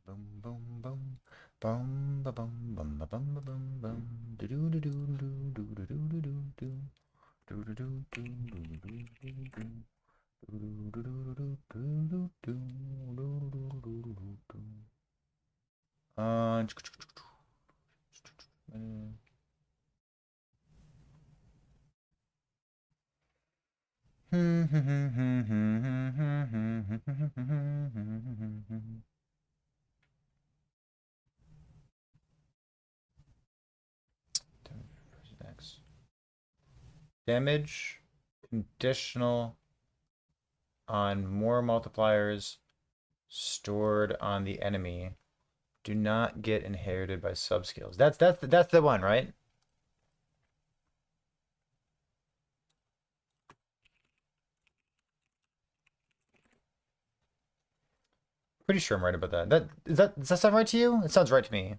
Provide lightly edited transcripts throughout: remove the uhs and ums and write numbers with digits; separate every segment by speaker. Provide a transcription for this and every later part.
Speaker 1: Boom, boom, boom. Bum, ba, bum, bum, ba, bum, ba, bum, bum. Do, do, do, do, do, do, do, do, do, do, do. Do, do, do, do, do, do, do, do. Do, do, do, do, do, do, do, do. Do, do, do, do, do, do. Uh, Damage conditional on more multipliers stored on the enemy. Do not get inherited by subskills. That's the one, right? Pretty sure I'm right about that. Does that sound right to you? It sounds right to me.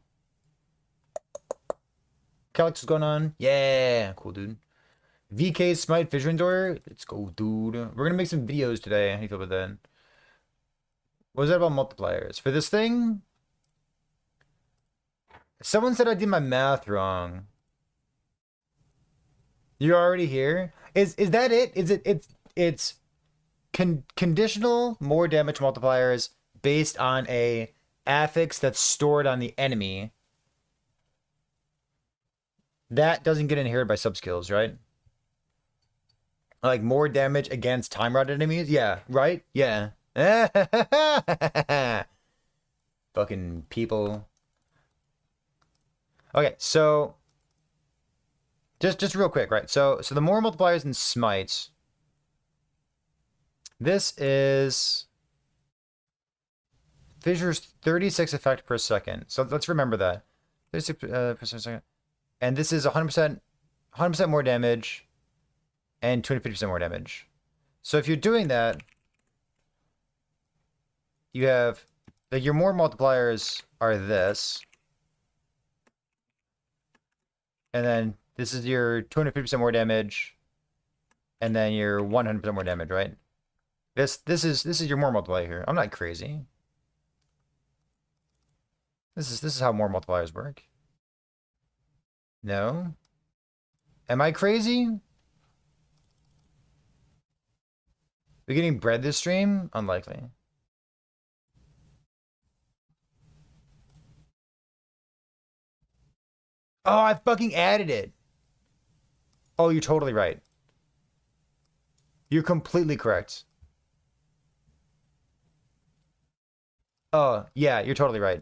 Speaker 1: Calix is going on. Yeah, cool dude. VK Smite Fissure Door. Let's go, dude. We're gonna make some videos today. How do you feel about that? What was that about multipliers? For this thing? Someone said I did my math wrong. You're already here? Is that it? Is it's conditional more damage multipliers based on a affix that's stored on the enemy. That doesn't get inherited by subskills, right? Like more damage against time rod enemies? Yeah, right? Yeah. Fucking people. Okay, so just real quick, right? So the more multipliers in Smite. This is Fissure's 36 effect per second. So let's remember that. 36 per second. And this is 100% more damage and 250% more damage. So if you're doing that, you have like your more multipliers are this. And then this is your 250% more damage. And then your 100% more damage, right? This is your more multiplier here. I'm not crazy. This is how more multipliers work. No? Am I crazy? We getting bread this stream? Unlikely. Oh, I fucking added it. Oh, you're totally right. You're completely correct. Oh, yeah, you're totally right.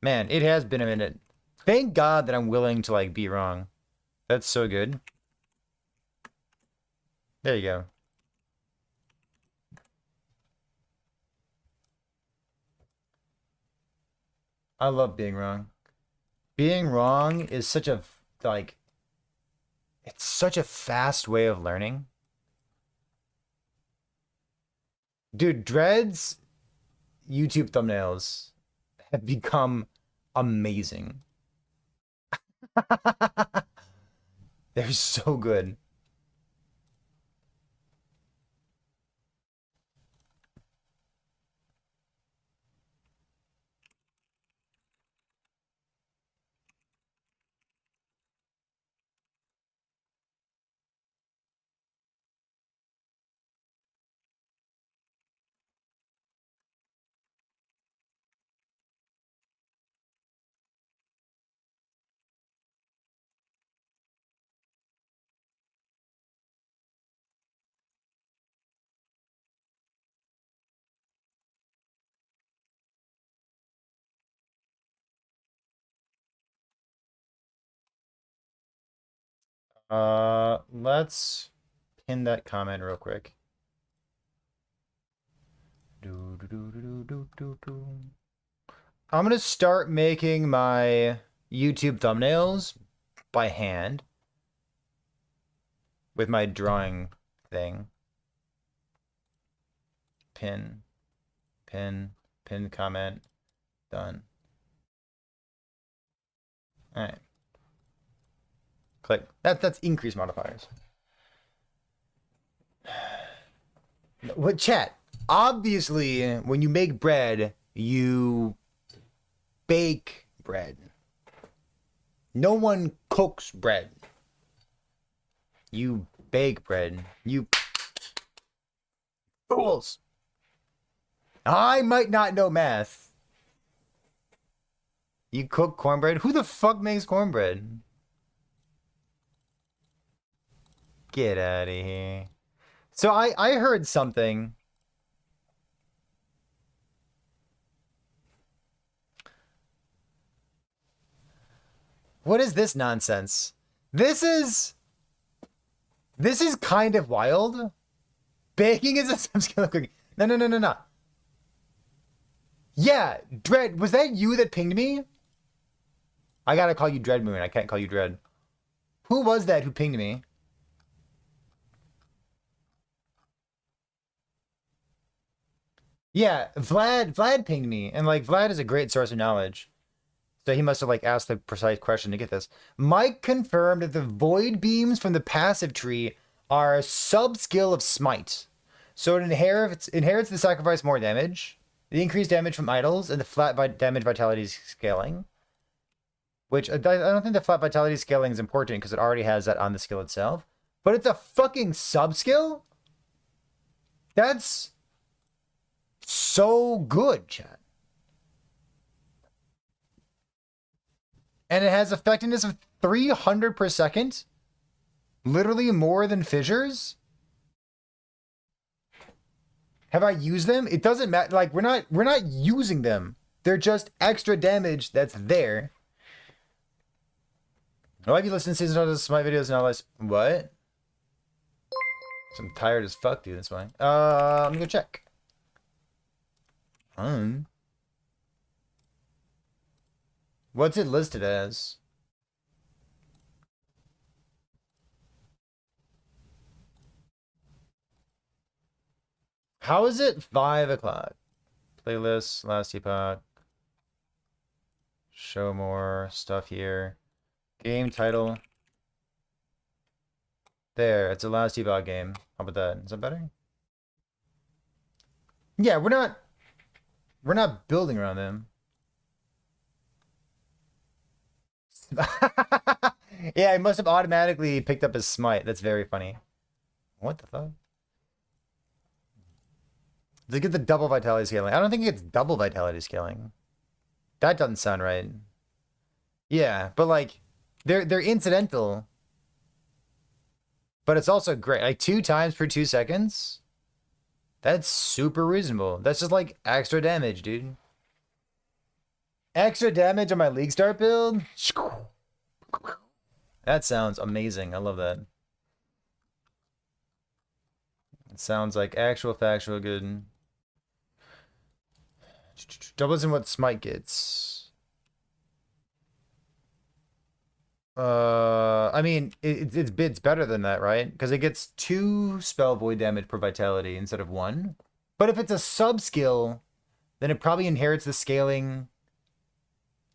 Speaker 1: Man, it has been a minute. Thank God that I'm willing to, like, be wrong. That's so good. There you go. I love being wrong. Being wrong is such a, like, it's such a fast way of learning. Dude, Dread's YouTube thumbnails have become amazing. They're so good. Let's pin that comment real quick. I'm gonna start making my YouTube thumbnails by hand with my drawing thing. Pin, pin comment, done. All right. Click. That's increase modifiers. What chat? Obviously, when you make bread, You bake bread. No one cooks bread. You bake bread. You fools. I might not know math. You cook cornbread? Who the fuck makes cornbread? Get out of here. So I heard something. What is this nonsense? This is kind of wild. Baking is a subskill of cooking. No. Yeah, Dread, was that you that pinged me? I gotta call you Dread Moon. I can't call you Dread. Who was that who pinged me? Yeah, Vlad pinged me, and like Vlad is a great source of knowledge. So he must have like asked the precise question to get this. Mike confirmed that the void beams from the passive tree are a sub-skill of Smite. So it inherits the sacrifice more damage, the increased damage from idols, and the flat damage vitality scaling. Which I don't think the flat vitality scaling is important because it already has that on the skill itself. But it's a fucking sub-skill? That's so good, chat. And it has effectiveness of 300 per second. Literally more than Fissures. Have I used them? It doesn't matter. Like we're not using them. They're just extra damage that's there. Oh, have you listened to season of Smite videos and all this? What? I'm tired as fuck, dude. That's fine. Let me go check. What's it listed as? How is it 5 o'clock? Playlist, last epoch. Show more stuff here. Game title. There, it's a last epoch game. How about that? Is that better? Yeah, we're not building around them. Yeah, I must have automatically picked up his smite. That's very funny. What the fuck? Does it get the double vitality scaling? I don't think it gets double vitality scaling. That doesn't sound right. Yeah, but like they're incidental. But it's also great. Like 2 times per 2 seconds. That's super reasonable. That's just like extra damage, dude. Extra damage on my League Start build? That sounds amazing. I love that. It sounds like actual factual good. Doubles in what Smite gets. I mean, it's better than that, right? Because it gets 2 spell void damage per vitality instead of 1. But if it's a sub skill, then it probably inherits the scaling.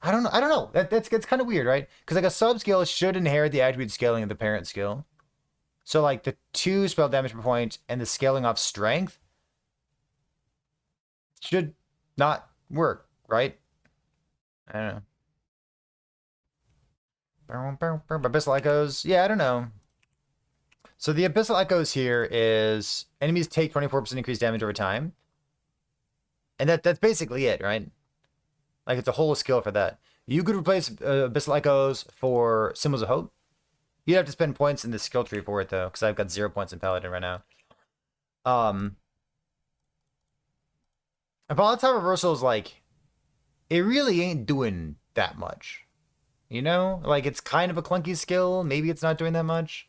Speaker 1: I don't know. That's kind of weird, right? Because like a sub skill should inherit the attribute scaling of the parent skill. So like the 2 spell damage per point and the scaling off strength should not work, right? I don't know. Abyssal Echoes. Yeah, I don't know. So the Abyssal Echoes here is enemies take 24% increased damage over time. And that's basically it, right? Like it's a whole skill for that. You could replace Abyssal Echoes for Symbols of Hope. You'd have to spend points in the skill tree for it though, because I've got 0 points in Paladin right now. A Volatile Reversal is like, it really ain't doing that much. You know? Like it's kind of a clunky skill. Maybe it's not doing that much.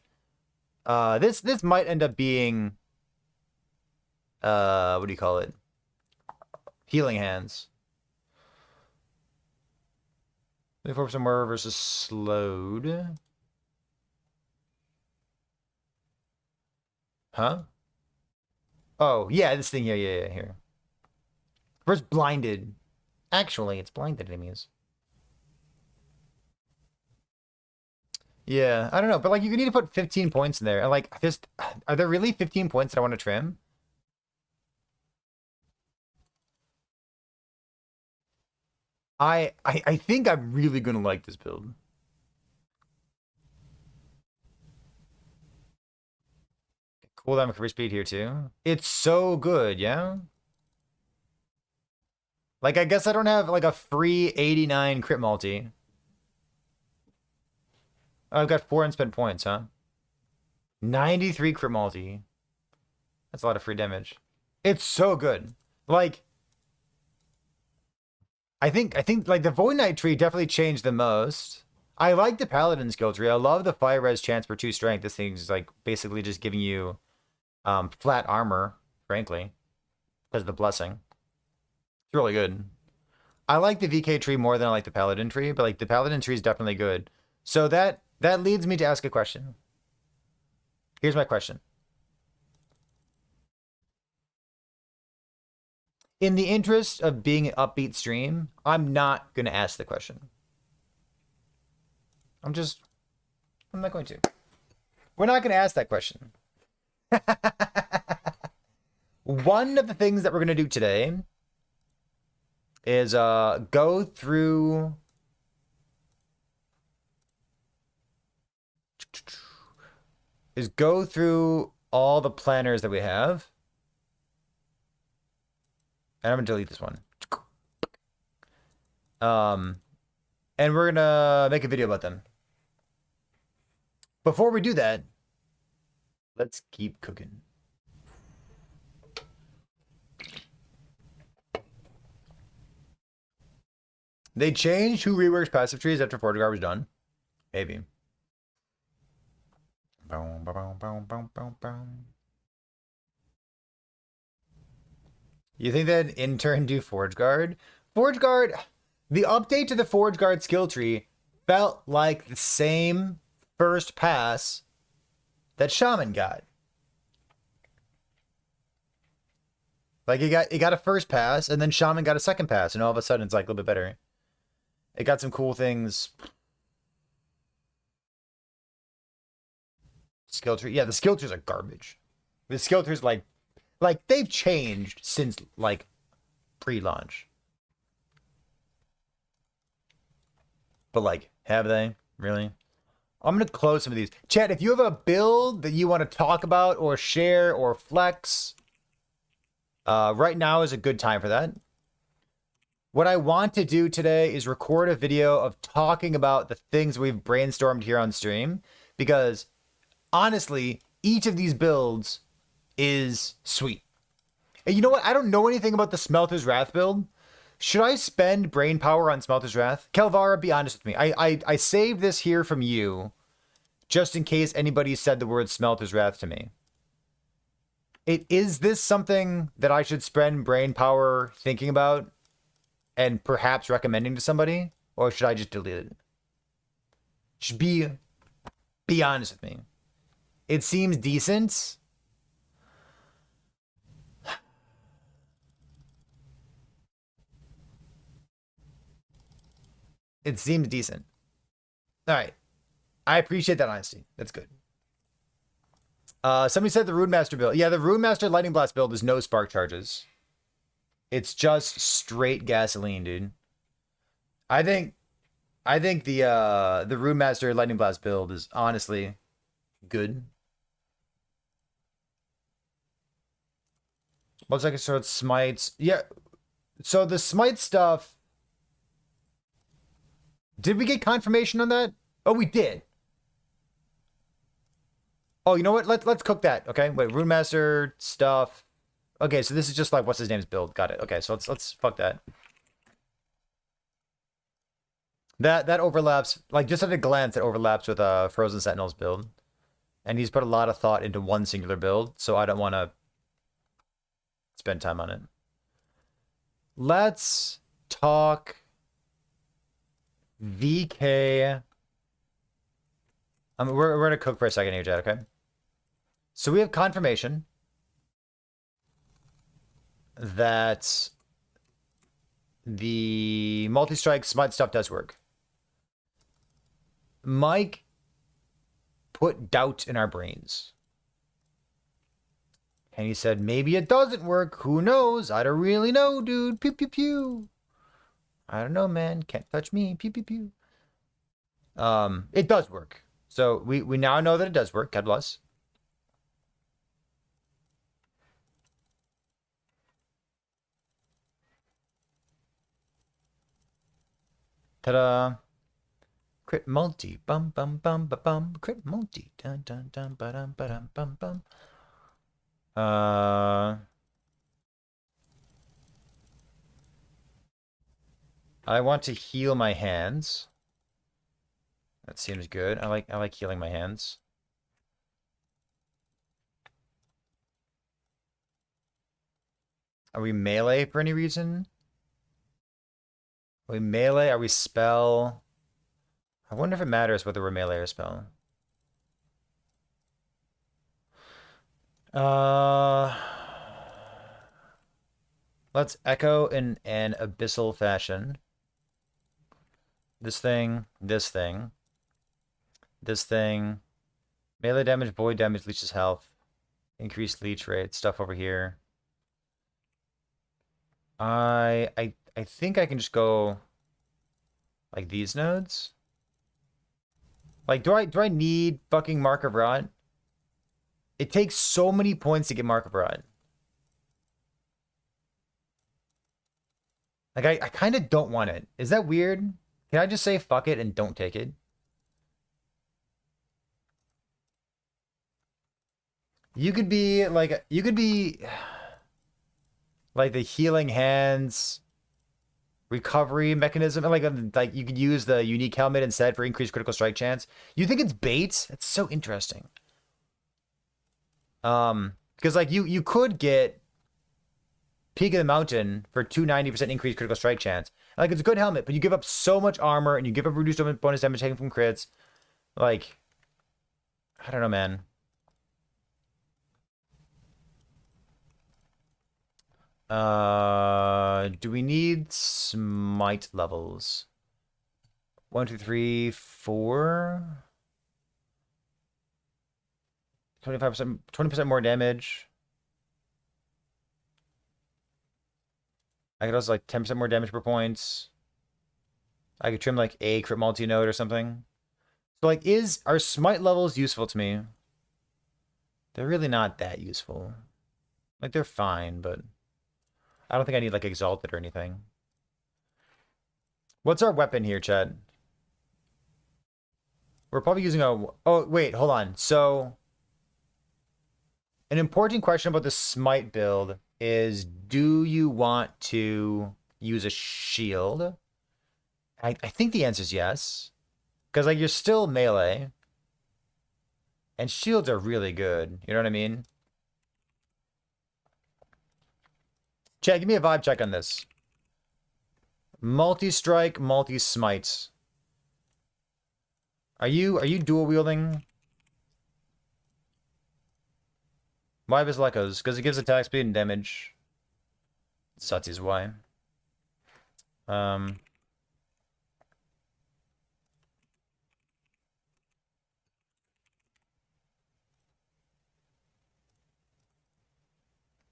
Speaker 1: This might end up being what do you call it? Healing Hands. 24% more versus slowed. Huh? Oh, yeah, this thing here, yeah, here. First blinded. Actually, it's blinded enemies. Yeah, I don't know, but like you need to put 15 points in there. And like are there really 15 points that I want to trim? I think I'm really gonna like this build. Cooldown recovery speed here too. It's so good, yeah? Like, I guess I don't have, like, a free 89 crit multi. Oh, I've got 4 unspent points, huh? 93 crit multi. That's a lot of free damage. It's so good. Like, I think like the Void Knight tree definitely changed the most. I like the Paladin skill tree. I love the fire res chance for 2 strength. This thing's like basically just giving you flat armor, frankly, because of the blessing. It's really good. I like the VK tree more than I like the Paladin tree, but like the Paladin tree is definitely good. So that leads me to ask a question. Here's my question. In the interest of being an upbeat stream, I'm not going to ask the question. I'm not going to. We're not going to ask that question. One of the things that we're going to do today is go through all the planners that we have. And I'm going to delete this one. And we're going to make a video about them. Before we do that, let's keep cooking. They changed who reworks passive trees after Forge Guard was done. Maybe. You think that an intern do Forge Guard? Forge Guard, the update to the Forge Guard skill tree felt like the same first pass that Shaman got. Like it got a first pass, and then Shaman got a second pass, and all of a sudden it's like a little bit better. It got some cool things. Skill tree. Yeah, the skill trees are garbage. The skill trees like they've changed since like pre-launch. But like, have they? Really? I'm going to close some of these. Chat, if you have a build that you want to talk about or share or flex, right now is a good time for that. What I want to do today is record a video of talking about the things we've brainstormed here on stream, because honestly, each of these builds is sweet. And you know what? I don't know anything about the Smelter's Wrath build. Should I spend brain power on Smelter's Wrath? Kelvara, be honest with me. I saved this here from you just in case anybody said the word Smelter's Wrath to me. Is this something that I should spend brain power thinking about and perhaps recommending to somebody? Or should I just delete it? Just be honest with me. It seems decent. It seems decent. All right. I appreciate that honesty. That's good. Somebody said the Rune Master build. Yeah, the Rune Master Lightning Blast build is no spark charges. It's just straight gasoline, dude. I think the Rune Master Lightning Blast build is honestly good. Looks like it starts Smites. Yeah. So the Smite stuff. Did we get confirmation on that? Oh, we did. Oh, you know what? Let's cook that. Okay. Wait, Rune Master stuff. Okay, so this is just like what's his name's build. Got it. Okay, so let's fuck that. That overlaps, like just at a glance, it overlaps with Frozen Sentinel's build. And he's put a lot of thought into one singular build, so I don't want to spend time on it. Let's talk VK. We're going to cook for a second here, Jed, okay? So we have confirmation that the multi-strike Smite stuff does work. Mike put doubt in our brains. And he said, maybe it doesn't work. Who knows? I don't really know, dude. Pew, pew, pew. I don't know, man. Can't touch me. Pew pew pew. It does work. So we now know that it does work. God bless. Ta-da! Crit multi. Bum bum bum ba bum. Crit multi. Dun dun dun ba dum ba dum bum bum. I want to heal my hands. That seems good. I like healing my hands. Are we melee for any reason? Are we melee? Are we spell? I wonder if it matters whether we're melee or spell. Let's echo in an abyssal fashion. This thing, this thing, this thing. Melee damage, void damage, leeches health. Increased leech rate, stuff over here. I think I can just go like these nodes. Like, do I need fucking Mark of Rot? It takes so many points to get Mark of Rot. Like, I kind of don't want it. Is that weird? Can I just say fuck it and don't take it? You could be like like the healing hands recovery mechanism, and like you could use the unique helmet instead for increased critical strike chance. You think it's bait? That's so interesting. Because like you could get Peak of the Mountain for 290% increased critical strike chance. Like it's a good helmet, but you give up so much armor and you give up reduced bonus damage taken from crits. Like, I don't know, man. Do we need Smite levels? 1, 2, 3, 4. 20% more damage. I could also like 10% more damage per points. I could trim like a crit multi node or something. So like are Smite levels useful to me? They're really not that useful. Like they're fine, but I don't think I need like Exalted or anything. What's our weapon here, Chad? We're probably using a... Oh, wait, hold on. So, an important question about the Smite build is, do you want to use a shield? I think the answer is yes. Because, like, you're still melee. And shields are really good. You know what I mean? Chad, give me a vibe check on this. Multi-strike, multi-smite. Are you dual wielding? Why Echoes? Because it gives attack speed and damage. Suts is why. Dual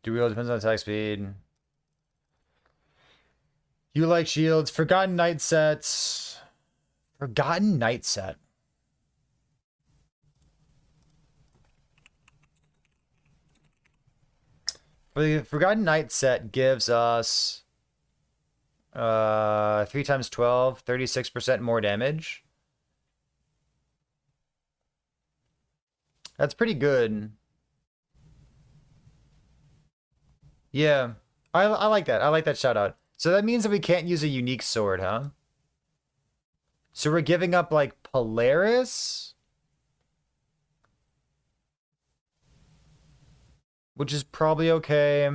Speaker 1: wield depends on attack speed. You like shields. Forgotten Night sets. Forgotten Night set. The Forgotten Night set gives us 3 times 12, 36% more damage. That's pretty good. Yeah. I like that. I like that shout out. So that means that we can't use a unique sword, huh? So we're giving up like Polaris? Which is probably okay.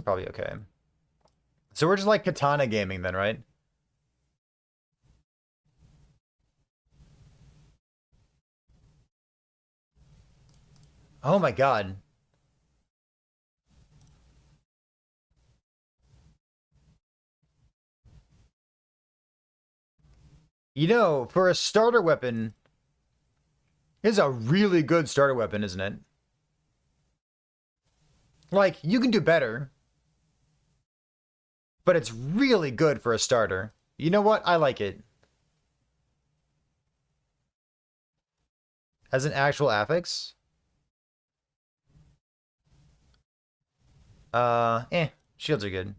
Speaker 1: Probably okay. So we're just like katana gaming then, right? Oh my god. You know, for a starter weapon, it's a really good starter weapon, isn't it? Like, you can do better, but it's really good for a starter. You know what? I like it. As an actual affix? Shields are good.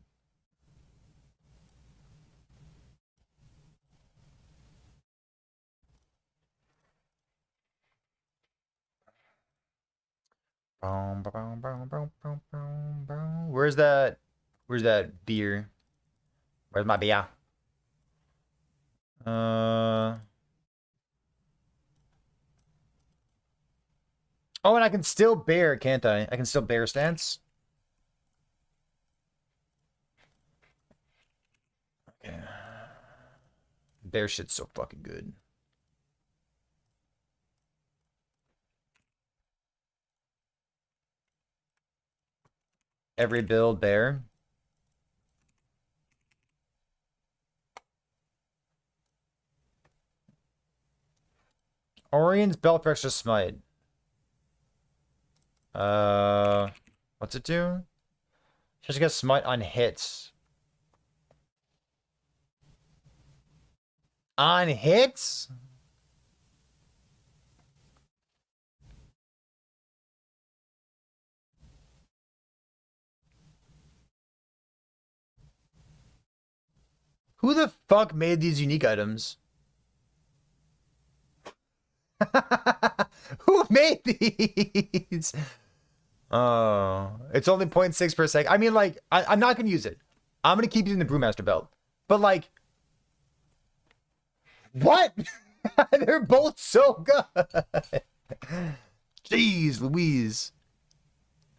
Speaker 1: Where's that? Where's that beer? Where's my beer? Uh. Oh, and I can still bear, can't I? I can still bear stance. Okay. Bear shit's so fucking good. Every build bear. Orion's belt for extra smite. What's it do? Just get smite on hits. On hits? Who the fuck made these unique items? Who made these? Oh, it's only 0.6 per second. I mean, like, I'm not going to use it. I'm going to keep using the Brewmaster belt. But, like, what? They're both so good. Jeez Louise.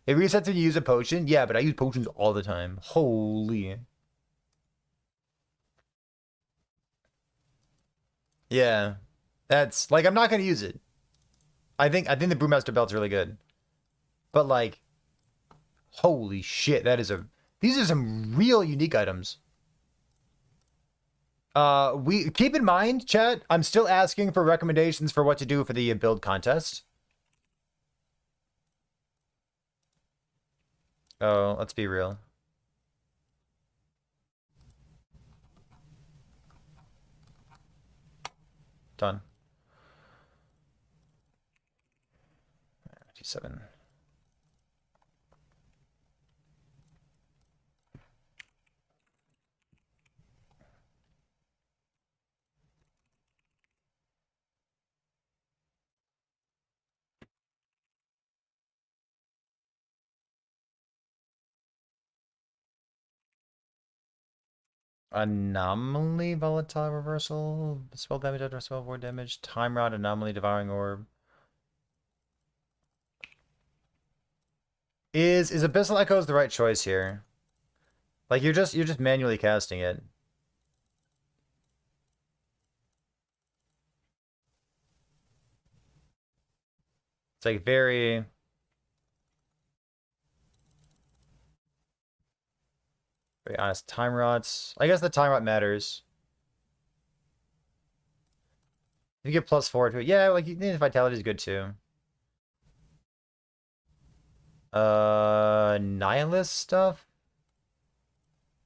Speaker 1: It resets when you use a potion? Yeah, but I use potions all the time. Holy. Yeah. That's, like, I'm not going to use it. I think the Brewmaster belt's really good. But, like, holy shit, these are some real unique items. We keep in mind, chat, I'm still asking for recommendations for what to do for the build contest. Oh, let's be real. Done. 57. Anomaly, volatile reversal, spell damage after spell void damage, time rod, anomaly, devouring orb. Is Abyssal Echoes the right choice here? Like you're just manually casting it. It's like very honest. Time rods. I guess the time rod matters. You get +4 to it. Yeah, like vitality is good too. Nihilist stuff.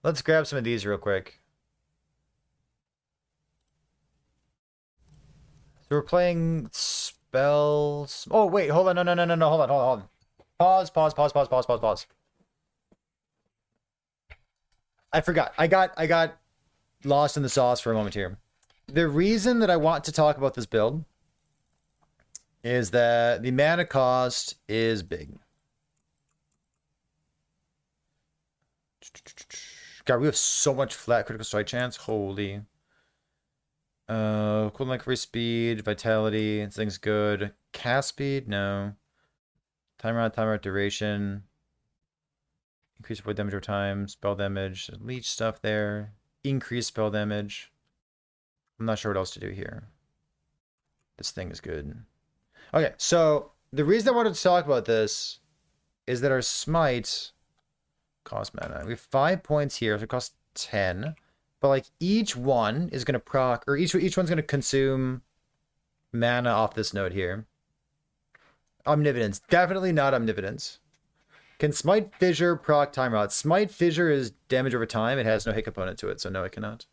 Speaker 1: Let's grab some of these real quick. So we're playing spells. Oh wait, hold on, no, hold on. Pause. I forgot. I got lost in the sauce for a moment here. The reason that I want to talk about this build is that the mana cost is big. God, we have so much flat critical strike chance. Holy. Cooldown recovery speed, vitality, this thing's good. Cast speed, no. Timer out duration. Increase void damage over time, spell damage, leech stuff there. Increase spell damage. I'm not sure what else to do here. This thing is good. Okay, so the reason I wanted to talk about this is that our smite cost mana. We have 5 points here, so it costs 10. But like each one is gonna proc, or each one's gonna consume mana off this node here. Omnipotence. Definitely not Omnipotence. Can Smite Fissure proc Time Rot? Smite Fissure is damage over time. It has no hit component to it, so no, it cannot.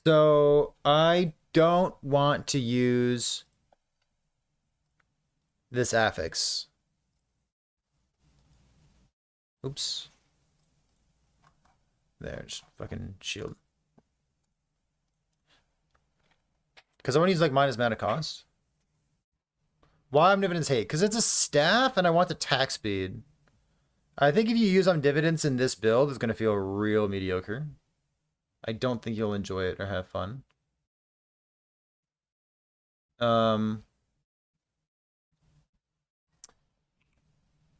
Speaker 1: So I don't want to use this affix. Oops. There, just fucking shield. Because I want to use like minus mana cost. Why Omnividence Hate? Because it's a staff and I want the attack speed. I think if you use Omnividence in this build, it's going to feel real mediocre. I don't think you'll enjoy it or have fun.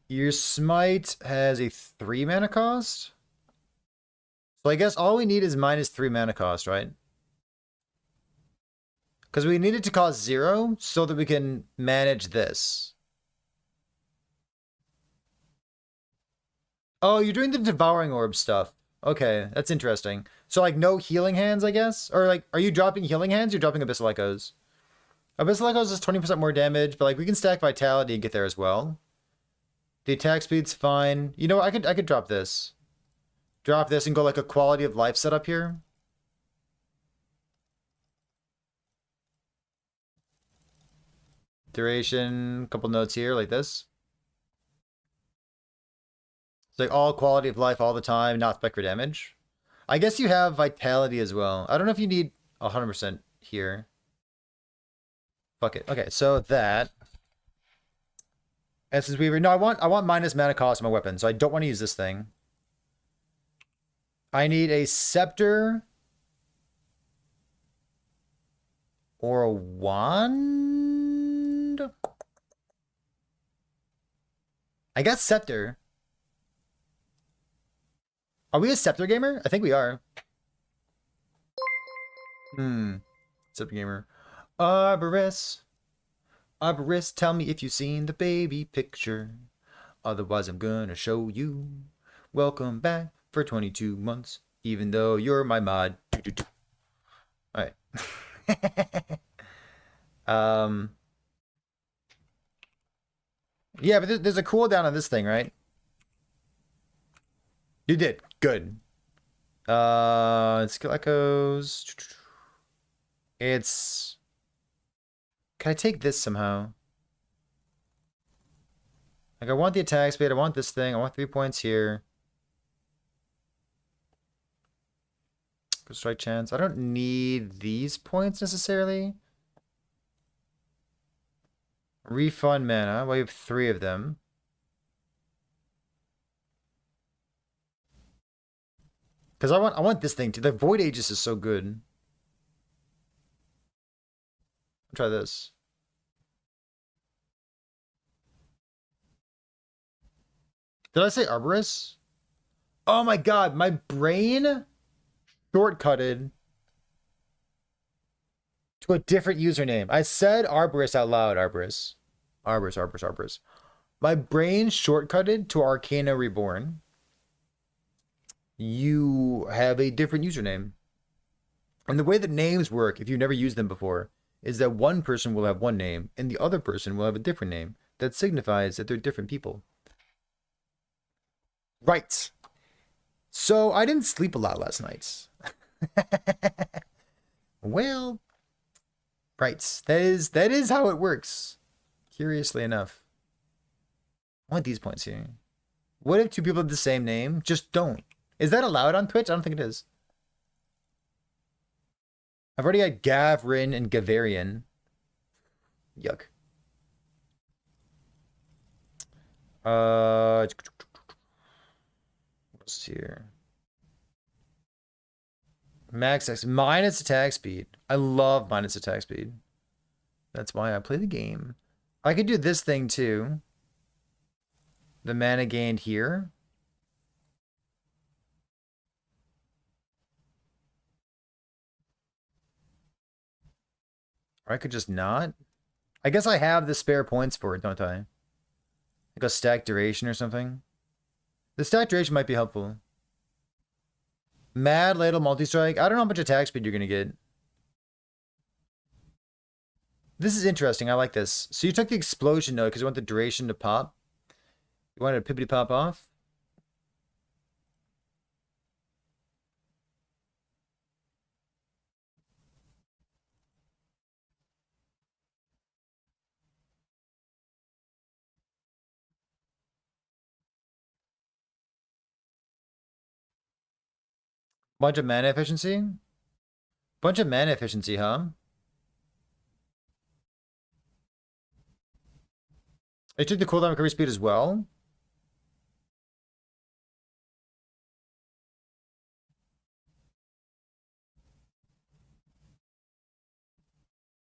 Speaker 1: Your Smite has a 3 mana cost. So I guess all we need is minus 3 mana cost, right? Because we need it to cost 0 so that we can manage this. Oh, you're doing the Devouring Orb stuff. Okay, that's interesting. So, like, no healing hands, I guess? Or, like, are you dropping healing hands? You're dropping Abyssal Echoes. Abyssal Echoes is 20% more damage, but, like, we can stack Vitality and get there as well. The attack speed's fine. You know what? I could drop this. Drop this and go, like, a quality of life setup here. Duration, couple notes here, like this. It's like all quality of life all the time, not spec for damage. I guess you have Vitality as well. I don't know if you need 100% here. Fuck it. Okay, so that. Essence Weaver. No, I want minus mana cost on my weapon, so I don't want to use this thing. I need a Scepter. Or a Wand? I guess Scepter. Are we a Scepter gamer? I think we are. Scepter gamer. Arborist. Arborist, tell me if you've seen the baby picture. Otherwise, I'm gonna show you. Welcome back for 22 months, even though you're my mod. Alright. Yeah, but there's a cooldown on this thing, right? You did. Good. Skill Echoes. It's... Can I take this somehow? Like, I want the attack speed. I want this thing. I want 3 points here. Good strike chance. I don't need these points necessarily. Refund mana. Well, you have 3 of them. Because I want this thing too. The Void Aegis is so good. I'll try this. Did I say Arborist? Oh my god, my brain shortcutted to a different username. I said Arborist out loud. Arborist. Arborist. My brain shortcutted to Arcana Reborn. You have a different username. And the way that names work, if you've never used them before, is that one person will have one name and the other person will have a different name. That signifies that they're different people. Right. So I didn't sleep a lot last night. Well, right. That is how it works. Curiously enough. I want these points here. What if 2 people have the same name? Just don't. Is that allowed on Twitch? I don't think it is. I've already got Gav, Rin, and Gavarian. Yuck. What's here? Max X minus attack speed. I love minus attack speed. That's why I play the game. I could do this thing too. The mana gained here. Or I could just not. I guess I have the spare points for it, don't I? Like a stack duration or something. The stack duration might be helpful. Mad Ladle Multi-Strike. I don't know how much attack speed you're going to get. This is interesting. I like this. So you took the explosion node because you want the duration to pop. You wanted a pippity pop off. Bunch of mana efficiency? Bunch of mana efficiency, huh? I took the cooldown recovery speed as well.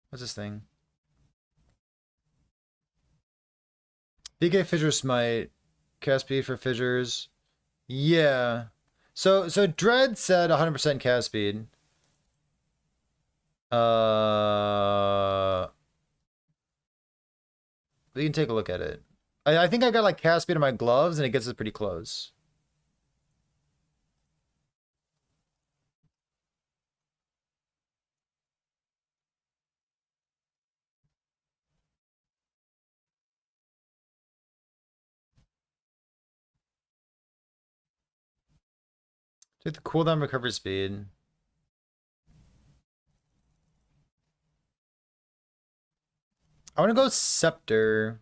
Speaker 1: What's this thing? DK Fissure Smite. Cast speed for fissures. Yeah. So Dread said 100% cast speed. We can take a look at it. I think I got like cast speed on my gloves and it gets us pretty close. Take the cooldown recovery speed. I want to go Scepter.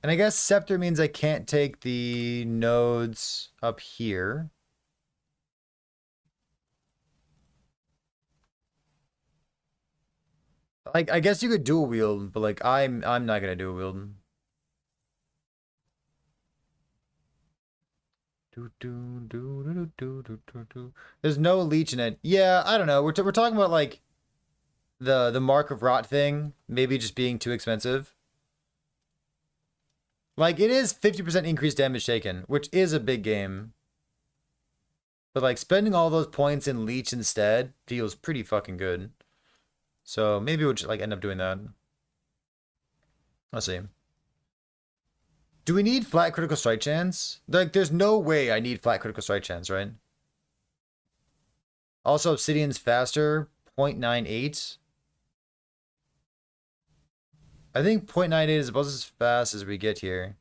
Speaker 1: And I guess Scepter means I can't take the nodes up here. Like, I guess you could dual wield, but like I'm not gonna dual wield. There's no leech in it. Yeah, I don't know. We're talking about like the Mark of Rot thing, maybe just being too expensive. Like it is 50% increased damage taken, which is a big game. But like spending all those points in leech instead feels pretty fucking good. So maybe we'll just like end up doing that. Let's see. Do we need flat critical strike chance? Like, there's no way I need flat critical strike chance, right? Also, Obsidian's faster, 0.98. I think 0.98 is about as fast as we get here.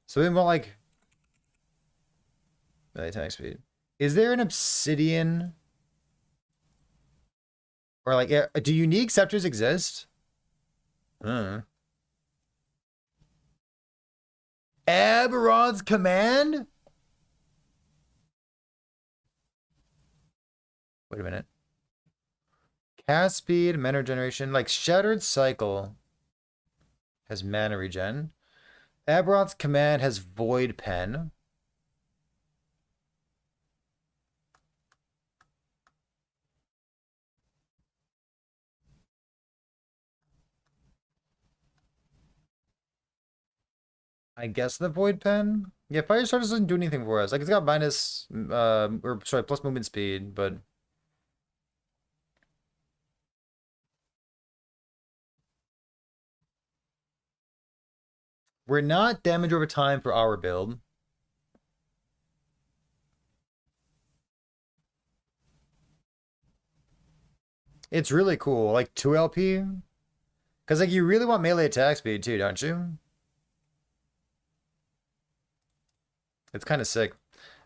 Speaker 1: So we want like melee attack speed. Is there an Obsidian? Or like, do unique scepters exist? Aberon's command? Wait a minute. Cast speed, mana regeneration, like Shattered Cycle has mana regen. Aberon's command has Void Pen. I guess the Void Pen? Yeah, Fire Sword doesn't do anything for us. Like, it's got minus, or sorry, plus movement speed, but... We're not damage over time for our build. It's really cool. Like, 2 LP? Because, like, you really want melee attack speed, too, don't you? It's kind of sick.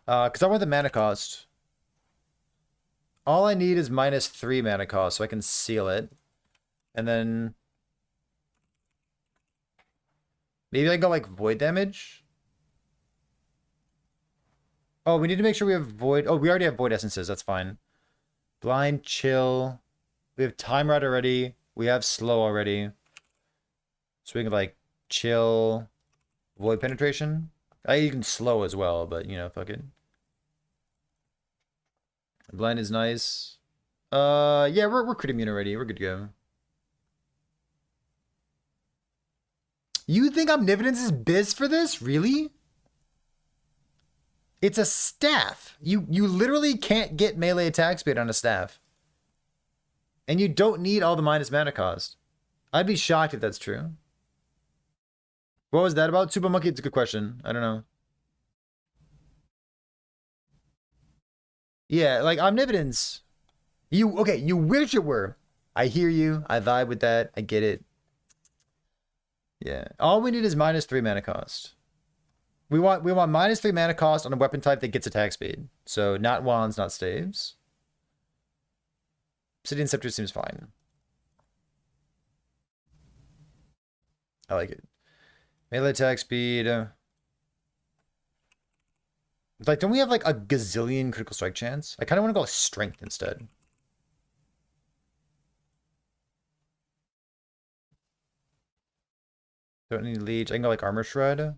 Speaker 1: Because I want the mana cost. All I need is -3 mana cost, so I can seal it. And then... maybe I go, like, void damage? Oh, we need to make sure we have void... oh, we already have void essences. That's fine. Blind, chill. We have time rod already. We have slow already. So we can, like, chill... void penetration. You can slow as well, but, you know, fuck it. Blind is nice. Yeah, we're crit immune already. We're good to go. You think Omnipotence is biz for this? Really? It's a staff. You literally can't get melee attack speed on a staff. And you don't need all the minus mana cost. I'd be shocked if that's true. What was that about? Super Monkey, it's a good question. I don't know. Yeah, like Omnipotence. You wish it were. I hear you. I vibe with that. I get it. Yeah. All we need is -3 mana cost. We want -3 mana cost on a weapon type that gets attack speed. So not wands, not staves. Obsidian Scepter seems fine. I like it. Melee attack speed. Like, don't we have like a gazillion critical strike chance? I kind of want to go with strength instead. Don't need leech. I can go like armor shred. We'll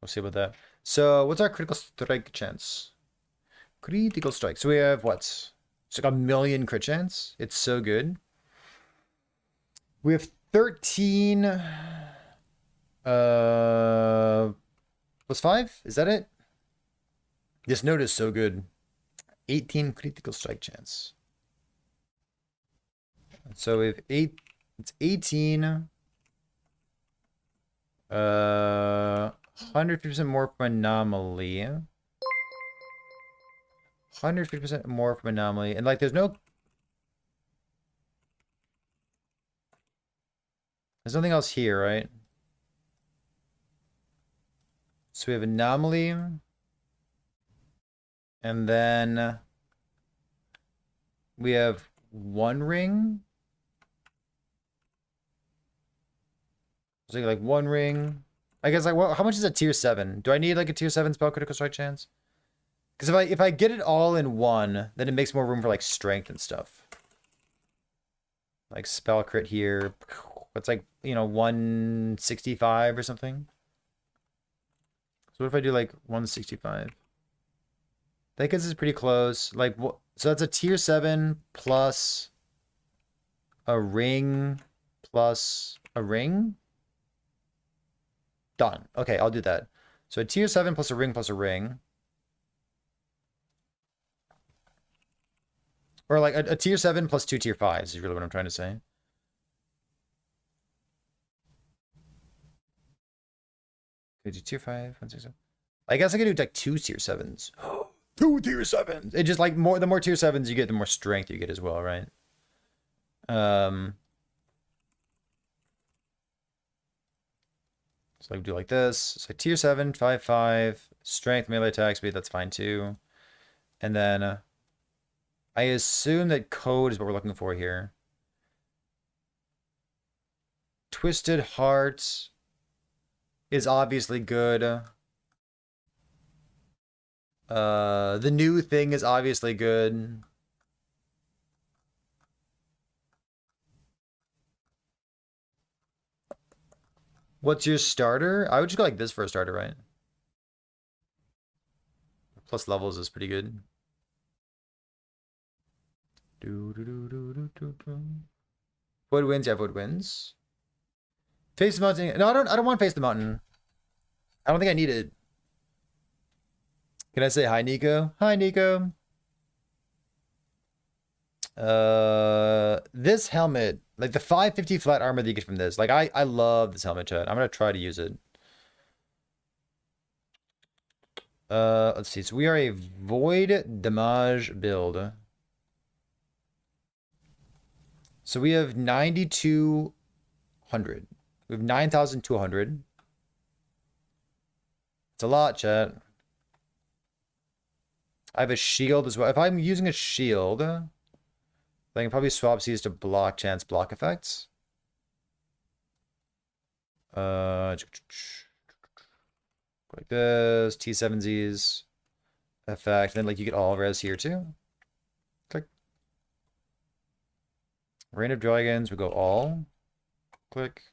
Speaker 1: see about that. So what's our critical strike chance? Critical strike. So we have what? It's like a million crit chance. It's so good. We have 13 plus 5? Is that it? This note is so good. 18 critical strike chance. So we have 8. It's 18. 150% more from anomaly. 150% more from anomaly. And like there's nothing else here, right? So we have anomaly. And then we have one ring. So like one ring. I guess like how much is a tier 7? Do I need like a tier 7 spell critical strike chance? Because if I get it all in one, then it makes more room for like strength and stuff. Like spell crit here. It's like, you know, 165 or something. So what if I do like 165? That gets us pretty close. Like, so that's a tier 7 plus a ring plus a ring. Done. Okay, I'll do that. So a tier 7 plus a ring plus a ring. Or like a tier 7 plus 2 tier 5s is really what I'm trying to say. Could do tier 5, 1, 6, 7. I guess I could do like 2 tier 7s. 2 tier 7s! It just like the more tier 7s you get, the more strength you get as well, right? So I do like this. So tier 7, 5, 5, strength, melee attack speed, that's fine too. And then I assume that code is what we're looking for here. Twisted Heart is obviously good. The new thing is obviously good. What's your starter? I would just go like this for a starter, right? Plus levels is pretty good. Void wins, yeah, void wins. Face the mountain. No, I don't want to face the mountain. I don't think I need it. Can I say hi, Nico? Hi, Nico. This helmet, like the 550 flat armor that you get from this, like I love this helmet, chat. I'm gonna try to use it. Let's see. So we are a void damage build. So we have 9,200. We have 9,200. It's a lot, chat. I have a shield as well. If I'm using a shield, I can probably swap these to block chance block effects. Like this, T7Zs effect. And then like you get all res here too. Click. Reign of Dragons, we go all. Click.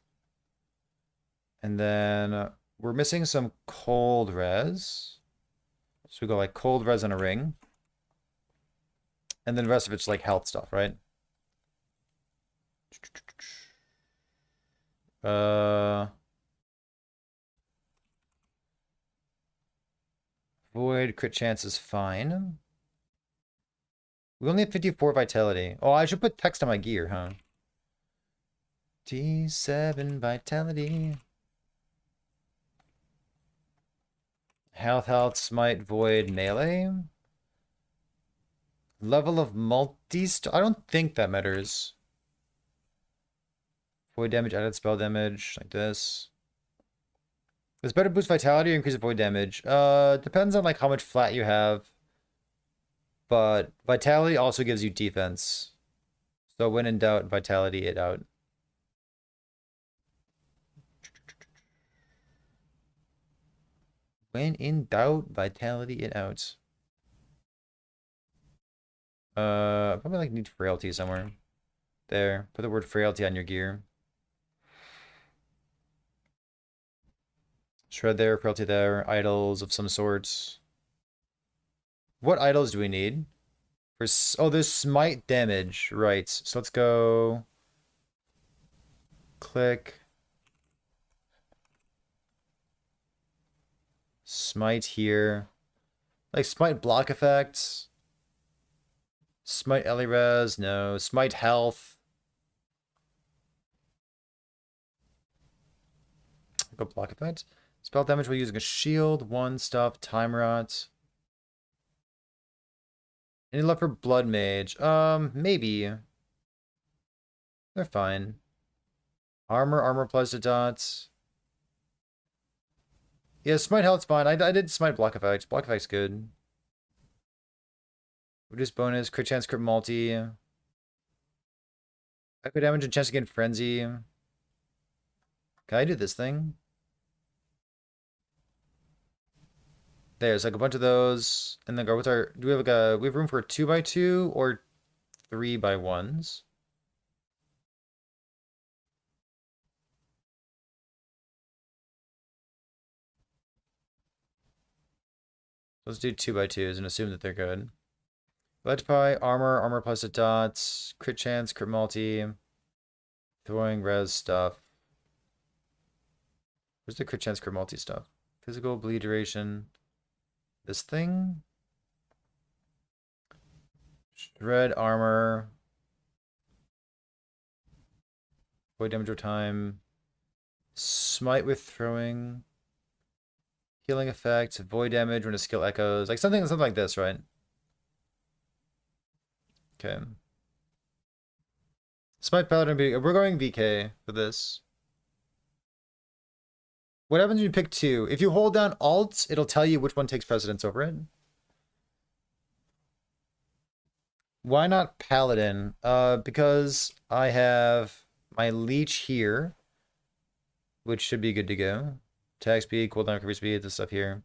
Speaker 1: And then we're missing some cold res. So we go like cold res on a ring. And then the rest of it's like health stuff, right? Void crit chance is fine. We only have 54 vitality. Oh, I should put text on my gear, huh? T7 vitality. Health, smite, void, melee. Level of I don't think that matters. Void damage, added spell damage, like this. It's better boost vitality or increase void damage. Depends on like how much flat you have. But vitality also gives you defense. So when in doubt, vitality it out. When in doubt, vitality it out. Probably like need frailty somewhere. There. Put the word frailty on your gear. Shred there, frailty there, idols of some sorts. What idols do we need? Oh, there's smite damage. Right. So let's go. Click. Smite here. Like smite block effects. Smite Elirez, no. Smite health. Go block effect. Spell damage while using a shield. One stuff. Time rot. Any love for Blood Mage? Maybe. They're fine. Armor applies to dots. Yeah, Smite health's fine. I did Smite block effects. Block effect's good. Reduce bonus, crit chance, crit multi. Echo damage and chance against frenzy. Can I do this thing? There's like a bunch of those. And then what's our do we have like we have room for a 2x2 or 3x1s? Let's do 2x2s and assume that they're good. Electrify, armor plus the dots, crit chance, crit multi, throwing res stuff. Where's the crit chance, crit multi stuff? Physical, bleed duration. This thing? Shred armor. Void damage over time. Smite with throwing. Healing effect. Void damage when a skill echoes. Like something like this, right? Okay. Smite Paladin, we're going VK for this. What happens when you pick two? If you hold down Alt, it'll tell you which one takes precedence over it. Why not Paladin? Because I have my Leech here, which should be good to go. Attack speed, cooldown, recovery speed, this stuff here.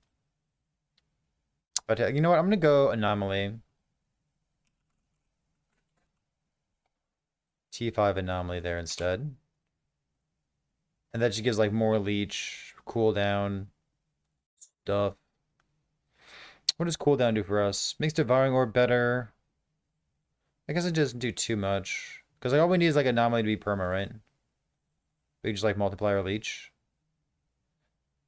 Speaker 1: But you know what? I'm gonna go Anomaly. T5 Anomaly there instead. And that just gives like more Leech, cooldown, stuff. What does cooldown do for us? Makes Devouring Orb better. I guess it doesn't do too much. Because like all we need is like Anomaly to be perma, right? We just like multiplier Leech.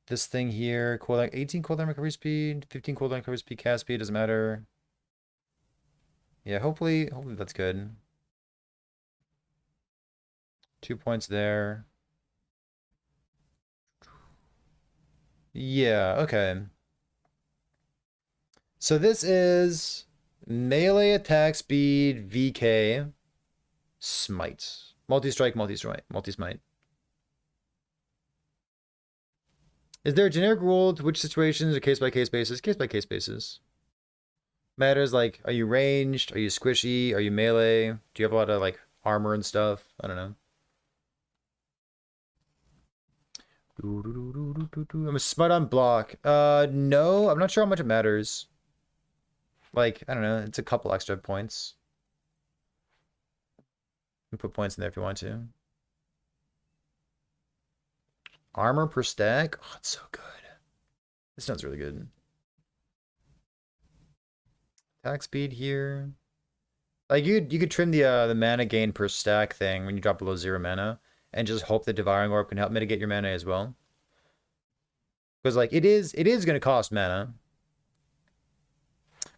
Speaker 1: This thing here, cooldown 18 cooldown recovery speed, 15 cooldown recovery speed, cast speed, doesn't matter. Yeah, hopefully that's good. 2 points there. Yeah, okay. So this is melee attack speed, VK, smite. Multi-strike, multi-smite. Is there a generic rule to which situations or case-by-case basis? Case-by-case basis. Matters like, are you ranged? Are you squishy? Are you melee? Do you have a lot of like armor and stuff? I don't know. I'm a smite on block. No, I'm not sure how much it matters. Like, I don't know, it's a couple extra points. You can put points in there if you want to. Armor per stack? Oh, it's so good. This sounds really good. Attack speed here. Like you could trim the mana gain per stack thing when you drop below 0 mana, and just hope that Devouring Orb can help mitigate your mana as well. Because like it is gonna cost mana.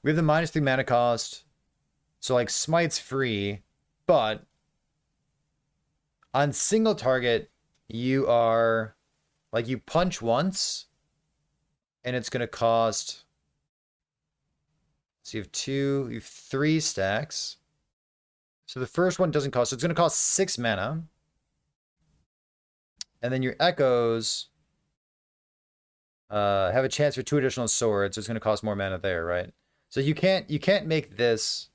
Speaker 1: We have the -3 mana cost. So like Smite's free, but on single target, you are like you punch once, and it's gonna cost So you have 3 stacks. So the first one doesn't cost, so it's going to cost 6 mana. And then your echoes have a chance for 2 additional swords, so it's going to cost more mana there, right? So you can't make this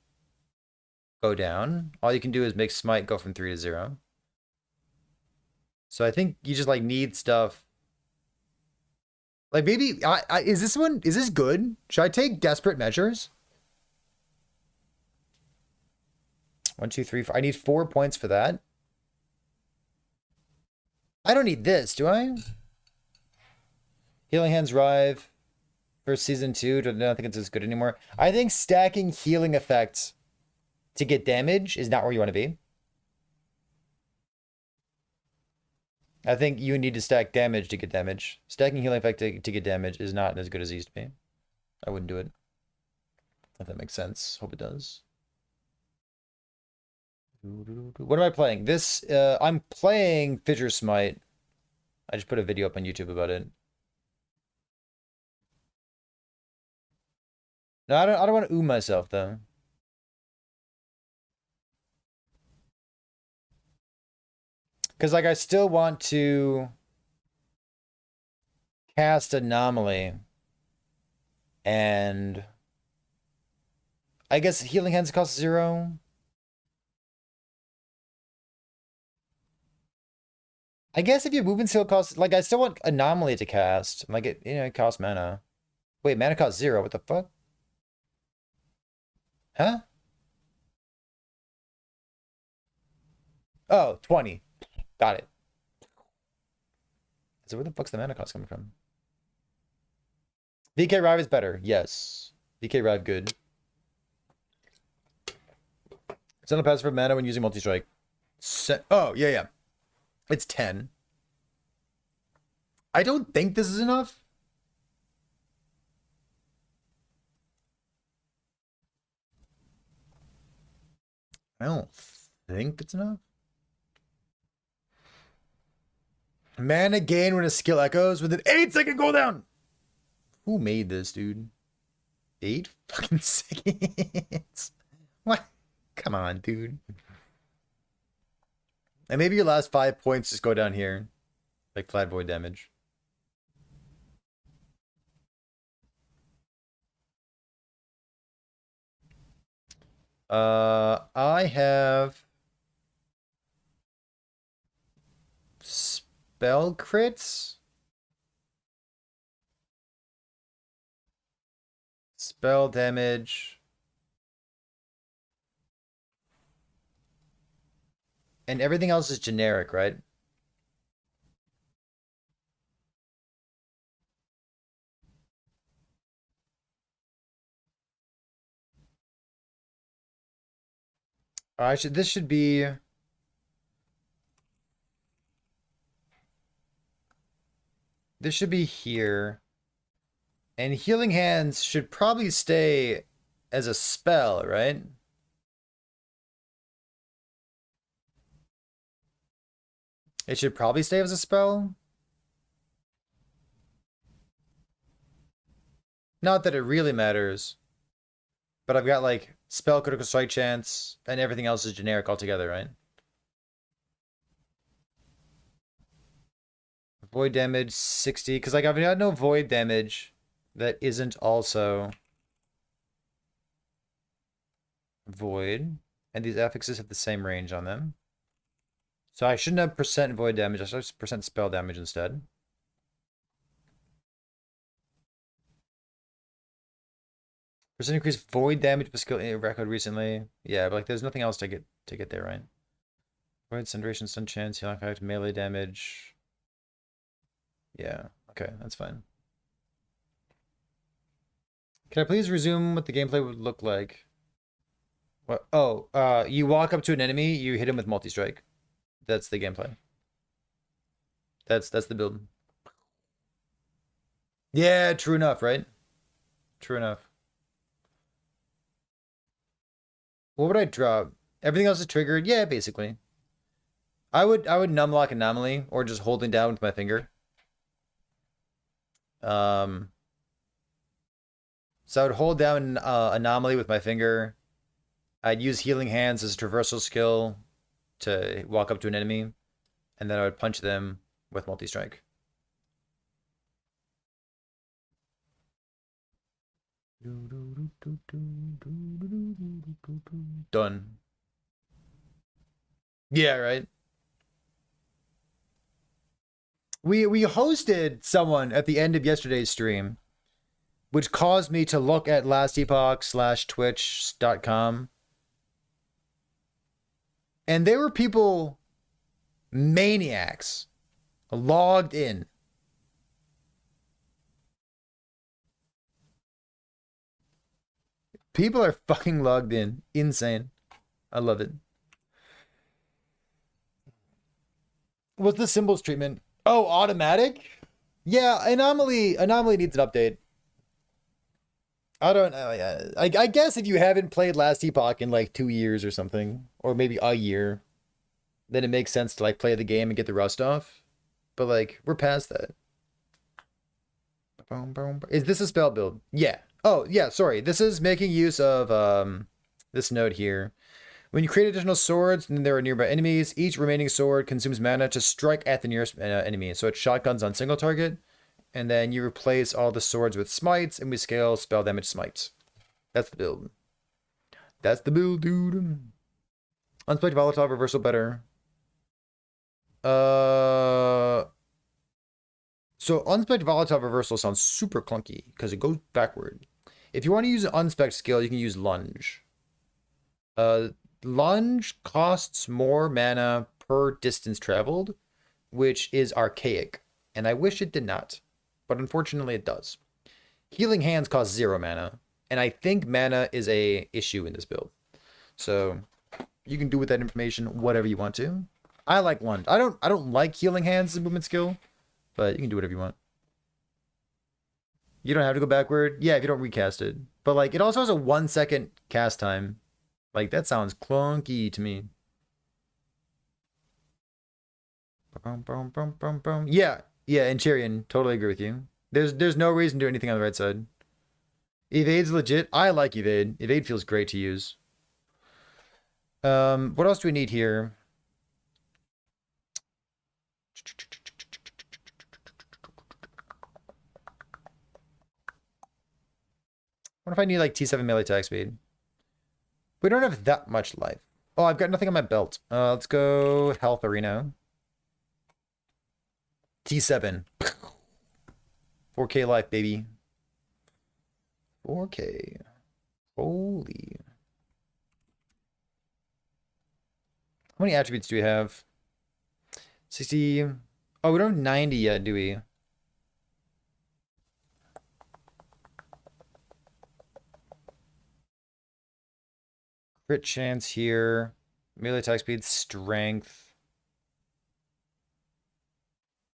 Speaker 1: go down. All you can do is make Smite go from 3 to 0. So I think you just like need stuff. Like maybe is this good? Should I take desperate measures? 1, 2, 3, 4. I need 4 points for that. I don't need this, do I? Healing Hands Rive for season 2. I don't think it's as good anymore. I think stacking healing effects to get damage is not where you want to be. I think you need to stack damage to get damage. Stacking healing effect to get damage is not as good as it used to be. I wouldn't do it. If that makes sense. Hope it does. What am I playing? This, I'm playing Fissure Smite. I just put a video up on YouTube about it. No, I don't want to ooh myself, though. Because, like, I still want to cast Anomaly. And I guess Healing Hands cost 0. I guess if your movement skill costs, like, I still want Anomaly to cast. Like, it costs mana. Wait, mana costs 0. What the fuck? Huh? Oh, 20. Got it. So where the fuck's the mana cost coming from? VK Rive is better. Yes. VK Rive good. It's not a passive for mana when using multi-strike. Oh, yeah. It's 10. I don't think this is enough. I don't think it's enough. Mana gain when a skill echoes with an 8-second cooldown. Who made this, dude? 8 fucking seconds. What? Come on, dude. And maybe your last 5 points just go down here. Like flat void damage. I have spell crits. Spell damage. And everything else is generic, right? This should be here. And Healing Hands should probably stay as a spell, right? It should probably stay as a spell. Not that it really matters. But I've got like spell critical strike chance and everything else is generic altogether, right? Void damage 60. Because like I've got no void damage that isn't also void. And these affixes have the same range on them. So I shouldn't have percent void damage. I should have percent spell damage instead. Percent increased void damage per skill record recently. Yeah, but like there's nothing else to get there, right? Void Centration, stun chance, healing effect, melee damage. Yeah, okay, that's fine. Can I please resume what the gameplay would look like? What? Oh, you walk up to an enemy, you hit him with multi-strike. That's the gameplay. That's the build. Yeah, true enough, right? True enough. What would I drop? Everything else is triggered? Yeah, basically. I would numlock Anomaly or just holding down with my finger. So I would hold down Anomaly with my finger. I'd use Healing Hands as a traversal skill to walk up to an enemy, and then I would punch them with multi-strike. Done. Yeah, right. We hosted someone at the end of yesterday's stream, which caused me to look at lastepoch/twitch.com. And there were people, maniacs, logged in. People are fucking logged in. Insane. I love it. What's the symbols treatment? Oh, automatic? Yeah, anomaly needs an update. I don't know. Yeah. I guess if you haven't played Last Epoch in like 2 years or something, or maybe a year, then it makes sense to like play the game and get the rust off. But like, we're past that. Is this a spell build? Yeah. Oh, yeah, sorry. This is making use of this node here. When you create additional swords and there are nearby enemies, each remaining sword consumes mana to strike at the nearest enemy. So it shotguns on single target, and then you replace all the swords with smites, and we scale spell damage smites. That's the build. That's the build, dude. Unspiked volatile reversal better. So unspiked volatile reversal sounds super clunky because it goes backward. If you want to use an unspiked skill, you can use lunge. Lunge costs more mana per distance traveled, which is archaic, and I wish it did not, but unfortunately it does. Healing Hands costs 0 mana, and I think mana is a issue in this build. So you can do with that information whatever you want to. I like lunge. I don't like Healing Hands as a movement skill, but you can do whatever you want. You don't have to go backward. Yeah, if you don't recast it. But like it also has a 1 second cast time. Like, that sounds clunky to me. Yeah, and Cherion, totally agree with you. There's no reason to do anything on the right side. Evade's legit. I like Evade. Evade feels great to use. What else do we need here? What if I need like T7 melee attack speed? We don't have that much life. Oh, I've got nothing on my belt. Let's go Health Arena. T7. 4K life, baby. 4K. Holy. How many attributes do we have? 60. Oh, we don't have 90 yet, do we? Crit chance here. Melee attack speed, strength.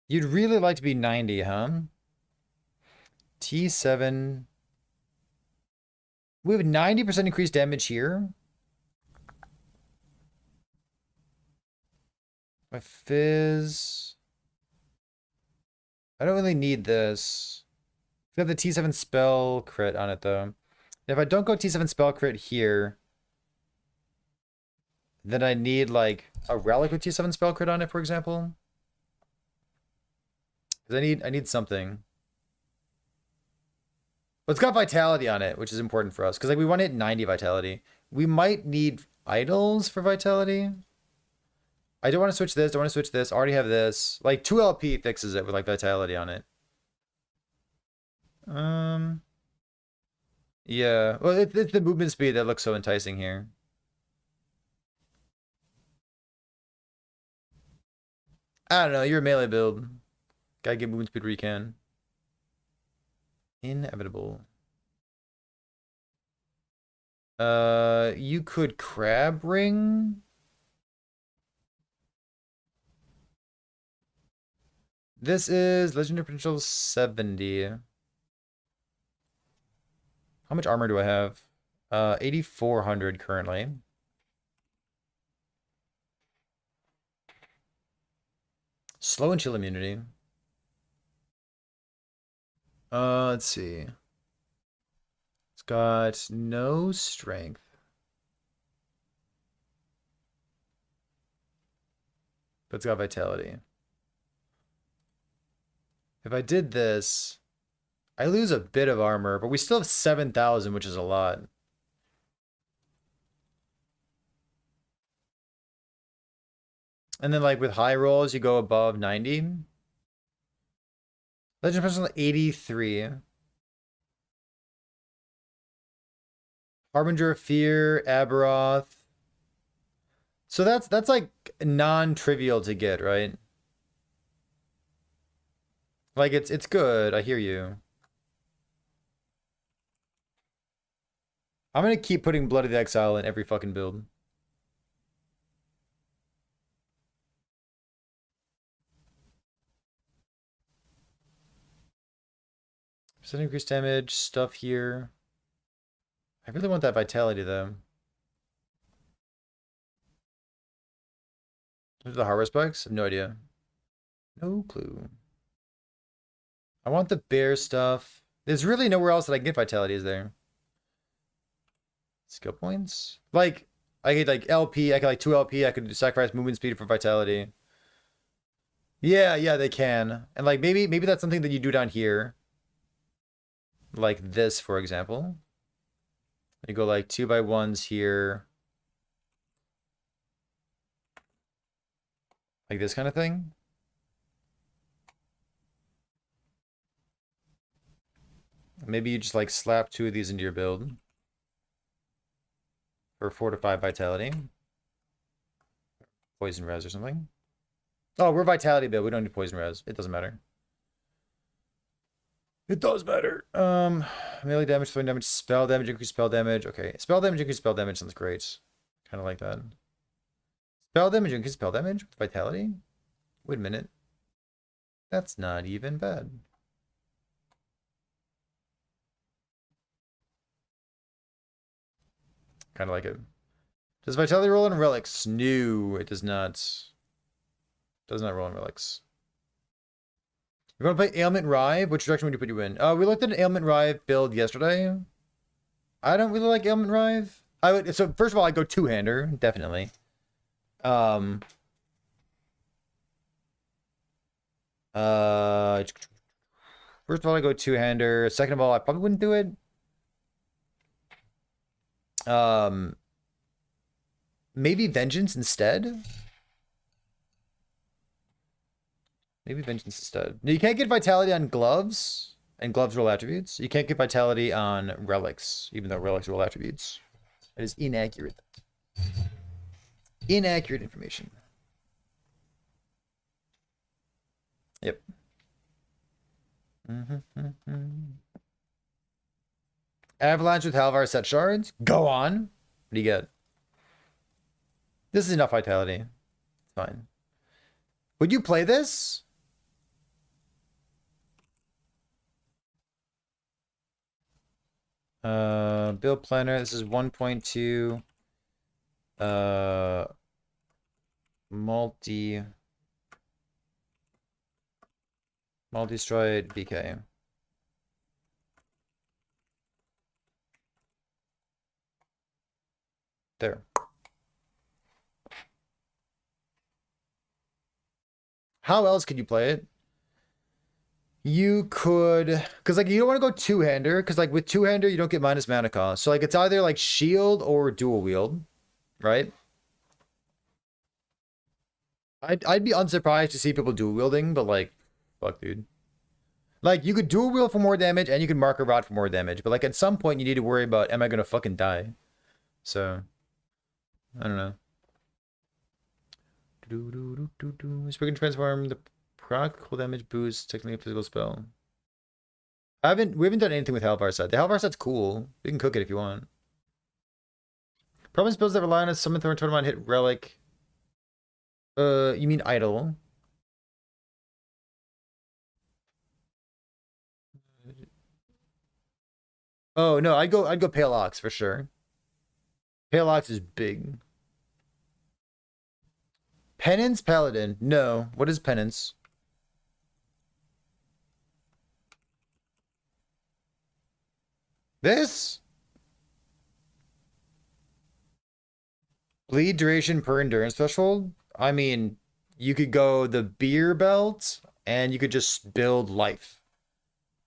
Speaker 1: You'd really like to be 90, huh? T7. We have 90% increased damage here. My fizz. I don't really need this. We have the T7 spell crit on it, though. If I don't go T7 spell crit here, then I need, like, a relic with T7 spell crit on it, for example. Because I need something. But it's got vitality on it, which is important for us. Because, like, we want to hit 90 vitality. We might need idols for vitality. I don't want to switch this. Don't want to switch this. Already have this. Like, 2 LP fixes it with, like, vitality on it. Yeah. Well, it's the movement speed that looks so enticing here. I don't know. You're a melee build. Gotta get movement speed where you can. Inevitable. You could crab ring. This is legendary potential 70. How much armor do I have? 8,400 currently. Slow and chill immunity. Let's see. got no strength. But it's got vitality. If I did this, I lose a bit of armor, but we still have 7,000, which is a lot. And then like with high rolls, you go above 90. Legend Personal 83. Harbinger of Fear, Aberoth. So that's like non-trivial to get, right? Like it's good. I hear you. I'm gonna keep putting Blood of the Exile in every fucking build. Percent increased damage, stuff here. I really want that vitality though. What are the harvest spikes? I have no idea. No clue. I want the bear stuff. There's really nowhere else that I can get vitality, is there? Skill points? Like, I get like LP, I get like 2 LP, I could sacrifice movement speed for vitality. Yeah, they can. And like maybe that's something that you do down here. Like this, for example. You go like 2x1s here. Like this kind of thing. Maybe you just like slap 2 of these into your build. For 4 to 5 vitality. Poison res or something. Oh, we're vitality build. We don't need poison res. It doesn't matter. It does matter. Melee damage, throwing damage, spell damage, increase spell damage. Okay. Spell damage, increase spell damage sounds great. Kind of like that. Spell damage, increase spell damage. Vitality? Wait a minute. That's not even bad. Kind of like it. Does vitality roll on relics? No, it does not. Does not roll on relics. You're going to play Ailment Rive? Which direction would you put you in? We looked at an Ailment Rive build yesterday. I don't really like Ailment Rive. So first of all, I go two-hander, definitely. First of all, I go two-hander. Second of all, I probably wouldn't do it. Maybe Vengeance instead. Maybe Vengeance instead. No, you can't get vitality on gloves, and gloves roll attributes. You can't get vitality on relics, even though relics roll attributes. That is inaccurate. Inaccurate information. Yep. Avalanche with Halvar set shards. Go on. What do you get? This is enough vitality. It's fine. Would you play this? Build planner. This is 1.2. Multi-stride BK. There. How else could you play it? You could, because like you don't want to go two-hander, because like with two-hander you don't get minus mana cost. So like it's either like shield or dual wield, right? I'd be unsurprised to see people dual wielding, but like, fuck, dude. Like you could dual wield for more damage and you could mark a rod for more damage, but like at some point you need to worry about, am I gonna fucking die? So I don't know. Spring can transform the practical damage boost, technically a physical spell. We haven't done anything with Halvar set. The Halvar set's cool. You can cook it if you want. Problem spells that rely on a summon thorn totem on hit relic. You mean idle? Oh no, I'd go Pale Ox for sure. Pale Ox is big. Penance Paladin. No. What is Penance? This? Bleed duration per endurance threshold. I mean, you could go the beer belt and you could just build life.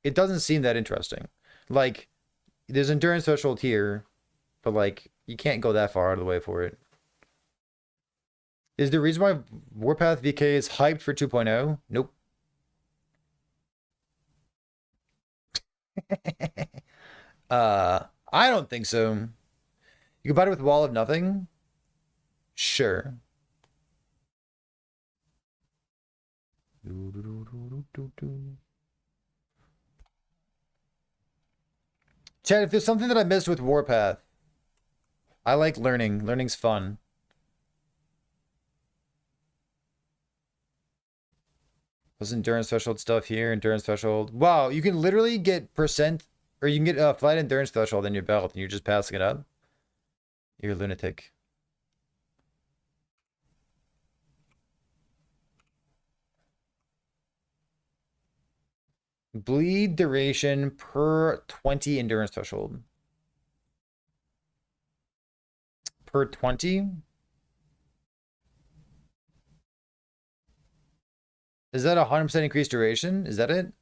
Speaker 1: It doesn't seem that interesting. Like, there's endurance threshold here, but like, you can't go that far out of the way for it. Is the reason why Warpath VK is hyped for 2.0? Nope. I don't think so. You can buy it with Wall of Nothing? Sure. Chad, if there's something that I missed with Warpath, I like learning. Learning's fun. Was endurance threshold stuff here? Endurance threshold. Wow, you can literally get percent, or you can get a flight endurance threshold in your belt, and you're just passing it up. You're a lunatic. Bleed duration per 20 endurance threshold. Per 20? Is that 100% increased duration? Is that it?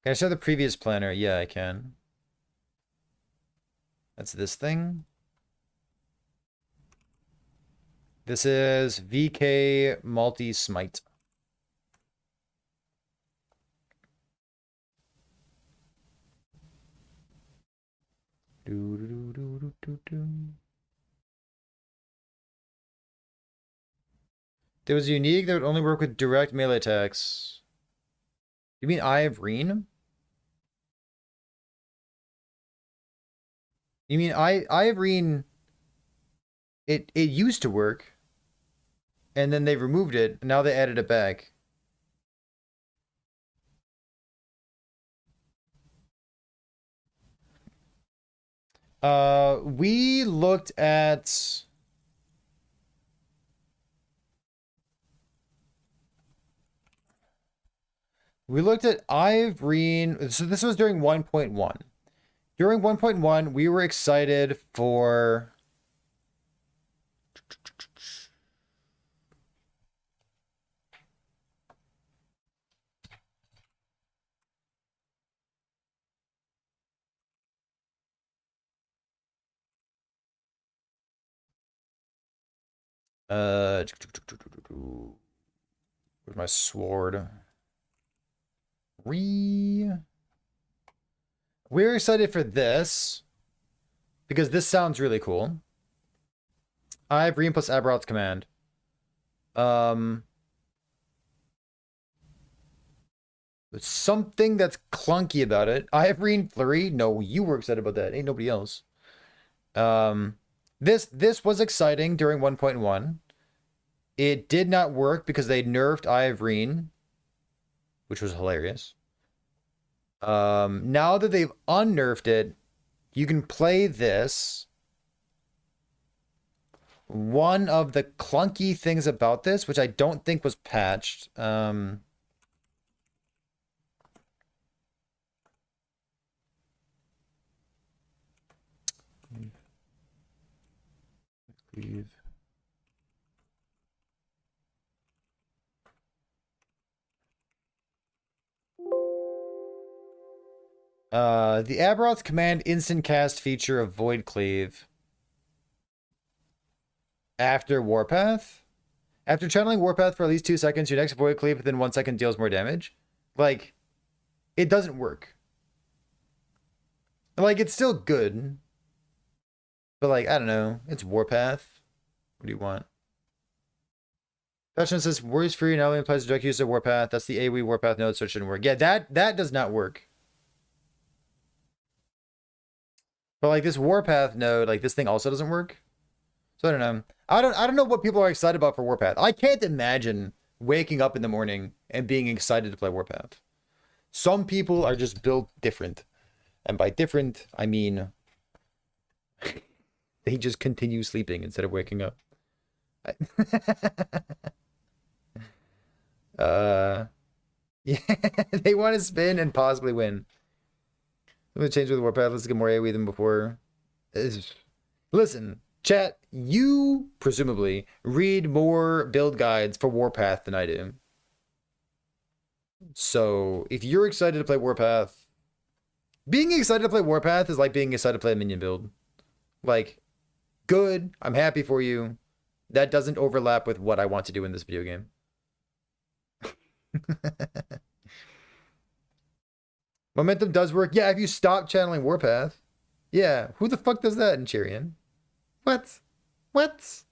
Speaker 1: Can I show the previous planner? Yeah, I can. That's this thing. This is VK multi Smite. There was a unique that would only work with direct melee attacks. You mean Eye of Rune? You mean Eye of Rune? It used to work, and then they removed it. And now they added it back. We looked at. We looked at Eye of Rune. So this was during 1.1. During 1.1, we were excited for. Where's my sword? We're excited for this because this sounds really cool. I have Rune plus Aberrot's command. Something that's clunky about it. I have Rune Flurry. No, you were excited about that. Ain't nobody else. This was exciting during 1.1. It did not work because they nerfed Eye of Rune, which was hilarious. Now that they've unnerfed it, you can play this. One of the clunky things about this, which I don't think was patched, Rive. The Aberrot's command instant cast feature of Void Cleave after Warpath. After channeling Warpath for at least 2 seconds, your next Void Cleave within 1 second deals more damage. Like, it doesn't work. Like, it's still good. But like, I don't know. It's Warpath. What do you want? Passion says, Worries Free now only applies to direct use of Warpath. That's the AoE Warpath node, so it shouldn't work. Yeah, that does not work. But like this Warpath node, like this thing also doesn't work. So I don't know. I don't know what people are excited about for Warpath. I can't imagine waking up in the morning and being excited to play Warpath. Some people are just built different. And by different, I mean they just continue sleeping instead of waking up. Yeah, they want to spin and possibly win. I'm gonna change with the warpath. Let's get more AoE than before. Listen, chat, you presumably read more build guides for warpath than I do. So if you're excited to play warpath, being excited to play warpath is like being excited to play a minion build. Like, good, I'm happy for you. That doesn't overlap with what I want to do in this video game. Momentum does work. Yeah, if you stop channeling warpath. Yeah, who the fuck does that in Chirian? What? What?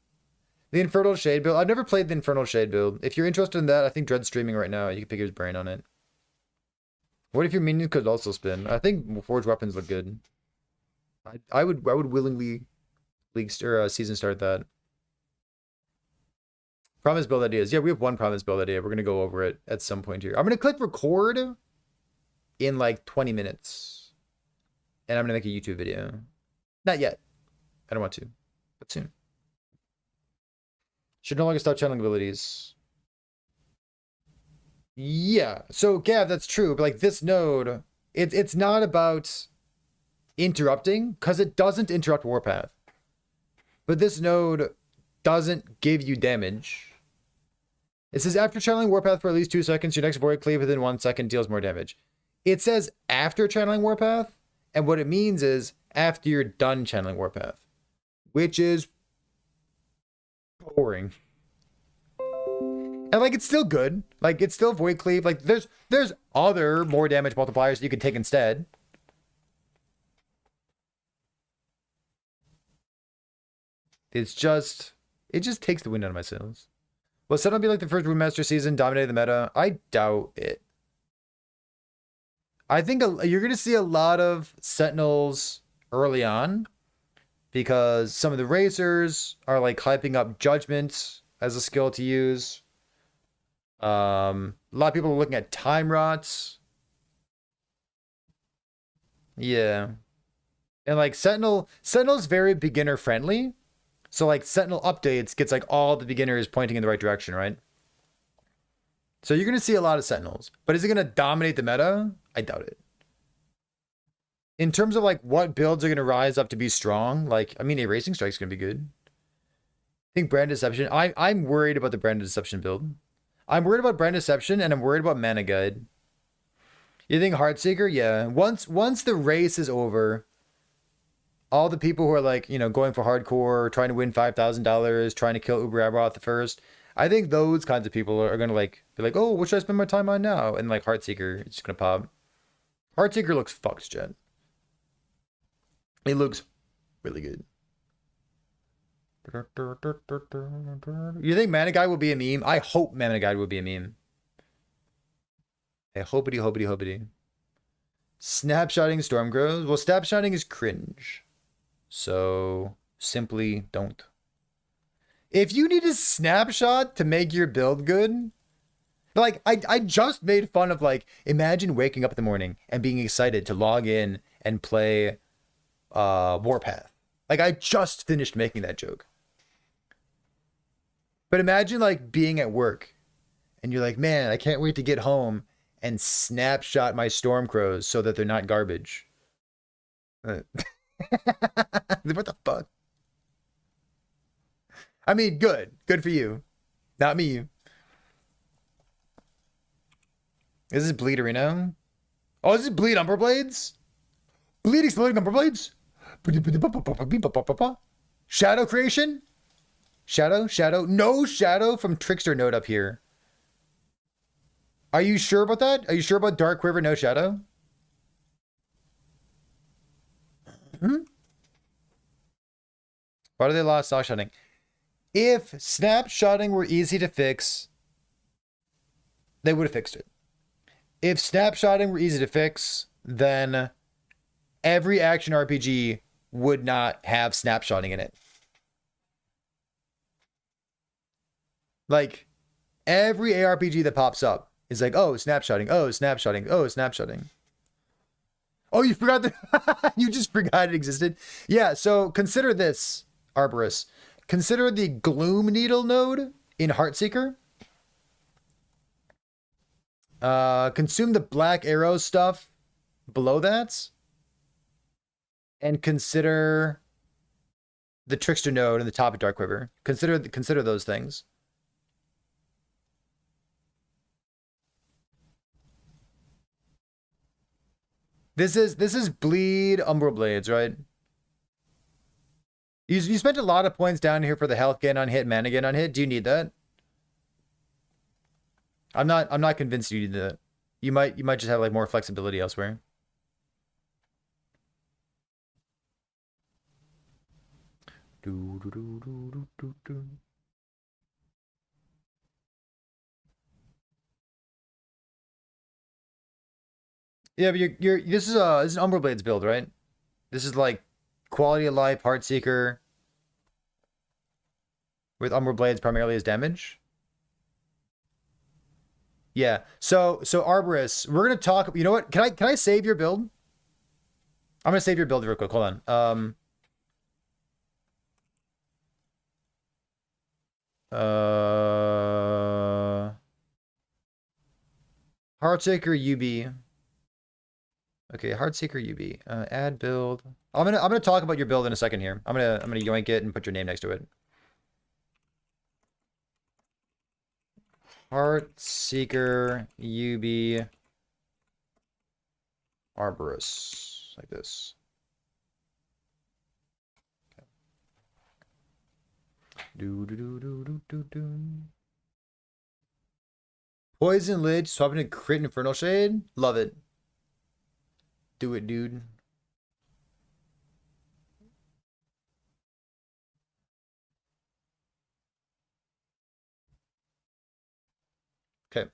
Speaker 1: The Infernal Shade build. I've never played the Infernal Shade build. If you're interested in that, I think Dread's streaming right now. You can pick his brain on it. What if your minion could also spin? I think Forged Weapons look good. I would willingly season start that. Promise build ideas. Yeah, we have one promise build idea. We're gonna go over it at some point here. I'm gonna click record in like 20 minutes. And I'm gonna make a YouTube video. Not yet. I don't want to, but soon. Should no longer stop channeling abilities. Yeah, so Gav, that's true, but like this node, it's not about interrupting, because it doesn't interrupt warpath. But this node doesn't give you damage. It says after channeling warpath for at least 2 seconds, your next void cleave within 1 second deals more damage. It says after channeling warpath, and what it means is after you're done channeling warpath, which is boring. And like it's still good. Like it's still void cleave. Like there's other more damage multipliers you could take instead. It just takes the wind out of my sails. Will Sentinel be like the first Rune Master season, dominating the meta? I doubt it. I think you're going to see a lot of Sentinels early on because some of the racers are like hyping up Judgment as a skill to use. A lot of people are looking at Time Rots. Yeah. And like Sentinel's very beginner friendly. So like Sentinel updates gets like all the beginners pointing in the right direction, right? So you're going to see a lot of Sentinels. But is it going to dominate the meta? I doubt it. In terms of like what builds are going to rise up to be strong, like, I mean, Erasing Strike's going to be good. I think Brand Deception. I'm worried about the Brand Deception build. I'm worried about Brand Deception and I'm worried about Mana Guide. You think Heartseeker? Yeah. Once the race is over, all the people who are like, you know, going for hardcore, trying to win $5,000, trying to kill Uber Aberoth the first, I think those kinds of people are going to like be like, oh, what should I spend my time on now? And like Heartseeker, it's just going to pop. Heartseeker looks fucked, Jen. It looks really good. You think Mana Guide will be a meme? I hope Mana Guide will be a meme. Hey, hopity. Snapshotting Stormcrows. Well, snapshotting is cringe. So simply don't. If you need a snapshot to make your build good, like I just made fun of like, imagine waking up in the morning and being excited to log in and play Warpath. Like I just finished making that joke. But imagine like being at work and you're like, man, I can't wait to get home and snapshot my Stormcrows so that they're not garbage. What the fuck? I mean, good for you, not me. Is this Bleed Arena? Oh, is this Bleed Umber Blades? Bleed Exploding Umber Blades? Shadow Creation? Shadow? No Shadow from Trickster node up here. Are you sure about that? Are you sure about Dark Quiver, no Shadow? Why do they allow snapshotting? If snapshotting were easy to fix, they would have fixed it. If snapshotting were easy to fix, then every action RPG would not have snapshotting in it. Like, every ARPG that pops up is like, oh, snapshotting, oh, snapshotting, oh, snapshotting. Oh, you forgot that? You just forgot it existed? Yeah, so consider this, Arborist. consider the Gloom Needle node in Heartseeker. Consume the Black Arrow stuff below that. And consider the Trickster node in the top of Dark Quiver. Consider those things. This is Bleed Umbral Blades, right? You spent a lot of points down here for the health gain on hit, mana gain on hit. Do you need that? I'm not convinced you need that. You might just have like more flexibility elsewhere. Yeah, but this is an Umbral Blades build, right? This is like quality of life, Heartseeker, with Umbral Blades primarily as damage. Yeah. So Arborist, we're gonna talk. You know what? Can I save your build? I'm gonna save your build real quick. Hold on. Heartseeker UB. Okay, Heartseeker UB. Add build. I'm gonna talk about your build in a second here. I'm gonna yoink it and put your name next to it. Heartseeker UB Arborist. Like this. Okay. Poison Lich, swapping to crit Infernal Shade. Love it. Do it, dude. Okay.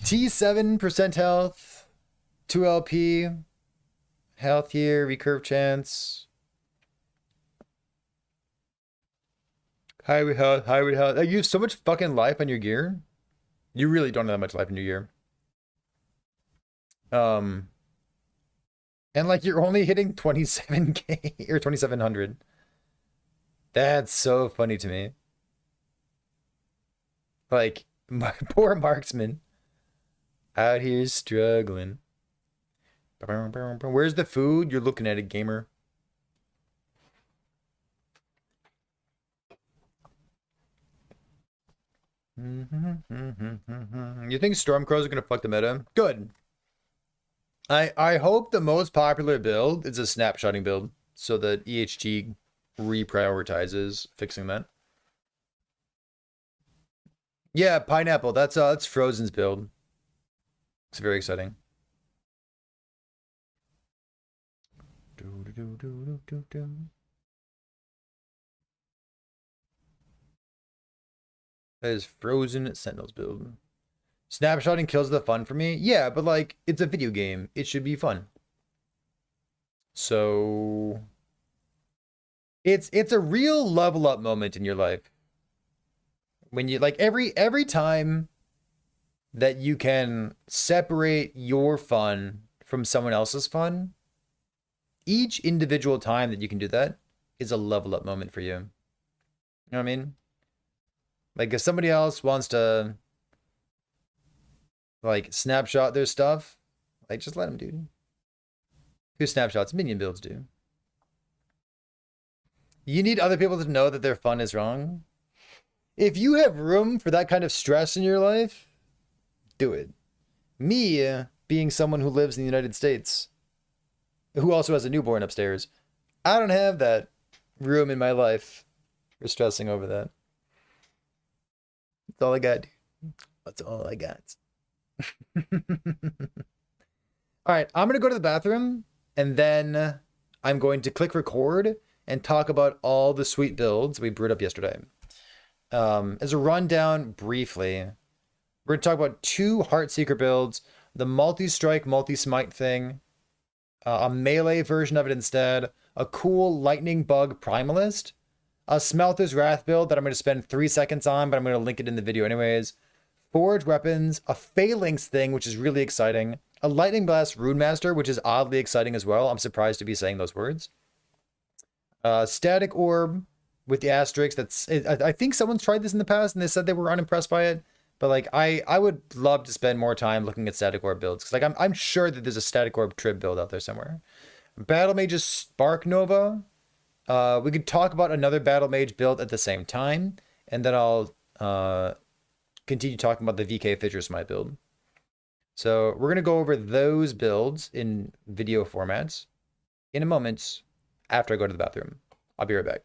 Speaker 1: T7% health. 2 LP. Health here. Recurve chance. Hybrid health. Hybrid health. You have so much fucking life on your gear. You really don't have that much life in your gear. And like you're only hitting 27k or 2700. That's so funny to me. Like, my poor marksman out here struggling. Where's the food? You're looking at it, gamer. You think Stormcrows are gonna fuck the meta? Good. I hope the most popular build is a snapshotting build, so that EHG reprioritizes fixing that. Yeah, Pineapple. That's Frozen's build. It's very exciting. That is Frozen Sentinels build. Snapshotting kills the fun for me. Yeah, but like, it's a video game. It should be fun. So it's a real level up moment in your life. When you like every time that you can separate your fun from someone else's fun, each individual time that you can do that is a level up moment for you. You know what I mean? Like if somebody else wants to like snapshot their stuff, like just let them do. Who snapshots? Minion builds do. You need other people to know that their fun is wrong. If you have room for that kind of stress in your life, do it. Me, being someone who lives in the United States, who also has a newborn upstairs, I don't have that room in my life for stressing over that. That's all I got. That's all I got. All right, I'm going to go to the bathroom, and then I'm going to click record and talk about all the sweet builds we brewed up yesterday. As a rundown, briefly, we're going to talk about 2 Heartseeker builds, the multi-strike, multi-smite thing, a melee version of it instead, a cool lightning bug primalist, a Smelter's Wrath build that I'm going to spend 3 seconds on, but I'm going to link it in the video anyways, forge weapons, a phalanx thing, which is really exciting, A Lightning Blast Rune Master, which is oddly exciting as well. I'm surprised to be saying those words. Static Orb with the asterisk. I think someone's tried this in the past and they said they were unimpressed by it. But like I would love to spend more time looking at Static Orb builds. Cause like I'm sure that there's a Static Orb Trib build out there somewhere. Battle Mage's Spark Nova. We could talk about another Battle Mage build at the same time, and then I'll continue talking about the VK Fissure Smite build. So we're gonna go over those builds in video formats in a moment after I go to the bathroom. I'll be right back.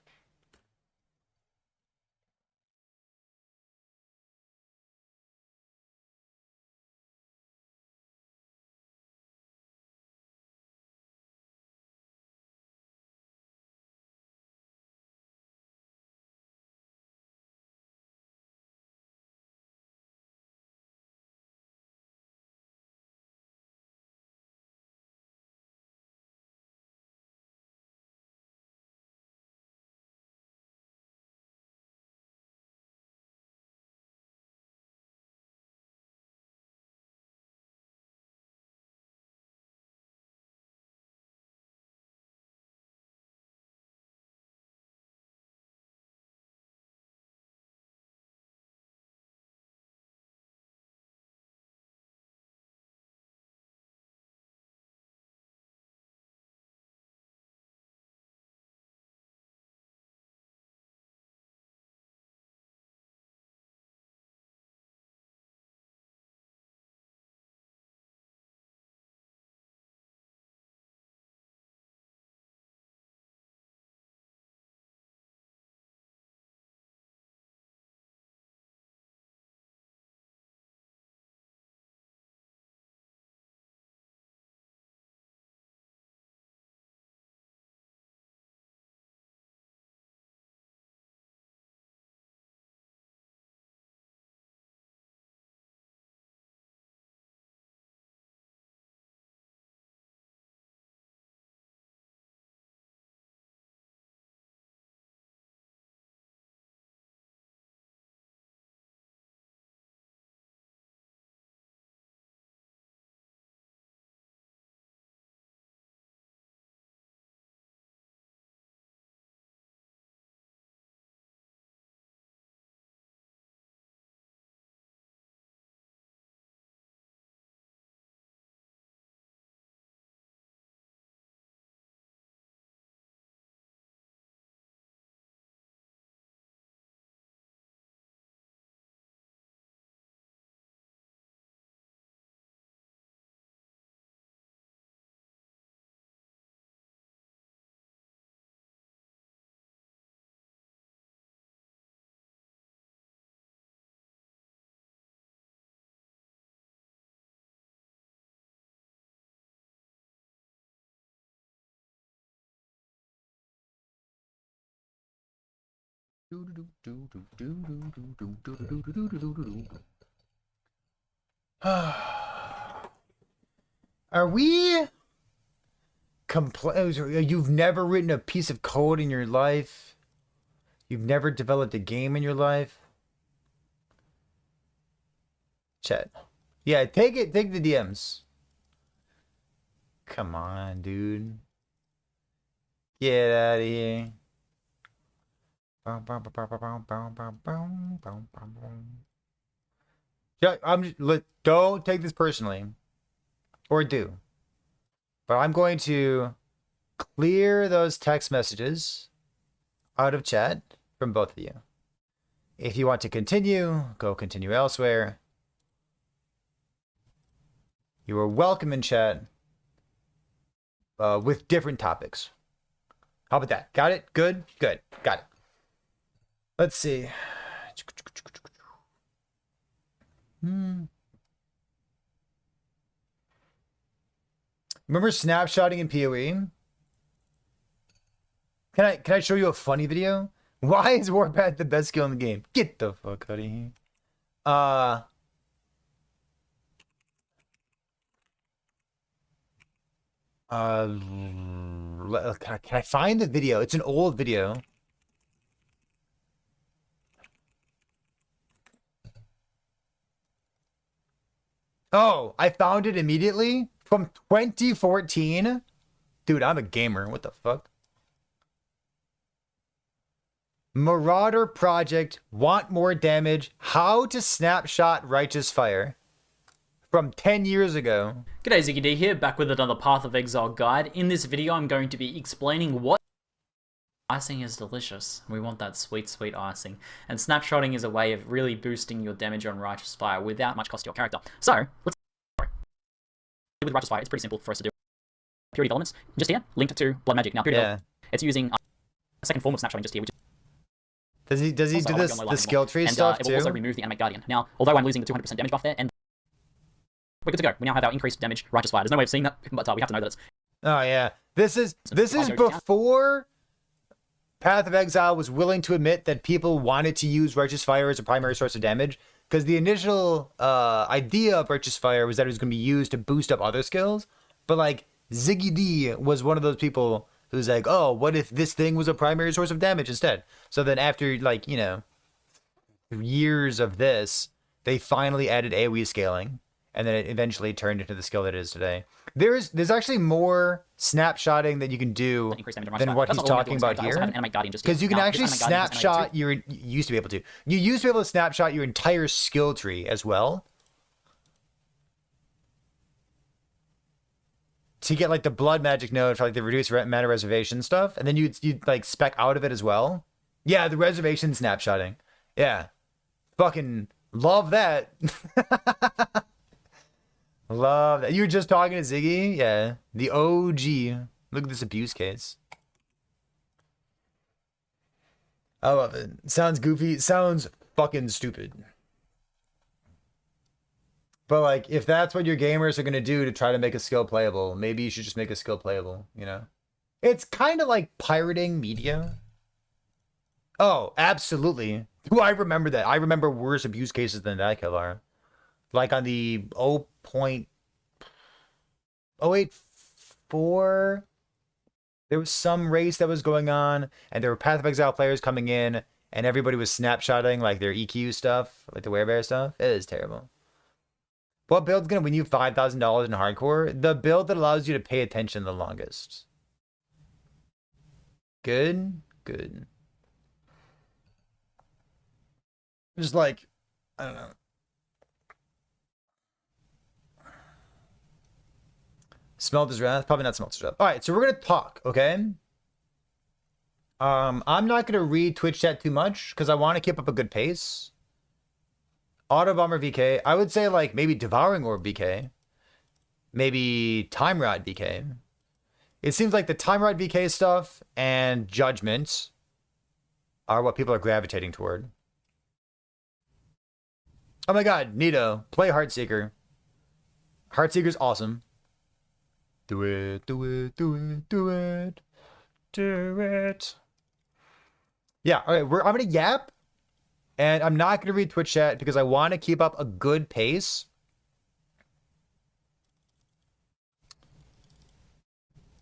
Speaker 1: Are we You've never written a piece of code in your life? You've never developed a game in your life? Chat. Yeah, take the DMs. Come on, dude. Get out of here. Yeah, don't take this personally. Or do. But I'm going to clear those text messages out of chat from both of you. If you want to continue, go continue elsewhere. You are welcome in chat with different topics. How about that? Got it? Good? Good. Got it. Let's see. Remember snapshotting in PoE? Can I show you a funny video? Why is Warpath the best skill in the game? Get the fuck out of here. Can I find the video? It's an old video. Oh, I found it immediately from 2014. Dude, I'm a gamer. What the fuck? Marauder Project, want more damage, how to snapshot Righteous Fire. From 10 years ago.
Speaker 2: G'day, Ziggy D here, back with another Path of Exile guide. In this video, I'm going to be explaining what icing is delicious. We want that sweet, sweet icing. And snapshotting is a way of really boosting your damage on Righteous Fire without much cost to your character. So, let's start. With Righteous Fire, it's pretty simple for us to do. Purity of Elements, just here, linked to Blood Magic. Now, Purity of Elements, it's using a second form of snapshotting just here, which is
Speaker 1: Does he do this the skill tree stuff
Speaker 2: too? And it will also remove the Animate Guardian. Now, although I'm losing the 200% damage buff there, and we're good to go. We now have our increased damage Righteous Fire. There's no way of seeing that, but we have to know that it's...
Speaker 1: Oh yeah. This is before Path of Exile was willing to admit that people wanted to use Righteous Fire as a primary source of damage. Because the initial idea of Righteous Fire was that it was going to be used to boost up other skills. But like, Ziggy D was one of those people who's like, oh, what if this thing was a primary source of damage instead? So then after, like, you know, years of this, they finally added AoE scaling. And then it eventually turned into the skill that it is today. There's actually more snapshotting that you can do than what he's talking about here. Because you can actually snapshot your... You used to be able to. You used to be able to snapshot your entire skill tree as well. To get like the blood magic node for like the reduced mana reservation stuff. And then you'd like spec out of it as well. Yeah, the reservation snapshotting. Yeah. Fucking love that. Love that. You were just talking to Ziggy? Yeah. The OG. Look at this abuse case. I love it. Sounds goofy. Sounds fucking stupid. But like, if that's what your gamers are going to do to try to make a skill playable, maybe you should just make a skill playable, you know? It's kind of like pirating media. Oh, absolutely. Do I remember that? I remember worse abuse cases than that, Kavar. Like on the 0.084, there was some race that was going on, and there were Path of Exile players coming in, and everybody was snapshotting like their EQ stuff, like the werebear stuff. It is terrible. What build's gonna win you $5,000 in hardcore? The build that allows you to pay attention the longest. Good, good. Just like, I don't know. Smelter's Wrath? Probably not Smelter's Wrath. All right, so we're going to talk, okay? I'm not going to read Twitch chat too much because I want to keep up a good pace. Auto Bomber VK. I would say like maybe Devouring Orb VK. Maybe Time Rod VK. It seems like the Time Rod VK stuff and Judgment are what people are gravitating toward. Oh my god, Nito. Play Heartseeker. Heartseeker's awesome. Do it, do it, do it, do it, do it. Yeah, all right, I'm gonna yap, and I'm not gonna read Twitch chat because I want to keep up a good pace.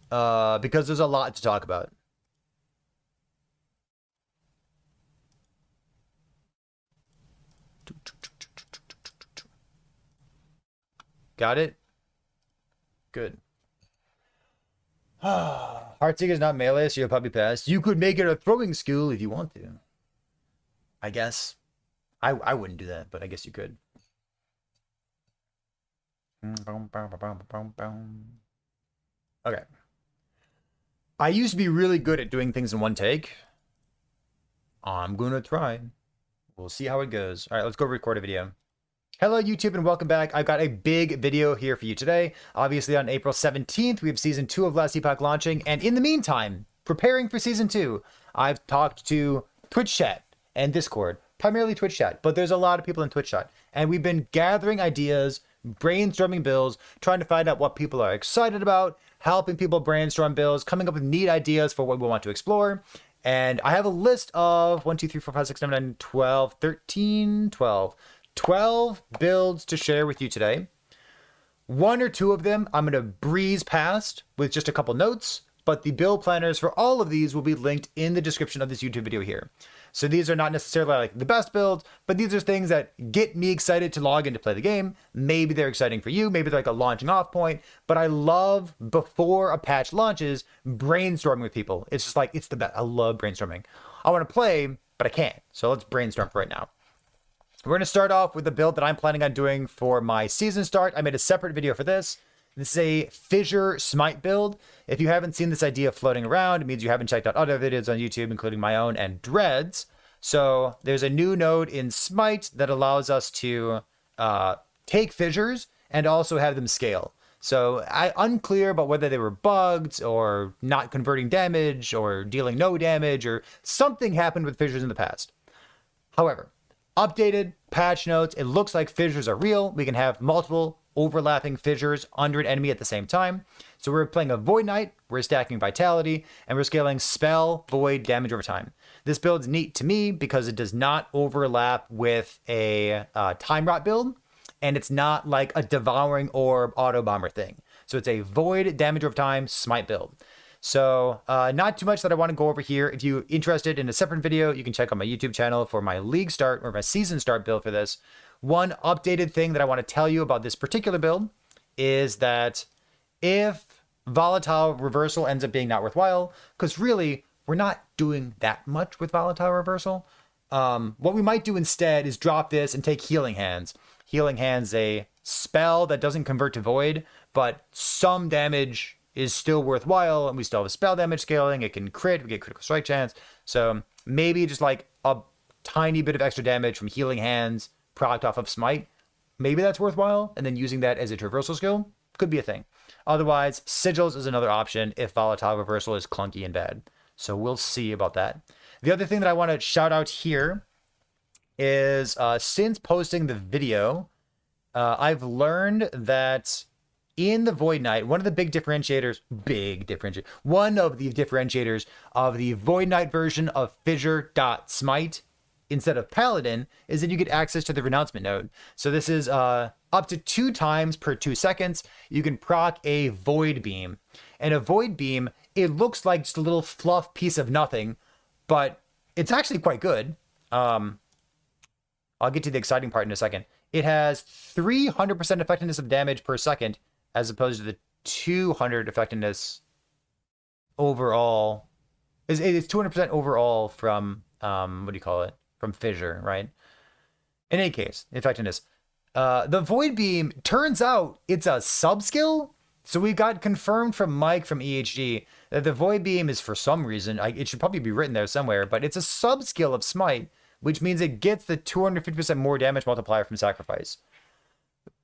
Speaker 1: Because there's a lot to talk about. Got it? Good. Heartseeker's not melee, so you'll probably pass. You could make it a throwing skill if you want to. I guess. I wouldn't do that, but I guess you could. Okay. I used to be really good at doing things in one take. I'm gonna try. We'll see how it goes. All right, let's go record a video. Hello, YouTube, and welcome back. I've got a big video here for you today. Obviously, on April 17th, we have Season 2 of Last Epoch launching, and in the meantime, preparing for Season 2, I've talked to Twitch chat and Discord, primarily Twitch chat, but there's a lot of people in Twitch chat, and we've been gathering ideas, brainstorming builds, trying to find out what people are excited about, helping people brainstorm builds, coming up with neat ideas for what we want to explore. And I have a list of 1, 2, 3, 4, 5, 6, 7, 8, 9, 12, 13, 12. 12 builds to share with you today. One or two of them I'm going to breeze past with just a couple notes. but the build planners for all of these will be linked in the description of this YouTube video here. So these are not necessarily like the best builds, but these are things that get me excited to log in to play the game. Maybe they're exciting for you, maybe they're like a launching off point, but I love, before a patch launches, brainstorming with people. It's just like, it's the best. I love brainstorming. I want to play, but I can't. So let's brainstorm right now. We're going to start off with the build that I'm planning on doing for my season start. I made a separate video for this. This is a Fissure Smite build. If you haven't seen this idea floating around, it means you haven't checked out other videos on YouTube, including my own and Dread's. So there's a new node in Smite that allows us to take fissures and also have them scale. So unclear about whether they were bugged or not converting damage or dealing no damage or something happened with fissures in the past. However, updated patch notes, it looks like fissures are real. We can have multiple overlapping fissures under an enemy at the same time. So we're playing a Void Knight, we're stacking Vitality, and we're scaling Spell, Void, damage over time. This build's neat to me because it does not overlap with a Time Rot build, and it's not like a Devouring Orb Auto Bomber thing. So it's a Void, damage over time, Smite build. So not too much that I want to go over here. If you're interested in a separate video, you can check out my YouTube channel for my league start or my season start build for this. One updated thing that I want to tell you about this particular build is that if Volatile Reversal ends up being not worthwhile, because really, we're not doing that much with Volatile Reversal. What we might do instead is drop this and take Healing Hands. Healing Hands, a spell that doesn't convert to Void, but some damage is still worthwhile, and we still have spell damage scaling. It can crit, we get critical strike chance. So maybe just like a tiny bit of extra damage from Healing Hands proc off of Smite. Maybe that's worthwhile, and then using that as a traversal skill could be a thing. Otherwise, Sigils is another option if Volatile Reversal is clunky and bad. So we'll see about that. The other thing that I want to shout out here is since posting the video, I've learned that in the Void Knight, one of the differentiators of the Void Knight version of Fissure.Smite instead of Paladin is that you get access to the Renouncement node. So this is up to 2 times per 2 seconds. You can proc a Void Beam. And a Void Beam, it looks like just a little fluff piece of nothing, but it's actually quite good. I'll get to the exciting part in a second. It has 300% effectiveness of damage per second, as opposed to the 200 effectiveness overall. It's 200% overall from, what do you call it? From Fissure, right? In any case, effectiveness. The Void Beam, turns out it's a sub-skill. So we got confirmed from Mike from EHG that the Void Beam is, for some reason, it should probably be written there somewhere, but it's a sub-skill of Smite, which means it gets the 250% more damage multiplier from Sacrifice.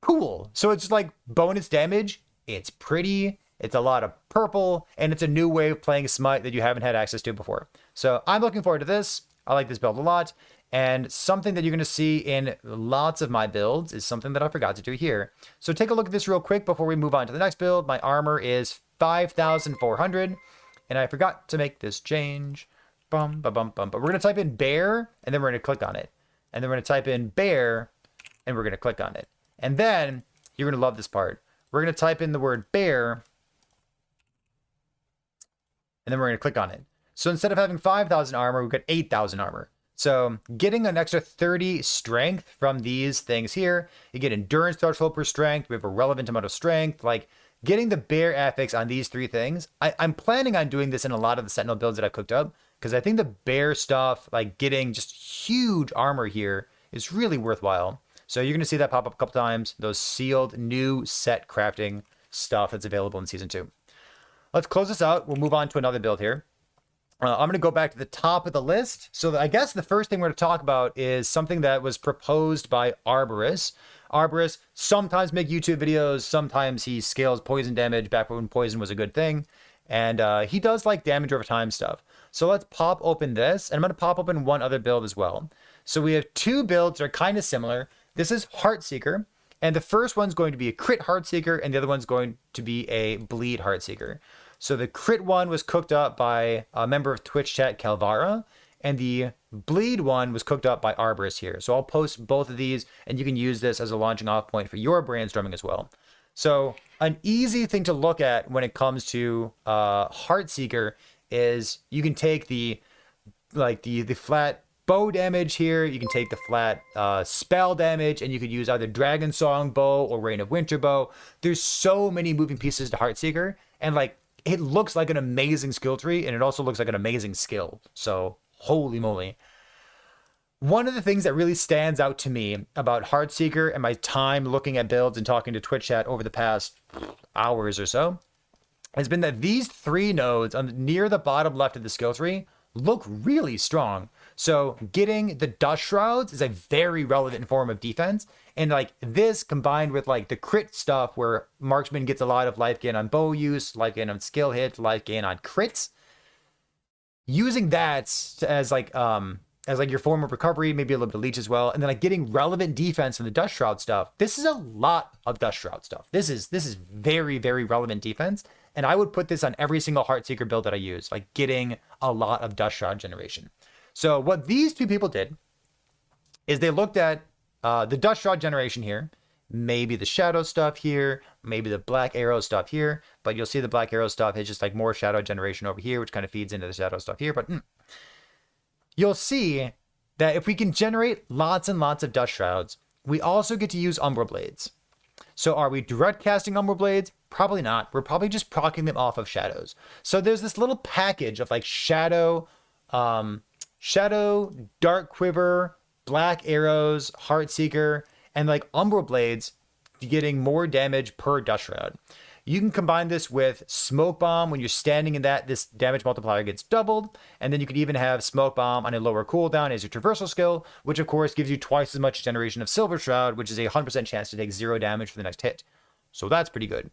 Speaker 1: Cool. So it's like bonus damage. It's pretty. It's a lot of purple, and it's a new way of playing Smite that you haven't had access to before. So I'm looking forward to this. I like this build a lot. And something that you're going to see in lots of my builds is something that I forgot to do here. So take a look at this real quick before we move on to the next build. My armor is 5,400, and I forgot to make this change. Bum, bum, bum, bum. But we're going to type in bear, and then we're going to click on it. And then we're going to type in bear, and we're going to click on it. And then you're going to love this part. We're going to type in the word bear, and then we're going to click on it. So instead of having 5,000 armor, we've got 8,000 armor. So getting an extra 30 strength from these things here, you get endurance threshold per strength. We have a relevant amount of strength. Like getting the bear affix on these 3 things. I'm planning on doing this in a lot of the Sentinel builds that I've cooked up, because I think the bear stuff, like getting just huge armor here, is really worthwhile. So you're going to see that pop up a couple times. Those sealed new set crafting stuff that's available in Season 2. Let's close this out. We'll move on to another build here. I'm going to go back to the top of the list. So I guess the first thing we're going to talk about is something that was proposed by Arborist. Arborist sometimes make YouTube videos. Sometimes he scales poison damage back when poison was a good thing. And he does like damage over time stuff. So let's pop open this. And I'm going to pop open one other build as well. So we have 2 builds that are kind of similar. This is Heartseeker. And the first one's going to be a crit Heartseeker. And the other one's going to be a bleed Heartseeker. So the crit one was cooked up by a member of Twitch chat, Calvara, and the bleed one was cooked up by Arborist here. So I'll post both of these, and you can use this as a launching off point for your brainstorming as well. So an easy thing to look at when it comes to Heartseeker is you can take the flat bow damage here. You can take the flat spell damage, and you could use either Dragon Song bow or Rain of Winter bow. There's so many moving pieces to Heartseeker, and like it looks like an amazing skill tree, and it also looks like an amazing skill. So holy moly. One of the things that really stands out to me about Heartseeker and my time looking at builds and talking to Twitch chat over the past hours or so has been that these 3 nodes near the bottom left of the skill tree look really strong. So getting the Dust Shrouds is a very relevant form of defense. And like this combined with like the crit stuff where Marksman gets a lot of life gain on bow use, life gain on skill hits, life gain on crits. Using that as like your form of recovery, maybe a little bit of leech as well, and then like getting relevant defense from the Dust Shroud stuff. This is a lot of Dust Shroud stuff. This is very, very relevant defense, and I would put this on every single Heartseeker build that I use, like getting a lot of Dust Shroud generation. So what these 2 people did is they looked at the Dust Shroud generation here, maybe the shadow stuff here, maybe the black arrow stuff here, but you'll see the black arrow stuff is just like more shadow generation over here, which kind of feeds into the shadow stuff here, but you'll see that if we can generate lots and lots of Dust Shrouds, we also get to use Umbral Blades. So are we direct casting Umbral Blades? Probably not. We're probably just proccing them off of shadows. So there's this little package of like shadow, dark quiver, black arrows, Heartseeker, and like Umbral Blades getting more damage per Dust Shroud. You can combine this with Smoke Bomb. When you're standing in that, this damage multiplier gets doubled. And then you could even have Smoke Bomb on a lower cooldown as your traversal skill, which of course gives you twice as much generation of Silver Shroud, which is a 100% chance to take 0 damage for the next hit. So that's pretty good.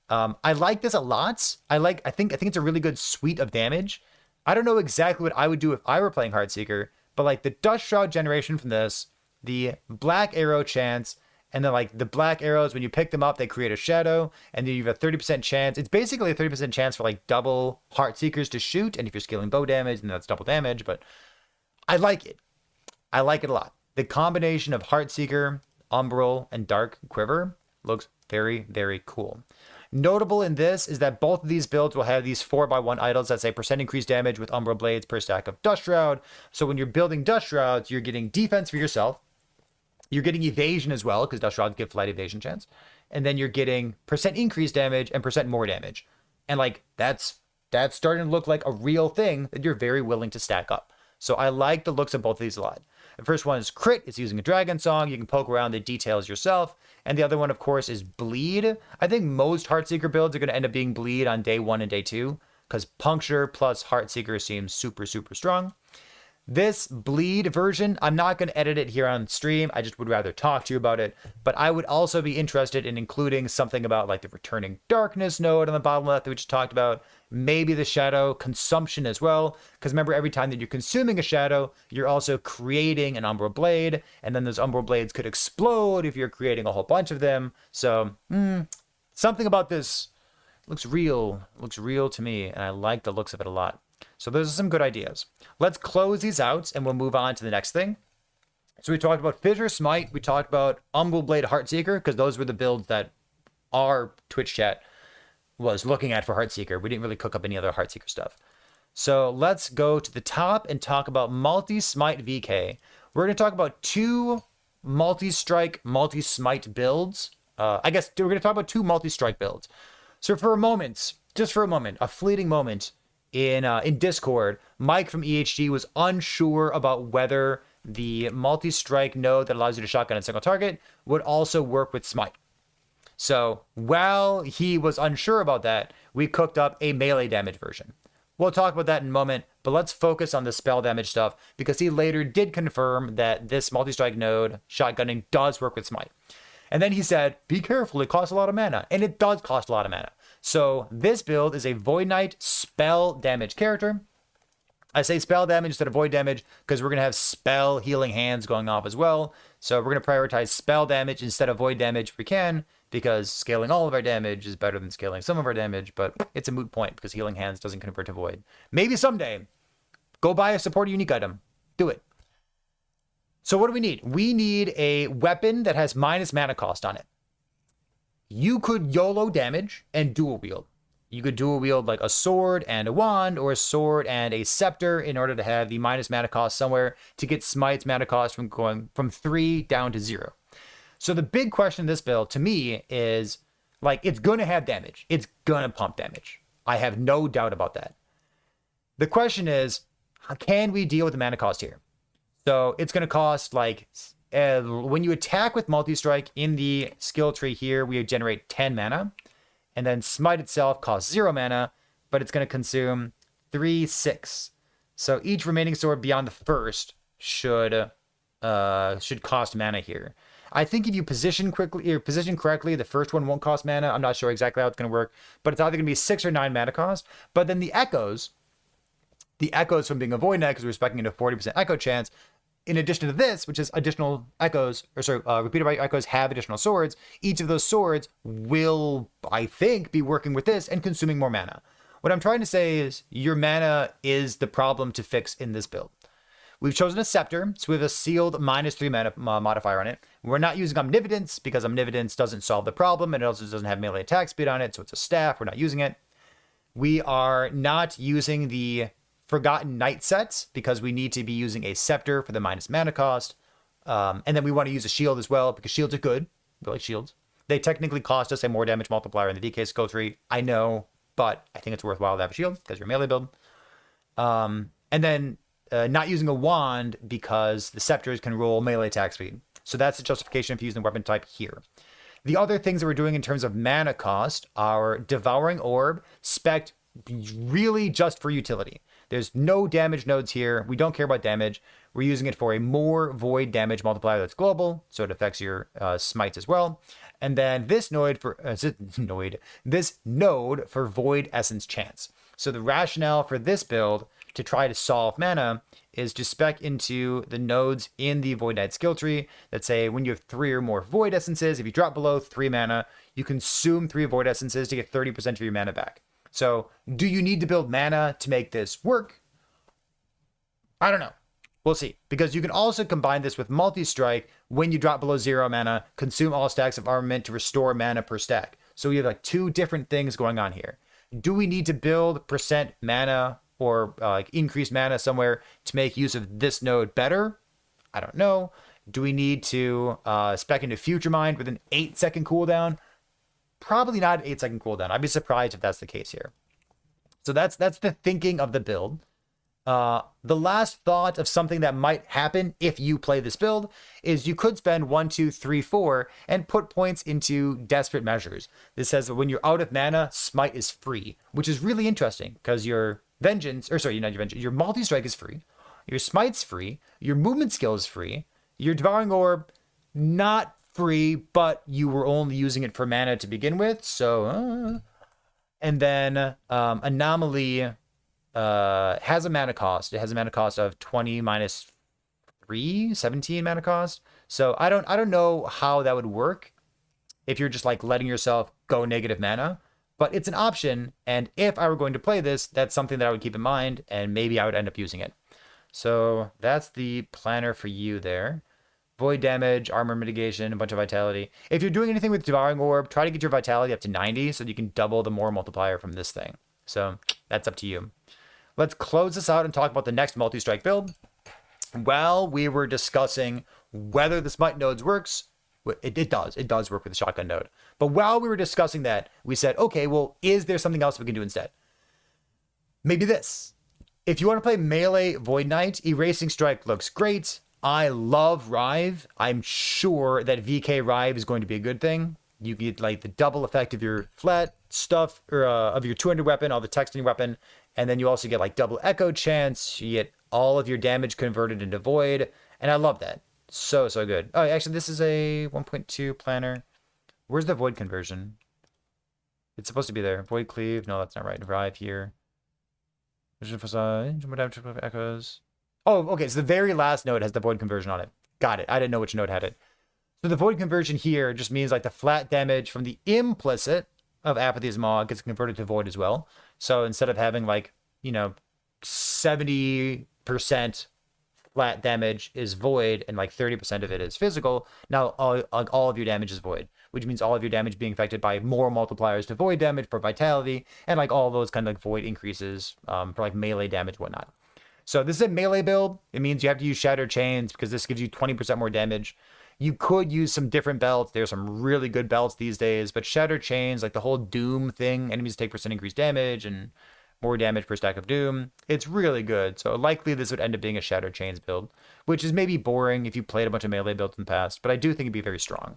Speaker 1: I like this a lot. I think it's a really good suite of damage. I don't know exactly what I would do if I were playing Heartseeker, but like the Dust Shroud generation from this, the Black Arrow chance, and then like the black arrows, when you pick them up, they create a shadow, and then you have a 30% chance. It's basically a 30% chance for like double Heartseekers to shoot, and if you're scaling bow damage, then that's double damage, but I like it. I like it a lot. The combination of Heartseeker, Umbral, and Dark Quiver looks very, very cool. Notable in this is that both of these builds will have these 4x1 idols that say % increased damage with Umbral Blades per stack of Dust Shroud. So when you're building Dust Shrouds, you're getting defense for yourself. You're getting evasion as well, because Dust Shrouds give flight evasion chance. And then you're getting % increased damage and % more damage. And like that's starting to look like a real thing that you're very willing to stack up. So I like the looks of both of these a lot. The first one is Crit. It's using a Dragon Song. You can poke around the details yourself. And the other one, of course, is Bleed. I think most Heartseeker builds are going to end up being Bleed on day 1 and day 2, because Puncture plus Heartseeker seems super, super strong. This Bleed version, I'm not going to edit it here on stream. I just would rather talk to you about it. But I would also be interested in including something about like the Returning Darkness node on the bottom left that we just talked about. Maybe the Shadow Consumption as well. Because remember, every time that you're consuming a Shadow, you're also creating an Umbral Blade. And then those Umbral Blades could explode if you're creating a whole bunch of them. So, something about this looks real. Looks real to me. And I like the looks of it a lot. So those are some good ideas. Let's close these out and we'll move on to the next thing. So we talked about Fissure, Smite. We talked about Umbral Blade, Heartseeker, because those were the builds that our Twitch chat was looking at for Heartseeker. We didn't really cook up any other Heartseeker stuff. So let's go to the top and talk about multi-Smite VK. We're going to talk about 2 multi-strike, multi-Smite builds. I guess we're going to talk about 2 multi-strike builds. So for a moment, just for a moment, a fleeting moment, in Discord, Mike from EHG was unsure about whether the multi-strike node that allows you to shotgun a single target would also work with Smite. So while he was unsure about that, we cooked up a melee damage version. We'll talk about that in a moment, but let's focus on the spell damage stuff, because he later did confirm that this multi-strike node shotgunning does work with Smite. And then he said, be careful, it costs a lot of mana. And it does cost a lot of mana. So this build is a Void Knight spell damage character. I say spell damage instead of void damage because we're going to have spell healing hands going off as well. So we're going to prioritize spell damage instead of void damage if we can, because scaling all of our damage is better than scaling some of our damage, but it's a moot point because healing hands doesn't convert to void. Maybe someday. Go buy a supported unique item. Do it. So what do we need? We need a weapon that has minus mana cost on it. you could YOLO damage and dual wield. You could dual wield like a sword and a wand, or a sword and a scepter, in order to have the minus mana cost somewhere to get Smite's mana cost from going from 3 down to 0. So the big question in this build to me is, like, it's going to have damage. It's going to pump damage. I have no doubt about that. The question is, can we deal with the mana cost here? So it's going to cost, like, when you attack with multi-strike in the skill tree here, we generate 10 mana. And then Smite itself costs 0 mana, but it's going to consume 3, 6. So each remaining sword beyond the first should cost mana here. I think if you position correctly, the first one won't cost mana. I'm not sure exactly how it's going to work, but it's either going to be 6 or 9 mana cost. But then the echoes from being a Void Knight, because we're expecting a 40% echo chance, in addition to this, which is additional echoes, repeated by echoes have additional swords. Each of those swords will, I think, be working with this and consuming more mana. What I'm trying to say is your mana is the problem to fix in this build. We've chosen a scepter, so we have a sealed -3 mana modifier on it. We're not using Omnipotence because Omnipotence doesn't solve the problem, and it also doesn't have melee attack speed on it, so it's a staff. We're not using it. We are not using the Forgotten Knight sets because we need to be using a scepter for the minus mana cost. And then we want to use a shield as well because shields are good. We like shields. They technically cost us a more damage multiplier in the DK skill tree. I know, but I think it's worthwhile to have a shield because you're a melee build. And then not using a wand because the scepters can roll melee attack speed. So that's the justification for using the weapon type here. The other things that we're doing in terms of mana cost are Devouring Orb, spec'd really just for utility. There's no damage nodes here. We don't care about damage. We're using it for a more void damage multiplier that's global, so it affects your smites as well. And then this node for void essence chance. So the rationale for this build to try to solve mana is to spec into the nodes in the Void Knight skill tree that say when you have 3 or more void essences, if you drop below 3 mana, you consume 3 void essences to get 30% of your mana back. So, do you need to build mana to make this work? I don't know. We'll see. Because you can also combine this with multi-strike when you drop below 0 mana, consume all stacks of armament to restore mana per stack. So we have like 2 different things going on here. Do we need to build percent mana or increased mana somewhere to make use of this node better? I don't know. Do we need to spec into Future Mind with an 8-second cooldown? Probably not an 8-second cooldown. I'd be surprised if that's the case here. So that's the thinking of the build. The last thought of something that might happen if you play this build is you could spend 1, 2, 3, 4 and put points into Desperate Measures. This says that when you're out of mana, Smite is free, which is really interesting because your your multi-strike is free, your Smite's free, your movement skill is free, your Devouring Orb, not free, but you were only using it for mana to begin with. So, and then Anomaly has a mana cost. It has a mana cost of 20 minus 3, 17 mana cost. So I don't know how that would work if you're just like letting yourself go negative mana, but it's an option. And if I were going to play this, that's something that I would keep in mind, and maybe I would end up using it. So that's the planner for you there. Void damage, armor mitigation, a bunch of vitality. If you're doing anything with Devouring Orb, try to get your vitality up to 90 so that you can double the more multiplier from this thing. So that's up to you. Let's close this out and talk about the next multi-strike build. While we were discussing whether the Smite nodes works, it does work with the shotgun node. But while we were discussing that, we said, okay, well, is there something else we can do instead? Maybe this. If you want to play melee Void Knight, Erasing Strike looks great. I love Rive. I'm sure that VK Rive is going to be a good thing. You get like the double effect of your flat stuff, or of your 200 weapon, all the text in your weapon, and then you also get like double echo chance. You get all of your damage converted into void, and I love that. So good. Oh, actually, this is a 1.2 planner. Where's the void conversion? It's supposed to be there. Void cleave. No, that's not right. Rive here. Echoes. Oh, okay. So the very last node has the void conversion on it. Got it. I didn't know which node had it. So the void conversion here just means like the flat damage from the implicit of Apathy's Maw gets converted to void as well. So instead of having like, 70% flat damage is void and like 30% of it is physical, now all of your damage is void, which means all of your damage being affected by more multipliers to void damage for vitality, and like all those kind of like void increases for like melee damage, whatnot. So this is a melee build. It means you have to use Shattered Chains because this gives you 20% more damage. You could use some different belts. There's some really good belts these days, but Shattered Chains, like the whole Doom thing, enemies take % increased damage and more damage per stack of Doom. It's really good. So likely this would end up being a Shattered Chains build, which is maybe boring if you played a bunch of melee builds in the past, but I do think it'd be very strong.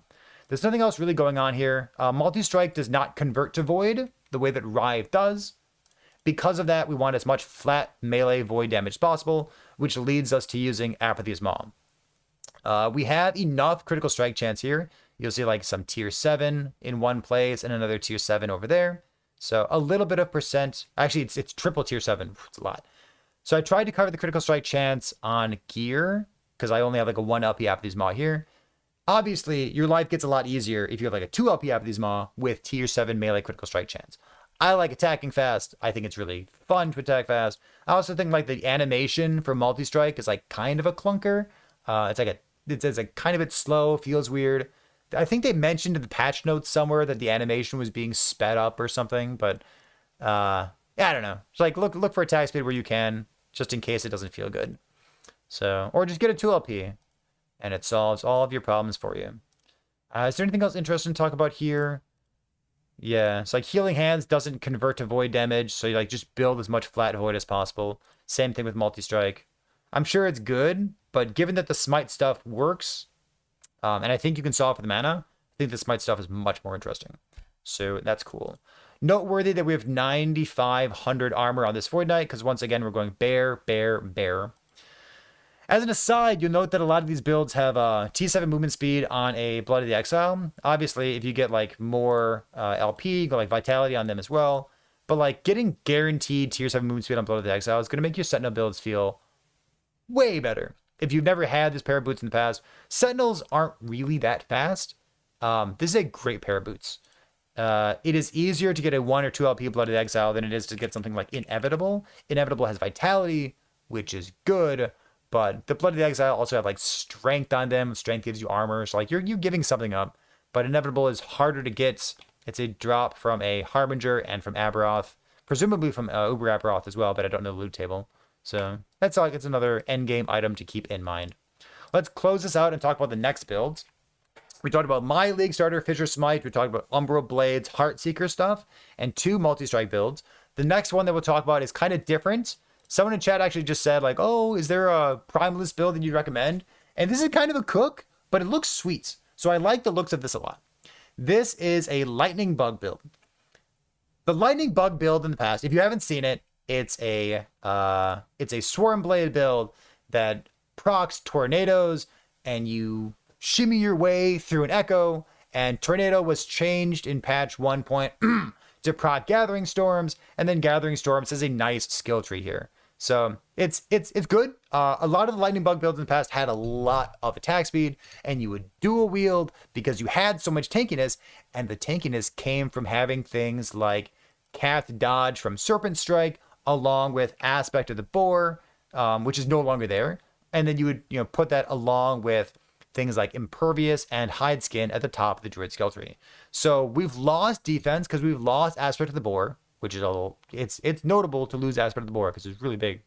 Speaker 1: There's nothing else really going on here. Multi-Strike does not convert to Void the way that Rive does. Because of that, we want as much flat melee void damage as possible, which leads us to using Apathy's Maw. We have enough critical strike chance here. You'll see like some tier 7 in one place and another tier 7 over there. So a little bit of %. Actually, it's triple tier 7. It's a lot. So I tried to cover the critical strike chance on gear because I only have like a 1 LP Apathy's Maw here. Obviously, your life gets a lot easier if you have like a 2 LP Apathy's Maw with tier 7 melee critical strike chance. I like attacking fast. I think it's really fun to attack fast. I also think like the animation for multi-strike is like kind of a clunker. It's like kind of a bit slow, feels weird. I think they mentioned in the patch notes somewhere that the animation was being sped up or something, but yeah, I don't know. It's like look for attack speed where you can, just in case it doesn't feel good. So, or just get a 2 LP and it solves all of your problems for you. Is there anything else interesting to talk about here? Yeah, it's like Healing Hands doesn't convert to void damage, so you like just build as much flat void as possible. Same thing with multi-strike. I'm sure it's good, but given that the Smite stuff works, and I think you can solve for the mana, I think the Smite stuff is much more interesting. So that's cool. Noteworthy that we have 9,500 armor on this Void Knight, because once again, we're going bear, bear, bear. As an aside, you'll note that a lot of these builds have T7 movement speed on a Blood of the Exile. Obviously, if you get like more LP, you go like Vitality on them as well. But like getting guaranteed tier 7 movement speed on Blood of the Exile is going to make your Sentinel builds feel way better. If you've never had this pair of boots in the past, Sentinels aren't really that fast. This is a great pair of boots. It is easier to get a 1 or 2 LP Blood of the Exile than it is to get something like Inevitable. Inevitable has Vitality, which is good. But the Blood of the Exile also have like strength on them. Strength gives you armor. So like you're giving something up. But Inevitable is harder to get. It's a drop from a Harbinger and from Aberoth. Presumably from Uber Aberoth as well, but I don't know the loot table. So that's like it's another endgame item to keep in mind. Let's close this out and talk about the next builds. We talked about my League Starter, Fissure Smite. We talked about Umbral Blades, Heartseeker stuff, and 2 multi-strike builds. The next one that we'll talk about is kind of different. Someone in chat actually just said like, oh, is there a Primalist build that you'd recommend? And this is kind of a cook, but it looks sweet. So I like the looks of this a lot. This is a Lightning Bug build. The Lightning Bug build in the past, if you haven't seen it, it's a Swarm Blade build that procs tornadoes and you shimmy your way through an echo. And Tornado was changed in patch 1. To proc Gathering Storms, and then Gathering Storms is a nice skill tree here. So it's good. A lot of the Lightning Bug builds in the past had a lot of attack speed, and you would dual wield because you had so much tankiness, and the tankiness came from having things like Cath Dodge from Serpent Strike, along with Aspect of the Boar, which is no longer there. And then you would put that along with things like Impervious and Hide Skin at the top of the Druid skill tree. So we've lost defense because we've lost Aspect of the Boar, which is it's notable to lose Aspect of the Boar because it's really big.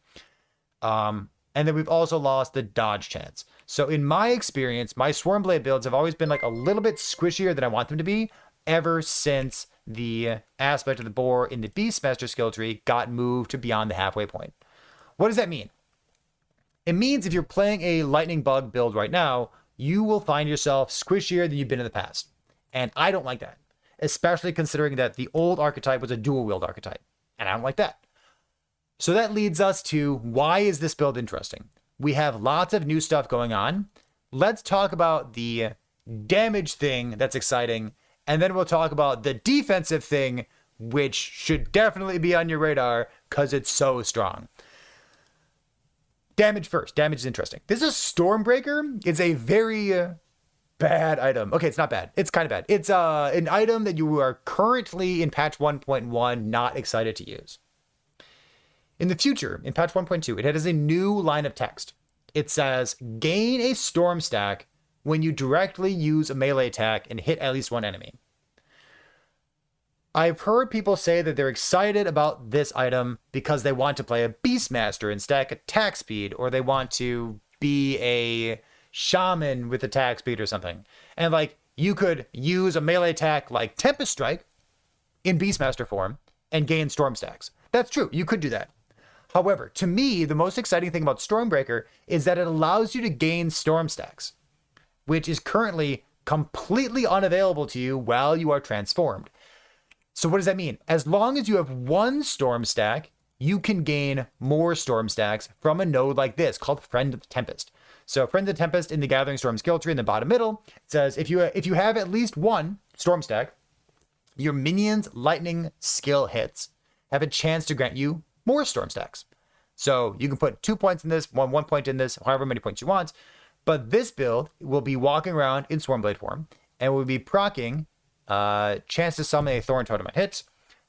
Speaker 1: And then we've also lost the dodge chance. So in my experience, my Swarm Blade builds have always been like a little bit squishier than I want them to be ever since the Aspect of the Boar in the Beastmaster skill tree got moved to beyond the halfway point. What does that mean? It means if you're playing a Lightning Bug build right now, you will find yourself squishier than you've been in the past. And I don't like that, especially considering that the old archetype was a dual wield archetype. And I don't like that. So that leads us to why is this build interesting? We have lots of new stuff going on. Let's talk about the damage thing that's exciting. And then we'll talk about the defensive thing, which should definitely be on your radar because it's so strong. Damage first. Damage is interesting. This is Stormbreaker. It's a very bad item. Okay, it's not bad. It's kind of bad. It's an item that you are currently in patch 1.1 not excited to use. In the future, in patch 1.2, it has a new line of text. It says, gain a storm stack when you directly use a melee attack and hit at least one enemy. I've heard people say that they're excited about this item because they want to play a Beastmaster and stack attack speed, or they want to be a shaman with attack speed or something. And like, you could use a melee attack like Tempest Strike in Beastmaster form and gain storm stacks. That's true, you could do that. However, to me, the most exciting thing about Stormbreaker is that it allows you to gain storm stacks, which is currently completely unavailable to you while you are transformed. So what does that mean? As long as you have one storm stack, you can gain more storm stacks from a node like this called Friend of the Tempest. So Friend of the Tempest in the Gathering Storm skill tree in the bottom middle, it says if you have at least one storm stack, your minions' lightning skill hits have a chance to grant you more storm stacks. So you can put 2 points in this, 1 point in this, however many points you want. But this build will be walking around in Swarmblade form and will be proccing chance to summon a Thorn Totem at hit.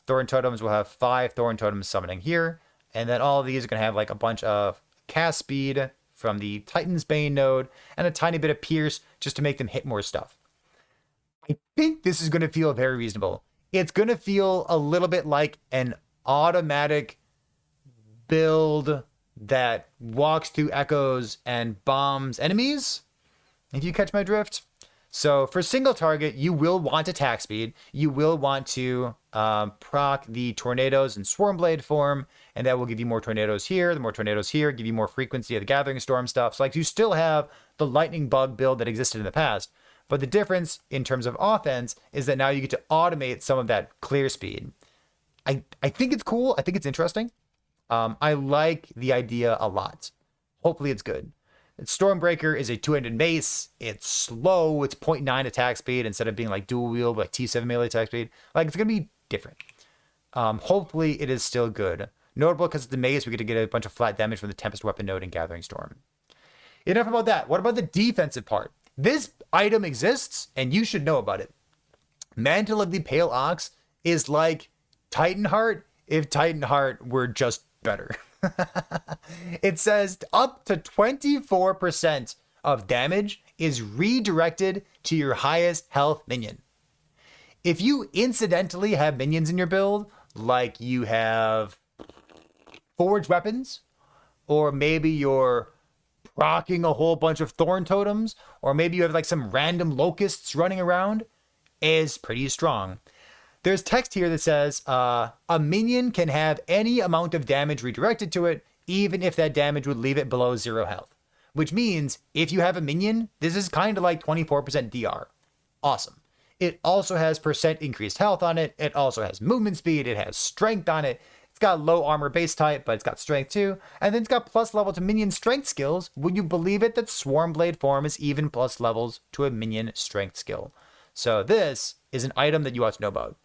Speaker 1: Thorn Totems will have 5 Thorn Totems summoning here. And then all of these are going to have like a bunch of cast speed from the Titan's Bane node and a tiny bit of Pierce just to make them hit more stuff. I think this is going to feel very reasonable. It's going to feel a little bit like an automatic build that walks through echoes and bombs enemies, if you catch my drift. So for single target, you will want attack speed. You will want to proc the tornadoes in Swarmblade form, and that will give you more tornadoes here. The more tornadoes here give you more frequency of the Gathering Storm stuff. So like, you still have the lightning bug build that existed in the past, but the difference in terms of offense is that now you get to automate some of that clear speed. I think it's cool. I think it's interesting. I like the idea a lot. Hopefully it's good. Stormbreaker is a two-handed mace. It's slow. It's 0.9 attack speed instead of being like dual wield, like T7 melee attack speed. Like, it's going to be different. Hopefully it is still good. Notable because it's the mace, we get to get a bunch of flat damage from the Tempest weapon node in Gathering Storm. Enough about that. What about the defensive part? This item exists, and you should know about it. Mantle of the Pale Ox is like Titanheart if Titanheart were just better. It says up to 24% of damage is redirected to your highest health minion. If you incidentally have minions in your build, like you have forged weapons, or maybe you're proccing a whole bunch of thorn totems, or maybe you have like some random locusts running around, is pretty strong. There's text here that says a minion can have any amount of damage redirected to it, even if that damage would leave it below 0 health. Which means if you have a minion, this is kind of like 24% DR. Awesome. It also has percent increased health on it. It also has movement speed. It has strength on it. It's got low armor base type, but it's got strength too. And then it's got plus level to minion strength skills. Would you believe it that Swarmblade form is even plus levels to a minion strength skill? So this is an item that you ought to know about.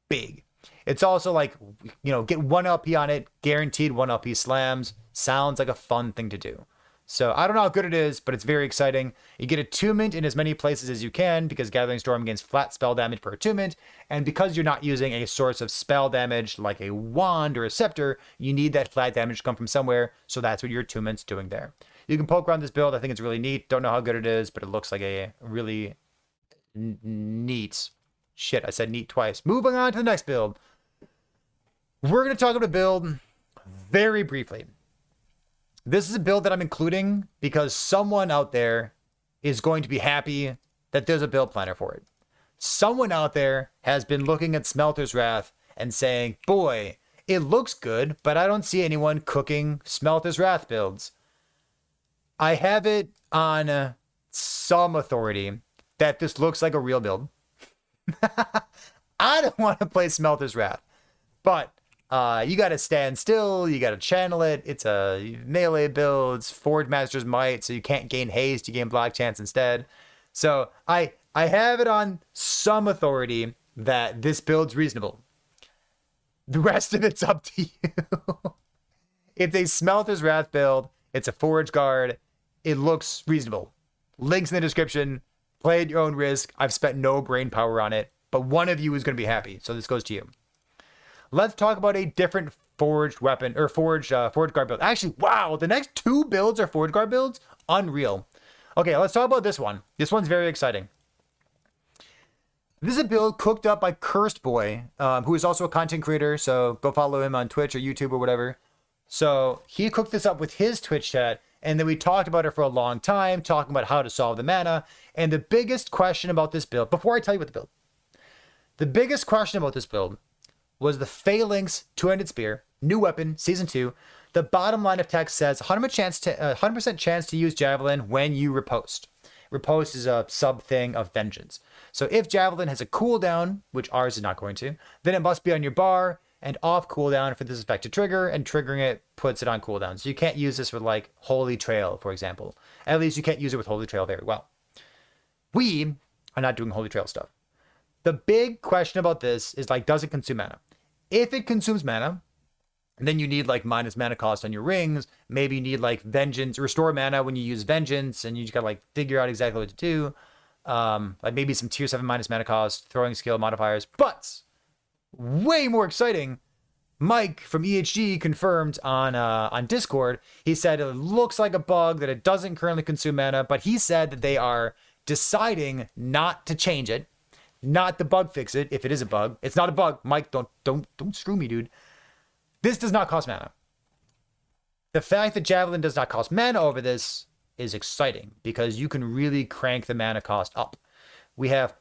Speaker 1: Big. It's also like, you know, get 1 LP on it, guaranteed 1 LP slams. Sounds like a fun thing to do. So I don't know how good it is, but it's very exciting. You get attunement in as many places as you can because Gathering Storm gains flat spell damage per attunement. And because you're not using a source of spell damage like a wand or a scepter, you need that flat damage to come from somewhere. So that's what your attunement's doing there. You can poke around this build. I think it's really neat. Don't know how good it is, but it looks like a really neat. Shit, I said neat twice. Moving on to the next build. We're going to talk about a build very briefly. This is a build that I'm including because someone out there is going to be happy that there's a build planner for it. Someone out there has been looking at Smelter's Wrath and saying, boy, it looks good, but I don't see anyone cooking Smelter's Wrath builds. I have it on some authority that this looks like a real build. I don't want to play Smelter's Wrath, but you got to stand still. You got to channel it. It's a melee build. It's Forge Master's Might, so you can't gain haste. You gain block chance instead. So I have it on some authority that this build's reasonable. The rest of it's up to you. It's a Smelter's Wrath build. It's a Forge Guard. It looks reasonable. Links in the description. Play at your own risk. I've spent no brain power on it, but one of you is going to be happy. So this goes to you. Let's talk about a different forged weapon or forged guard build. Actually, wow, the next 2 builds are forged guard builds. Unreal. Okay, let's talk about this one. This one's very exciting. This is a build cooked up by Cursed Boy, who is also a content creator. So go follow him on Twitch or YouTube or whatever. So he cooked this up with his Twitch chat. And then we talked about it for a long time, talking about how to solve the mana. And the biggest question about this build, before I tell you about the build, the biggest question about this build was the Phalanx two-handed spear, new weapon, season 2. The bottom line of text says 100% chance to use Javelin when you riposte. Riposte is a sub thing of Vengeance. So if Javelin has a cooldown, which ours is not going to, then it must be on your bar and off cooldown for this effect to trigger, and triggering it puts it on cooldown. So you can't use this with like Holy Trail, for example. At least you can't use it with Holy Trail very well. We are not doing Holy Trail stuff. The big question about this is like, does it consume mana? If it consumes mana, then you need like minus mana cost on your rings. Maybe you need like Vengeance, restore mana when you use Vengeance, and you just gotta like figure out exactly what to do. Like maybe some tier 7 minus mana cost, throwing skill modifiers. But way more exciting, Mike from EHG confirmed on Discord. He said it looks like a bug, that it doesn't currently consume mana, but he said that they are deciding not to change it, not to bug fix it. If it is a bug, it's not a bug. Mike, don't screw me, dude. This does not cost mana. The fact that Javelin does not cost mana over this is exciting because you can really crank the mana cost up. We have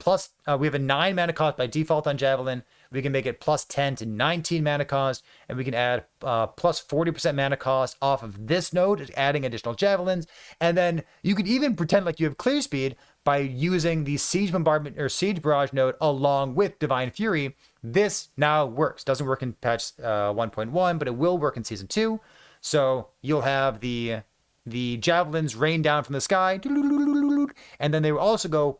Speaker 1: a 9 mana cost by default on Javelin. We can make it plus 10 to 19 mana cost, and we can add plus 40% mana cost off of this node, adding additional Javelins. And then you could even pretend like you have clear speed by using the Siege Bombardment or Siege Barrage node along with Divine Fury. This now works. Doesn't work in patch 1.1, but it will work in season 2. So you'll have the javelins rain down from the sky, and then they will also go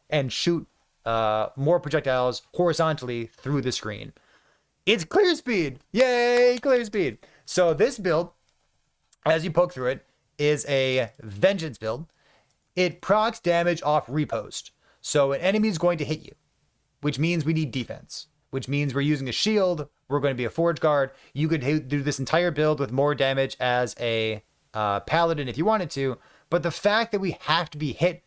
Speaker 1: and shoot more projectiles horizontally through the screen. It's clear speed. Yay, clear speed. So this build, as you poke through it, is a Vengeance build. It procs damage off riposte. So an enemy is going to hit you, which means we need defense, which means we're using a shield. We're going to be a Forge Guard. You could do this entire build with more damage as a Paladin if you wanted to, but the fact that we have to be hit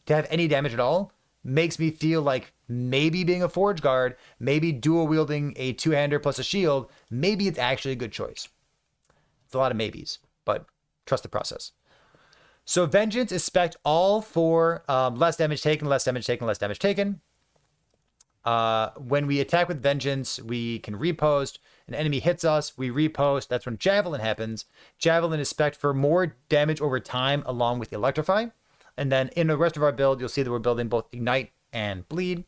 Speaker 1: to have any damage at all makes me feel like maybe being a Forge Guard, maybe dual wielding a two-hander plus a shield, maybe it's actually a good choice. It's a lot of maybes, but trust the process. So Vengeance is spec'd all for less damage taken, less damage taken, less damage taken. When we attack with Vengeance, we can repost. An enemy hits us, we repost. That's when Javelin happens. Javelin is spec'd for more damage over time along with Electrify. And then in the rest of our build, you'll see that we're building both Ignite and Bleed.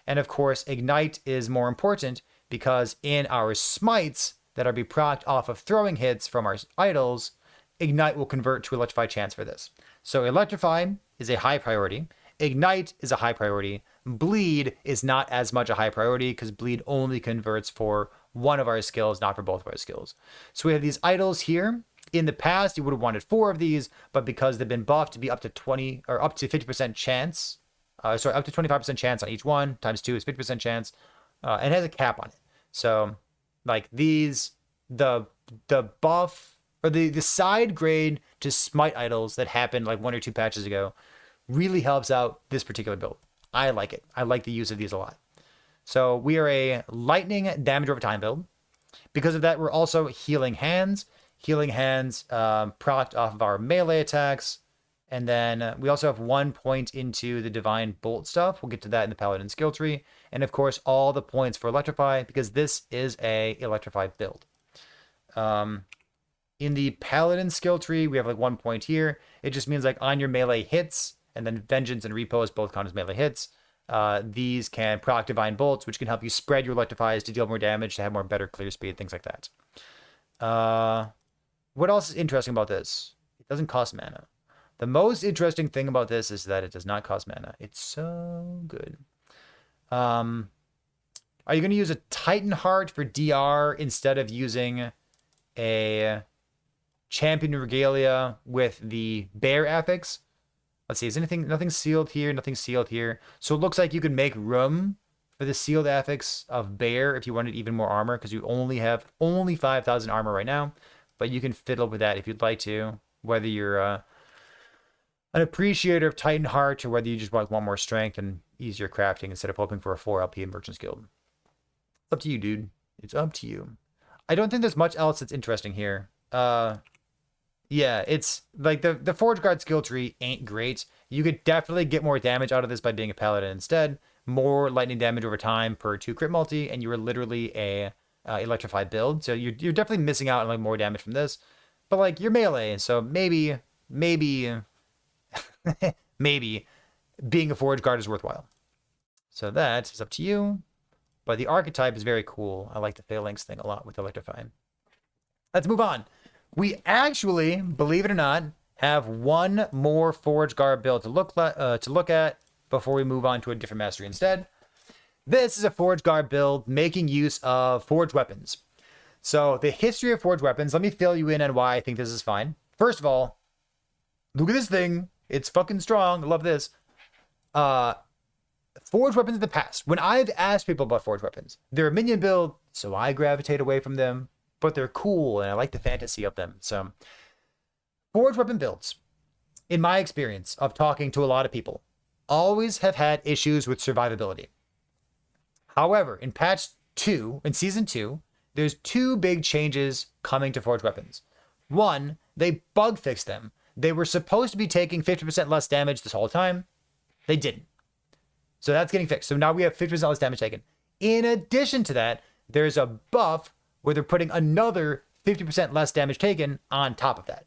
Speaker 1: And of course, Ignite is more important because in our Smites that are be procced off of throwing hits from our idols, Ignite will convert to Electrify chance for this. So Electrify is a high priority. Ignite is a high priority. Bleed is not as much a high priority because Bleed only converts for one of our skills, not for both of our skills. So we have these idols here. In the past, you would have wanted 4 of these, but because they've been buffed to be up to 20 or up to 50% chance, up to 25% chance on each one, times 2 is 50% chance, and it has a cap on it. So like these, the buff or the side grade to Smite idols that happened like 1 or 2 patches ago really helps out this particular build. I like it. I like the use of these a lot. So we are a lightning damage over time build. Because of that, we're also healing hands. Healing hands procced off of our melee attacks. And then we also have 1 point into the divine bolt stuff. We'll get to that in the paladin skill tree. And of course, all the points for electrify because this is a electrify build. In the paladin skill tree, we have like 1 point here. It just means like on your melee hits, and then Vengeance and Repose both count as melee hits. These can proc Divine Bolts, which can help you spread your Electrifies to deal more damage, to have more better clear speed, things like that. What else is interesting about this? It doesn't cost mana. The most interesting thing about this is that it does not cost mana. It's so good. Are you going to use a Titan Heart for DR instead of using a Champion Regalia with the Bear Affix? Let's see, is nothing sealed here? Nothing sealed here. So it looks like you can make room for the sealed affix of Bear if you wanted even more armor, because you only have 5,000 armor right now. But you can fiddle with that if you'd like to, whether you're a an appreciator of Titan Heart, or whether you just want more strength and easier crafting instead of hoping for a 4 LP in Merchant's Guild. It's up to you, dude. It's up to you. I don't think there's much else that's interesting here. Yeah, it's like the Forge Guard skill tree ain't great. You could definitely get more damage out of this by being a paladin instead. More lightning damage over time per 2 crit multi, and you are literally a electrified build. So you're definitely missing out on like more damage from this. But like you're melee, so maybe maybe being a Forge Guard is worthwhile. So that is up to you. But the archetype is very cool. I like the Phalanx thing a lot with electrifying. Let's move on. We actually, believe it or not, have one more Forge Guard build to look at before we move on to a different mastery instead. This is a Forge Guard build making use of forged weapons. So the history of forged weapons, let me fill you in on why I think this is fine. First of all, look at this thing. It's fucking strong. I love this. Forged weapons in the past. When I've asked people about forged weapons, they're a minion build, so I gravitate away from them. But they're cool, and I like the fantasy of them. So, forged weapon builds, in my experience of talking to a lot of people, always have had issues with survivability. However, in patch 2, in season 2, there's 2 big changes coming to forged weapons. One, they bug fixed them. They were supposed to be taking 50% less damage this whole time. They didn't. So that's getting fixed. So now we have 50% less damage taken. In addition to that, there's a buff where they're putting another 50% less damage taken on top of that.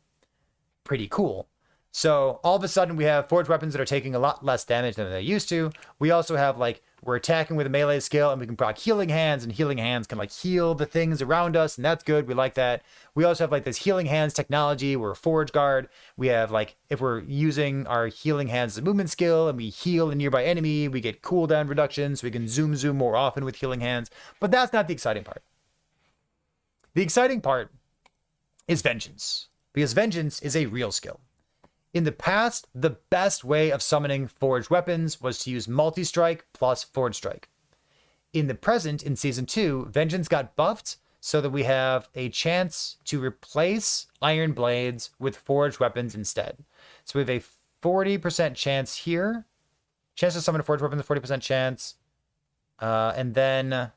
Speaker 1: Pretty cool. So all of a sudden we have forged weapons that are taking a lot less damage than they used to. We also have like, we're attacking with a melee skill and we can proc healing hands, and healing hands can like heal the things around us, and that's good. We like that. We also have like this healing hands technology. We're a Forge Guard. We have like, if we're using our healing hands as a movement skill and we heal a nearby enemy, we get cooldown reduction, so we can zoom more often with healing hands. But that's not the exciting part. The exciting part is Vengeance, because Vengeance is a real skill. In the past, the best way of summoning forged weapons was to use multi-strike plus forge strike. In the present, in season 2, Vengeance got buffed so that we have a chance to replace iron blades with forged weapons instead. So we have a 40% chance here. Chance to summon a forged weapon, a 40% chance. And then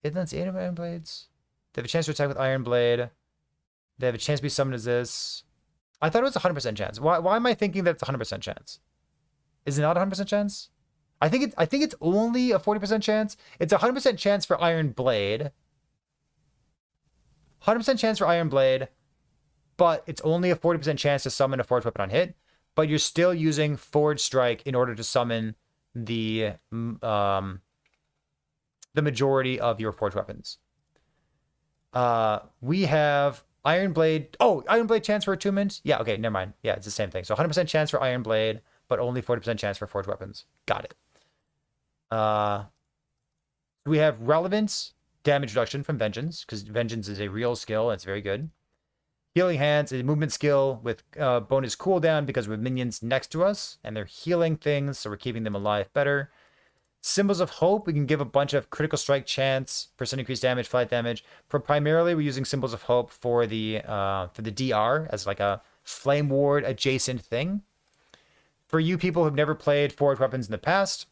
Speaker 1: isn't that 8 of iron blades? They have a chance to attack with iron blade. They have a chance to be summoned as this. I thought it was a 100% chance. Why am I thinking that it's a 100% chance? Is it not a 100% chance? I think it's only a 40% chance. It's a 100% chance for iron blade. 100% chance for iron blade, but it's only a 40% chance to summon a forged weapon on hit. But you're still using forge strike in order to summon the majority of your forged weapons. We have Iron Blade. Oh, Iron Blade chance for attunement. Yeah, okay, never mind. Yeah, it's the same thing. So 100% chance for Iron Blade, but only 40% chance for forged weapons. Got it. We have relevant damage reduction from Vengeance, because Vengeance is a real skill and it's very good. Healing Hands is a movement skill with bonus cooldown because we have minions next to us and they're healing things, so we're keeping them alive better. Symbols of Hope, we can give a bunch of critical strike chance, percent increased damage, flight damage. Primarily, we're using Symbols of Hope for the DR as like a flame ward adjacent thing. For you people who've never played forged weapons in the past,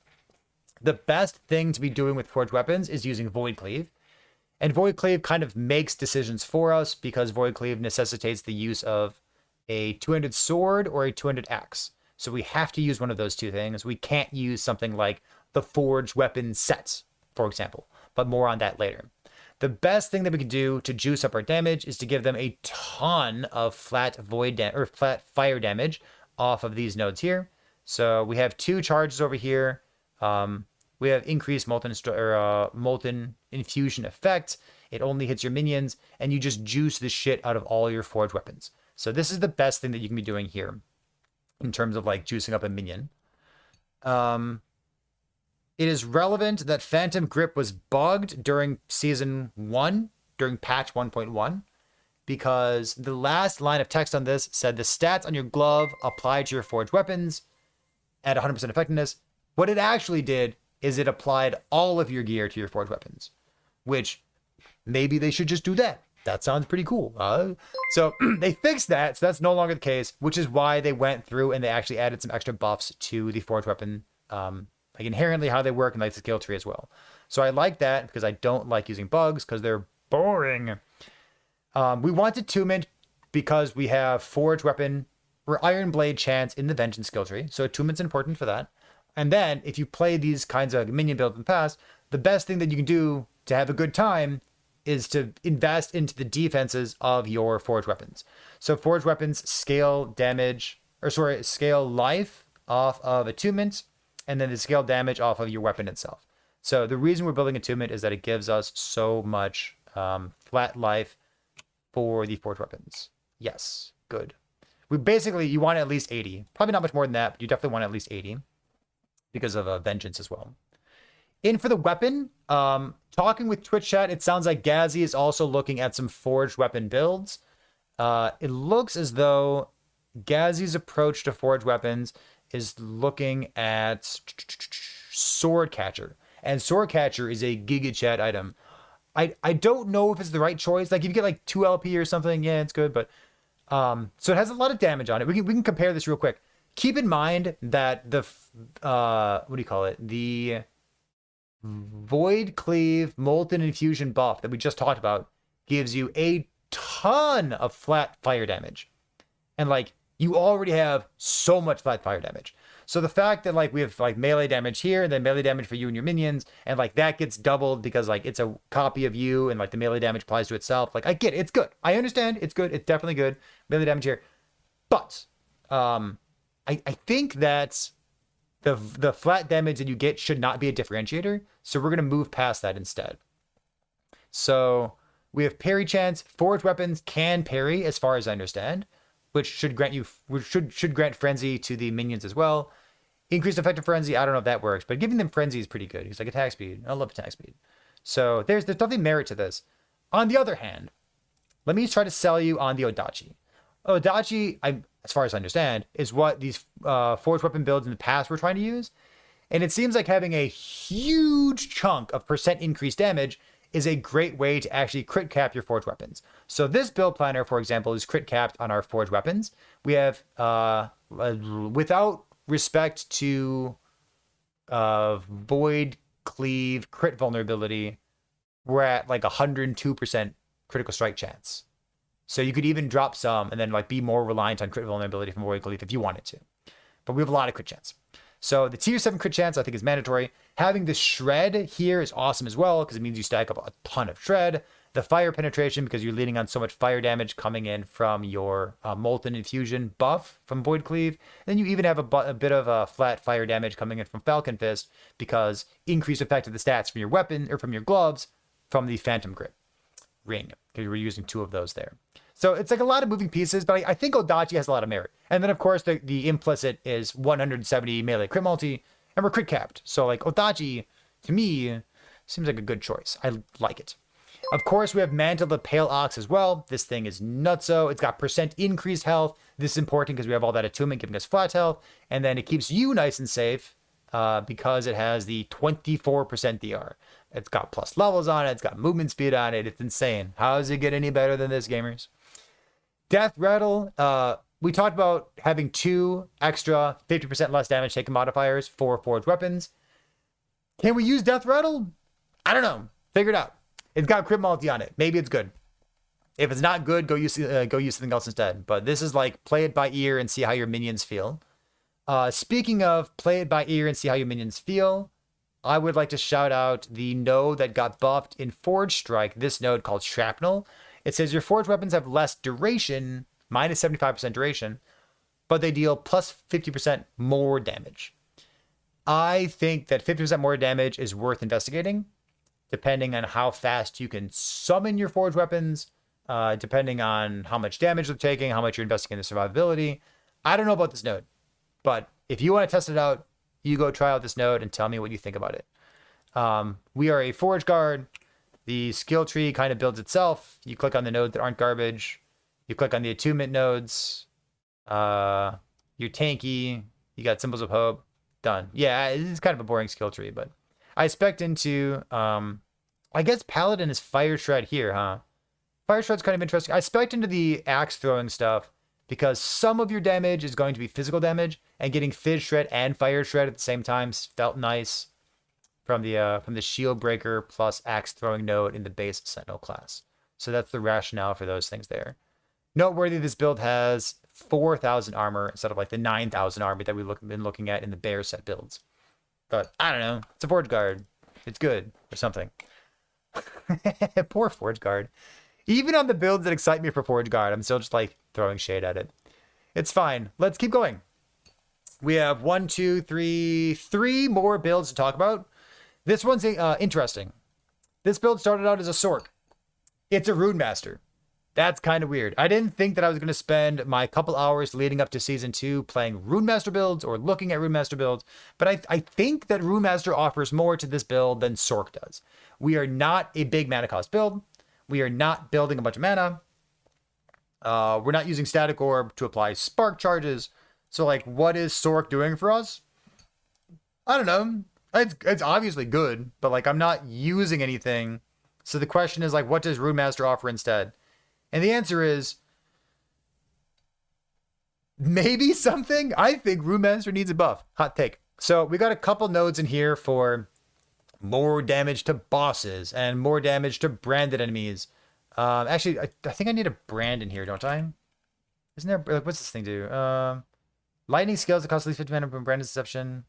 Speaker 1: the best thing to be doing with forged weapons is using Void Cleave. And Void Cleave kind of makes decisions for us because Void Cleave necessitates the use of a two-handed sword or a two-handed axe. So we have to use one of those two things. We can't use something like the forged weapon sets, for example, but more on that later. The best thing that we can do to juice up our damage is to give them a ton of flat flat fire damage off of these nodes here. So we have 2 charges over here. We have increased molten infusion effect. It only hits your minions, and you just juice the shit out of all your forged weapons. So this is the best thing that you can be doing here in terms of like juicing up a minion. It is relevant that Phantom Grip was bugged during Season 1, during patch 1.1, because the last line of text on this said the stats on your glove apply to your forged weapons at 100% effectiveness. What it actually did is it applied all of your gear to your forged weapons, which maybe they should just do that. that sounds pretty cool. So they fixed that, so that's no longer the case, which is why they went through and they actually added some extra buffs to the forged weapon, like inherently how they work and like the skill tree as well. So I like that because I don't like using bugs because they're boring. We want attunement because we have forged weapon or iron blade chance in the vengeance skill tree, so attunement's important for that. And then if you play these kinds of minion builds in the past, the best thing that you can do to have a good time is to invest into the defenses of your forged weapons. So forged weapons scale damage, scale life off of attunement, and then the scale damage off of your weapon itself. So the reason we're building attunement is that it gives us so much flat life for the forged weapons. Yes, good. You want at least 80. Probably not much more than that, but you definitely want at least 80 because of vengeance as well. In for the weapon, talking with Twitch chat, it sounds like Gazzy is also looking at some forged weapon builds. It looks as though Gazzy's approach to forged weapons is looking at Sword Catcher. And Sword Catcher is a Giga Chat item. I don't know if it's the right choice. Like if you get like 2 LP or something, yeah, it's good. But so it has a lot of damage on it. We can compare this real quick. Keep in mind that the the Void Cleave Molten Infusion buff that we just talked about gives you a ton of flat fire damage. And like you already have so much flat fire damage. So the fact that like we have like melee damage here and then melee damage for you and your minions, and like that gets doubled because like it's a copy of you and like the melee damage applies to itself. Like I get it, it's good. I understand it's good. It's definitely good. Melee damage here. But I think that the flat damage that you get should not be a differentiator. So we're gonna move past that instead. So we have parry chance. Forged weapons can parry, as far as I understand, which should grant frenzy to the minions as well. Increased effective frenzy, I don't know if that works, but giving them frenzy is pretty good. He's like attack speed. I love attack speed. So there's definitely merit to this. On the other hand, let me try to sell you on the Odachi. Odachi, as far as I understand, is what these forged weapon builds in the past were trying to use. And it seems like having a huge chunk of percent increased damage is a great way to actually crit cap your forged weapons. So this build planner, for example, is crit capped on our forged weapons. We have, without respect to Void Cleave crit vulnerability, we're at like 102% critical strike chance. So you could even drop some and then like be more reliant on crit vulnerability from Void Cleave if you wanted to. But we have a lot of crit chance. So the tier 7 crit chance I think is mandatory. Having the shred here is awesome as well because it means you stack up a ton of shred. The fire penetration because you're leaning on so much fire damage coming in from your molten infusion buff from Void Cleave. Then you even have a bit of a flat fire damage coming in from Falcon Fist because increased effect of the stats from your weapon or from your gloves from the Phantom Grip ring because we're using 2 of those there. So it's like a lot of moving pieces, but I think Odachi has a lot of merit. And then of course the implicit is 170 melee crit multi, and we're crit capped. So like Odachi, to me, seems like a good choice. I like it. Of course, we have Mantle of the Pale Ox as well. This thing is nutso. It's got percent increased health. This is important because we have all that attunement giving us flat health. And then it keeps you nice and safe because it has the 24% DR. It's got plus levels on it. It's got movement speed on it. It's insane. How does it get any better than this, gamers? Death Rattle, we talked about having 2 extra 50% less damage taken modifiers for forged weapons. Can we use Death Rattle? I don't know. Figure it out. It's got crit multi on it. Maybe it's good. If it's not good, go use something else instead. But this is like play it by ear and see how your minions feel. Speaking of play it by ear and see how your minions feel, I would like to shout out the node that got buffed in Forge Strike, this node called Shrapnel. It says your forged weapons have less duration, minus 75% duration, but they deal plus 50% more damage. I think that 50% more damage is worth investigating, depending on how fast you can summon your forged weapons, depending on how much damage they're taking, how much you're investing in the survivability. I don't know about this node, but if you want to test it out, you go try out this node and tell me what you think about it. We are a Forge Guard. The skill tree kind of builds itself. You click on the nodes that aren't garbage. You click on the attunement nodes. You're tanky. You got Symbols of Hope. Done. Yeah, it's kind of a boring skill tree, but I spec'd into, I guess Paladin is Fire Shred here, huh? Fire Shred's kind of interesting. I spec'd into the axe throwing stuff because some of your damage is going to be physical damage, and getting Fizz Shred and Fire Shred at the same time felt nice from the Shield Breaker plus axe throwing node in the base Sentinel class. So that's the rationale for those things there. Noteworthy, this build has 4,000 armor instead of like the 9,000 armor that we've been looking at in the Bear set builds. But I don't know. It's a Forge Guard. It's good or something. Poor Forge Guard. Even on the builds that excite me for Forge Guard, I'm still just like throwing shade at it. It's fine. Let's keep going. We have 1, 2, 3, 3 more builds to talk about. This one's interesting. This build started out as a Sork. It's a Rune Master. That's kind of weird. I didn't think that I was going to spend my couple hours leading up to Season 2 playing Rune Master builds or looking at Rune Master builds, but I think that Rune Master offers more to this build than Sork does. We are not a big mana cost build. We are not building a bunch of mana. We're not using Static Orb to apply Spark charges. So, like, what is Sork doing for us? I don't know. It's obviously good, but, like, I'm not using anything. So the question is, like, what does Rune Master offer instead? And the answer is maybe something. I think Rune Master needs a buff. Hot take. So we got a couple nodes in here for more damage to bosses and more damage to branded enemies. Actually, I think I need a brand in here, don't I? Isn't there, like, what's this thing do? Lightning scales that cost at least 50 mana from brand deception.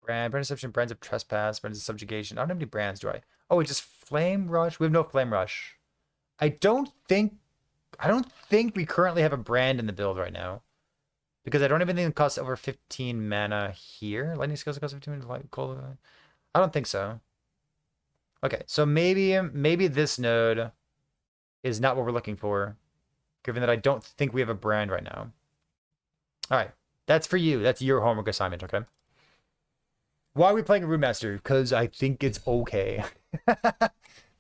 Speaker 1: Brand deception, brands of trespass, brands of subjugation. I don't have any brands, do I? Oh, it's just flame rush. We have no flame rush. I don't think we currently have a brand in the build right now. Because I don't have anything that costs over 15 mana here. Lightning scales that cost 15 mana. Cold. I don't think so. Okay, so maybe this node is not what we're looking for, given that I don't think we have a brand right now. All right, that's for you. That's your homework assignment, okay? Why are we playing a Rune Master? Because I think it's okay.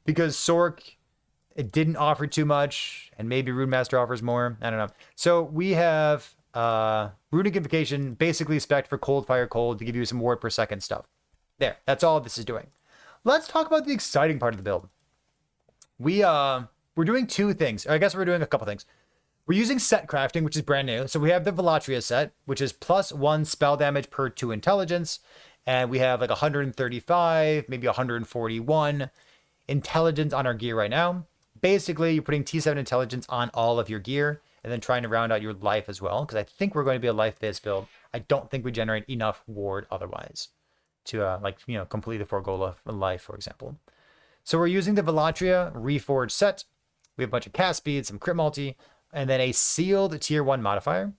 Speaker 1: Because Sork, it didn't offer too much, and maybe Rune Master offers more. I don't know. So we have Runic Invocation, basically spec for Cold Fire Cold to give you some ward per second stuff. There, that's all this is doing. Let's talk about the exciting part of the build. We're doing two things. I guess we're doing a couple things. We're using set crafting, which is brand new. So we have the Velatria set, which is +1 spell damage per 2 intelligence. And we have like 135, maybe 141 intelligence on our gear right now. Basically, you're putting T7 intelligence on all of your gear and then trying to round out your life as well. Because I think we're going to be a life-based build. I don't think we generate enough ward otherwise to complete the 4 goal of life, for example. So we're using the Velatria Reforged set. We have a bunch of cast speed, some crit multi, and then a sealed tier 1 modifier.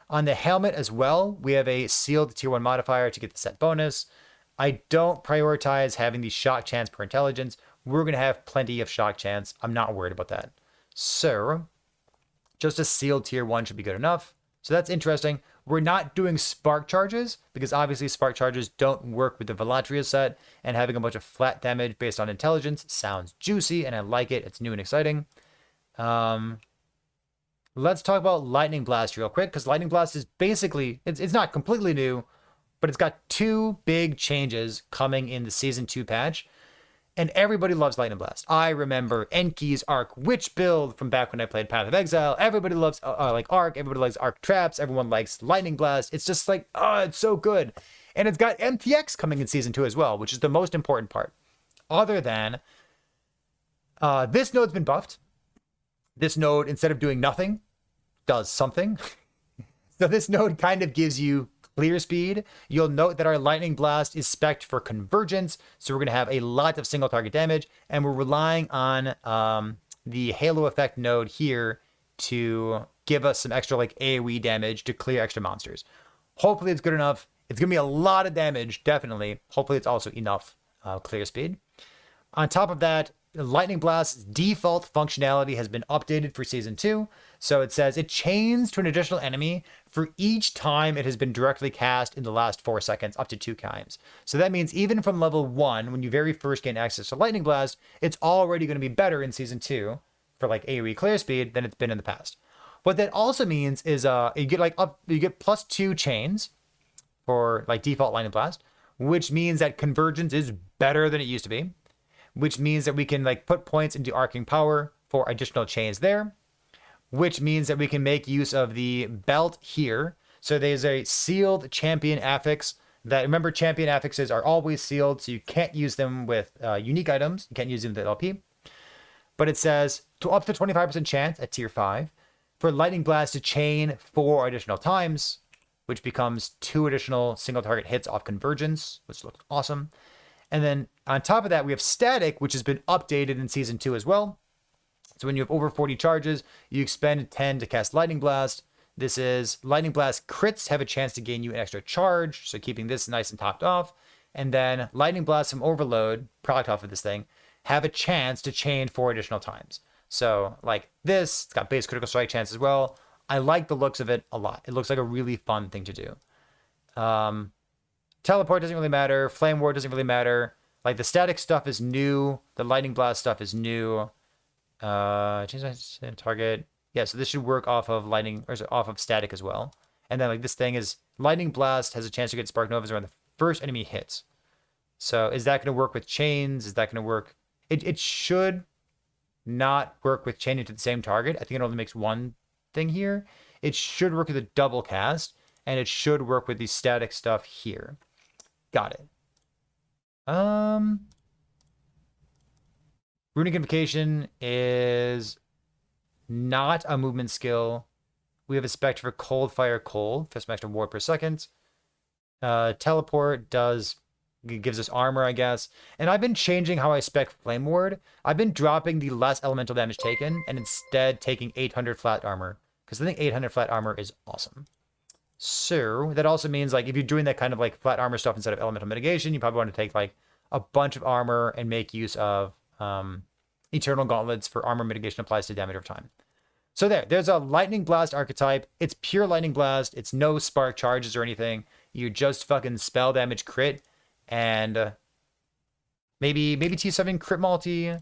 Speaker 1: On the helmet as well, we have a sealed tier 1 modifier to get the set bonus. I don't prioritize having the shock chance per intelligence. We're going to have plenty of shock chance. I'm not worried about that. So just a sealed tier 1 should be good enough. So that's interesting. We're not doing spark charges because obviously spark charges don't work with the Velatria set, and having a bunch of flat damage based on intelligence sounds juicy and I like it. It's new and exciting. Let's talk about Lightning Blast real quick, because Lightning Blast is basically, it's not completely new, but it's got 2 big changes coming in the Season 2 patch, and everybody loves Lightning Blast. I remember Enki's Arc Witch build from back when I played Path of Exile. Everybody loves like Arc, everybody likes Arc Traps, everyone likes Lightning Blast. It's just like, oh, it's so good. And it's got MTX coming in Season 2 as well, which is the most important part. Other than, this node's been buffed. This node, instead of doing nothing, does something. So this node kind of gives you clear speed. You'll note that our Lightning Blast is spec'd for convergence, so we're going to have a lot of single target damage, and we're relying on the Halo effect node here to give us some extra like AoE damage to clear extra monsters. Hopefully it's good enough. It's going to be a lot of damage, definitely. Hopefully it's also enough clear speed. On top of that, Lightning Blast's default functionality has been updated for Season 2. So it says it chains to an additional enemy for each time it has been directly cast in the last 4 seconds, up to 2 times. So that means even from level 1, when you very first gain access to Lightning Blast, it's already going to be better in Season 2 for like AoE clear speed than it's been in the past. What that also means is you get +2 chains for like default Lightning Blast, which means that convergence is better than it used to be. Which means that we can like put points into arcing power for additional chains there, which means that we can make use of the belt here. So there's a sealed champion affix that, remember, champion affixes are always sealed, so you can't use them with unique items. You can't use them with LP. But it says to up to 25% chance at tier 5 for Lightning Blast to chain 4 additional times, which becomes 2 additional single target hits off convergence, which looks awesome. And then on top of that, we have Static, which has been updated in Season 2 as well. So when you have over 40 charges, you expend 10 to cast Lightning Blast. This is Lightning Blast crits have a chance to gain you an extra charge, so keeping this nice and topped off. And then Lightning Blast from Overload, product off of this thing, have a chance to chain 4 additional times. So like this, it's got base critical strike chance as well. I like the looks of it a lot. It looks like a really fun thing to do. Teleport doesn't really matter. Flame Ward doesn't really matter. Like the static stuff is new. The Lightning Blast stuff is new. Change target. Yeah, so this should work off of lightning or off of static as well. And then like this thing is Lightning Blast has a chance to get Spark Novas around the first enemy hits. So is that going to work with chains? Is that going to work? It should not work with chaining to the same target. I think it only makes one thing here. It should work with a double cast, and it should work with the static stuff here. Got it. Runic Invocation is not a movement skill. We have a spec for Cold Fire Cold for some extra ward per second. Teleport gives us armor, I guess. And I've been changing how I spec Flame Ward. I've been dropping the less elemental damage taken and instead taking 800 flat armor, because I think 800 flat armor is awesome. So that also means like if you're doing that kind of like flat armor stuff instead of elemental mitigation, you probably want to take like a bunch of armor and make use of Eternal Gauntlets for armor mitigation applies to damage over time. So there's a Lightning Blast archetype. It's pure Lightning Blast. It's no spark charges or anything. You just fucking spell damage crit, and maybe T7 crit multi,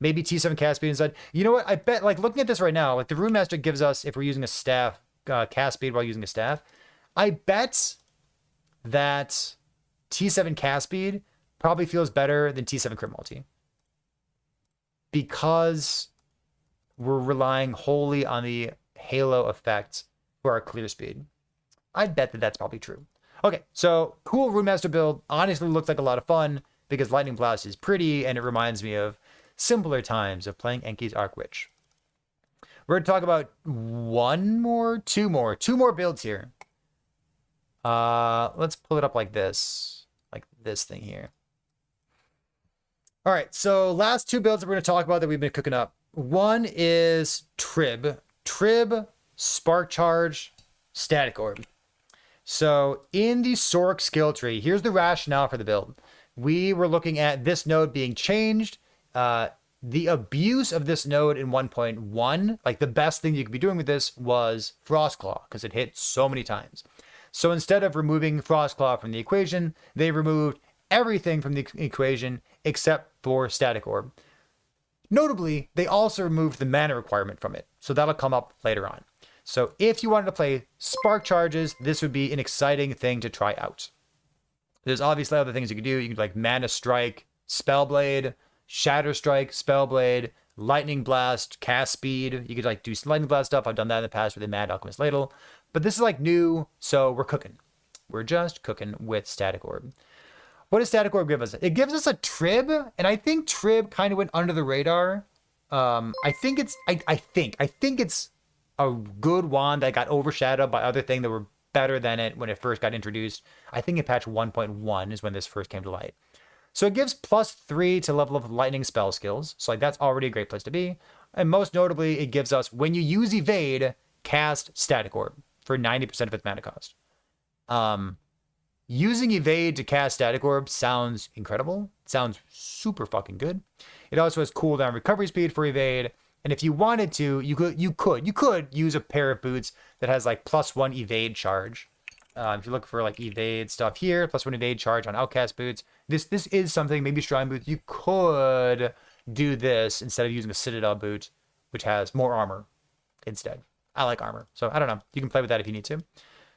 Speaker 1: maybe T7 cast speed inside. You know what? I bet, like looking at this right now, like the Rune Master gives us, if we're using a staff, cast speed while using a staff. I bet that T7 cast speed probably feels better than T7 crit multi, because we're relying wholly on the halo effect for our clear speed. I'd bet that that's probably true. Okay, so cool Rune Master build. Honestly looks like a lot of fun because Lightning Blast is pretty and it reminds me of simpler times of playing Enki's Arc Witch. We're going to talk about two more builds here. Let's pull it up like this thing here. All right, so last 2 builds that we're going to talk about that we've been cooking up. One is Trib, Spark Charge, Static Orb. So in the Sorc skill tree, here's the rationale for the build. We were looking at this node being changed. The abuse of this node in 1.1, like the best thing you could be doing with this was Frostclaw, because it hit so many times. So instead of removing Frostclaw from the equation, they removed everything from the equation except for Static Orb. Notably, they also removed the mana requirement from it, so that'll come up later on. So if you wanted to play Spark Charges, this would be an exciting thing to try out. There's obviously other things you could do. You could like Mana Strike, Spellblade, Shatter Strike, Spellblade, Lightning Blast, Cast Speed. You could like do some Lightning Blast stuff. I've done that in the past with the Mad Alchemist Ladle. But this is like new, so we're cooking. We're just cooking with Static Orb. What does Static Orb give us? It gives us a Trib, and I think Trib kind of went under the radar. I think it's a good wand that got overshadowed by other things that were better than it when it first got introduced. I think in patch 1.1 is when this first came to light. So it gives +3 to level of lightning spell skills. So like that's already a great place to be. And most notably, it gives us, when you use Evade, cast Static Orb for 90% of its mana cost. Using Evade to cast Static Orb sounds incredible. It sounds super fucking good. It also has cooldown recovery speed for Evade. And if you wanted to, you could use a pair of boots that has like +1 Evade charge. If you look for like Evade stuff here, +1 Evade charge on Outcast boots. This is something, maybe Shrine boots. You could do this instead of using a Citadel boot, which has more armor instead. I like armor, so I don't know. You can play with that if you need to.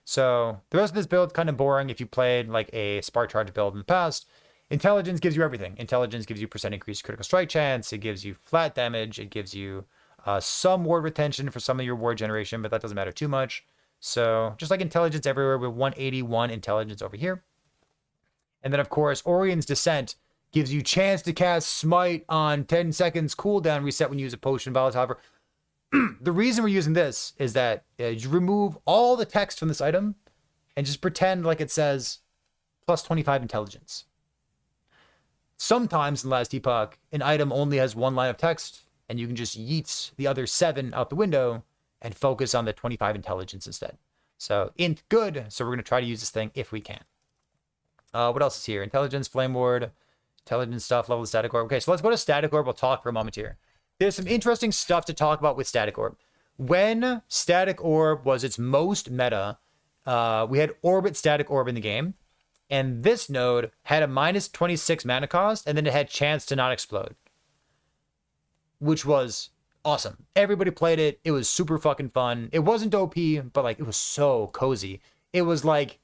Speaker 1: So the rest of this build kind of boring if you played like a Spark Charge build in the past. Intelligence gives you everything. Intelligence gives you % increased critical strike chance. It gives you flat damage. It gives you Some ward retention for some of your ward generation, but that doesn't matter too much. So just like intelligence everywhere, with 181 intelligence over here. And then, of course, Orion's Descent gives you chance to cast Smite on 10 seconds cooldown reset when you use a potion volatile. The reason we're using this is that you remove all the text from this item and just pretend like it says plus 25 intelligence. Sometimes in Last Epoch, an item only has one line of text, and you can just yeet the other 7 out the window and focus on the 25 intelligence instead. So, int good. So we're going to try to use this thing if we can. What else is here? Intelligence, Flame Ward, intelligence stuff, level of Static Orb. Okay, so let's go to Static Orb. We'll talk for a moment here. There's some interesting stuff to talk about with Static Orb. When Static Orb was its most meta, we had Orbit Static Orb in the game. And this node had a minus 26 mana cost, and then it had chance to not explode, which was awesome. Everybody played it. It was super fucking fun. It wasn't OP, but like it was so cozy. It was like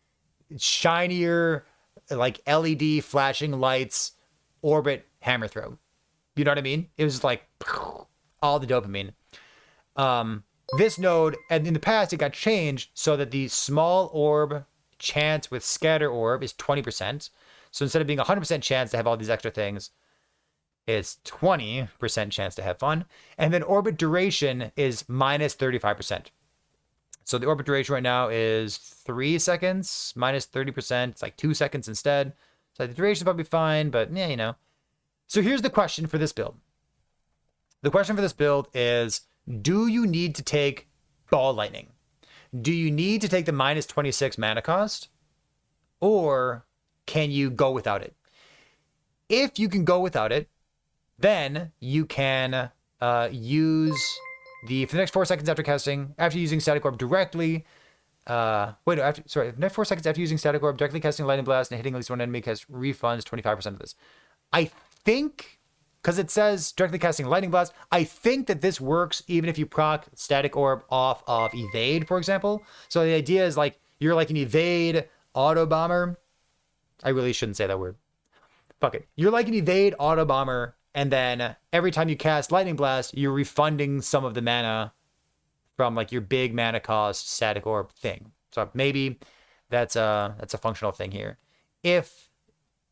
Speaker 1: shinier, like LED flashing lights, Orbit hammer throw. You know what I mean? It was like all the dopamine. This node, and in the past, it got changed so that the small orb chance with scatter orb is 20%. So instead of being 100% chance to have all these extra things, it's 20% chance to have fun. And then orbit duration is minus 35%. So the orbit duration right now is 3 seconds, minus 30%. It's like 2 seconds instead. So the duration is probably fine, but yeah, you know. So here's the question for this build. The question for this build is, do you need to take Ball Lightning? Do you need to take the minus 26 mana cost? Or can you go without it? If you can go without it, then you can use for the next 4 seconds after using Static Orb directly. The next 4 seconds after using Static Orb, directly casting Lightning Blast and hitting at least one enemy cast refunds 25% of this. I think, because it says directly casting Lightning Blast, I think that this works even if you proc Static Orb off of Evade, for example. So the idea is like, you're like an Evade Auto Bomber. I really shouldn't say that word. Fuck it. You're like an Evade Auto Bomber, and then every time you cast Lightning Blast, you're refunding some of the mana from like your big mana cost Static Orb thing. So maybe that's a functional thing here. If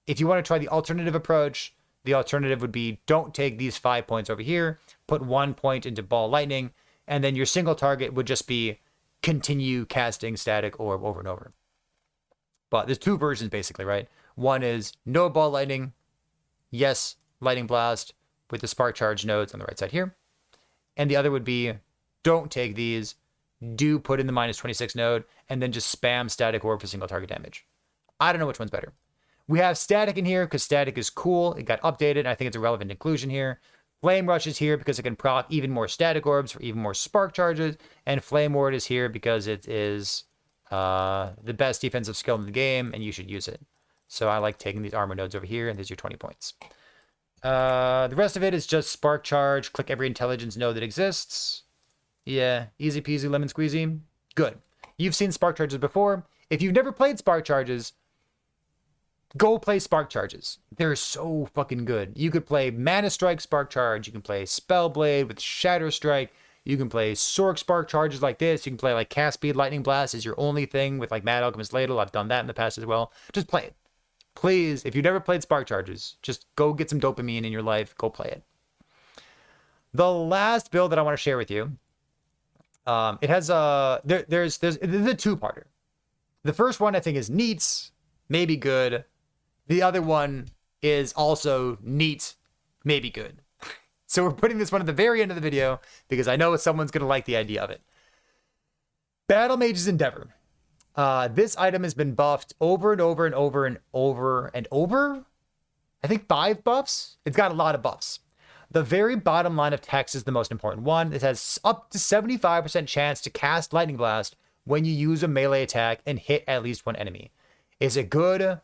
Speaker 1: you want to try the alternative approach, the alternative would be don't take these 5 points over here, put 1 point into Ball Lightning, and then your single target would just be continue casting Static Orb over and over. But there's 2 versions basically, right? One is no Ball Lightning, yes, Lightning Blast with the Spark Charge nodes on the right side here. And the other would be don't take these, do put in the minus 26 node, and then just spam Static Orb for single target damage. I don't know which one's better. We have Static in here because Static is cool. It got updated, and I think it's a relevant inclusion here. Flame Rush is here because it can proc even more Static Orbs for even more Spark Charges. And Flame Ward is here because it is the best defensive skill in the game, and you should use it. So I like taking these armor nodes over here, and there's your 20 points. The rest of it is just Spark Charge. Click every intelligence node that exists. Yeah, easy peasy lemon squeezy. Good. You've seen Spark Charges before. If you've never played Spark Charges, go play Spark Charges. They're so fucking good. You could play Mana Strike Spark Charge. You can play Spellblade with Shatter Strike. You can play Sork Spark Charges like this. You can play like Cast Speed Lightning Blast is your only thing with like Mad Alchemist Ladle. I've done that in the past as well. Just play it. Please, if you've never played Spark Charges, just go get some dopamine in your life. Go play it. The last build that I want to share with you, it has there's a 2-parter. The first one I think is neat, maybe good. The other one is also neat, maybe good. So we're putting this one at the very end of the video because I know someone's going to like the idea of it. Battle Mage's Endeavor. This item has been buffed over and over and over and over and over. I think 5 buffs. It's got a lot of buffs. The very bottom line of text is the most important one. It has up to 75% chance to cast Lightning Blast when you use a melee attack and hit at least one enemy. Is it good?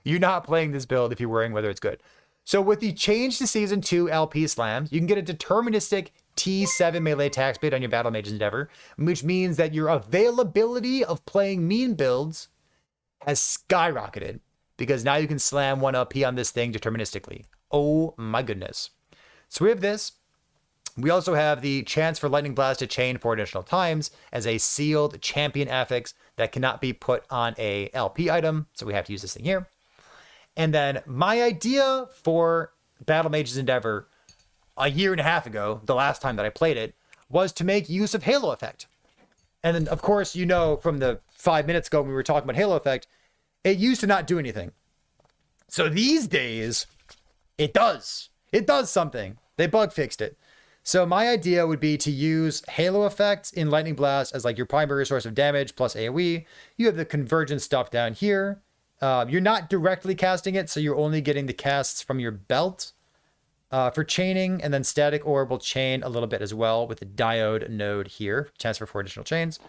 Speaker 1: You're not playing this build if you're worrying whether it's good. So with the change to Season 2 LP slams, you can get a deterministic T7 melee attack speed on your Battle Mage's Endeavor, which means that your availability of playing mean builds has skyrocketed because now you can slam 1 LP on this thing deterministically. Oh my goodness. So we have this. We also have the chance for Lightning Blast to chain 4 additional times as a sealed champion affix that cannot be put on a LP item. So we have to use this thing here. And then my idea for Battle Mage's Endeavor a year and a half ago, the last time that I played it, was to make use of Halo Effect. And then, of course, you know from the 5 minutes ago when we were talking about Halo Effect, it used to not do anything. So these days, it does. It does something. They bug fixed it. So my idea would be to use Halo Effect in Lightning Blast as like your primary source of damage plus AoE. You have the convergence stuff down here. You're not directly casting it, so you're only getting the casts from your belt for chaining, and then Static Orb will chain a little bit as well with the Diode node here, chance for 4 additional chains.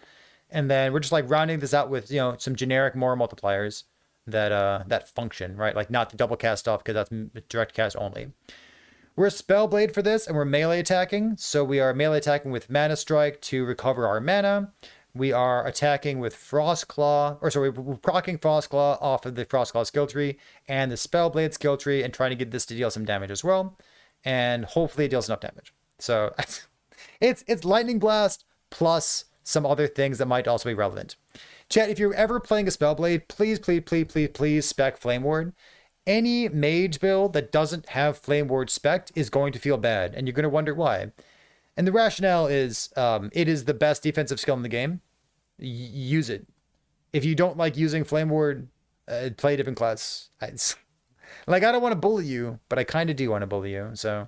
Speaker 1: And then we're just like rounding this out with, you know, some generic more multipliers that function, right? Like not the double cast stuff because that's direct cast only. We're a Spellblade for this, and we're melee attacking. So we are melee attacking with Mana Strike to recover our mana. We are attacking with Frostclaw, we're proccing Frostclaw off of the Frostclaw skill tree and the Spellblade skill tree and trying to get this to deal some damage as well. And hopefully it deals enough damage. So it's Lightning Blast plus some other things that might also be relevant. Chat, if you're ever playing a Spellblade, please spec Flame Ward. Any mage build that doesn't have Flame Ward spec'd is going to feel bad, and you're going to wonder why. And the rationale is it is the best defensive skill in the game. Use it. If you don't like using Flame Ward, play a different class. I don't want to bully you, but I kind of do want to bully you. So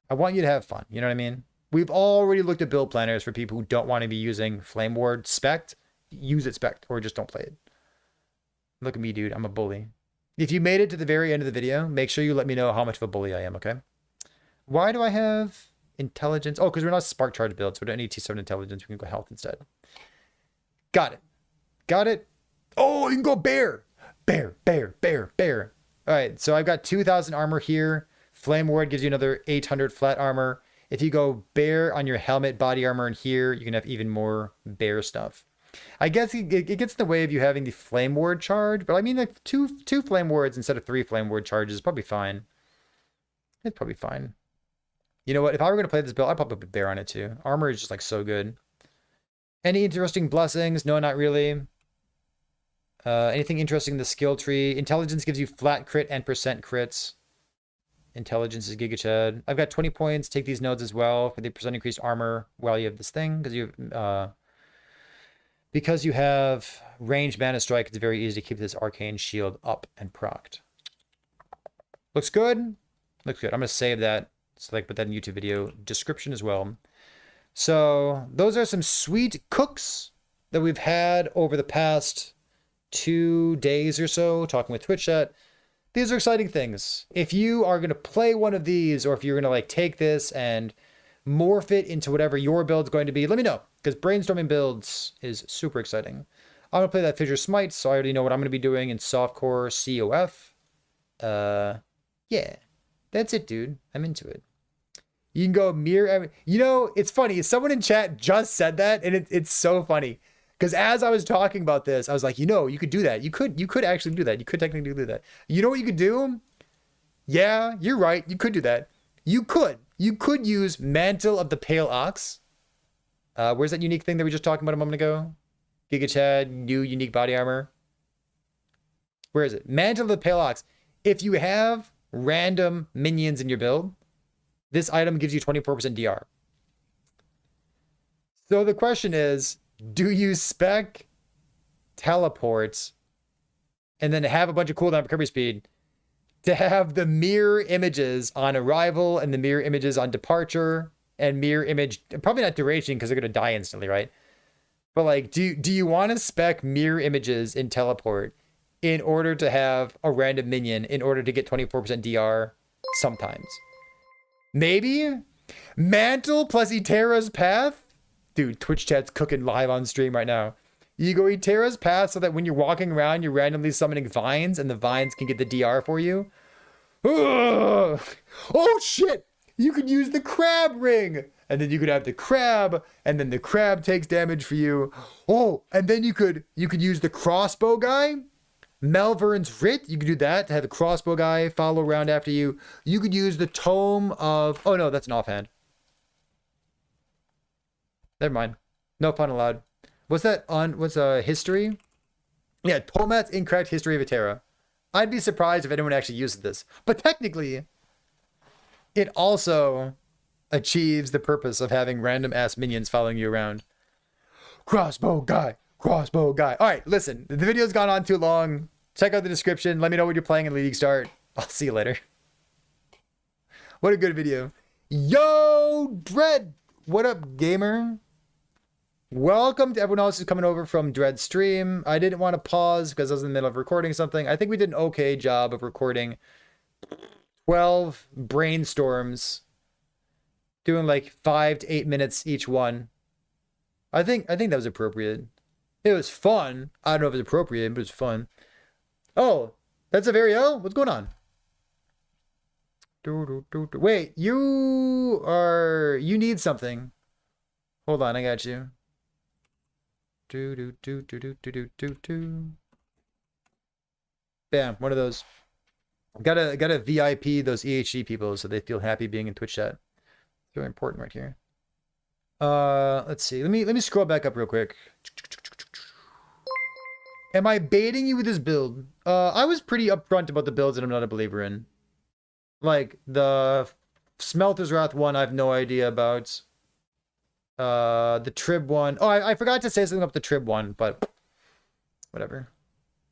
Speaker 1: I want you to have fun. You know what I mean? We've already looked at build planners for people who don't want to be using Flame Ward spec'd. Use it spec'd or just don't play it. Look at me, dude. I'm a bully. If you made it to the very end of the video, make sure you let me know how much of a bully I am, okay? Why do I have intelligence? Oh, because we're not Spark Charge build, so we don't need T7 intelligence. We can go health instead. Got it. Got it. Oh, you can go bear. Bear. All right, so I've got 2,000 armor here. Flame Ward gives you another 800 flat armor. If you go bear on your helmet, body armor in here, you can have even more bear stuff. I guess it gets in the way of you having the Flame Ward charge, but I mean, like two Flame Wards instead of 3 Flame Ward charges is probably fine. It's probably fine. You know what? If I were going to play this build, I'd probably put bear on it too. Armor is just like so good. Any interesting blessings? No, not really. Anything interesting in the skill tree? Intelligence gives you flat crit and percent crits. Intelligence is Giga Chad. I've got 20 points. Take these nodes as well for the percent increased armor while you have this thing. Because you have ranged Mana Strike, it's very easy to keep this Arcane Shield up and procced. Looks good. Looks good. I'm going to save that so I can put that in YouTube video description as well. So those are some sweet cooks that we've had over the past 2 days or so, talking with Twitch chat. These are exciting things. If you are going to play one of these, or if you're going to like take this and morph it into whatever your build's going to be, let me know, because brainstorming builds is super exciting. I'm going to play that Fissure Smite, so I already know what I'm going to be doing in softcore COF. Yeah, that's it, dude. I'm into it. You can go mirror. You know, it's funny. Someone in chat just said that, and it's so funny. Because as I was talking about this, I was like, you know, you could do that. You could actually do that. You could technically do that. You know what you could do? Yeah, you're right. You could do that. You could use Mantle of the Pale Ox. Where's that unique thing that we were just talking about a moment ago? Giga Chad, new unique body armor. Where is it? Mantle of the Pale Ox. If you have random minions in your build, this item gives you 24% DR. So the question is, do you spec teleport and then have a bunch of cooldown recovery speed to have the mirror images on arrival and the mirror images on departure and mirror image, probably not duration because they're going to die instantly, right? But like, do you want to spec mirror images in teleport in order to have a random minion in order to get 24% DR sometimes? Maybe Mantle plus Eterra's Path. Dude, Twitch chat's cooking live on stream right now. You go Eterra's Path so that when you're walking around, you're randomly summoning vines and the vines can get the DR for you. Ugh. Oh shit! You could use the crab ring! And then you could have the crab, and then the crab takes damage for you. Oh, and then you could use the crossbow guy. Malvern's Writ, you could do that to have the crossbow guy follow around after you. You could use the Tome of... Oh, no, that's an offhand. Never mind. No pun allowed. What's that on... What's history? Yeah, Tomat's Incorrect History of Eterra. I'd be surprised if anyone actually uses this. But technically, it also achieves the purpose of having random-ass minions following you around. Crossbow guy. Crossbow guy. All right, listen. The video's gone on too long. Check out the description. Let me know what you're playing in League Start. I'll see you later. What a good video. Yo, Dread. What up, gamer? Welcome to everyone else who's coming over from Dread stream. I didn't want to pause because I was in the middle of recording something. I think we did an okay job of recording 12 brainstorms, doing like 5 to 8 minutes each one. I think that was appropriate. It was fun. I don't know if it's appropriate, but it's fun. Oh, that's a Vario? What's going on? Wait, you need something. Hold on, I got you. Bam, one of those. Gotta VIP those EHG people so they feel happy being in Twitch chat. It's very important right here. Let's see. Let me scroll back up real quick. Am I baiting you with this build? I was pretty upfront about the builds that I'm not a believer in. Like the Smelter's Wrath one, I have no idea about. The Trib one. Oh, I forgot to say something about the Trib one, but whatever.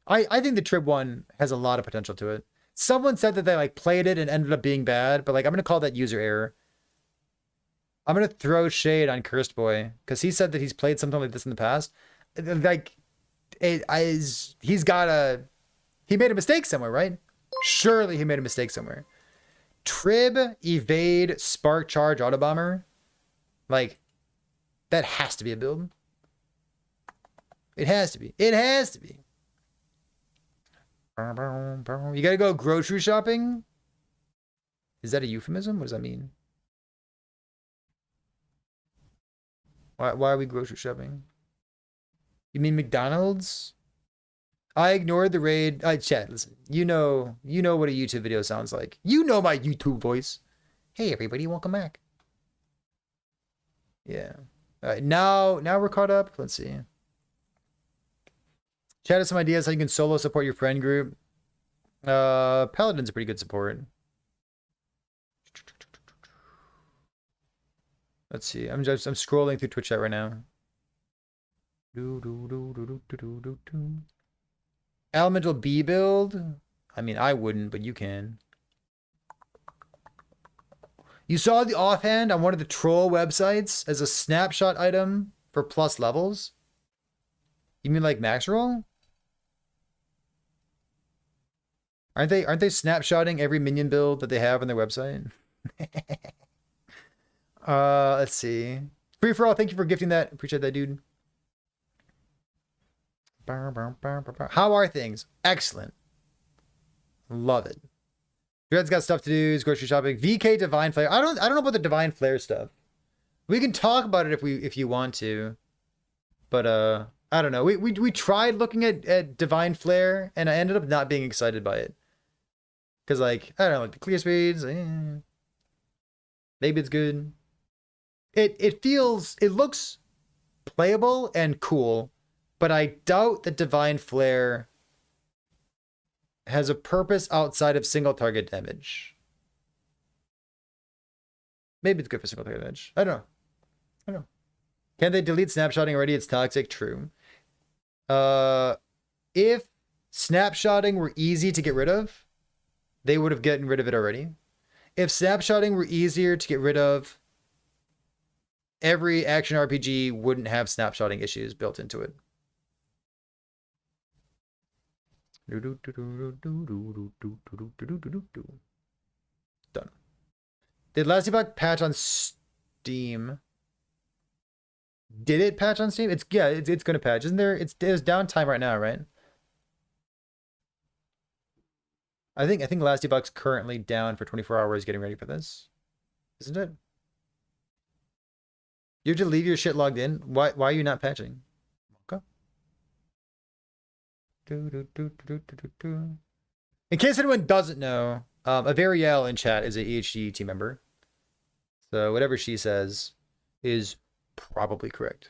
Speaker 1: I think the Trib one has a lot of potential to it. Someone said that they like played it and ended up being bad, but like I'm gonna call that user error. I'm gonna throw shade on Cursed Boy because he said that he's played something like this in the past. Like, he made a mistake somewhere, right? Surely he made a mistake somewhere. Trib, Evade, Spark Charge, Autobomber. Like, that has to be a build. It has to be. It has to be. You gotta go grocery shopping? Is that a euphemism? What does that mean? Why are we grocery shopping? You mean McDonald's? I ignored the raid. Chat, listen. You know what a YouTube video sounds like. You know my YouTube voice. Hey everybody, welcome back. Yeah. Alright, now we're caught up. Let's see. Chat has some ideas how you can solo support your friend group. Paladin's a pretty good support. Let's see. I'm scrolling through Twitch chat right now. Elemental B build. I mean, I wouldn't, but you can. You saw the offhand on one of the troll websites as a snapshot item for plus levels? You mean like max roll? Aren't they snapshotting every minion build that they have on their website? Let's see. Free for all, thank you for gifting that. Appreciate that, dude. How are things? Excellent. Love it. Dread's got stuff to do. He's grocery shopping. VK Divine Flare. I don't know about the Divine Flare stuff. We can talk about it if you want to. But I don't know. We tried looking at Divine Flare and I ended up not being excited by it. Cause like, I don't know, like the clear speeds, maybe it's good. It looks playable and cool, but I doubt that Divine Flare has a purpose outside of single target damage. Maybe it's good for single target damage. I don't know. Can they delete snapshotting already? It's toxic. True. If snapshotting were easy to get rid of, they would have gotten rid of it already. If snapshotting were easier to get rid of, every action RPG wouldn't have snapshotting issues built into it. Done. Did Last Epoch patch on Steam? Did it patch on Steam? It's gonna patch. Isn't there? There's downtime right now, right? I think Last Epoch's currently down for 24 hours getting ready for this. Isn't it? You have to leave your shit logged in? Why are you not patching? Okay. In case anyone doesn't know, Averiel in chat is a EHG team member. So whatever she says is probably correct.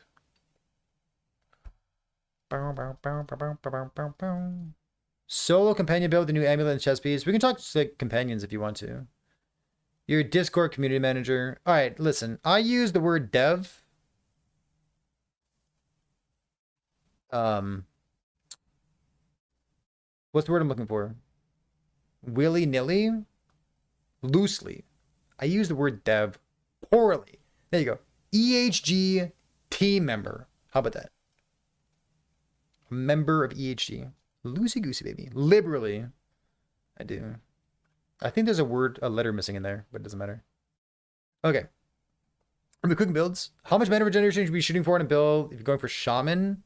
Speaker 1: Solo companion build the new amulet and chess piece. We can talk to like companions if you want to. You're a Discord community manager. All right, listen. I use the word dev. What's the word I'm looking for? Willy-nilly? Loosely. I use the word dev poorly. There you go. EHG team member. How about that? A member of EHG. Loosey-goosey, baby. Liberally. I do. I think there's a letter missing in there, but it doesn't matter. Okay. Are we cooking builds? How much mana regeneration should we be shooting for in a build if you're going for shaman?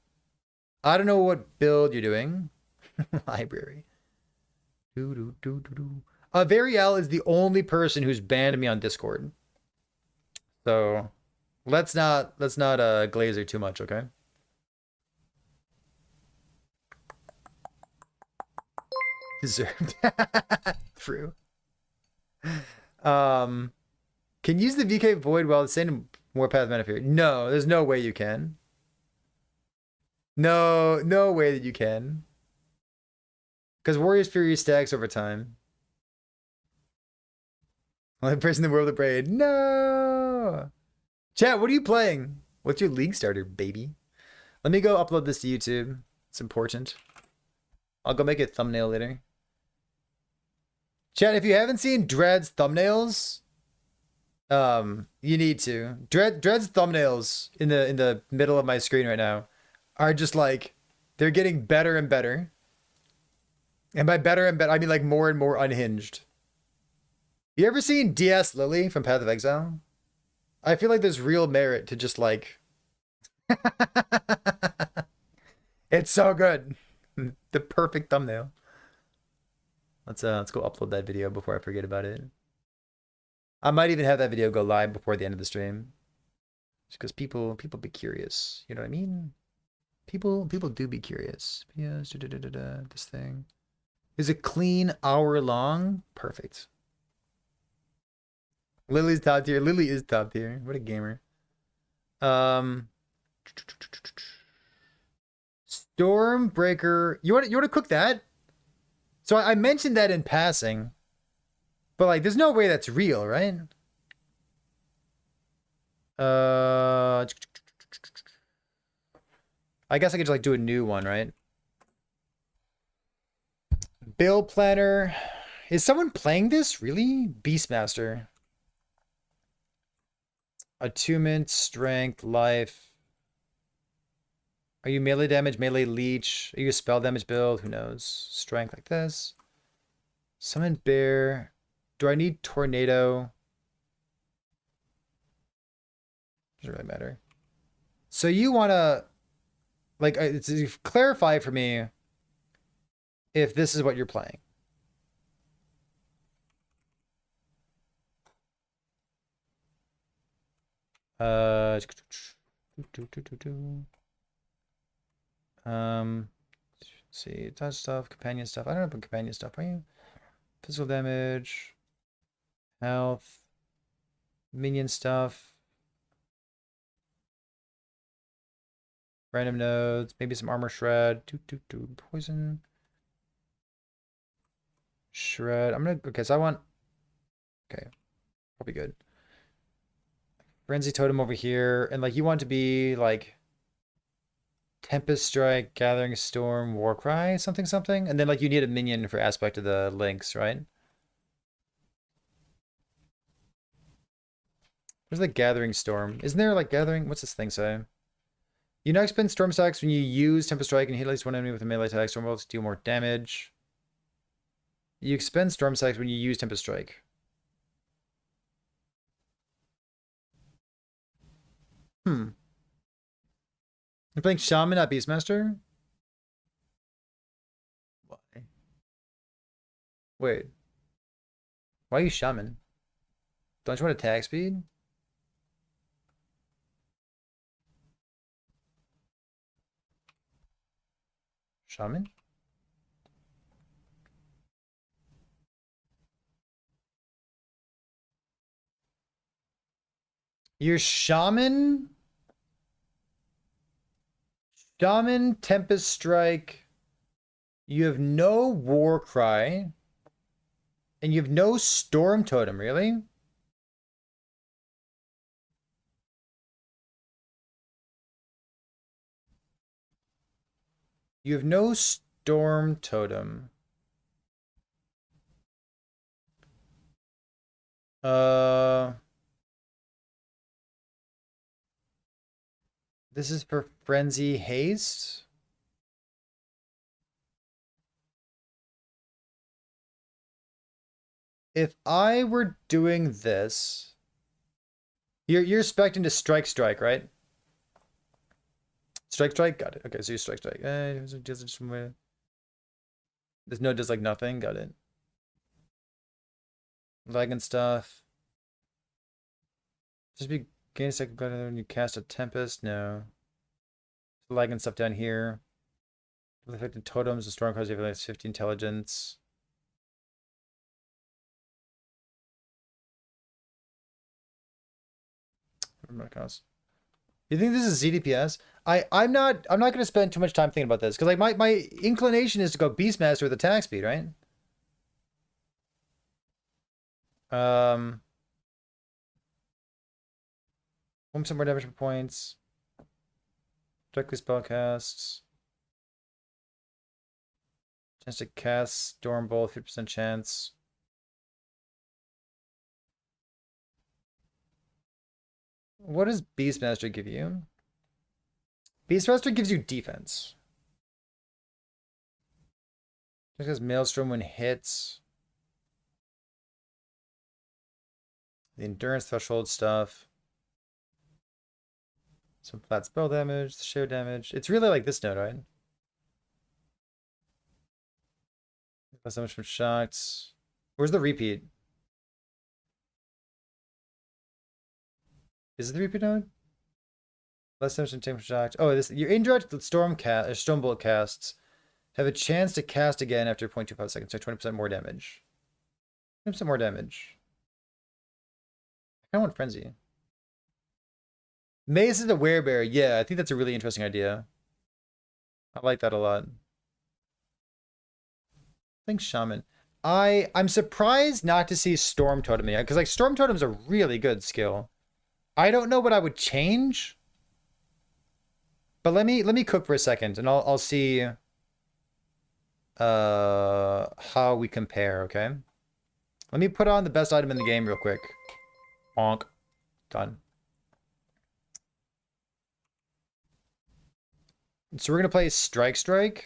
Speaker 1: I don't know what build you're doing. Library. Variel is the only person who's banned me on Discord. So let's not glaze her too much, okay? Deserved. True. Can use the VK Void while sending more path mana fear. No, there's no way you can. No way that you can. Because Warrior's Fury stacks over time. Only person in the world to braid. No! Chat, what are you playing? What's your league starter, baby? Let me go upload this to YouTube. It's important. I'll go make a thumbnail later. Chat, if you haven't seen Dread's thumbnails, you need to. Dread's thumbnails in the middle of my screen right now are just like, they're getting better and better. And by better and better, I mean like more and more unhinged. You ever seen DS Lily from Path of Exile? I feel like there's real merit to just like... It's so good. The perfect thumbnail. Let's go upload that video before I forget about it. I might even have that video go live before the end of the stream. Just because people be curious. You know what I mean? People do be curious. Yes, this thing. Is a clean hour long? Perfect. Lily's top tier. Lily is top tier. What a gamer. Stormbreaker. You want to cook that? So I mentioned that in passing, but like, there's no way that's real, right? I guess I could just like do a new one, right? Bill Planner. Is someone playing this? Really? Beastmaster. Attunement, strength, life. Are you melee damage, melee leech? Are you a spell damage build? Who knows? Strength like this. Summon bear. Do I need tornado? Doesn't really matter. So you want to, like, clarify for me if this is what you're playing. Let's see, touch stuff, companion stuff. I don't have companion stuff. Are you? Physical damage, health, minion stuff, random nodes, maybe some armor shred, poison, shred. Okay, so I want, okay, probably good. Frenzy totem over here, and like you want to be like Tempest Strike, Gathering Storm, Warcry, something, and then like you need a minion for aspect of the links, right? Where's the Gathering Storm? Isn't there like Gathering? What's this thing say? You now expend Storm Stacks when you use Tempest Strike and hit at least one enemy with a melee attack. Storm bolts deal more damage. You expend Storm Stacks when you use Tempest Strike. You're playing Shaman, not Beastmaster? Why? Wait. Why are you Shaman? Don't you want attack speed? Shaman? Your Shaman, Tempest Strike. You have no War Cry. And you have no Storm Totem, really? You have no Storm Totem. This is for Frenzy Haste. If I were doing this, you're expecting to strike, right? Strike, got it. Okay, so you strike. There's no just like nothing, got it. Lag and stuff. Just be gain a second when you cast a Tempest. No. Lag and stuff down here. Affected totems, the storm causes you have 50 intelligence. You think this is ZDPS? I'm not gonna spend too much time thinking about this because like my inclination is to go Beastmaster with attack speed, right? 1% more damage points. Directly spellcasts. Chance to cast Stormbolt, 50% chance. What does Beastmaster give you? Beastmaster gives you defense. Just because Maelstrom when hits. The endurance threshold stuff. Some flat spell damage, share damage. It's really like this node, right? Less damage from shots. Where's the repeat? Is it the repeat node? Less damage from shots. Oh, this your indirect Stormbolt casts have a chance to cast again after 0.25 seconds, so 20% more damage. 20% more damage. I kind of want Frenzy. Mace is a werebear. Yeah, I think that's a really interesting idea. I like that a lot. I think Shaman. I'm surprised not to see Storm Totem yet, because like Storm Totem's a really good skill. I don't know what I would change. But let me cook for a second and I'll see how we compare, okay? Let me put on the best item in the game real quick. Bonk. Done. So we're gonna play Strike.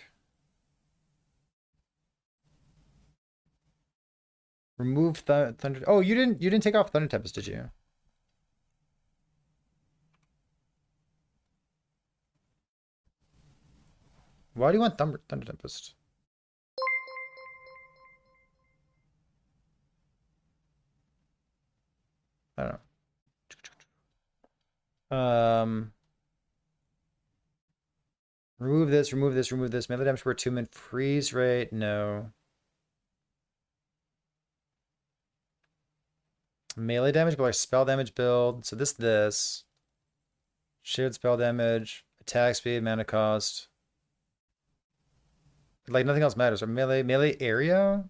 Speaker 1: Remove Thunder. Oh, you didn't take off Thunder Tempest, did you? Why do you want Thunder Tempest? I don't know. Remove this. Melee damage per attunement. Freeze rate, no. Melee damage, but like spell damage build. So this. Shared spell damage. Attack speed, mana cost. Like nothing else matters. Or melee area?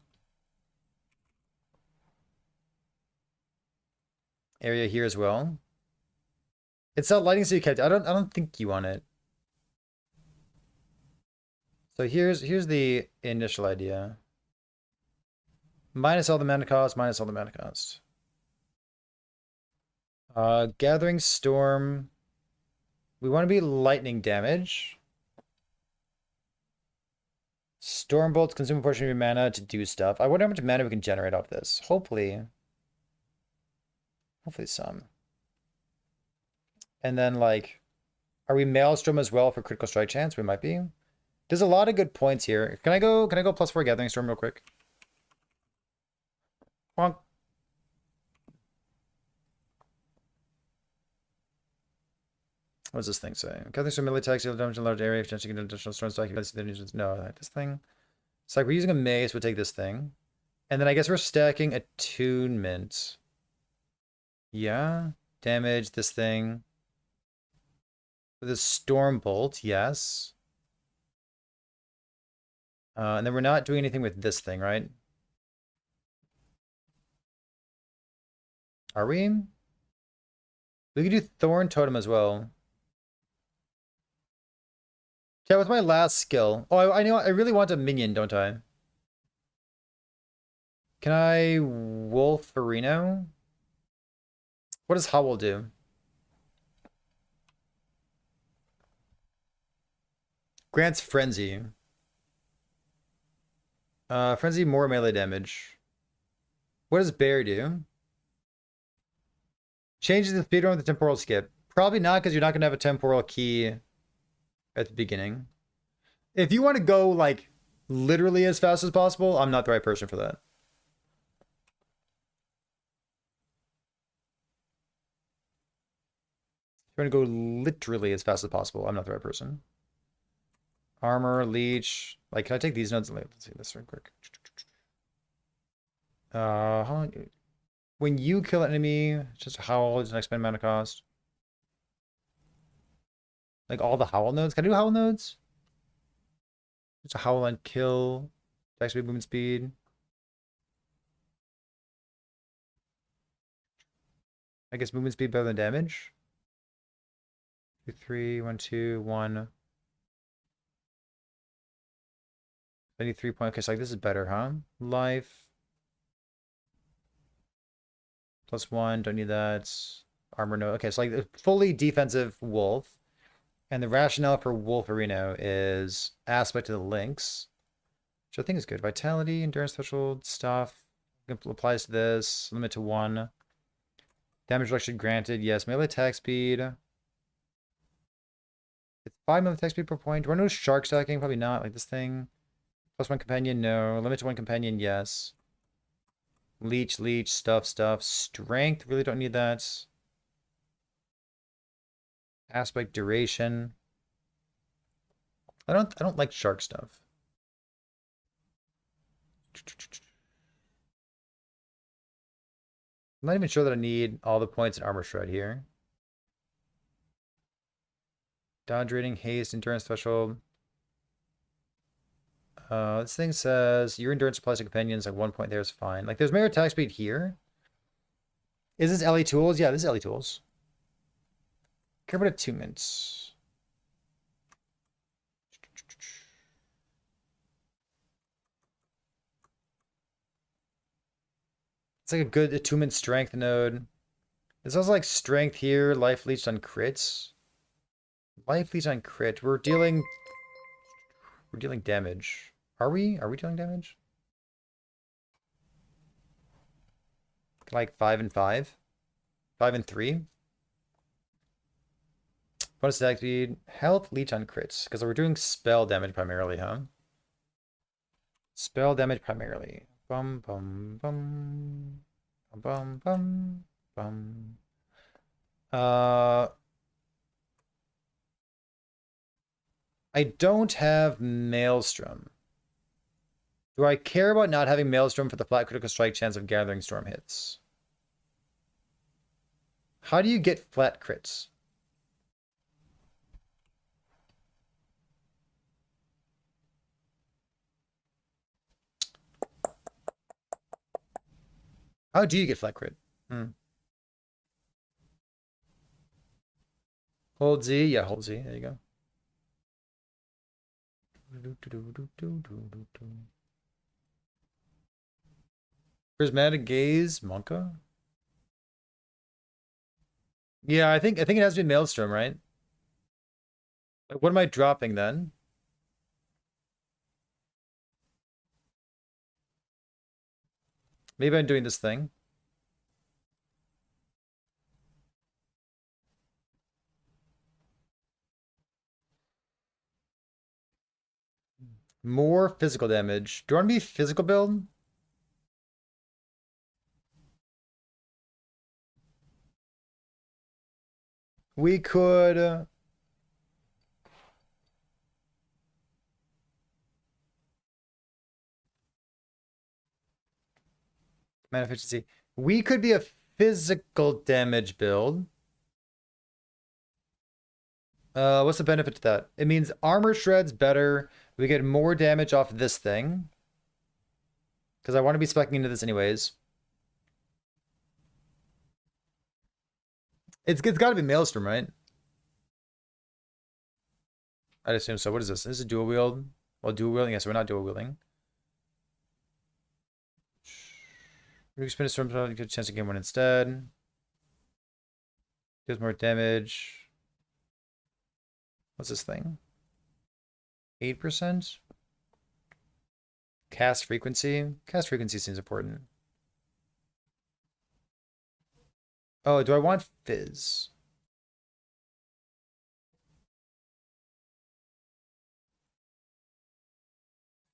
Speaker 1: Area here as well. It's not lighting, so you kept. I don't think you want it. So here's the initial idea. Minus all the mana cost, Gathering Storm. We want to be lightning damage. Stormbolts consume a portion of your mana to do stuff. I wonder how much mana we can generate off this. Hopefully some. And then like, are we Maelstrom as well for critical strike chance? We might be. There's a lot of good points here. Can I go +4 Gathering Storm real quick? Bonk. What does this thing say? Gathering Storm melee attacks deal damage in a large area. If you get additional storm strike, no, this thing. It's like we're using a mace, we'll take this thing. And then I guess we're stacking Attunement. Yeah. damage this thing. With a Storm Bolt, yes. And then we're not doing anything with this thing, right? Are we? We could do Thorn Totem as well. Yeah, with my last skill. Oh, I know. I really want a minion, don't I? Can I Wolferino? What does Howl do? Grants Frenzy. Frenzy more melee damage. What does Bear do? Changes the speedrun with the temporal skip. Probably not, because you're not going to have a temporal key at the beginning. If you want to go, like, literally as fast as possible, I'm not the right person for that. If you want to go literally as fast as possible, I'm not the right person. Armor, Leech. Like, can I take these nodes? Let's see this real quick. How long? When you kill an enemy, it's just a howl, it's an expend mana cost. Like all the howl nodes. Can I do howl nodes? Just a howl and kill. Attack speed, movement speed. I guess movement speed better than damage. 2, 3, 1, 2, 1. I need 3 points. Okay, so like this is better, huh? Life. +1, don't need that. Armor no. Okay, so like a fully defensive wolf. And the rationale for Wolferino is aspect of the links, which I think is good. Vitality, endurance special stuff applies to this. Limit to 1. Damage reduction granted. Yes. Melee attack speed. It's 5 melee attack speed per point. Do I know shark stacking? Probably not. Like this thing. +1 companion, no. Limit to 1 companion, yes. Leech, leech, stuff. Strength, really don't need that. Aspect duration. I don't like shark stuff. I'm not even sure that I need all the points in Armor Shred here. Dodge rating, haste, endurance threshold. This thing says your endurance applies to companions. Like 1 point there is fine. Like there's mere attack speed here. Is this LE tools? Yeah, this is LE tools. Care about attunements. It's like a good attunement strength node. This has like strength here, life leech on crits. Life leech on crit. We're dealing damage. Are we? Are we dealing damage? Like 5 and 5? 5 and 3? Bonus attack speed. Health leech on crits. Because we're doing spell damage primarily, huh? Spell damage primarily. Bum bum bum. Bum bum bum. I don't have Maelstrom. Do I care about not having Maelstrom for the flat critical strike chance of Gathering Storm hits? How do you get flat crits? How do you get flat crit? Hold Z. Yeah, hold Z. There you go. Prismatic Gaze, Monka? Yeah, I think it has to be Maelstrom, right? What am I dropping then? Maybe I'm doing this thing. More physical damage. Do you want to be physical build? We could... mana efficiency. We could be a physical damage build. What's the benefit to that? It means armor shreds better. We get more damage off this thing. Because I want to be speccing into this anyways. It's got to be Maelstrom, right? I'd assume so. What is this? This is dual wield. Well, dual wielding. Yes, we're not dual wielding. We spin a storm, get a chance to get one instead. Deals more damage. What's this thing? 8%? Cast frequency? Cast frequency seems important. Oh, do I want Fizz?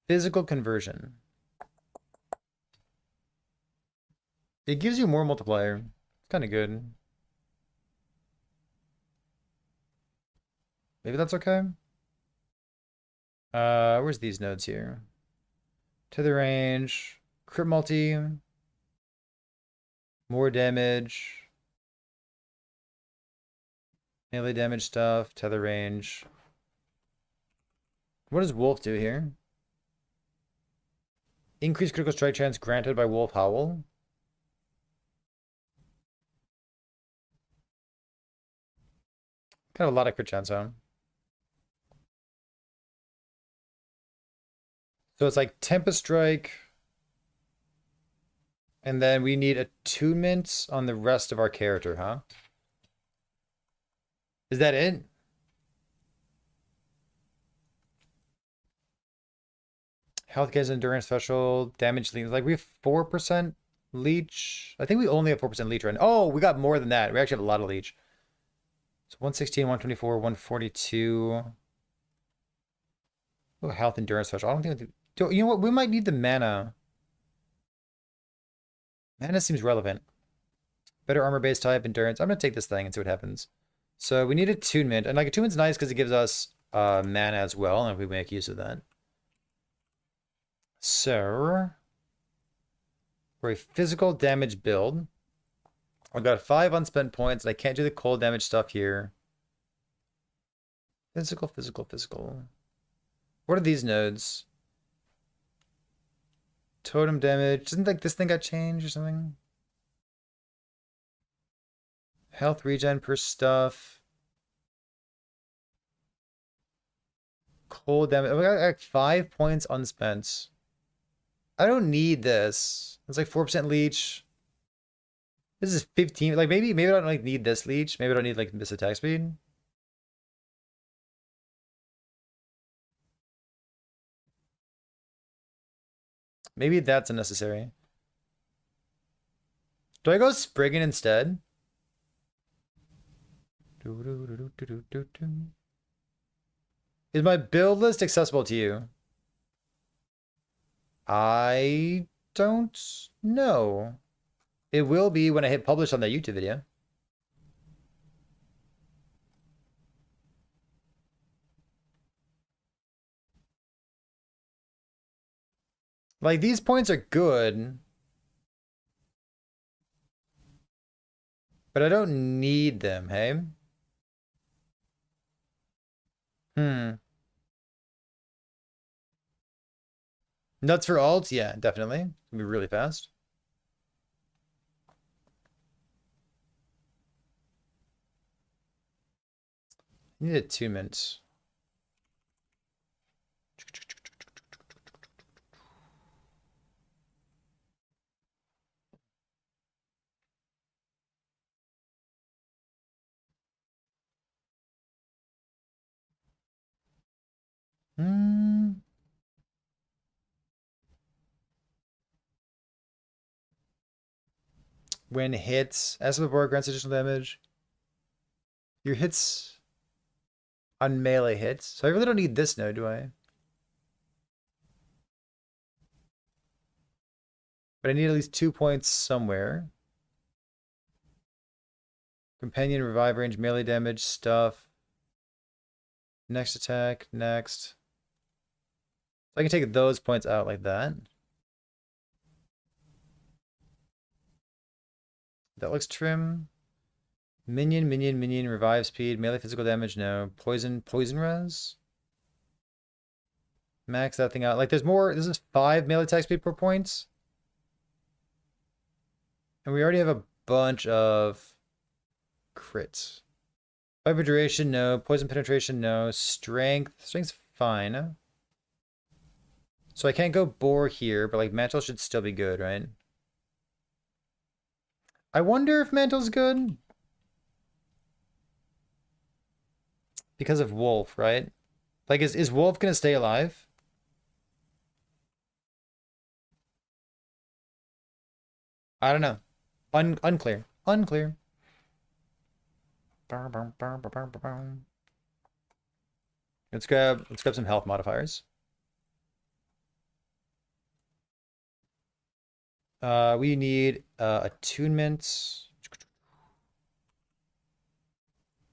Speaker 1: Physical conversion. It gives you more multiplier. It's kind of good. Maybe that's okay. Where's these nodes here? Tether range, crit multi, more damage, melee damage stuff, tether range. What does Wolf do here? Increased critical strike chance granted by Wolf Howl. Kind of a lot of crit chance, huh? So it's like Tempest Strike. And then we need attunement on the rest of our character, huh? Is that it? Health gains endurance threshold, damage leech. Like we have 4% leech. I think we only have 4% leech right now. Oh, we got more than that. We actually have a lot of leech. So 116, 124, 142. Oh, health endurance threshold. I don't think you know what? We might need the mana. Mana seems relevant. Better armor base type, endurance. I'm gonna take this thing and see what happens. So we need attunement, and like attunement's nice because it gives us mana as well, and if we make use of that. So we're a physical damage build. I've got 5 unspent points, and I can't do the cold damage stuff here. Physical, physical, physical. What are these nodes? Totem damage. Doesn't like this thing got changed or something? Health regen per stuff. Cold damage. We got like 5 points unspent. I don't need this. It's like 4% leech. This is 15. Like maybe I don't like need this leech. Maybe I don't need like this attack speed. Maybe that's unnecessary. Do I go Spriggan instead? Is my build list accessible to you? I don't know. It will be when I hit publish on that YouTube video. Like, these points are good. But I don't need them, hey? Nuts for alts? Yeah, definitely. It's gonna be really fast. I need attunement. When hits, as the board grants additional damage. Your hits on melee hits. So I really don't need this node, do I? But I need at least 2 points somewhere. Companion, revive range, melee damage, stuff. Next attack, next. So I can take those points out like that. That looks trim. Minion, revive speed, melee physical damage, no. Poison res? Max that thing out. Like, there's more. This is 5 melee attack speed per points. And we already have a bunch of crits. Fiber duration, no. Poison penetration, no. Strength's fine. So I can't go boar here, but like mantle should still be good, right? I wonder if mantle's good. Because of wolf, right? Like, is wolf gonna stay alive? I don't know. Unclear. Unclear. Let's grab some health modifiers. We need attunement.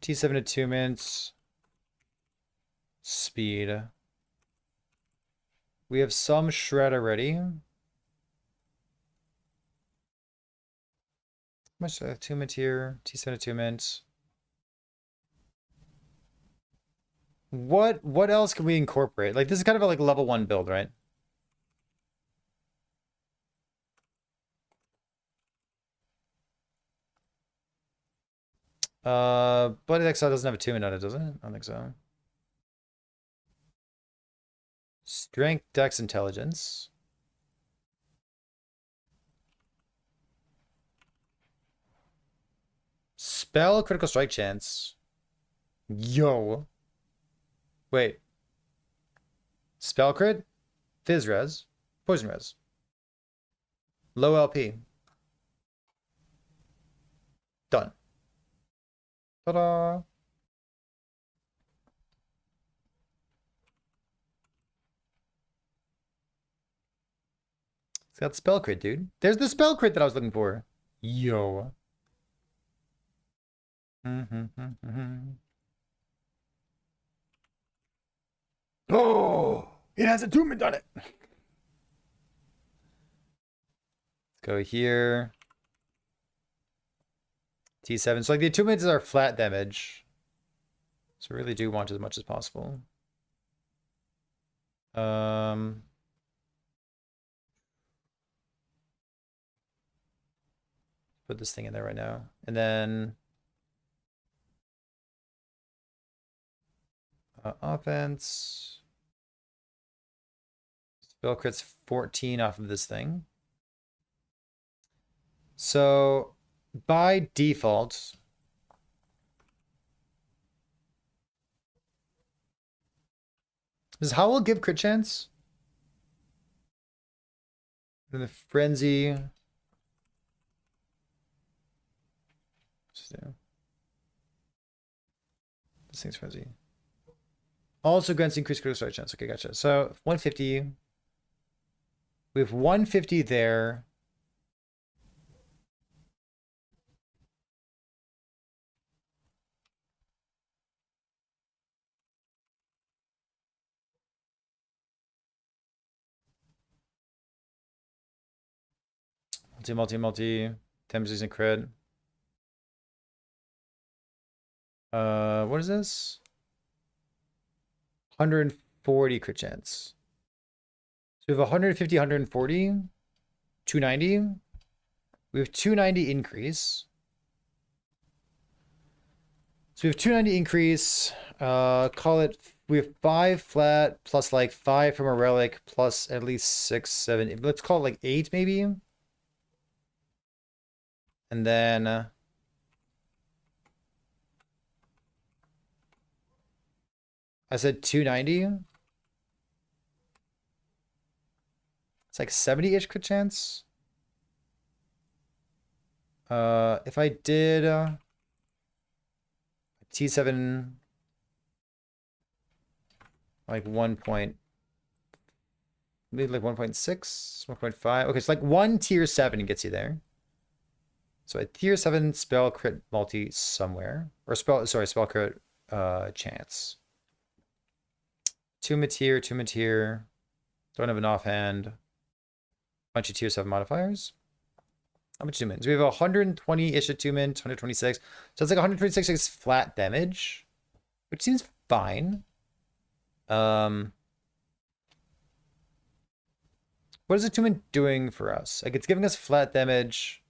Speaker 1: T7 attunements. Speed. We have some shred already. How much attunement here? T7 attunement. What else can we incorporate? Like, this is kind of a like level 1 build, right? Bloody Exile doesn't have attunement on it, does it? I don't think so. Strength, Dex, Intelligence. Spell, critical strike chance. Yo. Wait. Spell crit, Fizz res, Poison res. Low LP. Done. Ta-da! It's got spell crit, dude. There's the spell crit that I was looking for. Yo. Oh, it has attunement on it. Let's go here. T7. So like the attunements are flat damage. So we really do want as much as possible. Put this thing in there right now. And then offense. Spell crits 14 off of this thing. So by default, does Howl give crit chance? Then the frenzy. This thing's frenzy. Also grants increased critical strike chance. Okay, gotcha. So 150. We have 150 there. Multi. Thames using crit. What is this? 140 crit chance. So we have 150, 140, 290. We have 290 increase. So we have 290 increase. Call it, we have 5 flat plus like 5 from a relic plus at least 6, 7. Let's call it like 8 maybe. And then I said 290. It's like 70-ish crit chance. If I did T7 like 1 point, maybe like 1.6, 1.5. Okay, so like 1 tier 7 gets you there. So a tier 7 spell crit multi somewhere. Or spell crit chance. Two mateer. Don't have an offhand. Bunch of tier 7 modifiers. How much attunements? We have 120-ish attunements, 126. So it's like 126 is flat damage, which seems fine. What is attunement doing for us? Like, it's giving us flat damage.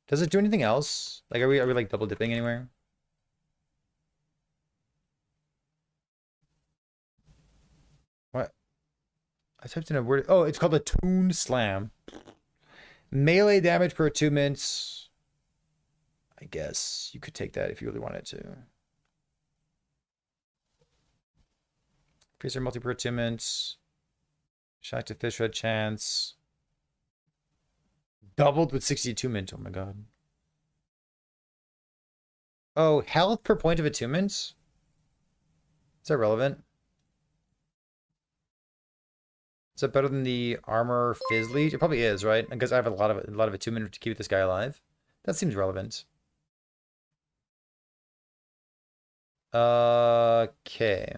Speaker 1: Does it do anything else? Like, are we like double dipping anywhere? What? I typed in a word. Oh, it's called a Toon Slam. Melee damage per attunements. I guess you could take that if you really wanted to. Fissure multi per attunements. Shock to fish red chance. Doubled with 62 mint. Oh my god. Oh, health per point of attunements? Is that relevant? Is that better than the armor fizz leech? It probably is, right? Because I have a lot of attunement to keep this guy alive. That seems relevant. Okay.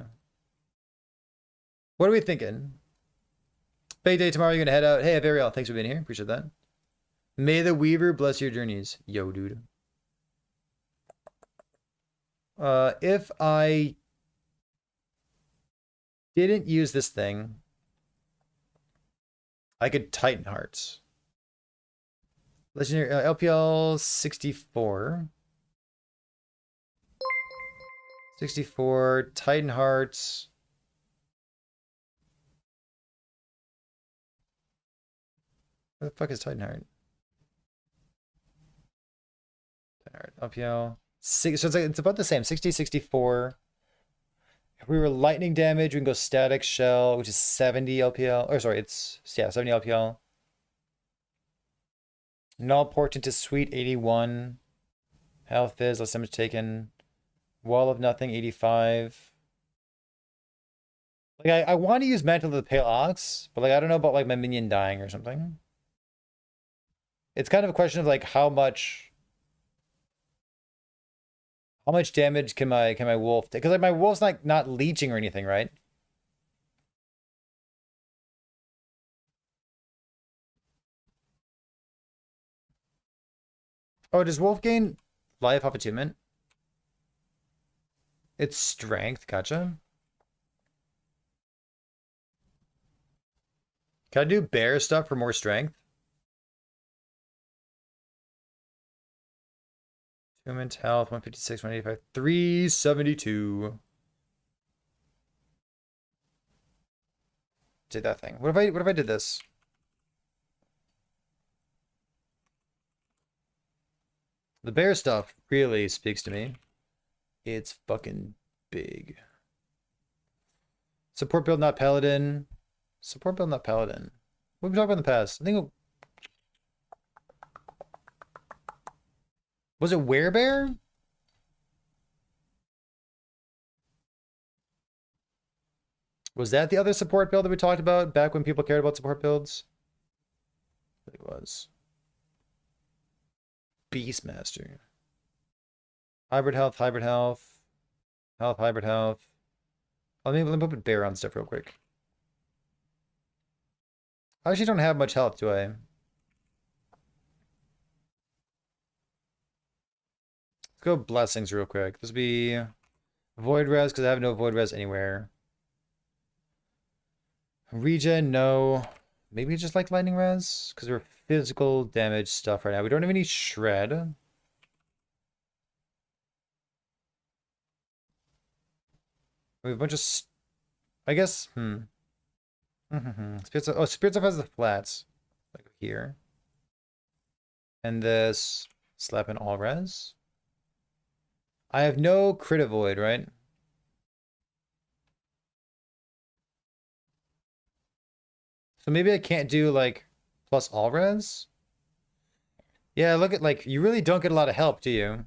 Speaker 1: What are we thinking? Big day tomorrow, you're gonna head out. Hey, Averial, thanks for being here. Appreciate that. May the Weaver bless your journeys. Yo, dude. If I didn't use this thing, I could Titan Hearts. Legendary LPL 64. 64, Titan Hearts. Where the fuck is Titan Heart? Titan Heart, LPL. So it's about the same. 60, 64. If we were lightning damage, we can go static shell, which is 70 LPL. Or sorry, it's 70 LPL. Null portent to sweet 81. Health is less damage taken. Wall of nothing 85. Like I want to use Mantle of the Pale Ox, but like I don't know about like my minion dying or something. It's kind of a question of like how much damage can my wolf take? Because like my wolf's like not leeching or anything, right? Oh, does wolf gain life off attunement? It's strength, gotcha. Can I do bear stuff for more strength? Attunement, health, 156, 185, 372. Did that thing. What if I did this? The bear stuff really speaks to me. It's fucking big. Support build, not paladin. Support build, not paladin. What have we talked about in the past? I think was it werebear? Was that the other support build that we talked about back when people cared about support builds? I think it was. Beastmaster. Hybrid health, hybrid health. Health, hybrid health. Oh, let me put bear on stuff real quick. I actually don't have much health, do I? Let's go blessings real quick. This will be void res because I have no void res anywhere. Regen, no. Maybe just like lightning res because we're physical damage stuff right now. We don't have any shred. We have a bunch of, I guess, Spirits of, oh, Spirits of has the flats, like here. And this slap in all res. I have no crit avoid, right? So maybe I can't do like plus all res. Yeah, look at like, you really don't get a lot of help, do you?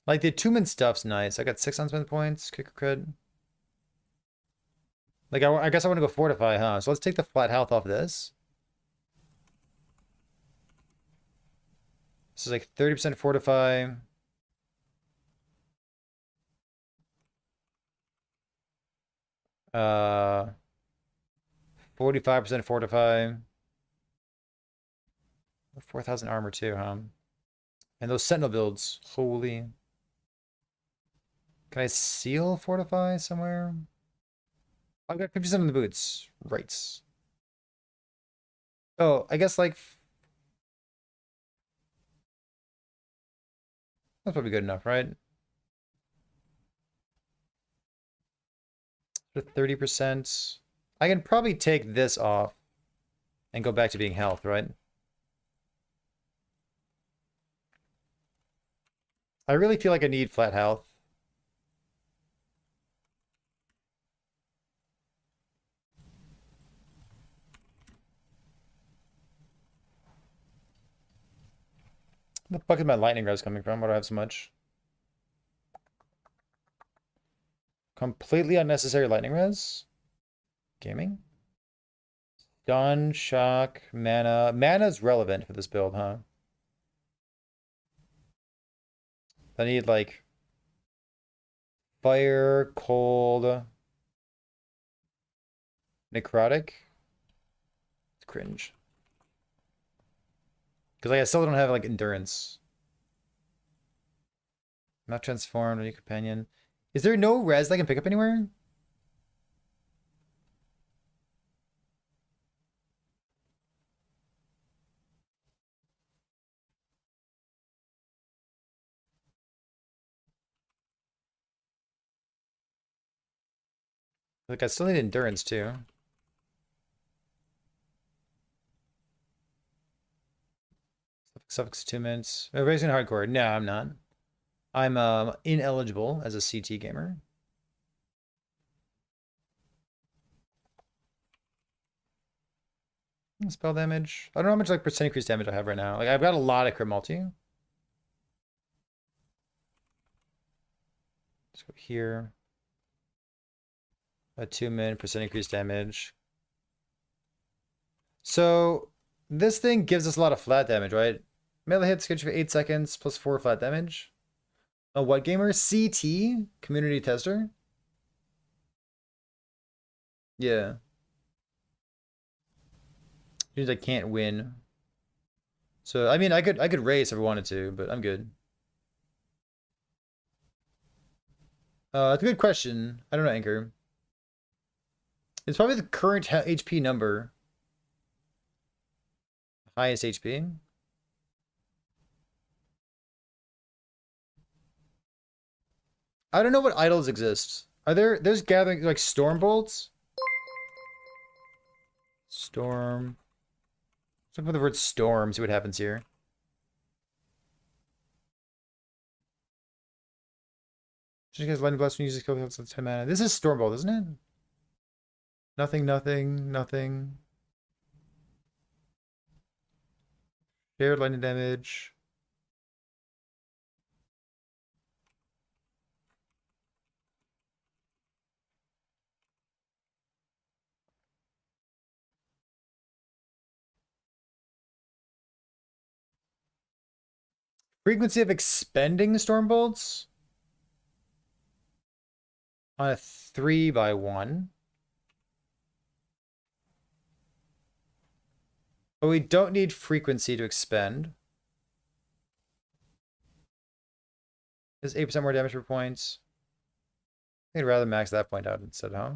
Speaker 1: Like the attunement stuff's nice. I got 6 unspent points, kicker crit. Like I guess I want to go fortify, huh? So let's take the flat health off this. This is like 30% fortify. 45% fortify. 4,000 armor too, huh? And those sentinel builds. Holy. Can I seal fortify somewhere? I've got 50% on the boots. Right. Oh, I guess like that's probably good enough, right? For 30%. I can probably take this off and go back to being health, right? I really feel like I need flat health. Where the fuck is my lightning res coming from? Why do I have so much? Completely unnecessary lightning res? Gaming? Stun, shock, mana. Mana's relevant for this build, huh? I need like fire, cold, necrotic. It's cringe. Because like, I still don't have like endurance. Not transformed, any companion. Is there no res that I can pick up anywhere? Like I still need endurance too. Suffix attunements. Raising hardcore. No, I'm not. I'm ineligible as a CT gamer. Spell damage. I don't know how much like percent increase damage I have right now. Like I've got a lot of crit multi. Let's go here. Attunement, percent increase damage. So this thing gives us a lot of flat damage, right? Melee hits get you for 8 seconds plus 4 flat damage. A what gamer? CT? Community tester? Yeah. Means I can't win. So I mean I could race if I wanted to, but I'm good. It's a good question. I don't know, Anchor. It's probably the current HP number. Highest HP. I don't know what idols exist. There's gathering like storm bolts? Storm. Let's look for the word storm, see what happens here. Just guys lightning blast when you use skill heals 10 mana. This is storm bolt, isn't it? Nothing, nothing, nothing. Shared lightning damage. Frequency of expending storm bolts on a 3x1. But we don't need frequency to expend. There's 8% more damage per point. I'd rather max that point out instead, huh?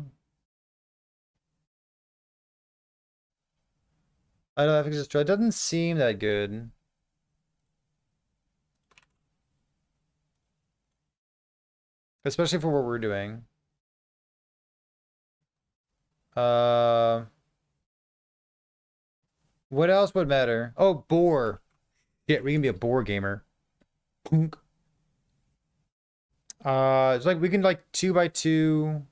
Speaker 1: I don't know if I can just try. It doesn't seem that good. Especially for what we're doing. What else would matter? Oh, boar. Yeah, we can be a boar gamer. Punk. It's like we can like 2x2.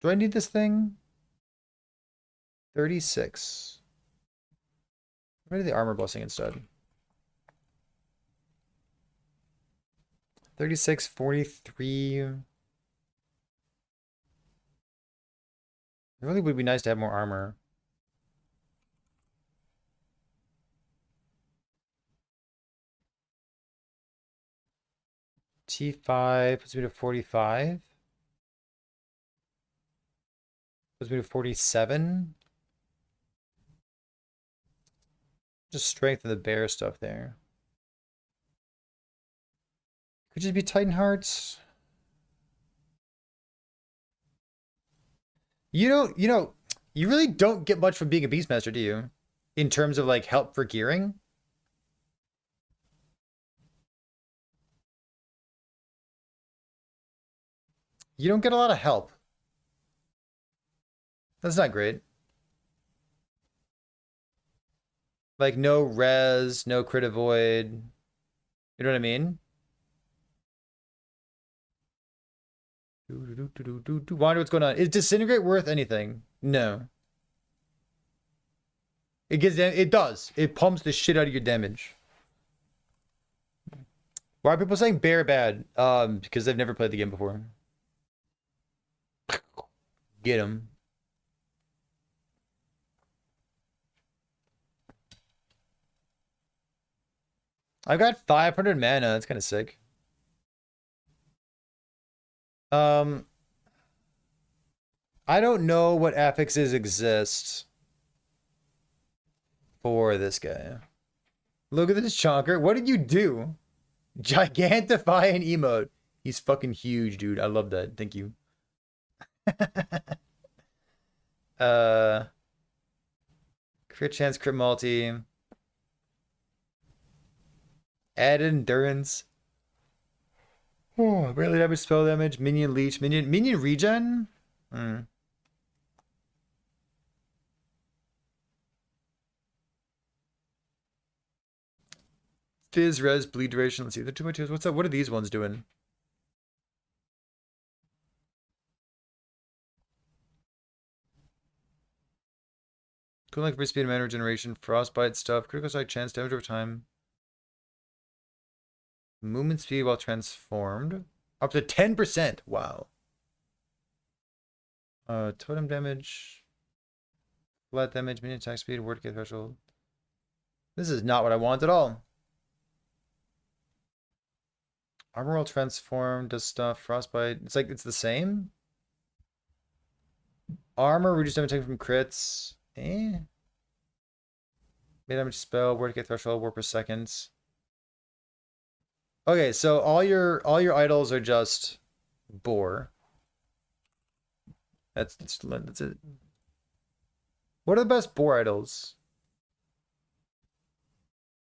Speaker 1: Do I need this thing? 36. I'm ready the armor blessing instead. 36, 43. It really would be nice to have more armor. T5 puts me to 45. Puts me to 47. Just strengthen the bear stuff there. Could just be Titan Hearts. You really don't get much from being a Beastmaster, do you? In terms of like help for gearing? You don't get a lot of help. That's not great. Like no res, no crit avoid. You know what I mean? Wonder what's going on. Is disintegrate worth anything? No. It does. It pumps the shit out of your damage. Why are people saying bear bad? Because they've never played the game before. Get him. I've got 500 mana. That's kind of sick. I don't know what affixes exist for this guy. Look at this chonker. What did you do? Gigantify an emote. He's fucking huge, dude. I love that. Thank you. Crit chance, crit multi. Add endurance. Oh, barely damage, spell damage, minion leech, minion regen? Hmm. Fizz, res, bleed duration. Let's see. The 2x2s. What's up? What are these ones doing? Cool like speed, mana regeneration, frostbite stuff, critical strike chance, damage over time. Movement speed while transformed. Up to 10%. Wow. Totem damage. Flat damage, minion attack speed, word get threshold. This is not what I want at all. Armor while transformed does stuff. Frostbite. It's like it's the same. Armor, reduce damage taken from crits. Eh. Made damage spell, word get threshold, warp per seconds. Okay, so all your idols are just boar. That's it. What are the best boar idols?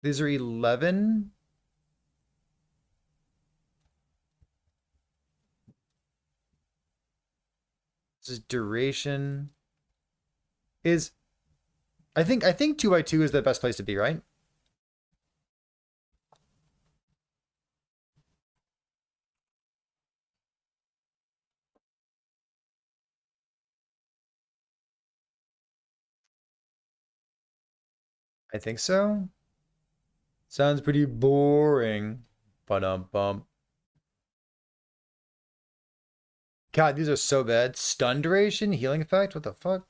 Speaker 1: These are 11. This is duration. I think 2x2 is the best place to be, right? I think so. Sounds pretty boring. Bum. God, these are so bad. Stun duration, healing effect. What the fuck?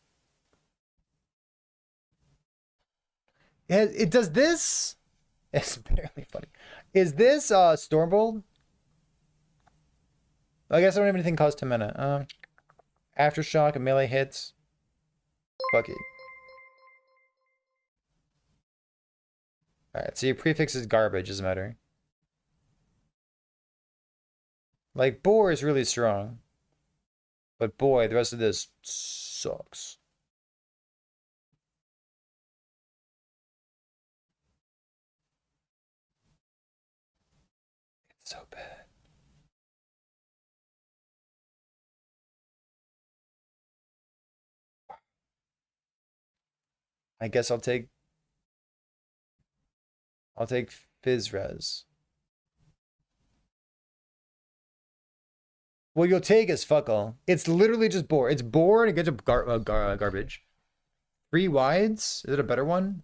Speaker 1: It does this. It's barely funny. Is this Stormbolt? I guess I don't have anything cost 10 mana. Aftershock and melee hits. Fuck it. Alright, so your prefix is garbage, doesn't matter. Like, boar is really strong. But boy, the rest of this sucks. It's so bad. I guess I'll take Fizz Res. What you'll take is fuck all. It's literally just boar. It's boar and it gets garbage. 3 wides? Is it a better one?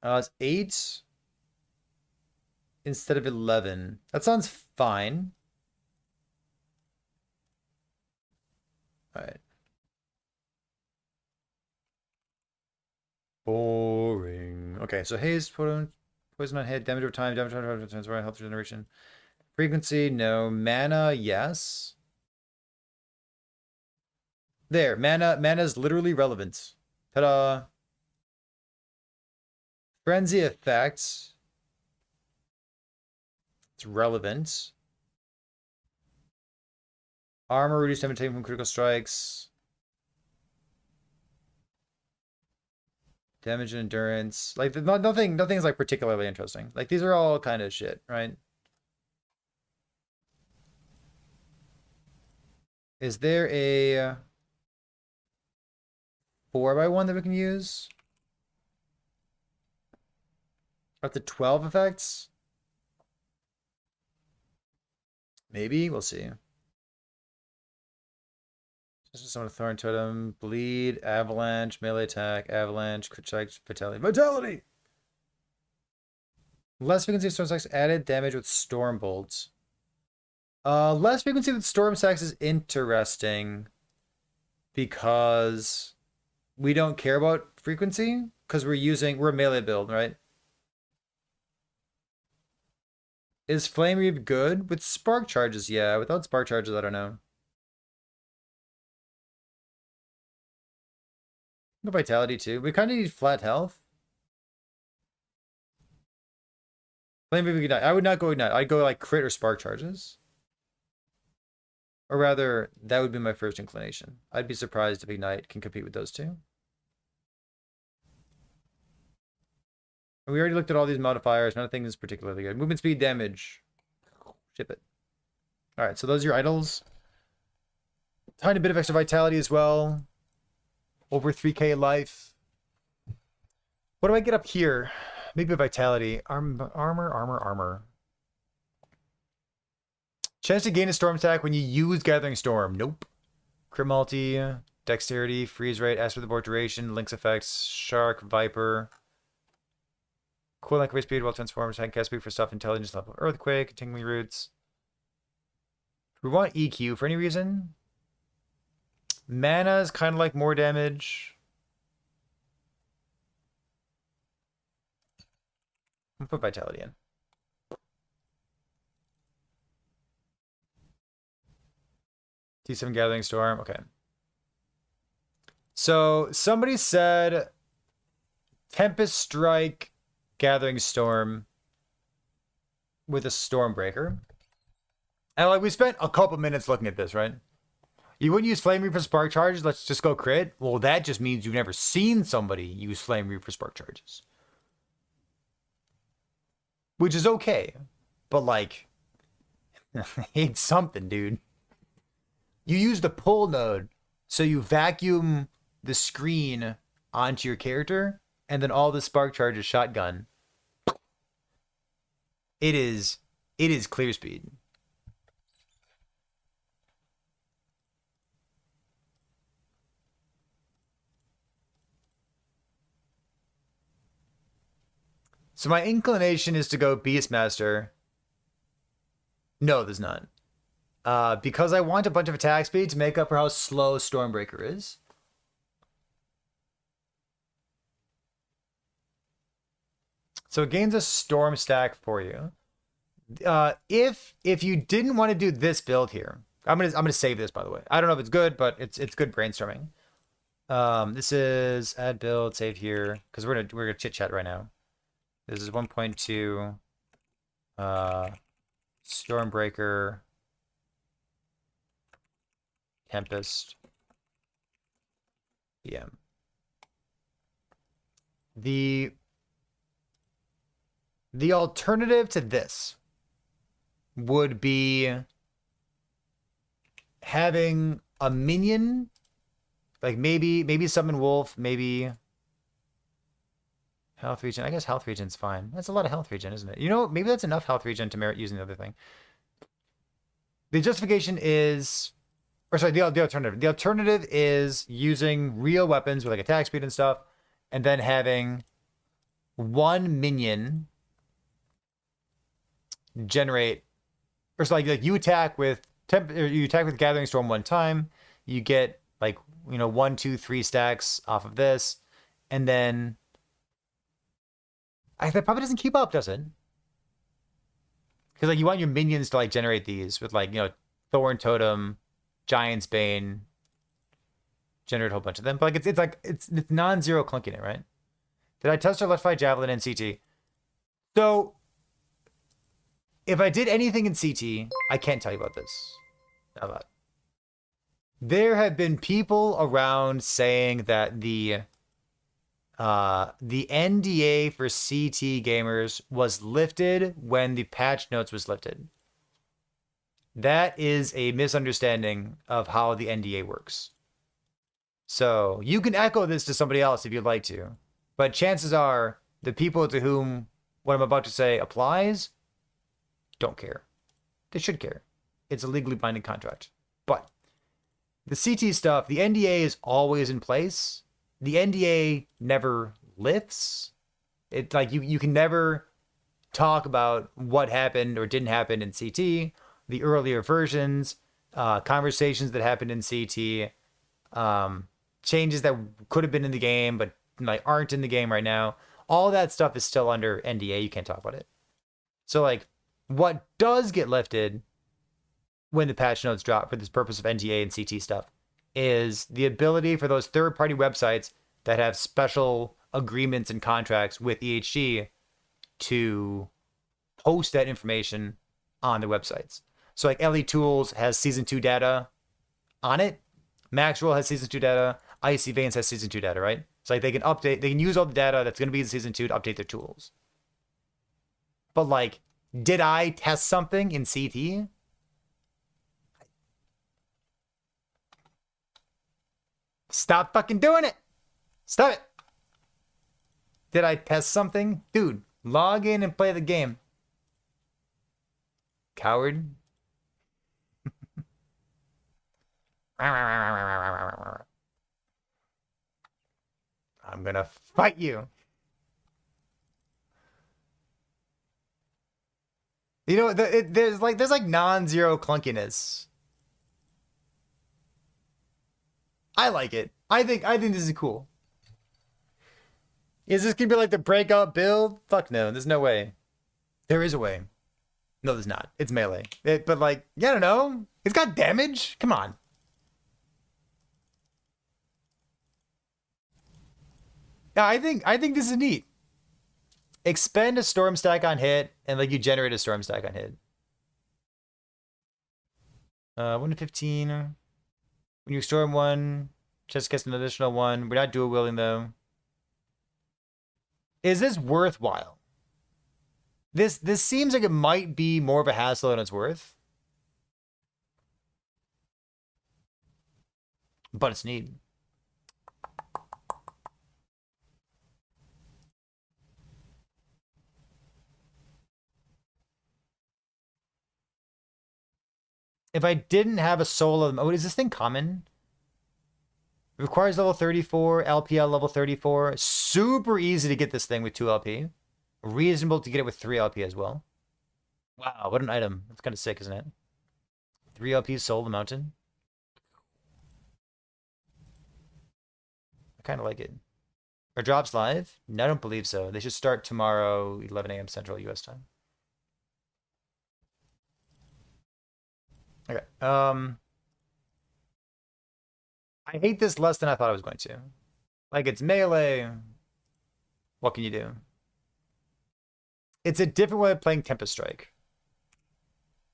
Speaker 1: It's 8 instead of 11. That sounds fine. All right. Boring. Okay, so haze, Poison on hit, damage over time, damage over time, health regeneration. Frequency, no. Mana, yes. There, mana is literally relevant. Ta-da. Frenzy effects. It's relevant. Armor, reduced damage taken from critical strikes. Damage and endurance. Like, nothing's like particularly interesting. Like, these are all kind of shit, right? Is there a 4x1 that we can use? Up to 12 effects? Maybe? We'll see. Just summon a Thorn Totem, Bleed, Avalanche, Melee Attack, Avalanche, Crit Strike, Vitality. Vitality! Less frequency of Storm Stacks, added damage with Storm Bolts. Less frequency with Storm Stacks is interesting because we don't care about frequency because we're a melee build, right? Is Flame Reave good? With Spark Charges, yeah. Without Spark Charges, I don't know. No Vitality too. We kind of need flat health. Flame Reave Ignite. I would not go Ignite. I'd go like Crit or Spark Charges. Or rather, that would be my first inclination. I'd be surprised if Ignite can compete with those two. We already looked at all these modifiers. Nothing is particularly good. Movement speed, damage. Ship it. Alright, so those are your idols. Tiny bit of extra vitality as well. Over 3k life. What do I get up here? Maybe vitality. Armor. Chance to gain a storm attack when you use Gathering Storm. Nope. Crit multi, dexterity, freeze rate, ask for the board duration, lynx effects, shark, viper. Cool like speed while transformed, attack cast speed for stuff, intelligence level, earthquake, tingling roots. We want EQ for any reason. Mana is kind of like more damage. I'm gonna put vitality in. T7 Gathering Storm. Okay. So somebody said Tempest Strike Gathering Storm with a Stormbreaker. And like we spent a couple minutes looking at this, right? You wouldn't use Flame Reave for Spark Charges, let's just go crit. Well, that just means you've never seen somebody use Flame Reave for Spark Charges. Which is okay. But like, it's something, dude. You use the pull node, so you vacuum the screen onto your character, and then all the Spark Charges shotgun. It is clear speed. So my inclination is to go Beastmaster. No, there's none. Because I want a bunch of attack speed to make up for how slow Stormbreaker is. So it gains a storm stack for you. If you didn't want to do this build here, I'm gonna save this, by the way. I don't know if it's good, but it's good brainstorming. This is add build, save here, because we're gonna chit chat right now. This is 1.2 Stormbreaker, Tempest, PM. The alternative to this would be having a minion, like maybe summon wolf, maybe health regen. I guess health regen's fine. That's a lot of health regen, isn't it? You know, maybe that's enough health regen to merit using the other thing. The justification is, or sorry, the alternative. The alternative is using real weapons with like attack speed and stuff, and then having one minion generate, or so like you attack with Gathering Storm one time, you get like 1, 2, 3 stacks off of this, and then That probably doesn't keep up, does it? Because like you want your minions to like generate these with like, you know, Thorn Totem, Giant's Bane, generate a whole bunch of them. But like it's non-zero clunking it, right? Did I test our Electrified Javelin in CT? So if I did anything in CT, I can't tell you about this. There have been people around saying that the NDA for CT gamers was lifted when the patch notes was lifted. That is a misunderstanding of how the NDA works. So you can echo this to somebody else if you'd like to, but chances are the people to whom what I'm about to say applies don't care. They should care. It's a legally binding contract. But the CT stuff, the NDA is always in place. The NDA never lifts. It's like you can never talk about what happened or didn't happen in CT, the earlier versions, conversations that happened in CT, changes that could have been in the game but like aren't in the game right now. All that stuff is still under NDA. You can't talk about it. So like what does get lifted when the patch notes drop for this purpose of NDA and CT stuff is the ability for those third-party websites that have special agreements and contracts with EHG to post that information on their websites. So like LE Tools has Season 2 data on it. Maxwell has Season 2 data. Icy Veins has Season 2 data, right? So like they can use all the data that's going to be in Season 2 to update their tools. But like, did I test something in CT? Stop fucking doing it. Stop it. Did I test something? Dude, log in and play the game. Coward. I'm gonna fight you. You know, there's like non-zero clunkiness. I like it. I think this is cool. Is this gonna be like the breakout build? Fuck no, there's no way. There is a way. No, there's not. It's melee. But like, yeah, I don't know. It's got damage. Come on. Yeah, I think this is neat. Expend a storm stack on hit, and like you generate a storm stack on hit. 1 to 15. When you storm one, just gets an additional one. We're not dual wielding though. Is this worthwhile? This seems like it might be more of a hassle than it's worth. But it's neat. If I didn't have a soul of... Oh, is this thing common? It requires level 34, LPL level 34. Super easy to get this thing with 2 LP. Reasonable to get it with 3 LP as well. Wow, what an item. That's kind of sick, isn't it? 3 LP Soul of the Mountain. I kind of like it. Are drops live? No, I don't believe so. They should start tomorrow, 11 a.m. Central US time. Okay. I hate this less than I thought I was going to. Like, it's melee. What can you do? It's a different way of playing Tempest Strike.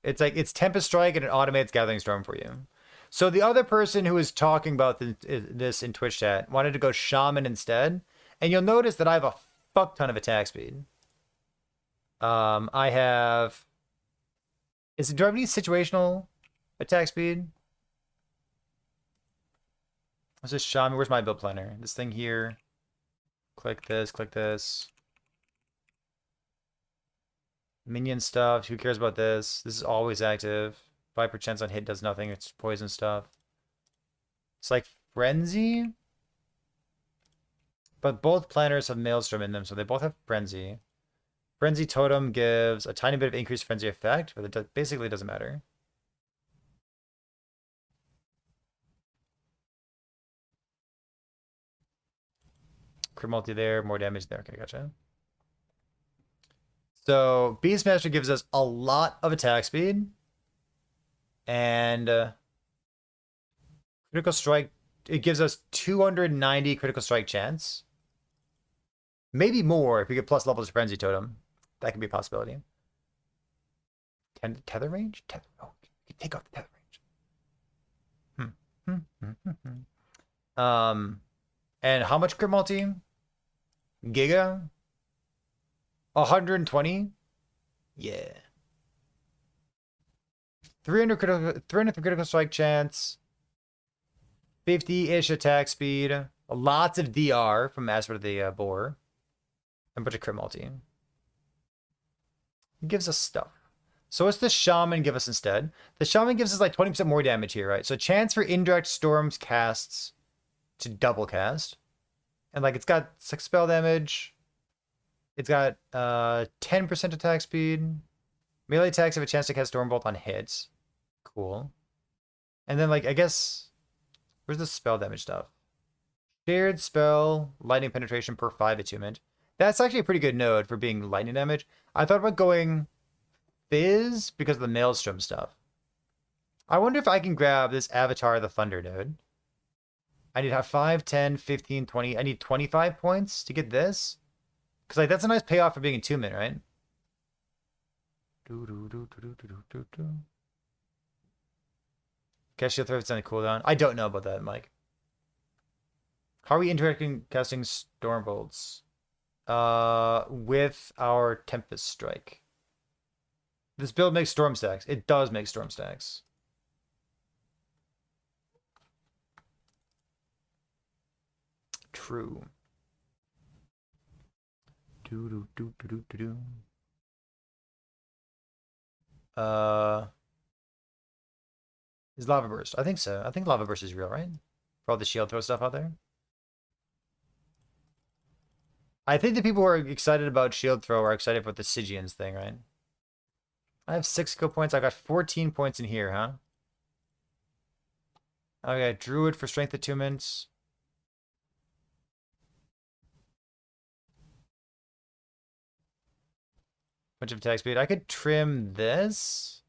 Speaker 1: It's like, it's Tempest Strike and it automates Gathering Storm for you. So the other person who was talking about this in Twitch chat wanted to go Shaman instead. And you'll notice that I have a fuck ton of attack speed. I have... do I have any situational attack speed? What's this Shaman? Where's my build planner? This thing here. Click this, click this. Minion stuff. Who cares about this? This is always active. 5% on hit does nothing. It's poison stuff. It's like Frenzy. But both planners have Maelstrom in them, so they both have Frenzy. Frenzy Totem gives a tiny bit of increased Frenzy effect, but it basically doesn't matter. Crit multi there, more damage there. Okay, gotcha. So Beastmaster gives us a lot of attack speed. And critical strike, it gives us 290 critical strike chance. Maybe more if we get plus levels of Frenzy Totem. That could be a possibility. Tether range? Oh, you can take off the tether range. And how much crit multi? Giga? 120? Yeah. 300 critical strike chance. 50-ish attack speed. Lots of DR from Master of the Boar. And a bunch of crit multi. It gives us stuff. So what's the Shaman give us instead? The Shaman gives us like 20% more damage here, right? So chance for indirect storms casts to double cast. And like it's got 6 spell damage. It's got 10% attack speed. Melee attacks have a chance to cast Stormbolt on hits. Cool. And then like I guess where's the spell damage stuff? Shared spell, lightning penetration per 5 attunement. That's actually a pretty good node for being lightning damage. I thought about going Fizz because of the Maelstrom stuff. I wonder if I can grab this Avatar of the Thunder node. I need to have 5, 10, 15, 20. I need 25 points to get this. Because like that's a nice payoff for being attunement, right? Cast shield throw if it's on a cooldown. I don't know about that, Mike. How are we interacting casting Stormbolts? With our Tempest Strike. This build makes storm stacks. It does make storm stacks. True. Is Lava Burst? I think so. I think Lava Burst is real, right? For all the shield throw stuff out there. I think the people who are excited about shield throw are excited about the Stygians thing, right? I have 6 skill points. I got 14 points in here, huh? Okay, Druid for strength attunements. Bunch of attack speed. I could trim this.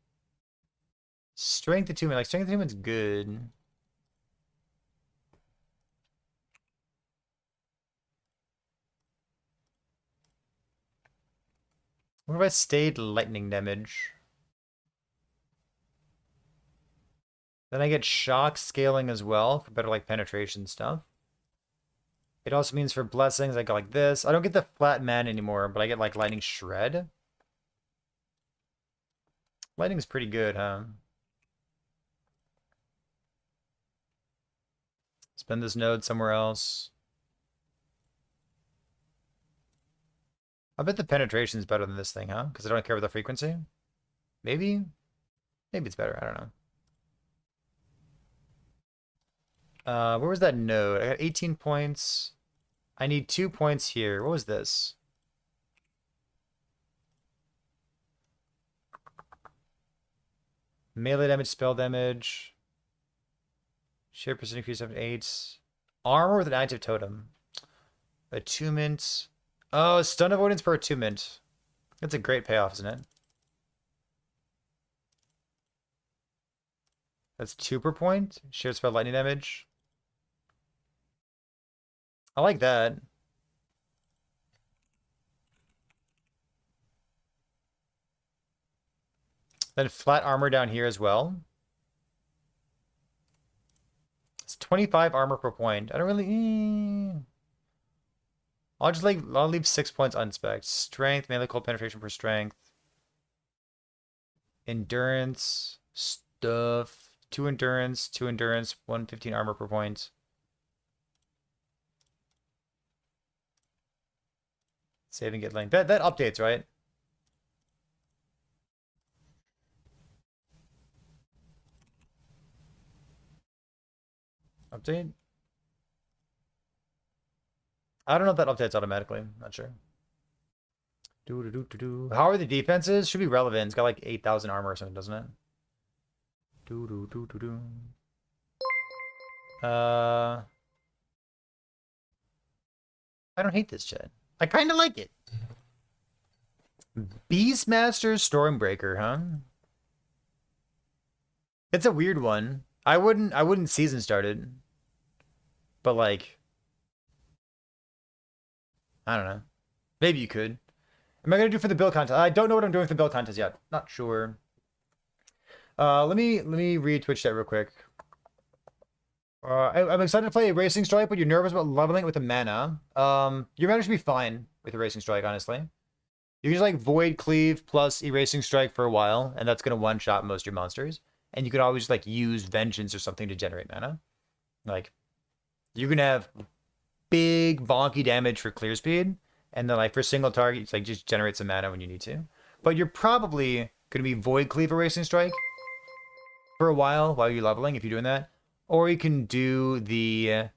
Speaker 1: Strength attunement. Like, strength attunement's good. What if I stayed lightning damage? Then I get shock scaling as well for better like penetration stuff. It also means for blessings I go like this. I don't get the flat man anymore, but I get like lightning shred. Lightning's pretty good, huh? Spend this node somewhere else. I bet the penetration is better than this thing, huh? Because I don't care about the frequency. Maybe? Maybe it's better. I don't know. Where was that node? I got 18 points. I need 2 points here. What was this? Melee damage, spell damage. Share percent increase of 8. Armor with an active totem. Attunement. Oh, stun avoidance per attunement. That's a great payoff, isn't it? That's 2 per point. Shared spell lightning damage. I like that. Then flat armor down here as well. It's 25 armor per point. I don't really... I'll leave 6 points unspec'd. Strength, melee cold penetration per strength. Endurance, stuff. 2 endurance, 115 armor per point. Save and get link. That updates, right? Update? I don't know if that updates automatically. Not sure. How are the defenses? Should be relevant. It's got like 8,000 armor or something, doesn't it? I don't hate this chat. I kind of like it. Beastmaster Stormbreaker, huh? It's a weird one. I wouldn't season start it. But like, I don't know. Maybe you could. Am I gonna do for the build contest? I don't know what I'm doing for the build contest yet. Not sure. Let me read Twitch chat real quick. I'm excited to play a Racing Strike, but you're nervous about leveling it with the mana. Your mana should be fine with a Racing Strike, honestly. You can just like Void Cleave plus Erasing Strike for a while, and that's gonna one-shot most of your monsters. And you can always like use Vengeance or something to generate mana. Like, you can have big bonky damage for clear speed, and then like for single target, it's like just generate some mana when you need to. But you're probably gonna be Void Cleave Erasing Strike for a while you're leveling if you're doing that. Or you can do the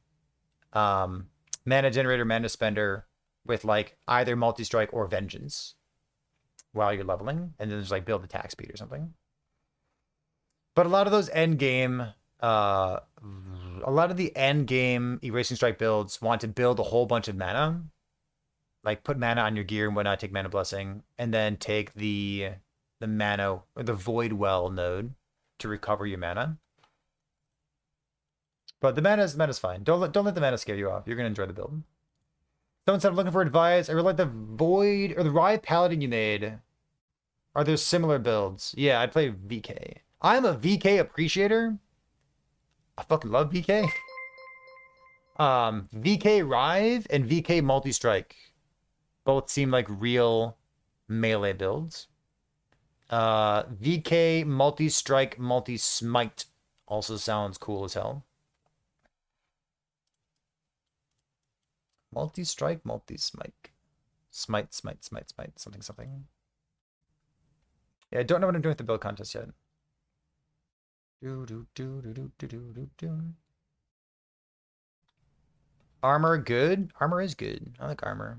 Speaker 1: mana generator, mana spender with like either multi-strike or vengeance while you're leveling, and then just like build attack speed or something. But a lot of those end game, a lot of the end game Erasing Strike builds want to build a whole bunch of mana, like put mana on your gear and whatnot, take mana blessing, and then take the mana or the void well node to recover your mana. But the mana's fine. Don't let the mana scare you off. You're gonna enjoy the build. Someone said I'm looking for advice. I really like the Void or the Rive Paladin you made. Are there similar builds? Yeah, I'd play VK. I'm a VK appreciator. I fucking love VK. VK Rive and VK Multi-Strike both seem like real melee builds. VK Multi-Strike Multi-Smite also sounds cool as hell. Multi-strike, multi-smite. Smite, something. Yeah, I don't know what I'm doing with the build contest yet. Armor, good? Armor is good. I like armor.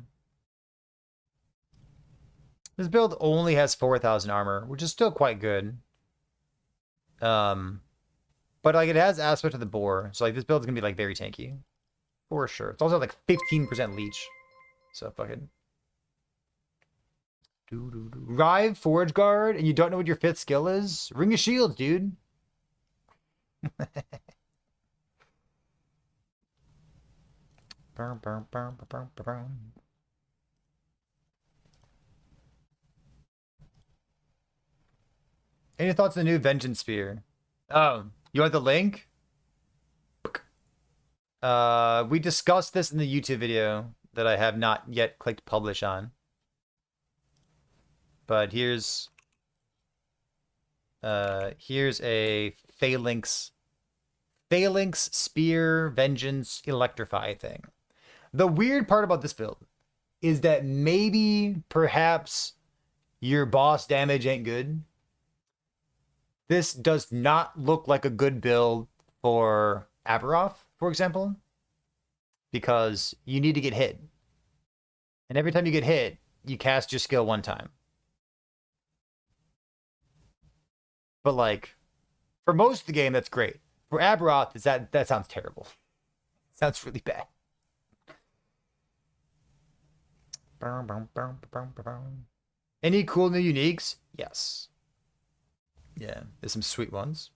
Speaker 1: This build only has 4,000 armor, which is still quite good. But like it has aspect of the boar, so like this build is gonna be like very tanky. For sure. It's also like 15% leech. So fuck it. Rive Forge Guard, and you don't know what your 5th skill is? Ring of Shields, dude. Any thoughts on the new Vengeance Spear? Oh, you want the link? We discussed this in the YouTube video that I have not yet clicked publish on. But here's a Phalanx Spear Vengeance Electrify thing. The weird part about this build is that maybe perhaps your boss damage ain't good. This does not look like a good build for Aberoth, for example, because you need to get hit. And every time you get hit, you cast your skill one time. But like, for most of the game, that's great. For Aberoth, that sounds terrible. Sounds really bad. Any cool new uniques? Yes. Yeah, there's some sweet ones.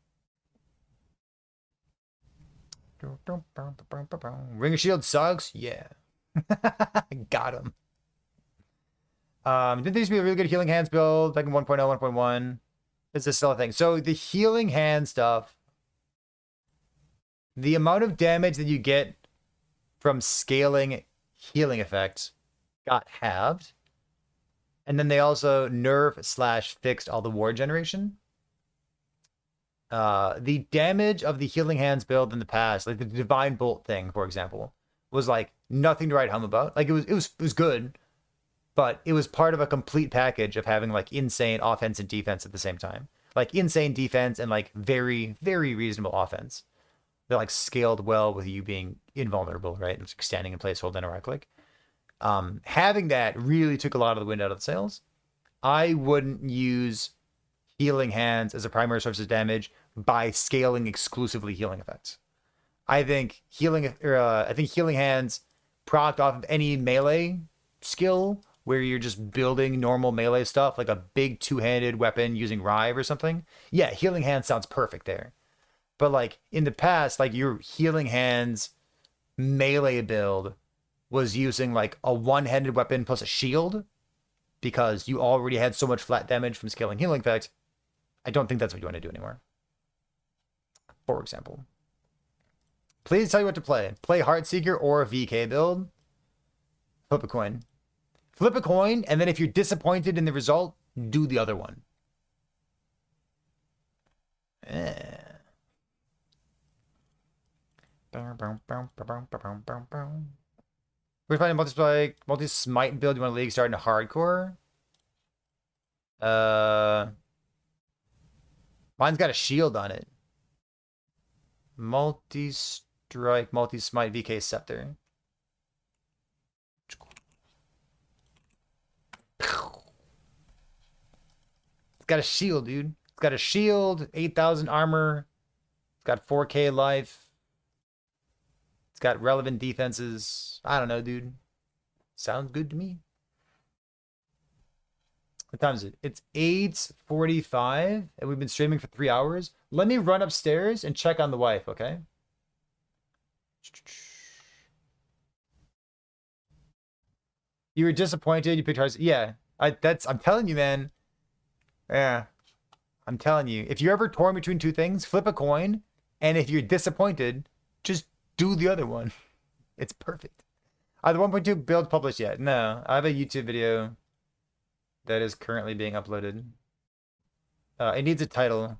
Speaker 1: Ring of Shield sucks? Yeah. Got him. Didn't there used to be a really good Healing Hands build back in 1.0, 1.1? Is this still a thing? So the Healing Hand stuff, the amount of damage that you get from scaling healing effects got halved. And then they also nerf/fixed all the ward generation. The damage of the Healing Hands build in the past, like the Divine Bolt thing, for example, was like nothing to write home about. Like it was good, but it was part of a complete package of having like insane offense and defense at the same time. Like insane defense and like very, very reasonable offense. They're like scaled well with you being invulnerable, right? It's like standing in place, hold down a right click. Having that really took a lot of the wind out of the sails. I wouldn't use Healing Hands as a primary source of damage by scaling exclusively healing effects. I think Healing Hands procced off of any melee skill where you're just building normal melee stuff, like a big two-handed weapon using Rive or something, yeah, healing hands sounds perfect there. But like in the past, like your healing hands melee build was using like a one-handed weapon plus a shield because you already had so much flat damage from scaling healing effect. I don't think that's what you want to do anymore. For example. Please tell you what to play. Play Heartseeker or a VK build. Flip a coin. Flip a coin, and then if you're disappointed in the result, do the other one. We're playing multi-smite build. You want a league starting to hardcore? Mine's got a shield on it. Multi-strike, multi-smite, VK scepter. It's got a shield, dude. It's got a shield, 8,000 armor. It's got 4K life. It's got relevant defenses. I don't know, dude. Sounds good to me. What time is it? It's 8:45, and we've been streaming for 3 hours. Let me run upstairs and check on the wife, okay? You were disappointed. You picked Hearts. Yeah, I'm telling you, man. Yeah, I'm telling you. If you're ever torn between two things, flip a coin, and if you're disappointed, just do the other one. It's perfect. Are the 1.2 builds published yet? No, I have a YouTube video that is currently being uploaded. It needs a title.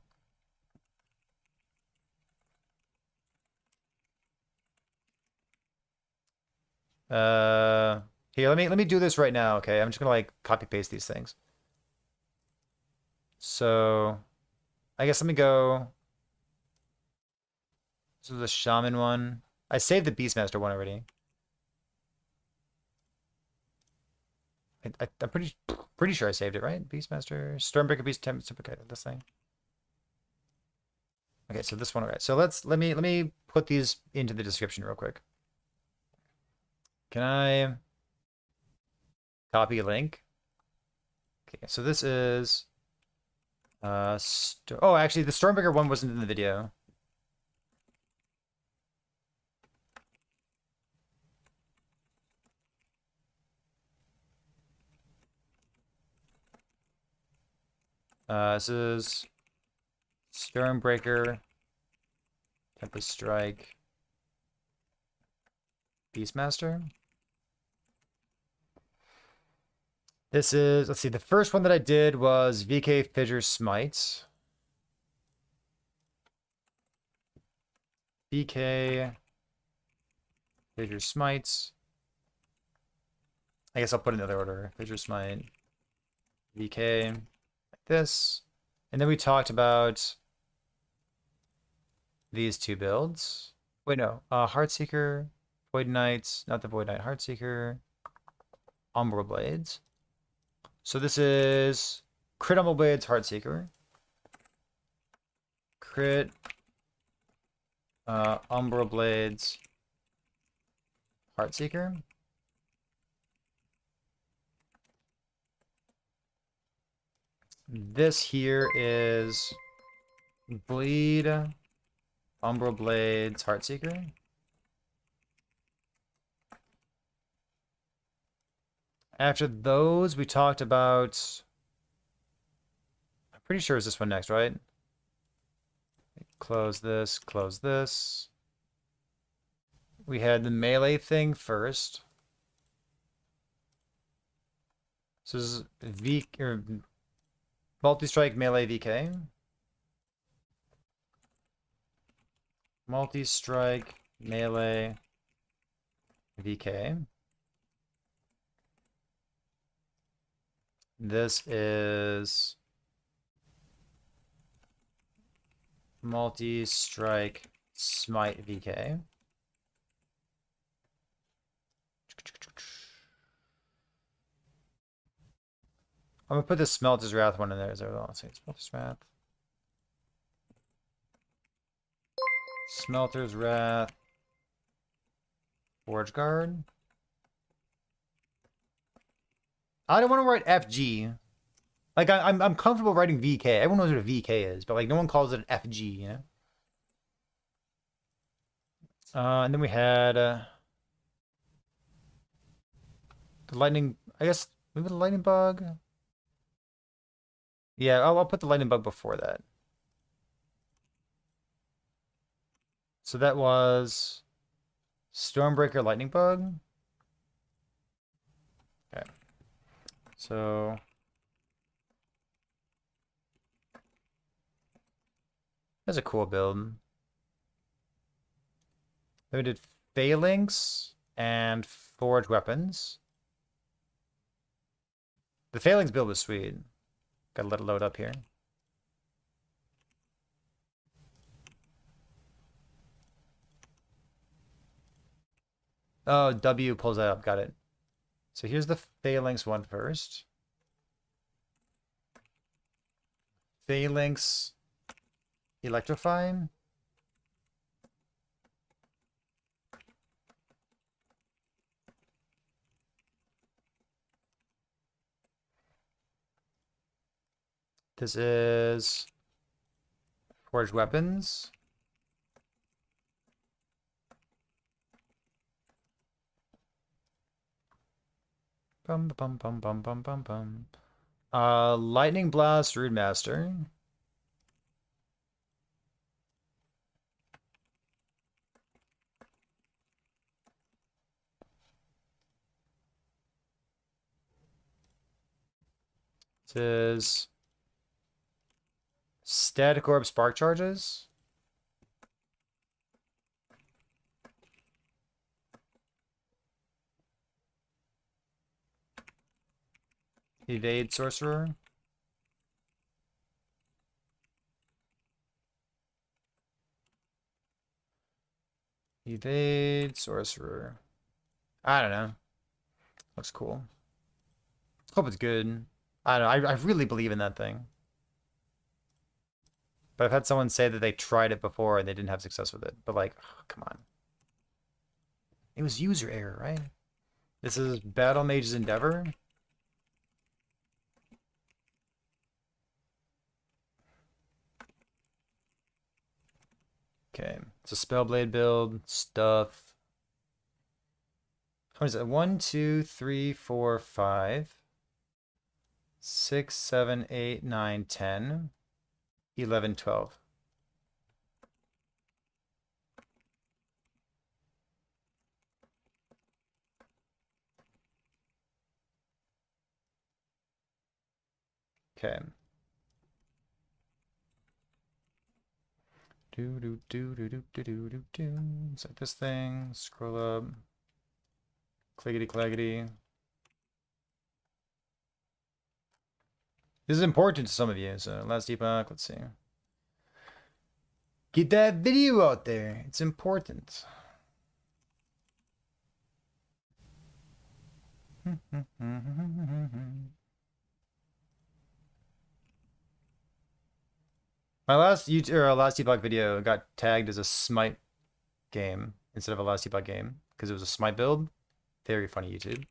Speaker 1: Here, let me do this right now, okay? I'm just gonna like copy paste these things. So, I guess let me go. This is the Shaman one. I saved the Beastmaster one already. I'm pretty sure I saved it, right? Beastmaster, Stormbreaker, Beast Temp. Okay, this thing. Okay, so this one. Okay, so let me put these into the description real quick. Can I copy a link? Okay, so this is oh, actually, the Stormbreaker one wasn't in the video. This is Stormbreaker, Tempest Strike, Beastmaster. This is, let's see, the first one that I did was VK Fissure Smite. VK Fissure Smites. I guess I'll put it in the other order. Fissure Smite, VK, like this. And then we talked about these two builds. Wait, no. Heartseeker, Void Knights, not the Void Knight, Heartseeker, Umbral Blades. So this is Crit Umbral Blades, Heartseeker. Crit Umbral Blades, Heartseeker. This here is Bleed, Umbral Blades, Heartseeker. After those, we talked about... I'm pretty sure it's this one next, right? Close this, close this. We had the melee thing first. So this is multi-strike melee VK. Multi-strike melee VK. This is multi-strike smite VK. I'm gonna put the Smelter's Wrath one in there. Is there? Let's see, Smelter's Wrath. Smelter's Wrath. Forge Guard. I don't want to write FG. Like I'm comfortable writing VK. Everyone knows what a VK is, but like no one calls it an FG, you know? And then we had the lightning, I guess maybe the lightning bug. Yeah, I'll put the lightning bug before that. So that was Stormbreaker lightning bug. Okay. So that's a cool build. Then we did Phalanx and Forge Weapons. The Phalanx build was sweet. Gotta let it load up here. Oh, W pulls that up. Got it. So here's the Phalanx one first. Phalanx Electrify. This is Forged Weapons. Bum bum bum bum bum bum bum. Lightning Blast Rune Master. This is Static Orb Spark Charges. Evade Sorcerer. Evade Sorcerer. I don't know. Looks cool. Hope it's good. I don't know. I really believe in that thing. But I've had someone say that they tried it before and they didn't have success with it. But like, oh, come on. It was user error, right? This is Battle Mage's Endeavor. Okay, it's a Spellblade build, stuff. How many is it? 1, 2, 3, 4, 5, 6, 7, 8, 9, 10, 11, 12. Okay. Do do do do do do do do do. Select this thing. Scroll up. Clickety clackety. This is important to some of you, so last debug, let's see. Get that video out there. It's important. My last YouTube or last debug video got tagged as a Smite game instead of a last debug game because it was a Smite build. Very funny YouTube.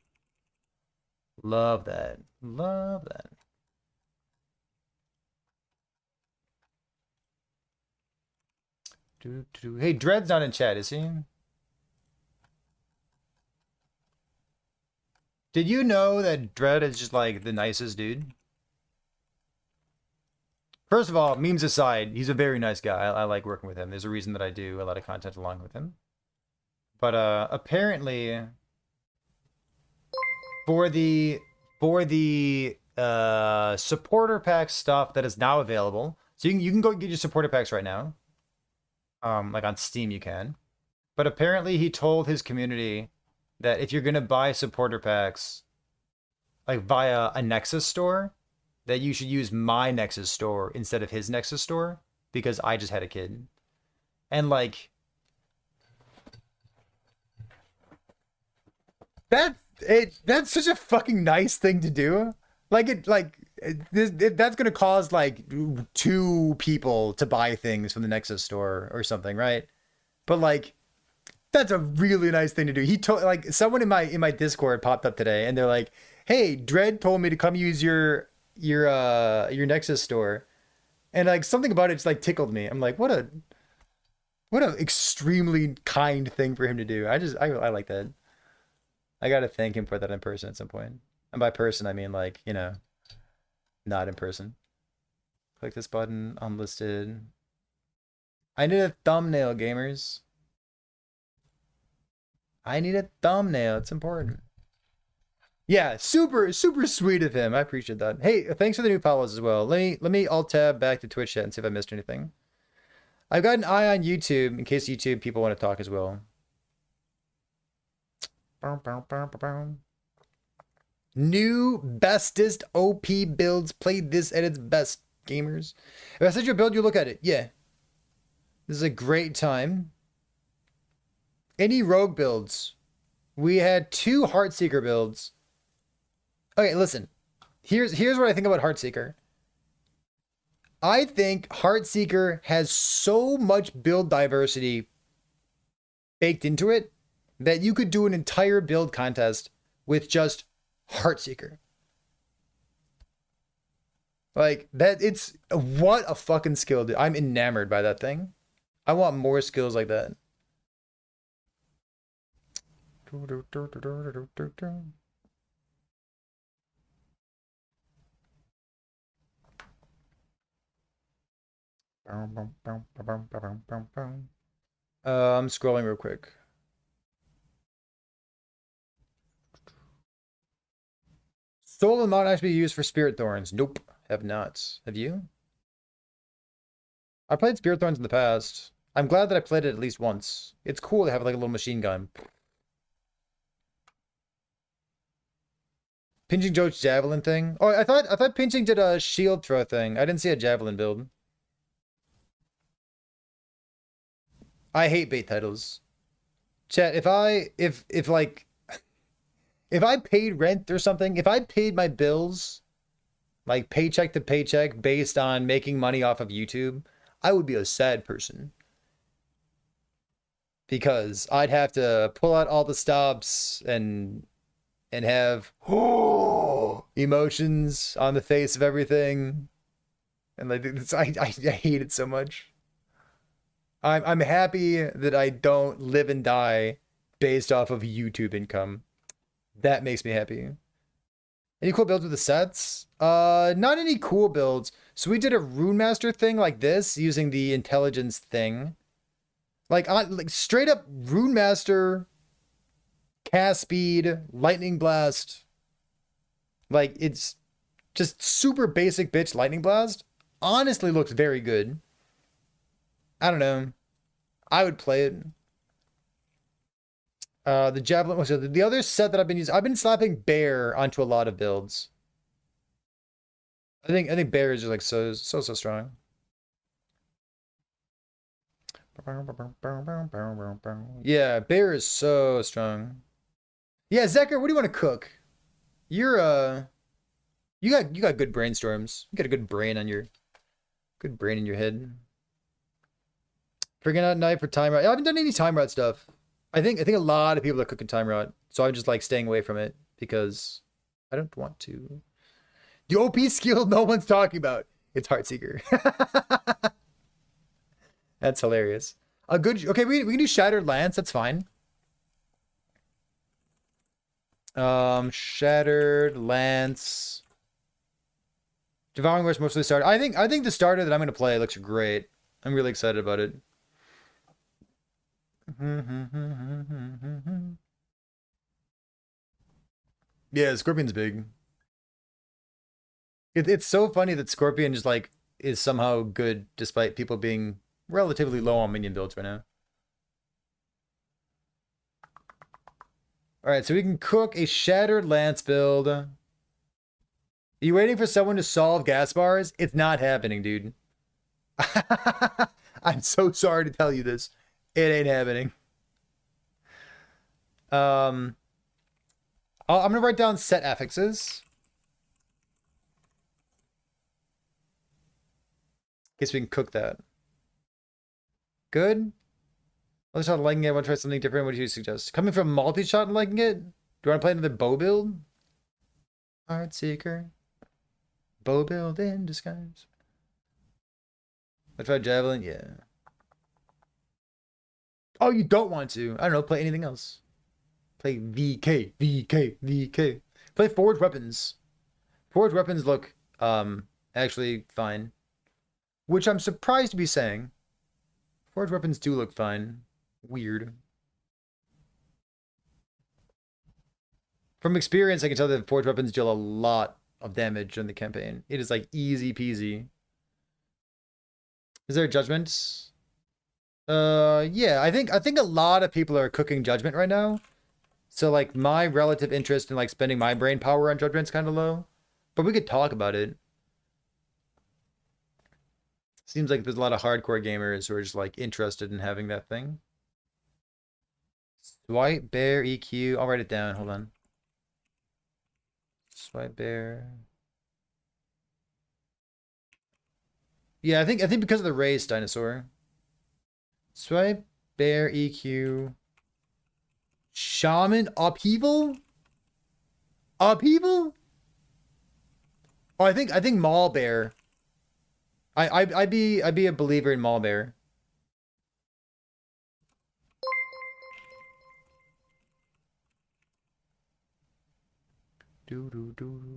Speaker 1: Love that. Love that. Hey, Dread's not in chat, is he? Did you know that Dread is just like the nicest dude? First of all, memes aside, he's a very nice guy. I like working with him. There's a reason that I do a lot of content along with him. But apparently for the supporter pack stuff that is now available, so you can go get your supporter packs right now. Like on Steam you can. But apparently he told his community that if you're gonna buy supporter packs like via a Nexus store, that you should use my Nexus store instead of his Nexus store because I just had a kid. And like that's such a fucking nice thing to do. That's gonna cause like 2 people to buy things from the Nexus store or something, right? But like that's a really nice thing to do. He told like someone in my Discord popped up today and they're like, hey, Dread told me to come use your Nexus store. And like something about it just like tickled me. I'm like, what a extremely kind thing for him to do. I like that. I gotta thank him for that in person at some point. And by person I mean like, you know, not in person. Click this button, unlisted. I need a thumbnail, gamers. I need a thumbnail. It's important. Yeah, super sweet of him. I appreciate that. Hey, thanks for the new follows as well. Let me alt tab back to Twitch chat and see if I missed anything. I've got an eye on YouTube in case YouTube people want to talk as well. New bestest OP builds. Played this at its best, gamers. If I send you a build, you look at it. Yeah. This is a great time. Any rogue builds? We had 2 Heartseeker builds. Okay, listen. Here's what I think about Heartseeker. I think Heartseeker has so much build diversity baked into it that you could do an entire build contest with just Heartseeker. Like that, it's what a fucking skill, dude. I'm enamored by that thing. I want more skills like that. I'm scrolling real quick. Soul and Mod actually be used for Spirit Thorns. Nope, have not. Have you? I played Spirit Thorns in the past. I'm glad that I played it at least once. It's cool to have like a little machine gun. Pinching Joe's javelin thing. Oh, I thought Pinching did a shield throw thing. I didn't see a javelin build. I hate bait titles. Chat, if I paid rent or something, if I paid my bills like paycheck to paycheck based on making money off of YouTube, I would be a sad person. Because I'd have to pull out all the stops and have emotions on the face of everything. And like I hate it so much. I'm happy that I don't live and die based off of YouTube income. That makes me happy. Any cool builds with the sets? Not any cool builds. So we did a Rune Master thing like this using the intelligence thing. Like straight up Rune Master, cast speed, lightning blast. Like it's just super basic bitch lightning blast. Honestly looks very good. I don't know. I would play it. The javelin was the other set that I've been using. I've been slapping bear onto a lot of builds. I think bear is just like so strong. Yeah, bear is so strong. Yeah, Zeker, what do you want to cook? You're you got good brainstorms. You got a good brain in your head. Figuring out knife for time rot. I haven't done any time rot stuff. I think a lot of people are cooking time rot, so I'm just like staying away from it because I don't want to. The OP skill no one's talking about. It's Heartseeker. That's hilarious. A good okay, we can do Shattered Lance, that's fine. Shattered Lance. Devouring Where's mostly started. I think the starter that I'm gonna play looks great. I'm really excited about it. Yeah, Scorpion's big. It's so funny that Scorpion just like is somehow good despite people being relatively low on minion builds right now. All right, so we can cook a Shattered Lance build. Are you waiting for someone to solve gas bars? It's not happening, dude. I'm so sorry to tell you this. It ain't happening. I'm gonna write down set affixes. Guess we can cook that. Good. Let's try liking it. I want to try something different. What do you suggest? Coming from multi-shot and liking it? Do you want to play another bow build? Heartseeker. Bow build in disguise. I tried javelin, yeah. Oh, you don't want to? I don't know, play anything else. Play VK, VK, VK. Play forged weapons. Forged weapons look actually fine. Which I'm surprised to be saying. Forged weapons do look fine. Weird. From experience, I can tell that forged weapons deal a lot of damage in the campaign. It is like easy peasy. Is there a judgment? Yeah, I think a lot of people are cooking judgment right now. So like my relative interest in like spending my brain power on judgment's kind of low. But we could talk about it. Seems like there's a lot of hardcore gamers who are just like interested in having that thing. Swipe, bear, EQ. I'll write it down. Hold on. Swipe, bear. Yeah, I think because of the race, dinosaur. Swipe, bear, EQ. Shaman, upheaval? Upheaval? Oh, I think Maul Bear. I'd be a believer in Maul Bear.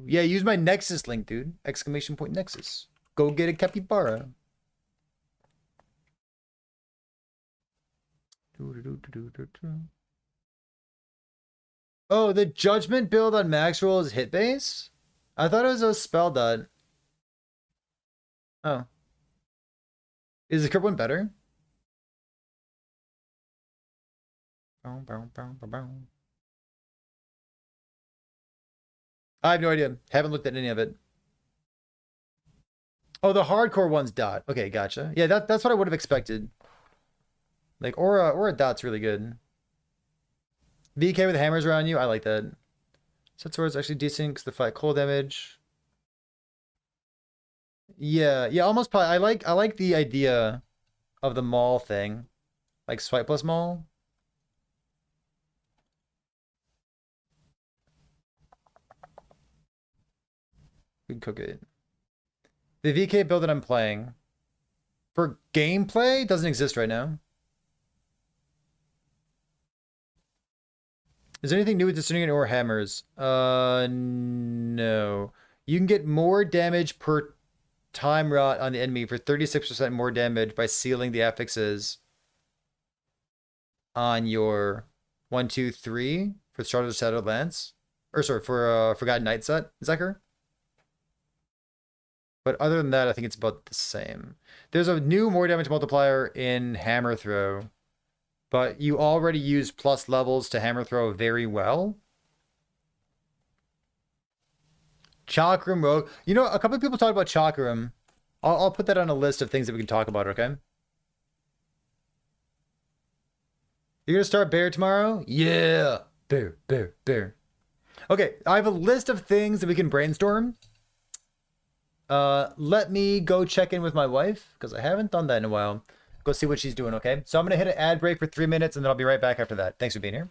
Speaker 1: Yeah, use my Nexus link, dude. Exclamation point Nexus. Go get a capybara. Oh, the judgment build on max roll is hit base? I thought it was a spell dot. Oh. Is the curve one better? I have no idea. Haven't looked at any of it. Oh, the hardcore one's dot. Okay, gotcha. Yeah, that's what I would have expected. Like Aura dot's really good. VK with hammers around you, I like that. Set sword's actually decent because the fight cold damage. Yeah, almost probably. I like the idea of the maul thing, like swipe plus maul. We can cook it. The VK build that I'm playing for gameplay doesn't exist right now. Is there anything new with discerning or hammers? No. You can get more damage per time rot on the enemy for 36% more damage by sealing the affixes on your 1, 2, 3 for Start of the Shadow Lance. Or sorry, for Forgotten Night set, Zeker. But other than that, I think it's about the same. There's a new more damage multiplier in Hammer Throw, but you already use plus levels to Hammer Throw very well. Chakram Rogue. You know, a couple of people talk about Chakram. I'll put that on a list of things that we can talk about, okay? You're gonna start Bear tomorrow? Yeah! Bear, bear, bear. Okay, I have a list of things that we can brainstorm. Let me go check in with my wife, because I haven't done that in a while. Go see what she's doing, okay? So I'm gonna hit an ad break for 3 minutes, and then I'll be right back after that. Thanks for being here.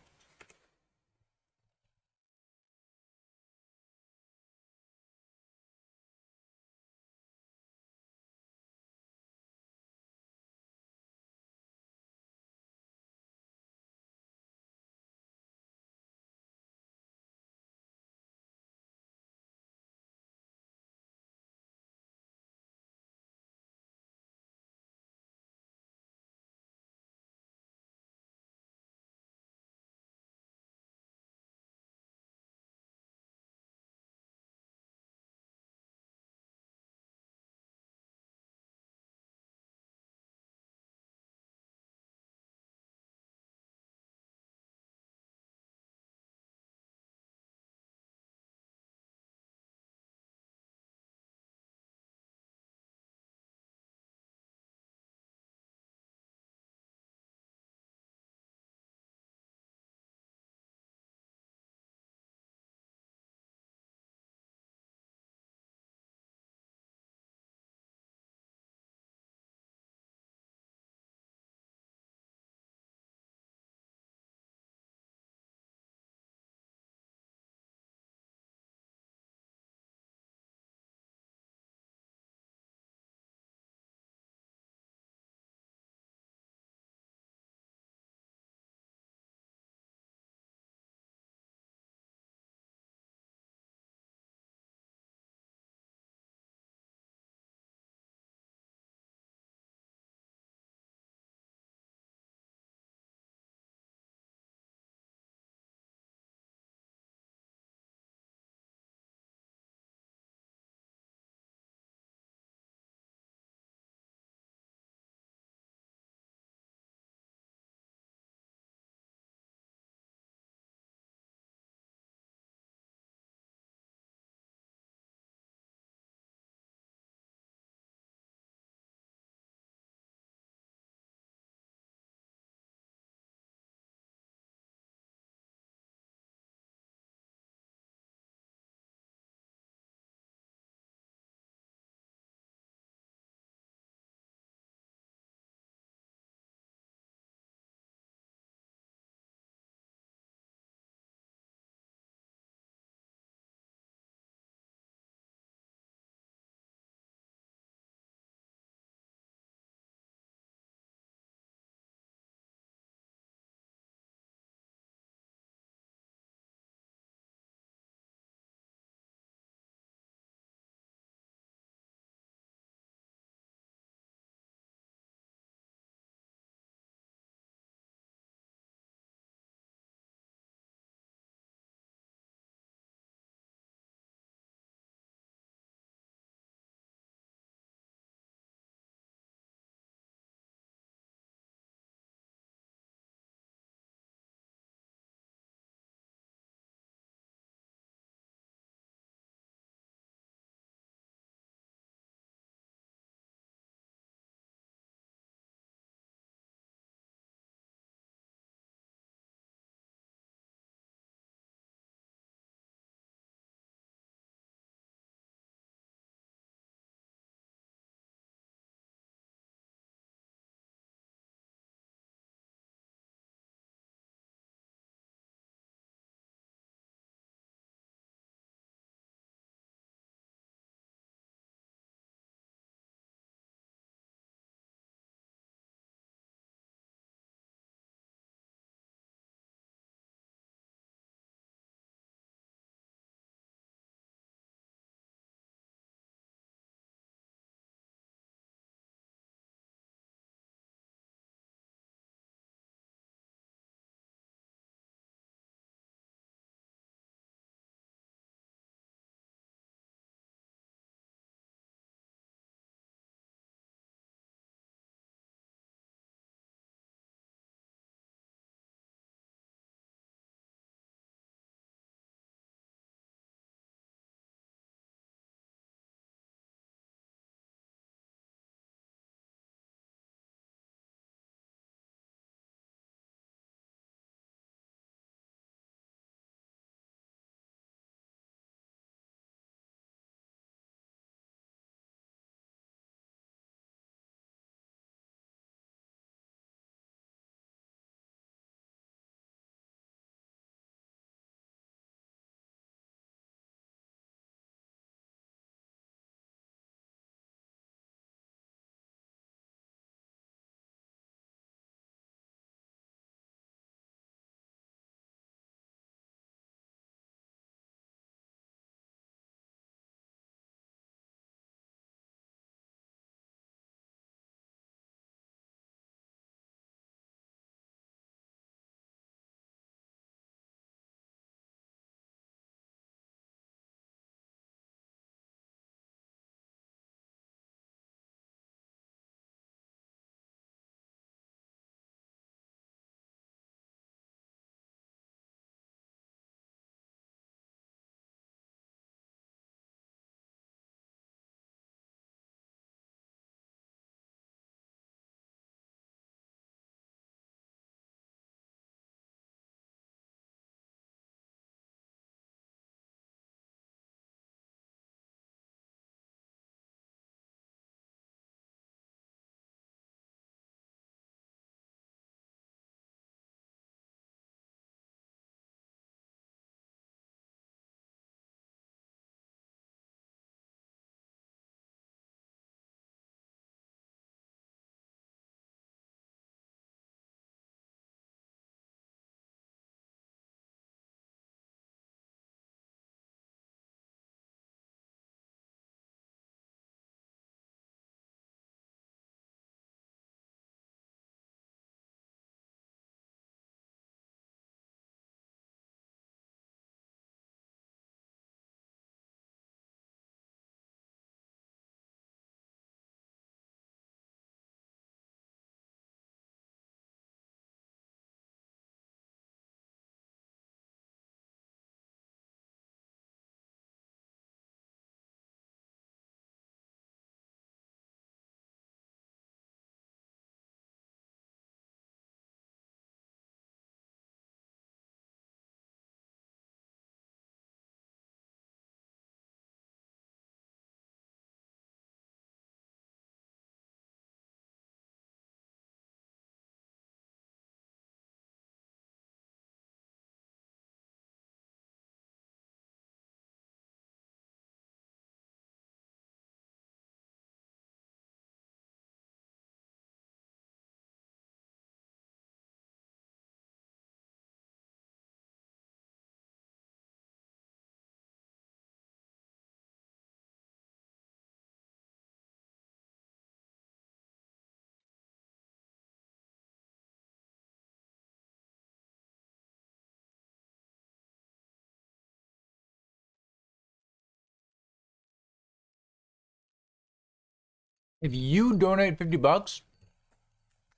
Speaker 1: If you donate $50,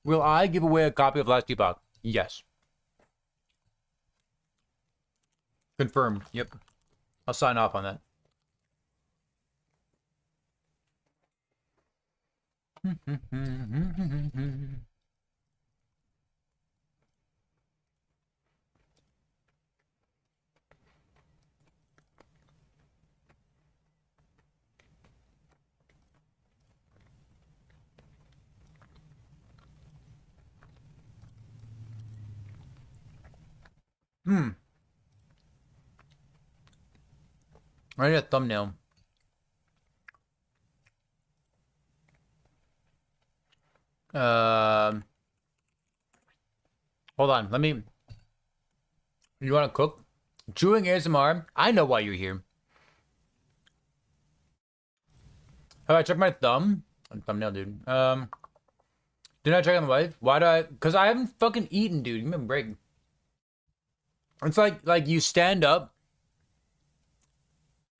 Speaker 1: will I give away a copy of Last Epoch? Yes. Confirmed. Yep. I'll sign off on that. I need a thumbnail. Hold on. Let me. You want to cook? Chewing ASMR. I know why you're here. Have I checked my thumb? Thumbnail, dude. Did I check on the wife? Why do I? Because I haven't fucking eaten, dude. Give me a break. It's like you stand up,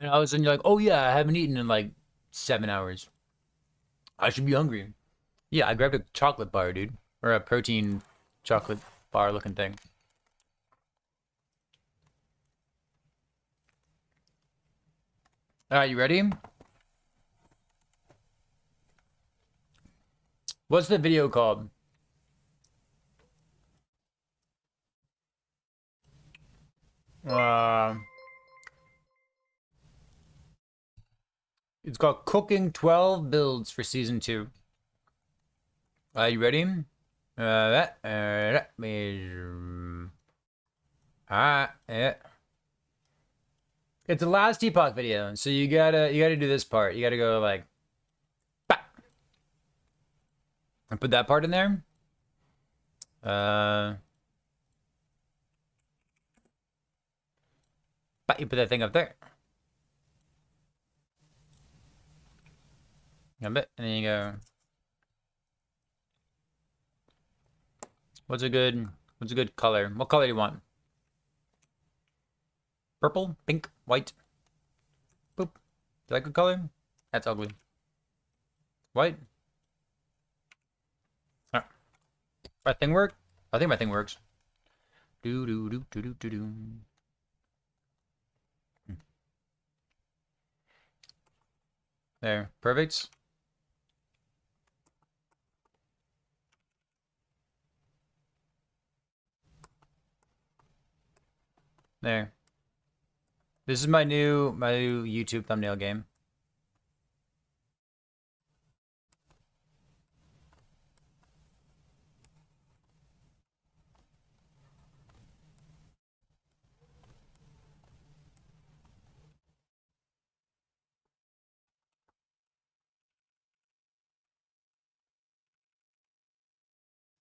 Speaker 1: and all of a sudden you're like, oh yeah, I haven't eaten in like 7 hours. I should be hungry. Yeah, I grabbed a chocolate bar, dude, or a protein chocolate bar looking thing. All right, you ready? What's the video called? It's called Cooking 12 Builds for Season 2. Are you ready? It's a Last Epoch video, so you gotta do this part. You gotta go like, bah! And put that part in there. But you put that thing up there. A bit, and then you go. What's a good color? What color do you want? Purple, pink, white. Boop. Is that a good color? That's ugly. White. Ah. My thing work? I think my thing works. Do do do do do do do. There, perfect. There. This is my new YouTube thumbnail game.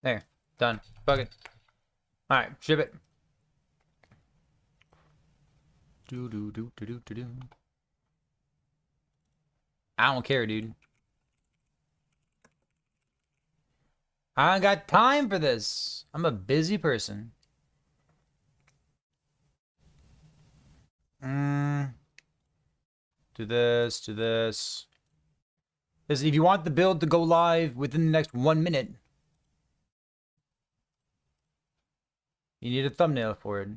Speaker 1: There, done. Fuck it. All right, ship it. Do do do do do do do. I don't care, dude. I don't got time for this. I'm a busy person. Do this, do this. Because if you want the build to go live within the next 1 minute, you need a thumbnail for it.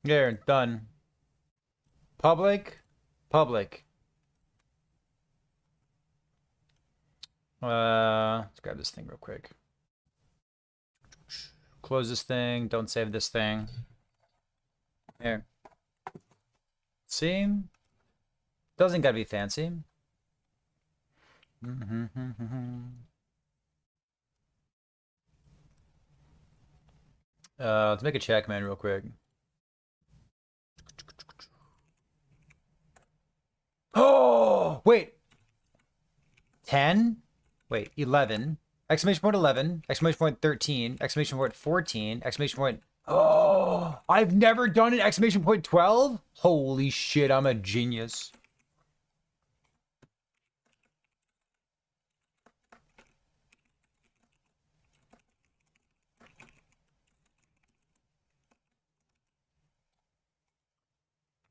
Speaker 1: There, done. Public, public. Let's grab this thing real quick. Close this thing. Don't save this thing. Here. See? Doesn't gotta be fancy. Let's make a check, man, real quick. Oh, wait. 10? Wait, 11. Exclamation point 11. Exclamation point 13. Exclamation point 14. Exclamation point... Oh, I've never done an exclamation point 12? Holy shit, I'm a genius.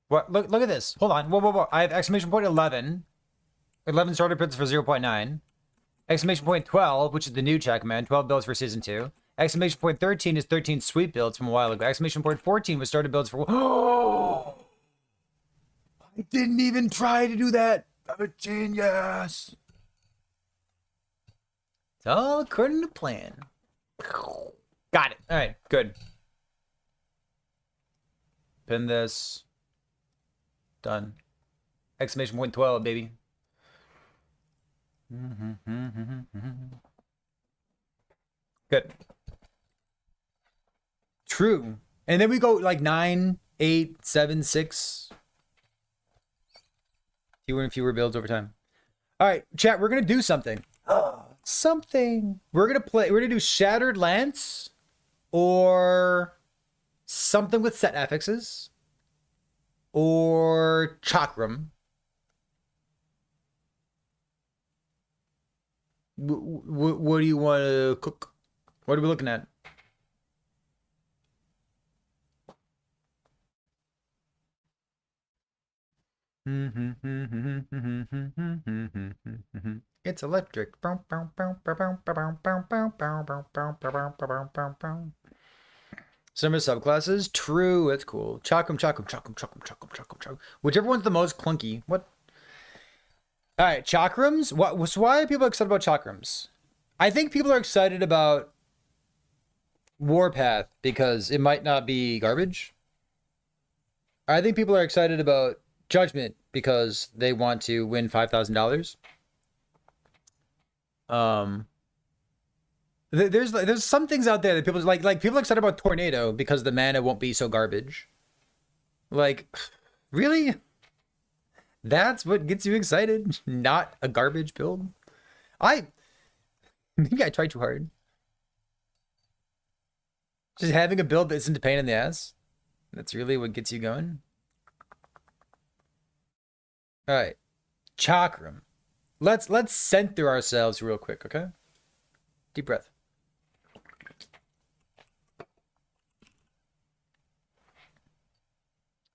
Speaker 1: What? Look at this. Hold on. Whoa. I have exclamation point 11. 11 starter builds for 0.9. Exclamation point 12, which is the new Checkman. 12 builds for season 2. Exclamation point 13 is 13 sweet builds from a while ago. Exclamation point 14 was starter builds for... Oh! I didn't even try to do that. I'm a genius. It's all according to plan. Got it. All right, good. Pin this. Done. Exclamation point 12, baby. Good. True. And then we go like 9, 8, 7, 6. Fewer and fewer builds over time. All right, chat, we're going to do something. Something. We're going to do Shattered Lance or something with set affixes or Chakram. What do you want to cook? What are we looking at? It's electric. Summer subclasses. True. It's cool. Chakram. Whichever one's the most clunky. What? All right, chakrams. What? So why are people excited about chakrams? I think people are excited about Warpath because it might not be garbage. I think people are excited about Judgment because they want to win $5,000. There's some things out there that people like people are excited about Tornado because the mana won't be so garbage. Like, really? That's what gets you excited? Not a garbage build? Maybe I tried too hard. Just having a build that isn't a pain in the ass. That's really what gets you going. All right. Chakram. Let's center ourselves real quick, okay? Deep breath.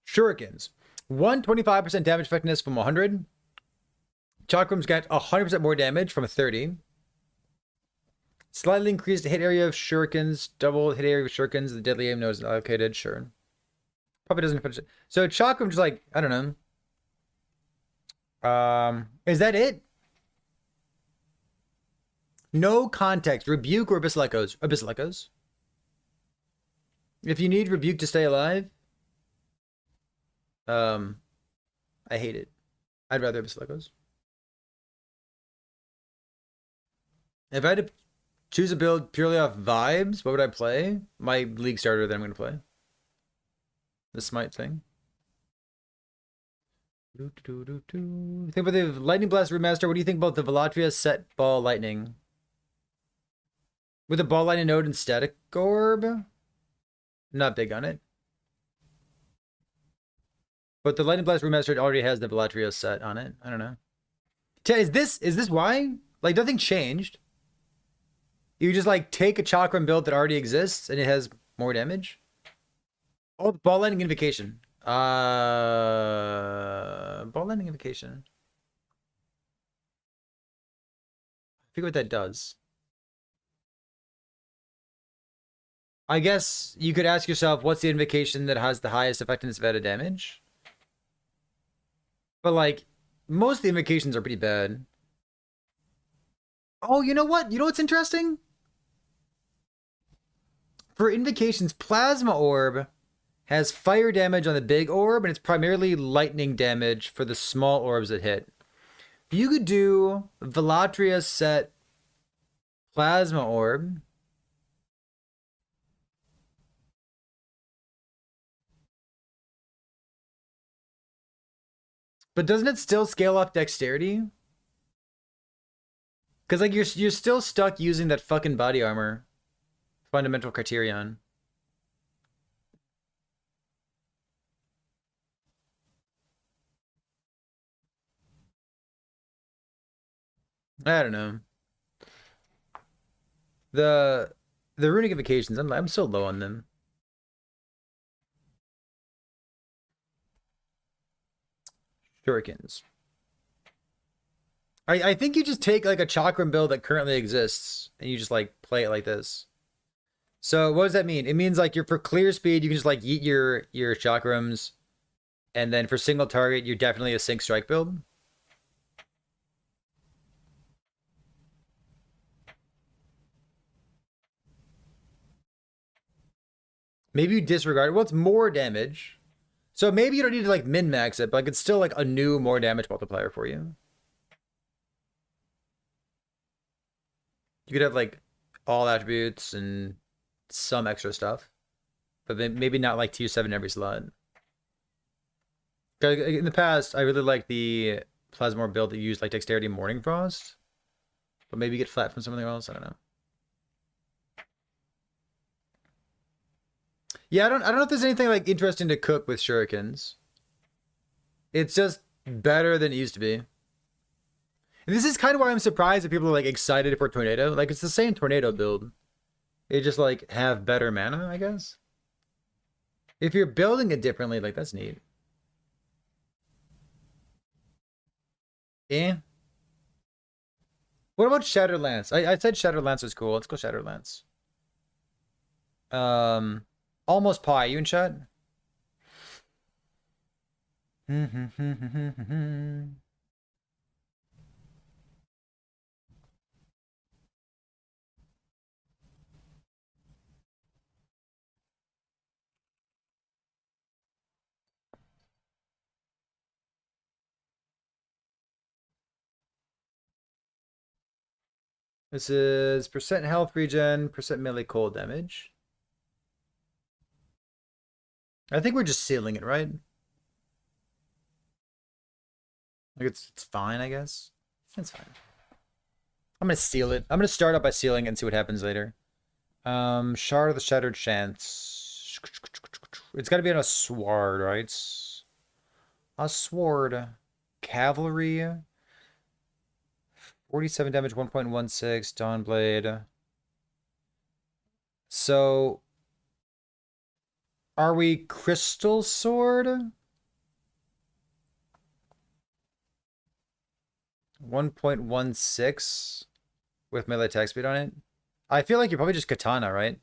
Speaker 1: Shurikens. 125% damage effectiveness from 100. Chakrams get 100% more damage from 30. Slightly increased hit area of shurikens. Double hit area of shurikens. The deadly aim node is allocated. Sure. Probably doesn't finish it. So Chakram just like, I don't know. Is that it? No context. Rebuke or Abyssal Echoes? Abyssal Echoes. If you need Rebuke to stay alive, I hate it. I'd rather Abyssal Echoes. If I had to choose a build purely off vibes, what would I play? My league starter that I'm going to play. The Smite thing. Think about the Lightning Blast Remaster. What do you think about the Velatria set Ball Lightning? With a Ball Lightning node and Static Orb? Not big on it. But the Lightning Blast Remastered already has the Velatria set on it. I don't know. Is this why? Like, nothing changed. You just, like, take a Chakram build that already exists and it has more damage? Oh, Ball Lightning Invocation. Ball Lightning Invocation. I forget what that does. I guess you could ask yourself, what's the invocation that has the highest effectiveness of added damage? But, like, most of the invocations are pretty bad. Oh, you know what? You know what's interesting? For invocations, Plasma Orb has fire damage on the big orb, and it's primarily lightning damage for the small orbs that hit. You could do Velatria set Plasma Orb. But doesn't it still scale up dexterity? Because, like, you're still stuck using that fucking body armor fundamental criterion. I don't know. The runic invocations, I'm so low on them. Shurikens. I think you just take like a chakram build that currently exists and you just like play it like this. So what does that mean? It means like for clear speed, you can just like yeet your chakrams, and then for single target, you're definitely a sync strike build. Maybe you disregard. Well, it's more damage. So maybe you don't need to like min max it, but like it's still like a new more damage multiplier for you. You could have like all attributes and some extra stuff, but maybe not like Tier 7 every slot. In the past, I really like the Plasmor build that used like Dexterity and Morning Frost, but maybe get flat from something else. I don't know. Yeah, I don't know if there's anything like interesting to cook with shurikens. It's just better than it used to be. And this is kind of why I'm surprised that people are like excited for Tornado. Like it's the same Tornado build. They just like have better mana, I guess. If you're building it differently, like that's neat. Yeah. What about Shattered Lance? I said Shattered Lance was cool. Let's go Shattered Lance. Almost Pie. You in chat? This is percent health regen, percent melee cold damage. I think we're just sealing it, right? Like it's fine, I guess. It's fine. I'm gonna seal it. I'm gonna start up by sealing it and see what happens later. Shard of the Shattered Chance. It's gotta be on a sword, right? A sword. Cavalry. 47 damage, 1.16, Dawnblade. So, are we Crystal Sword? 1.16 with melee attack speed on it. I feel like you're probably just Katana, right?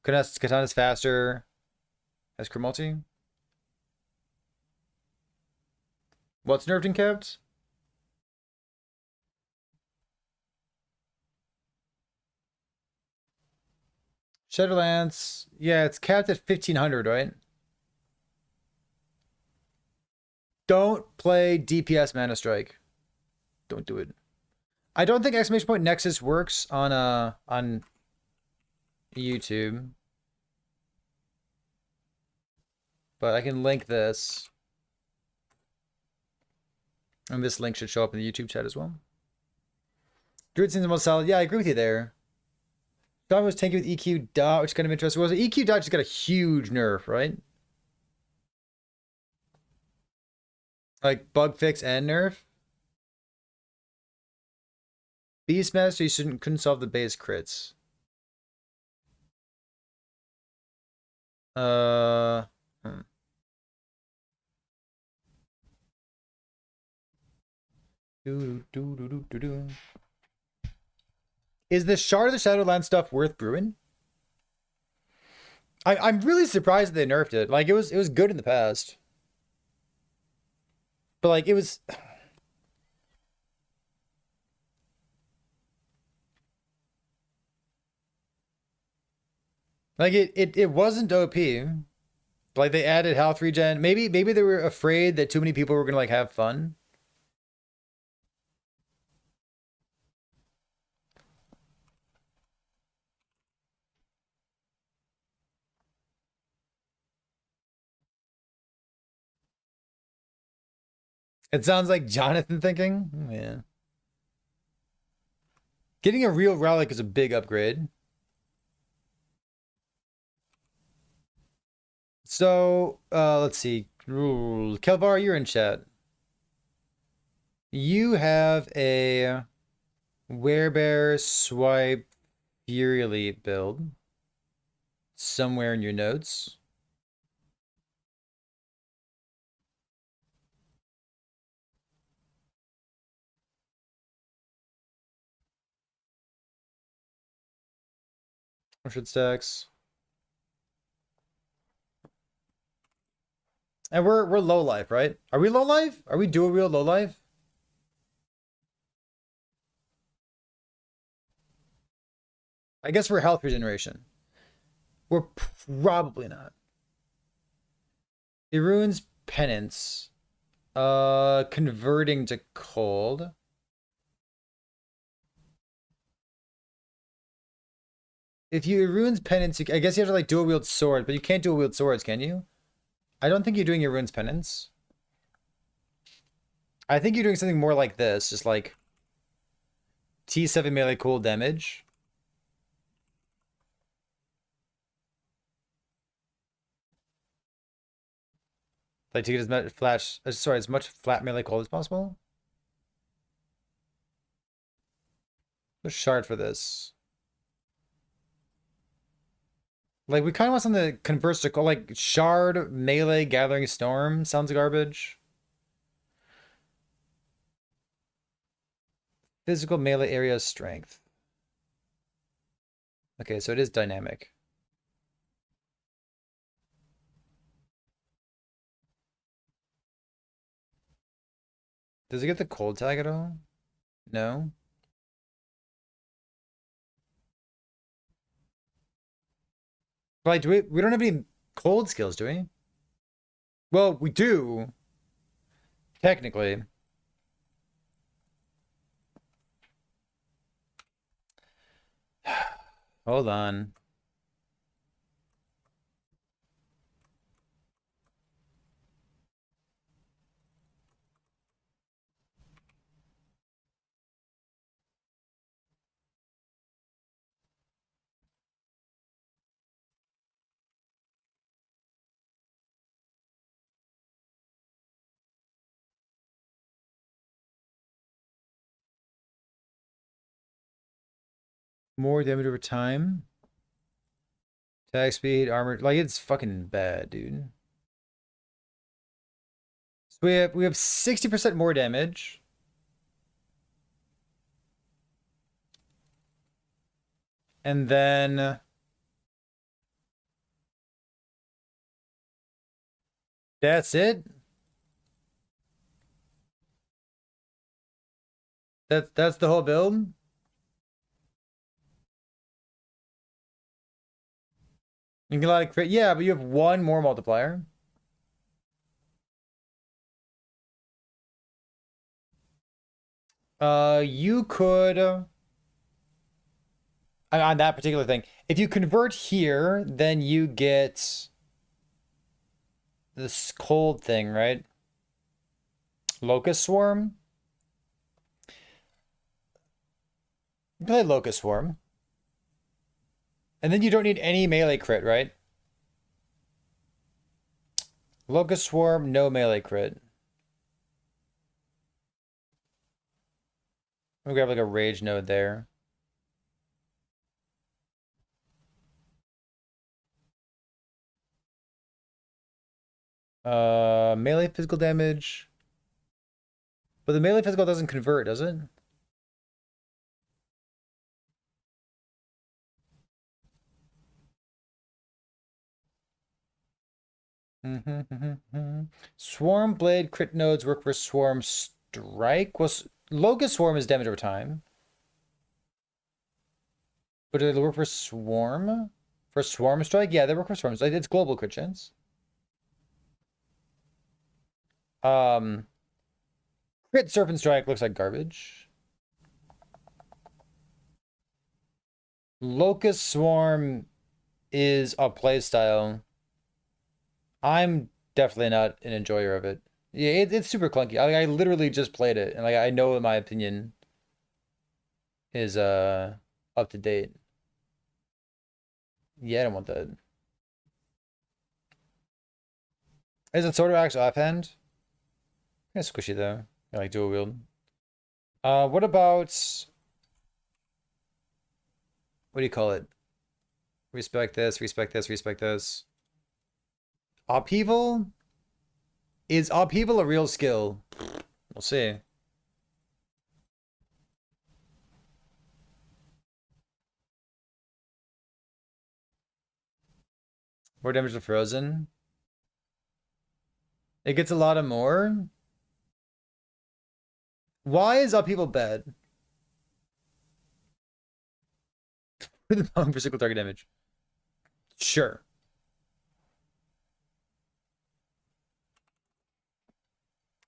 Speaker 1: Katana's faster. Has Crit Multi. What's nerfed and kept? Shadowlands. Yeah, it's capped at 1500, right? Don't play DPS Mana Strike. Don't do it. I don't think exclamation point Nexus works on YouTube. But I can link this. And this link should show up in the YouTube chat as well. Druid seems the most solid. Yeah, I agree with you there. Dog was tanky with EQ dot, which is kind of interesting. Was EQ dot just got a huge nerf, right? Like bug fix and nerf. Beastmaster, you couldn't solve the base crits. Is the Shard of the Shadowland stuff worth brewing? I'm really surprised that they nerfed it. Like it was good in the past. But like it was like it wasn't OP. Like they added health regen. Maybe they were afraid that too many people were gonna like have fun. It sounds like Jonathan thinking. Yeah. Getting a real relic is a big upgrade. So, let's see. Kelvar, you're in chat. You have a Werebear Swipe Fury Elite build somewhere in your notes. 100 stacks. And we're low life, right? Are we low life? Are we dual wield low life? I guess we're health regeneration. We're probably not. The rune's penance. Converting to cold. If you runes penance, I guess you have to like dual wield sword, but you can't dual wield swords, can you? I don't think you're doing your runes penance. I think you're doing something more like this, just like T7 melee cold damage. Like to get as much as much flat melee cold as possible. Let's shard for this. Like we kind of want something that converts to cold, like shard melee gathering storm sounds garbage. Physical melee area strength. Okay, so it is dynamic. Does it get the cold tag at all? No. But like, we don't have any cold skills, do we? Well, we do. Technically. Hold on. More damage over time. Attack speed, armor. Like, it's fucking bad, dude. So we have 60% more damage. And then that's it. That's the whole build. You can get a lot of crit. Yeah, but you have one more multiplier. You could on that particular thing. If you convert here, then you get this cold thing, right? Locust Swarm. You play Locust Swarm. And then you don't need any melee crit, right? Locust Swarm, no melee crit. We grab like a rage node there. Melee physical damage. But the melee physical doesn't convert, does it? Swarm Blade crit nodes work for Swarm Strike. Well, Locust Swarm is damage over time. But do they work for Swarm? For Swarm Strike? Yeah, they work for Swarm Strike. It's global crit chance. Crit Serpent Strike looks like garbage. Locust Swarm is a playstyle. I'm definitely not an enjoyer of it. Yeah, it's super clunky. I literally just played it, and like I know my opinion is up to date. Yeah, I don't want that. Is it sort of actually offhand? Kind of squishy though. I like dual wield. What about what do you call it? Respect this, respect this, respect this. Upheaval? Is upheaval a real skill? We'll see. More damage to frozen. It gets a lot of more. Why is upheaval bad? For single target damage. Sure.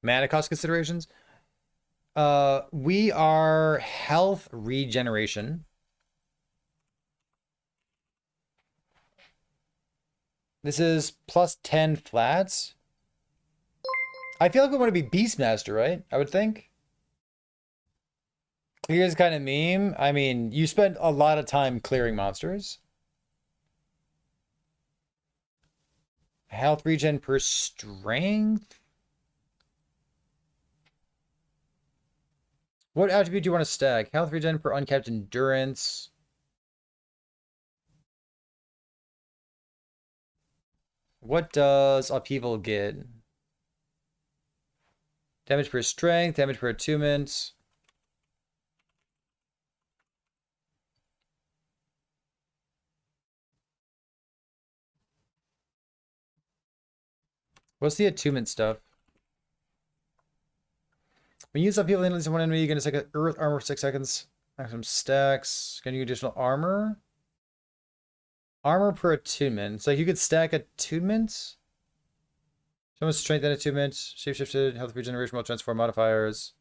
Speaker 1: Mana cost considerations. We are health regeneration. This is plus 10 flats. I feel like we want to be Beastmaster, right? I would think. Here's kind of meme. I mean, you spend a lot of time clearing monsters. Health regen per strength. What attribute do you want to stack? Health regen per uncapped endurance. What does upheaval get? Damage per strength, damage per attunement. What's the attunement stuff? When you use upheaval in one enemy, you're going to take earth armor for 6 seconds. Maximum stacks. Can you get additional armor? Armor per attunement. So like you could stack attunements. Someone's strength and attunement, shapeshifted, health regeneration, will transform modifiers.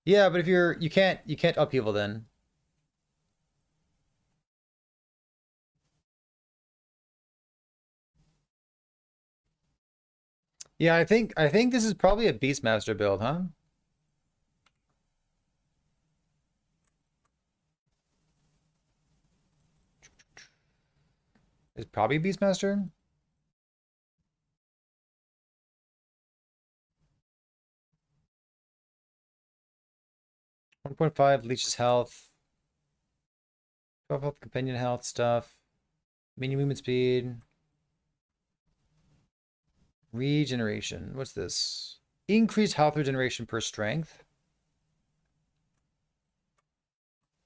Speaker 1: Yeah, but if you can't upheaval then. Yeah, I think this is probably a Beastmaster build, huh? It's probably Beastmaster. .5 leeches health. 12 health, companion health stuff. Mini movement speed. Regeneration. What's this? Increased health regeneration per strength.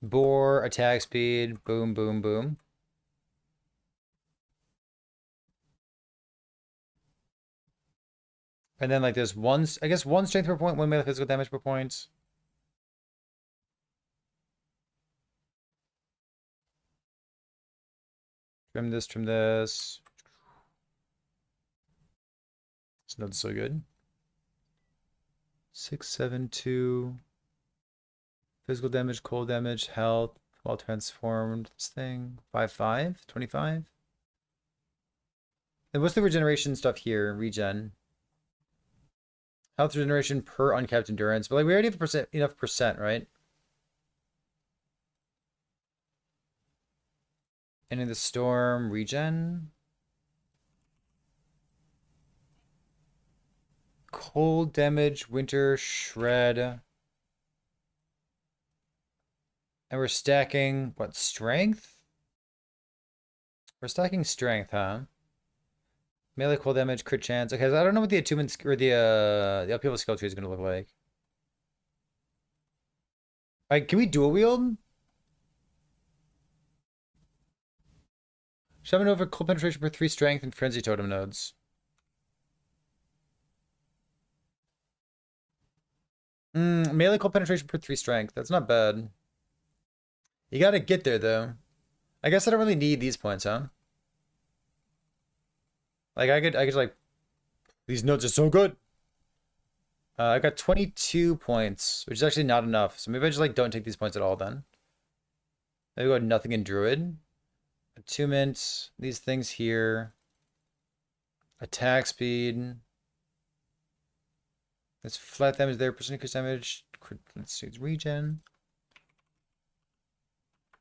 Speaker 1: Boar, attack speed. Boom, boom, boom. And then like there's one, I guess one strength per point, one melee physical damage per point. Trim this, trim this. It's not so good. 6, 7, 2. Physical damage, cold damage, health, while transformed. This thing. 5, 5, 25. And what's the regeneration stuff here? Regen. Health regeneration per uncapped endurance. But like we already have enough percent, right? And in the storm, regen. Cold damage, winter, shred. And we're stacking, what, strength? We're stacking strength, huh? Melee cold damage, crit chance. Okay, so I don't know what the attunement or the upheaval skill tree is going to look like. Alright, can we dual wield? Shaman over cold penetration for 3 strength and frenzy totem nodes. Melee cold penetration per 3 strength. That's not bad. You gotta get there though. I guess I don't really need these points, huh? Like I could like, these nodes are so good. I got 22 points, which is actually not enough. So maybe I just like don't take these points at all then. Maybe go nothing in Druid. Attunement, these things here. Attack speed. That's flat damage there, percentage damage. Let's see, it's regen.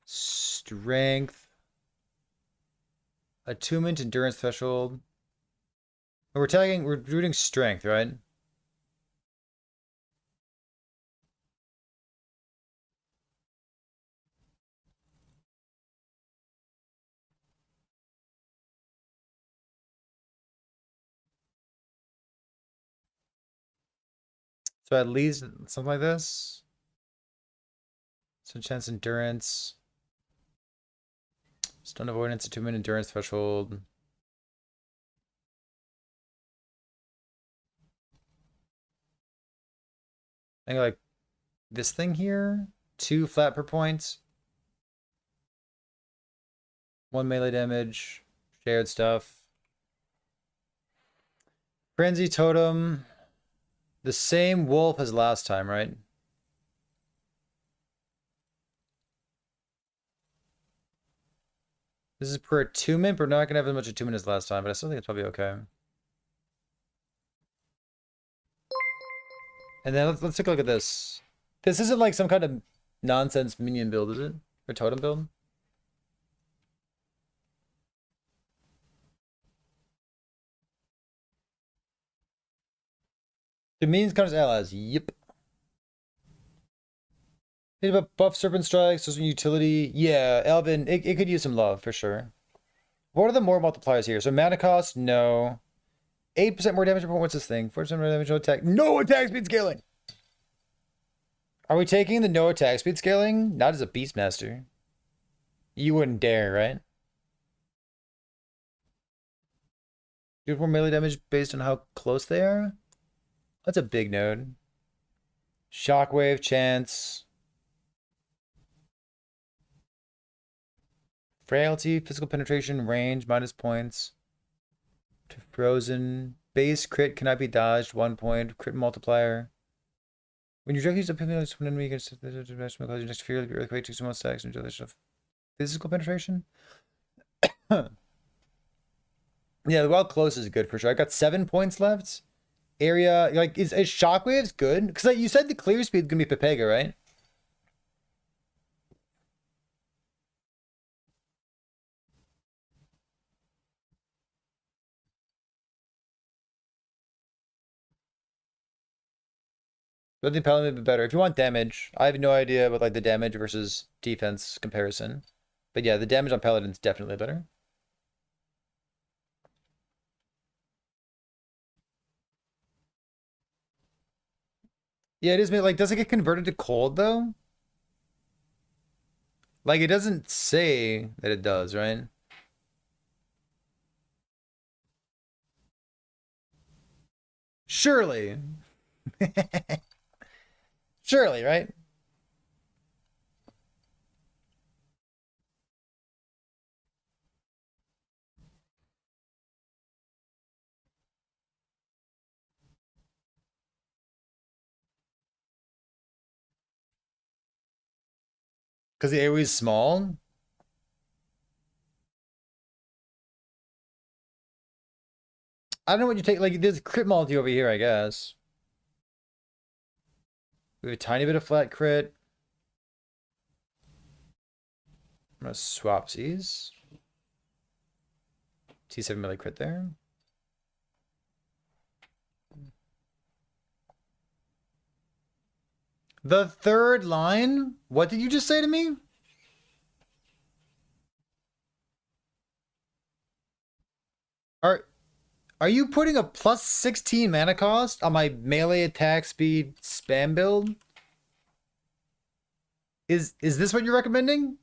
Speaker 1: Strength. Attunement, endurance threshold. We're doing strength, right? So at least something like this. Some chance endurance. Stun avoidance, attunement, endurance threshold. I think like this thing here, 2 flat per point, 1 melee damage, shared stuff. Frenzy totem, the same wolf as last time, right? This is per attunement, but we're not gonna have as much attunement as last time, but I still think it's probably okay. And then let's take a look at this. This isn't like some kind of nonsense minion build, is it? Or totem build? The minions count as allies. Yep. Think about buff serpent strikes, so some utility. Yeah, Elvin, it could use some love for sure. What are the more multipliers here? So mana cost, no. 8% more damage per point. What's this thing? 4% more damage, no attack. No attack speed scaling! Are we taking the no attack speed scaling? Not as a Beastmaster. You wouldn't dare, right? Do more melee damage based on how close they are? That's a big node. Shockwave, chance. Frailty, physical penetration, range, minus points. To frozen. Base crit cannot be dodged, 1 point. Crit multiplier. When you directly use a pin, when enemy gets cause your next fear, like earthquake, takes 1 stacks and do this stuff. Physical penetration? Yeah, the wild close is good for sure. I got 7 points left. Area, like, is Shockwaves good? Because like, you said the clear speed is going to be Pepega, right? I think Paladin would be better. If you want damage, I have no idea about like the damage versus defense comparison. But yeah, the damage on Paladin's definitely better. Yeah, it is. Like, does it get converted to cold though? Like, it doesn't say that it does, right? Surely. Surely, right? Because the AoE is small? I don't know what you take. Like, there's crit multi over here, I guess. We have a tiny bit of flat crit. I'm gonna swap these. T7 melee crit there. The third line? What did you just say to me? Are you putting a plus 16 mana cost on my melee attack speed spam build? Is this what you're recommending?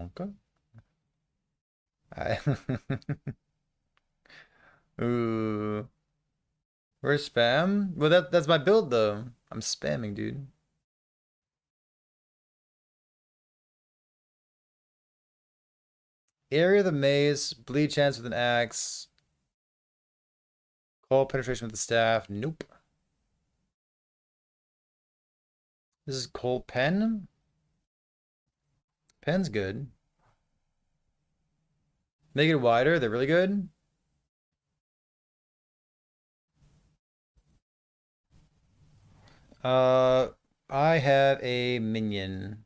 Speaker 1: Okay. I Ooh. Where's spam? Well, that's my build though. I'm spamming, dude. Area of the maze, bleed chance with an axe. Cold penetration with the staff. Nope. This is cold pen. Pen's good. Make it wider. They're really good. I have a minion.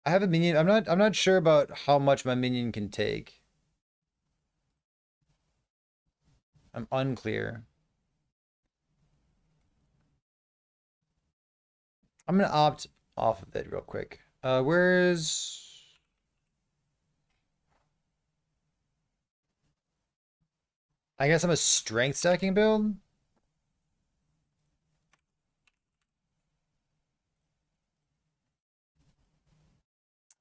Speaker 1: I have a minion. I'm not sure about how much my minion can take. I'm unclear. I'm gonna opt off of it real quick. Where's I guess I'm a strength stacking build.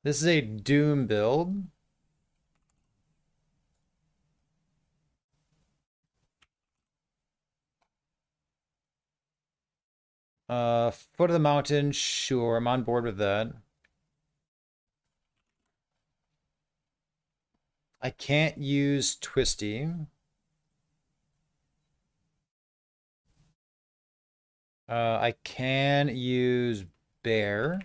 Speaker 1: This is a Doom build. Foot of the mountain, sure, I'm on board with that. I can't use Twisty. I can use Bear.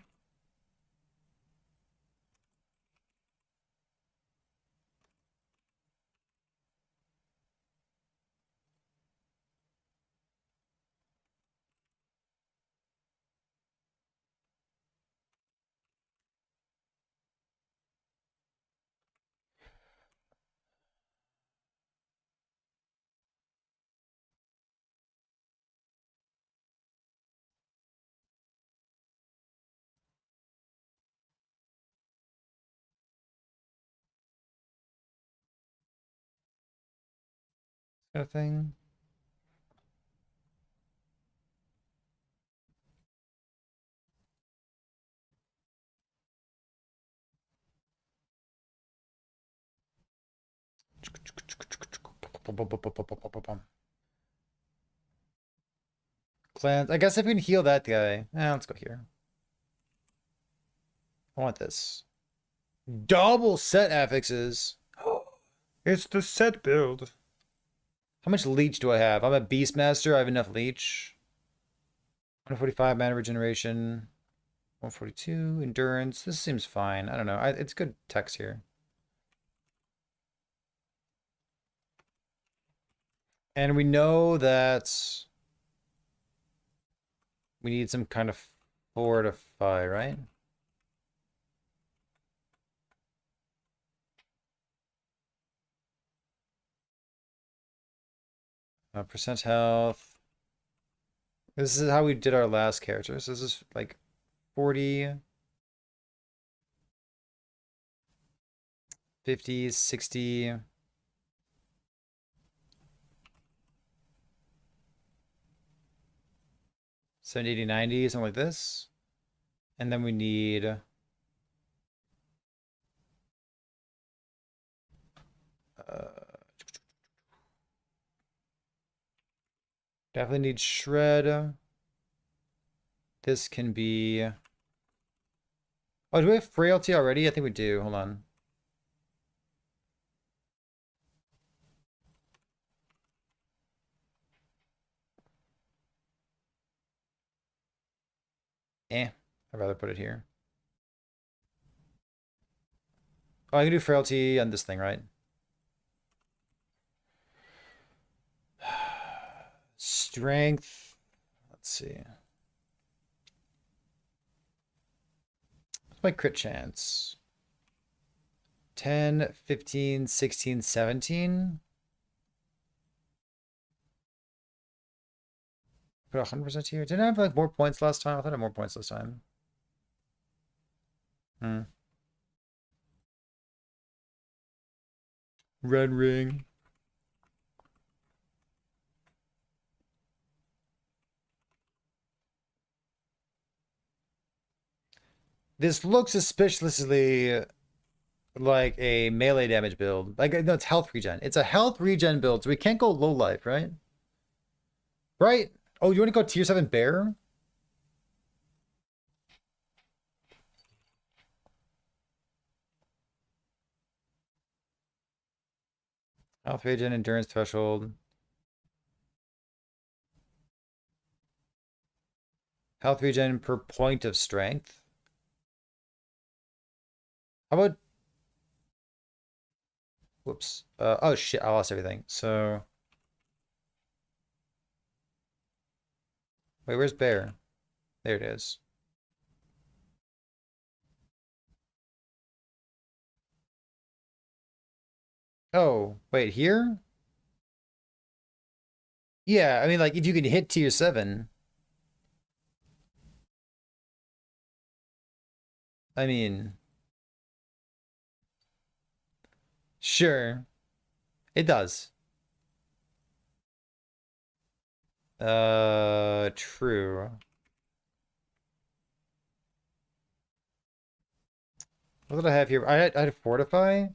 Speaker 1: Kind of thing. Cleanse. I guess if we can heal that guy. Let's go here. I want this. Double set affixes. It's the set build. How much leech do I have? I'm a Beastmaster. I have enough leech. 145 mana regeneration. 142 endurance. This seems fine. I don't know. It's good text here. And we know that we need some kind of fortify, right? Percent health. This is how we did our last characters. This is like 40, 50, 60. 70, 80, 90, something like this. And then we need definitely need shred. This can be. Oh, do we have frailty already? I think we do. Hold on. I'd rather put it here. Oh, I can do frailty on this thing, right? Strength. Let's see. What's my crit chance? 10, 15, 16, 17. Put 100% here. Didn't I have like more points last time? I thought I had more points this time. Red ring. This looks suspiciously like a melee damage build. Like, no, it's health regen. It's a health regen build, so we can't go low life, right? Right? Oh, you want to go tier 7 bear? Health regen, endurance threshold. Health regen per point of strength. How about... Whoops. Oh, shit. I lost everything. So... Wait, where's bear? There it is. Oh, wait, here? Yeah, I mean, like, if you can hit tier 7... I mean... Sure. It does. True. What did I have here? I had fortify.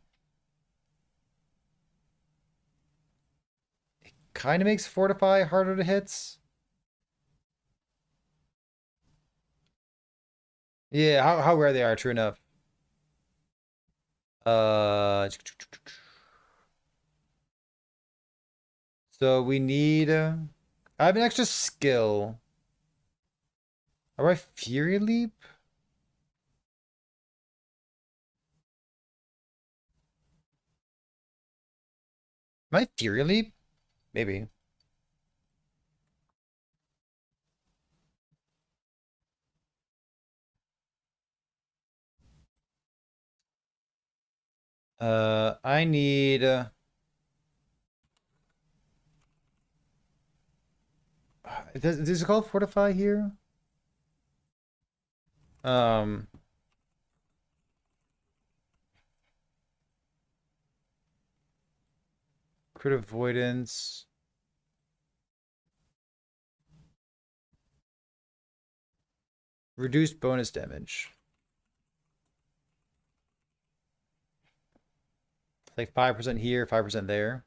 Speaker 1: Kind of makes fortify harder to hit. Yeah, how rare they are, true enough. So we need I have an extra skill. Are I Fury Leap? Am I Fury Leap? Maybe. I need does it call Fortify here? Um, Crit Avoidance. Reduced bonus damage. It's like 5% here, 5% there.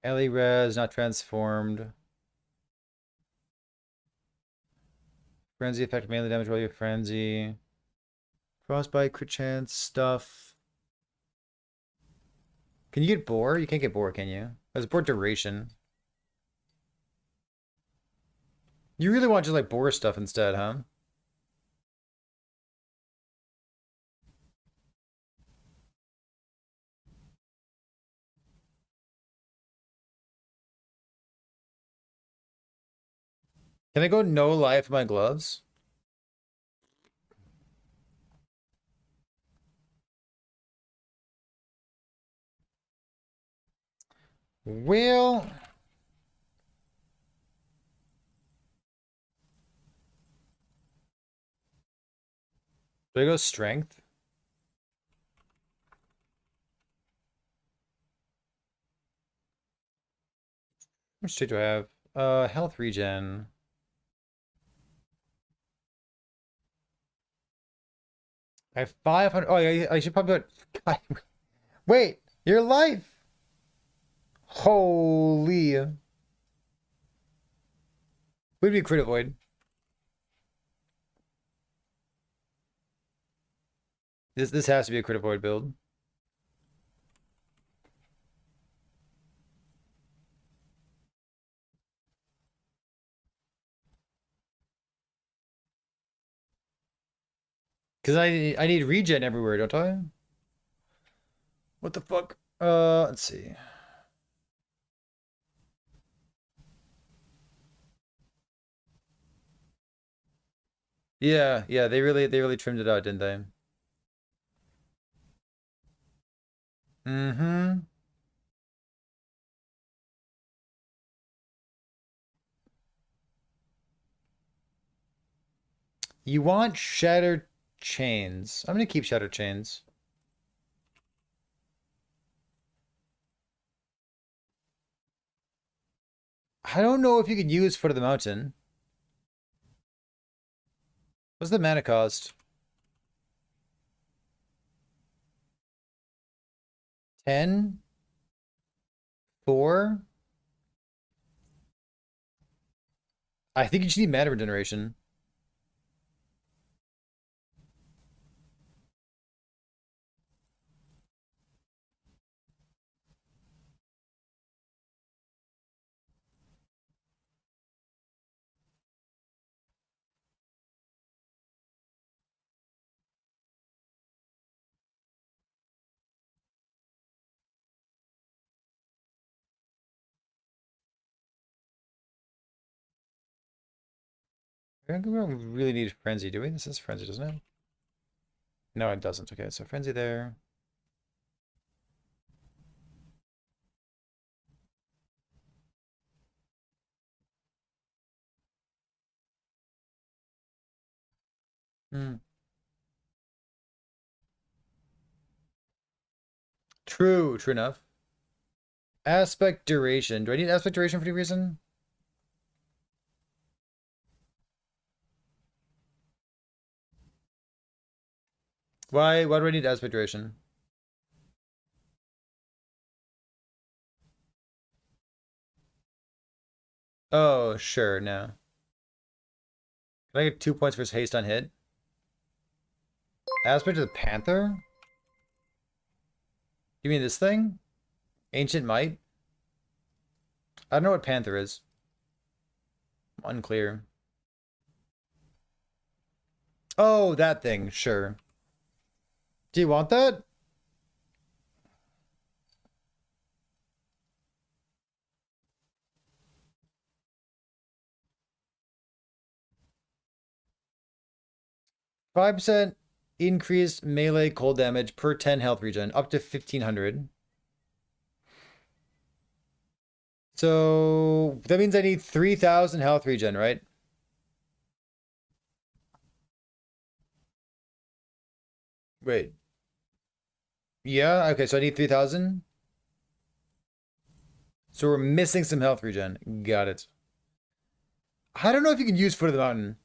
Speaker 1: Ellie Res, not transformed. Frenzy effect mainly damage while you frenzy. Frostbite, crit chance, stuff. Can you get boar? You can't get boar, can you? That's boar duration. You really want just like boar stuff instead, huh? Can I go no life in my gloves? Well, do I go strength? How much state do I have? Health regen. I have 500. Oh, yeah, I should probably put. God, wait, your life. Holy. Would be crit avoid. This has to be a crit avoid build. Because I need regen everywhere, don't I? What the fuck? Let's see. Yeah, yeah, they really trimmed it out, didn't they? Mm-hmm. You want shattered chains. I'm gonna keep shattered chains. I don't know if you can use Foot of the Mountain. What's the mana cost? 10? 4? I think you just need mana regeneration. We don't really need Frenzy, do we? This is Frenzy, doesn't it? No, it doesn't. Okay, so Frenzy there. Hmm. True enough. Aspect duration. Do I need aspect duration for any reason? Why do I need aspect duration? Oh, sure, no. Can I get 2 points for haste on hit? Aspect of the Panther? You mean this thing? Ancient Might? I don't know what Panther is. Unclear. Oh, that thing, sure. Do you want that? %5 increased melee cold damage per 10 health regen, up to 1500. So that means I need 3000 health regen, right? Wait. Yeah, okay, so I need 3000. So we're missing some health regen. Got it. I don't know if you can use Foot of the Mountain.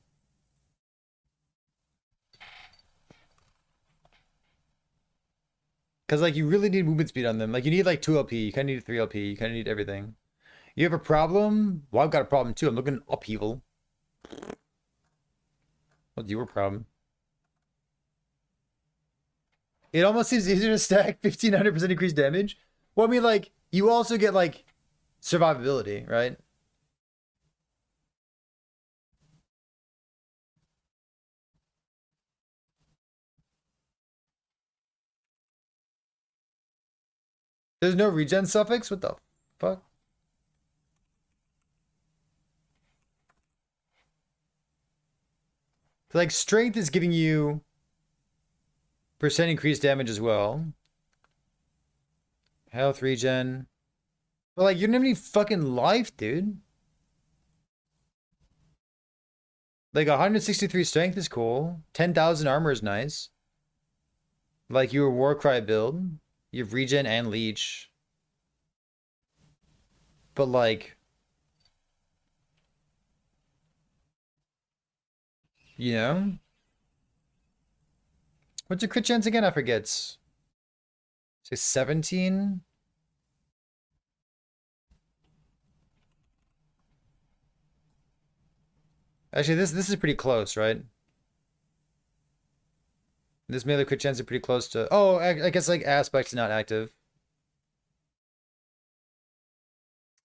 Speaker 1: Because, like, you really need movement speed on them. Like, you need, like, 2 LP. You kind of need 3 LP. You kind of need everything. You have a problem? Well, I've got a problem, too. I'm looking upheaval. What's your problem? It almost seems easier to stack 1500% increased damage. Well, I mean, like, you also get, like, survivability, right? There's no regen suffix? What the fuck? Like, strength is giving you percent increased damage as well. Health regen. But, like, you don't have any fucking life, dude. Like, 163 strength is cool. 10,000 armor is nice. Like, your Warcry build. You have regen and leech. But, like, you know? What's your crit chance again? I forget. Say 17? Actually, this is pretty close, right? This melee crit chance is pretty close to... Oh, I guess, like, aspect's not active.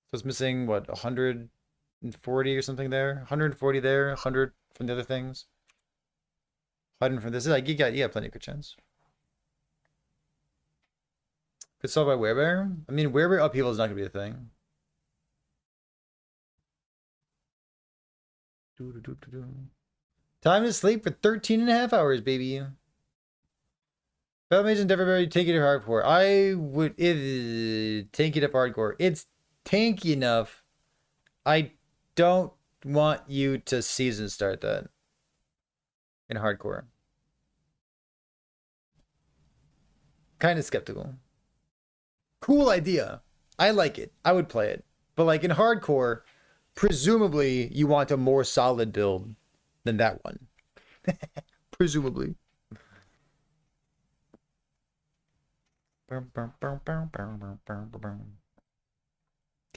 Speaker 1: So it's missing, what, 140 or something there? 140 there, 100 from the other things. 100 from this. Like, you got plenty of crit chance. Could solve by Werebear? I mean, Werebear upheaval is not going to be a thing. Time to sleep for 13.5 hours, baby. Battle Mage and Devilberry, tank it to hardcore. I would tank it up hardcore. It's tanky enough. I don't want you to season start that in hardcore. Kind of skeptical. Cool idea. I like it. I would play it. But like in hardcore, presumably you want a more solid build than that one. Presumably.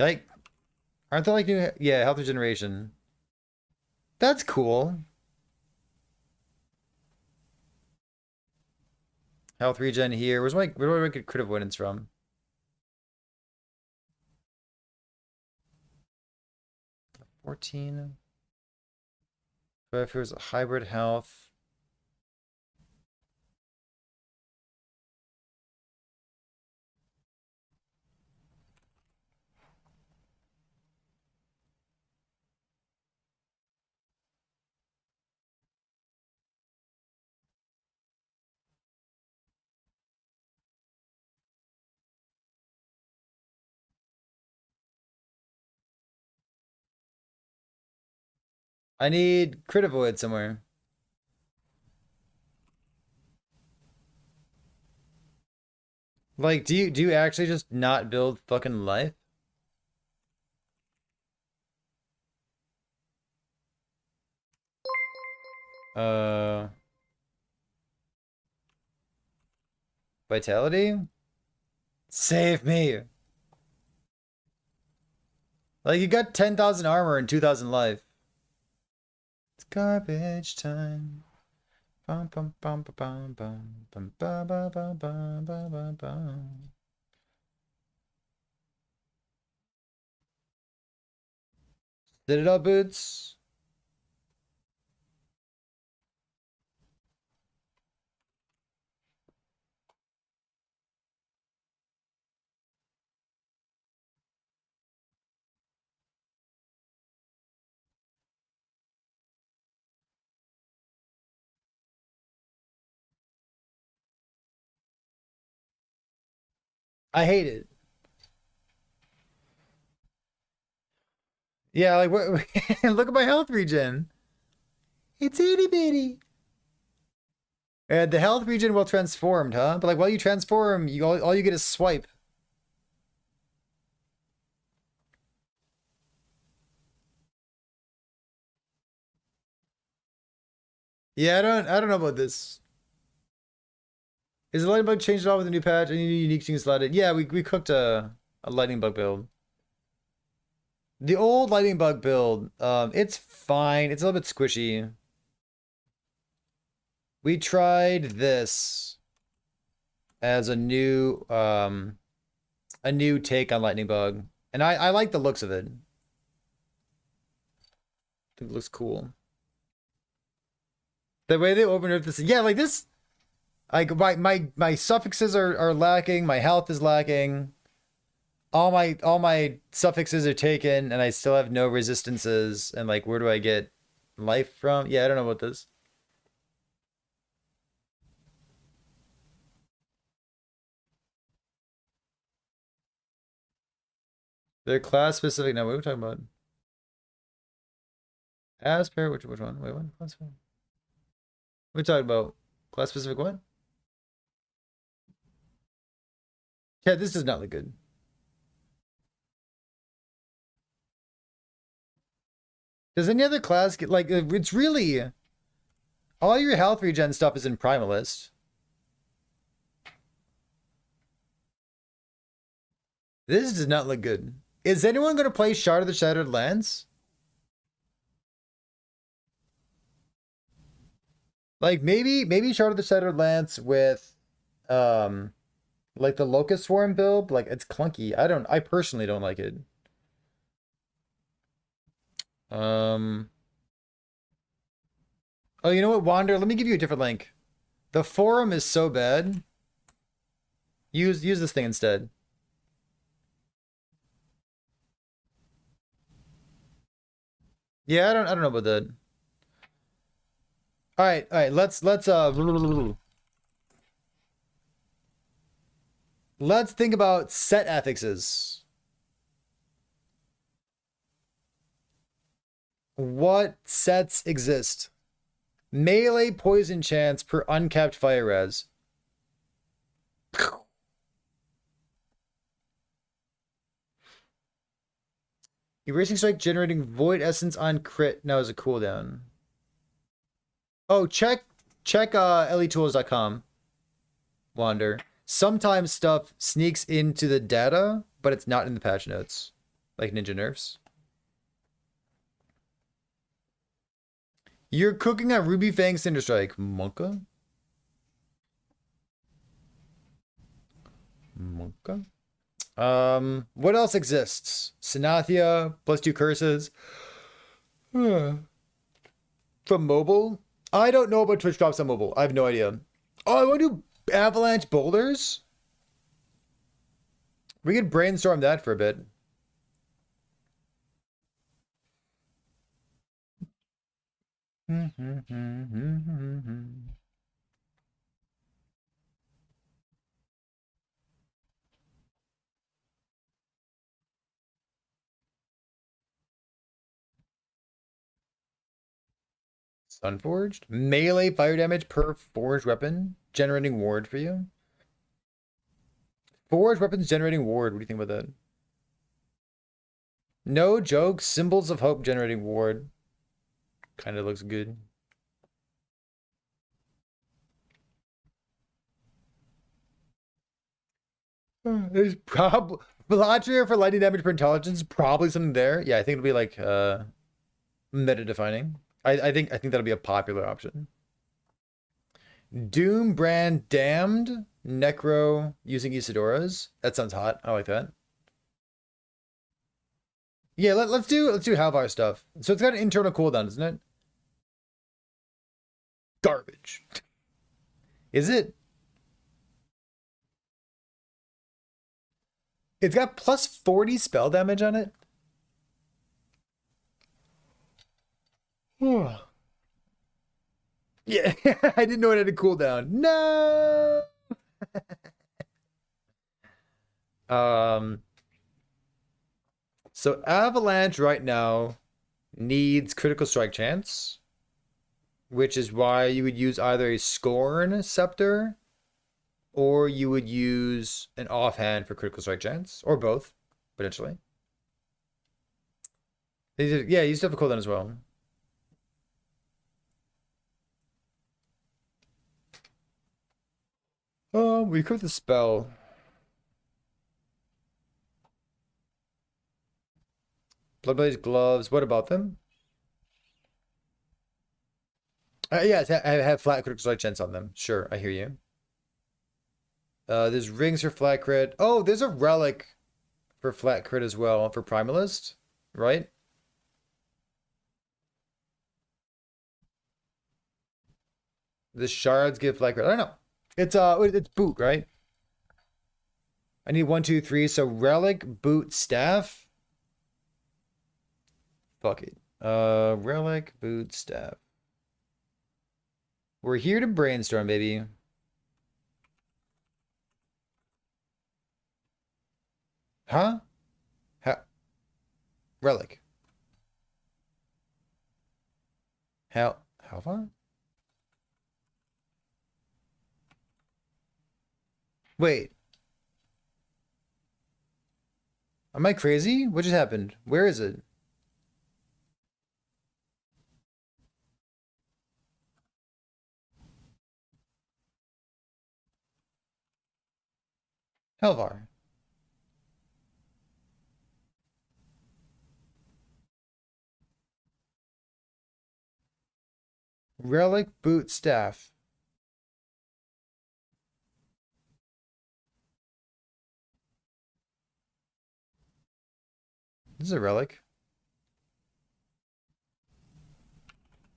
Speaker 1: Okay. Aren't they like new? Yeah, health regeneration. That's cool. Health regen here. Where do I get crit avoidance from? 14. But if it was a hybrid health. I need crit avoid somewhere. Like, do you actually just not build fucking life? Uh, Vitality? Save me. Like, you got 10,000 armor and 2,000 life. It's garbage time. Bum, bum, bum, bum, bum, bum, bum, bum, bum, bum, bum, bum, bum. Did it up, Boots? I hate it. Yeah, like, what? Look at my health regen. It's itty bitty. The health regen well transformed, huh? But like, while you transform, all you get is swipe. Yeah, I don't know about this. Is the lightning bug changed at all with the new patch? Any new unique things slotted? Yeah, we cooked a lightning bug build. The old lightning bug build, it's fine. It's a little bit squishy. We tried this as a new take on lightning bug, and I like the looks of it. I think it looks cool. The way they opened up this, yeah, like this. Like my suffixes are lacking. My health is lacking. All my suffixes are taken, and I still have no resistances. And like, where do I get life from? Yeah, I don't know about this. They're class specific now. What are we talking about? As per which one? Wait, what class? What are we talking about? Class specific what? Yeah, this does not look good. Does any other class get like it's really all your health regen stuff is in Primalist. This does not look good. Is anyone going to play Shard of the Shattered Lands? Like maybe Shard of the Shattered Lands with like the Locust Swarm build, like it's clunky. I personally don't like it. Um Oh, you know what, Wander? Let me give you a different link. The forum is so bad. Use this thing instead. Yeah, I don't know about that. All right, let's think about set affixes. What sets exist? Melee poison chance per uncapped fire res. Erasing strike generating void essence on crit now is a cooldown. Oh, check letools.com. Wander. Sometimes stuff sneaks into the data, but it's not in the patch notes. Like ninja nerfs. You're cooking on Ruby Fang Cinder Strike. Monka? Monka? What else exists? Sanathia, +2 curses. From mobile? I don't know about Twitch drops on mobile. I have no idea. Oh, I want to do avalanche boulders? We could brainstorm that for a bit. Sunforged? Melee fire damage per forged weapon, generating ward for you. Forged weapons generating ward. What do you think about that? No joke. Symbols of hope generating ward. Kind of looks good. There's probably Bellatrix for lightning damage per intelligence, probably something there. Yeah, I think it'll be like meta defining. I think that'll be a popular option. Doom Brand Damned Necro using Isidora's. That sounds hot. I like that. Yeah, let's do Halvar stuff. So it's got an internal cooldown, doesn't it? Garbage. Is it? It's got plus 40 spell damage on it. Yeah, I didn't know it had a cooldown. No. So Avalanche right now needs critical strike chance, which is why you would use either a Scorn Scepter or you would use an offhand for critical strike chance, or both, potentially. Yeah, you still have a cooldown as well. We equip the spell. Bloodblade gloves. What about them? Yes, I have flat critical strike chance on them. Sure, I hear you. There's rings for flat crit. Oh, there's a relic for flat crit as well for Primalist, right? The shards give flat crit. I don't know. It's boot, right? I need 1, 2, 3. So relic, boot, staff. Fuck it. Relic, boot, staff. We're here to brainstorm, baby. Huh? Relic. How far? Wait. Am I crazy? What just happened? Where is it? Helvar. Relic, boot, staff. This is a relic.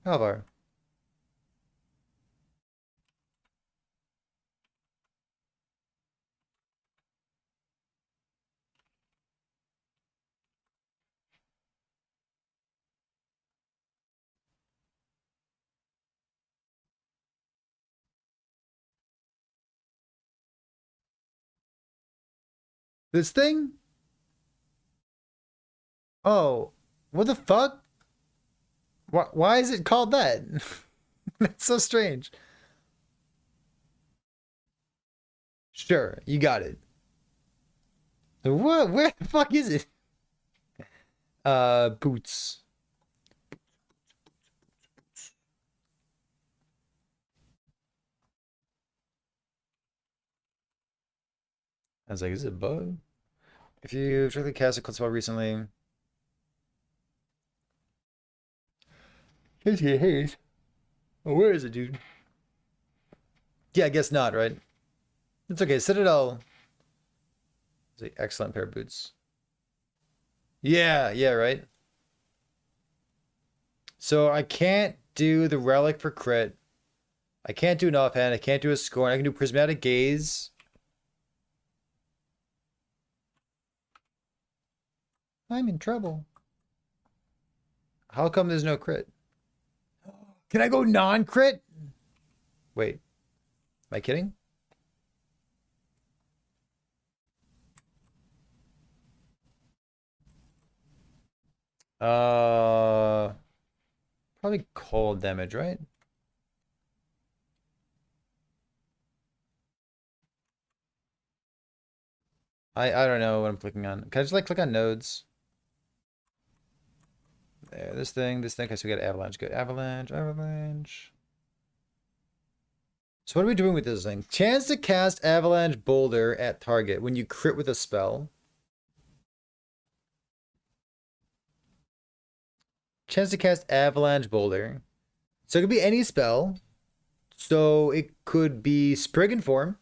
Speaker 1: Helvar. This thing? Oh, what the fuck? Why is it called that? That's so strange. Sure, you got it. What? Where the fuck is it? Boots. I was like, is it a bug? If you directly cast a close spell recently. Hey. Oh, where is it, dude? Yeah, I guess not, right? It's okay. Citadel. It's an excellent pair of boots. Yeah, right. So I can't do the relic for crit. I can't do an offhand. I can't do a scorn. I can do prismatic gaze. I'm in trouble. How come there's no crit? Can I go non-crit? Wait. Am I kidding? Probably cold damage, right? I don't know what I'm clicking on. Can I just like click on nodes? There, this thing. Okay, so we got avalanche. Good. Avalanche. So what are we doing with this thing? Chance to cast avalanche boulder at target when you crit with a spell. Chance to cast Avalanche Boulder. So it could be any spell. So it could be Spriggan Form.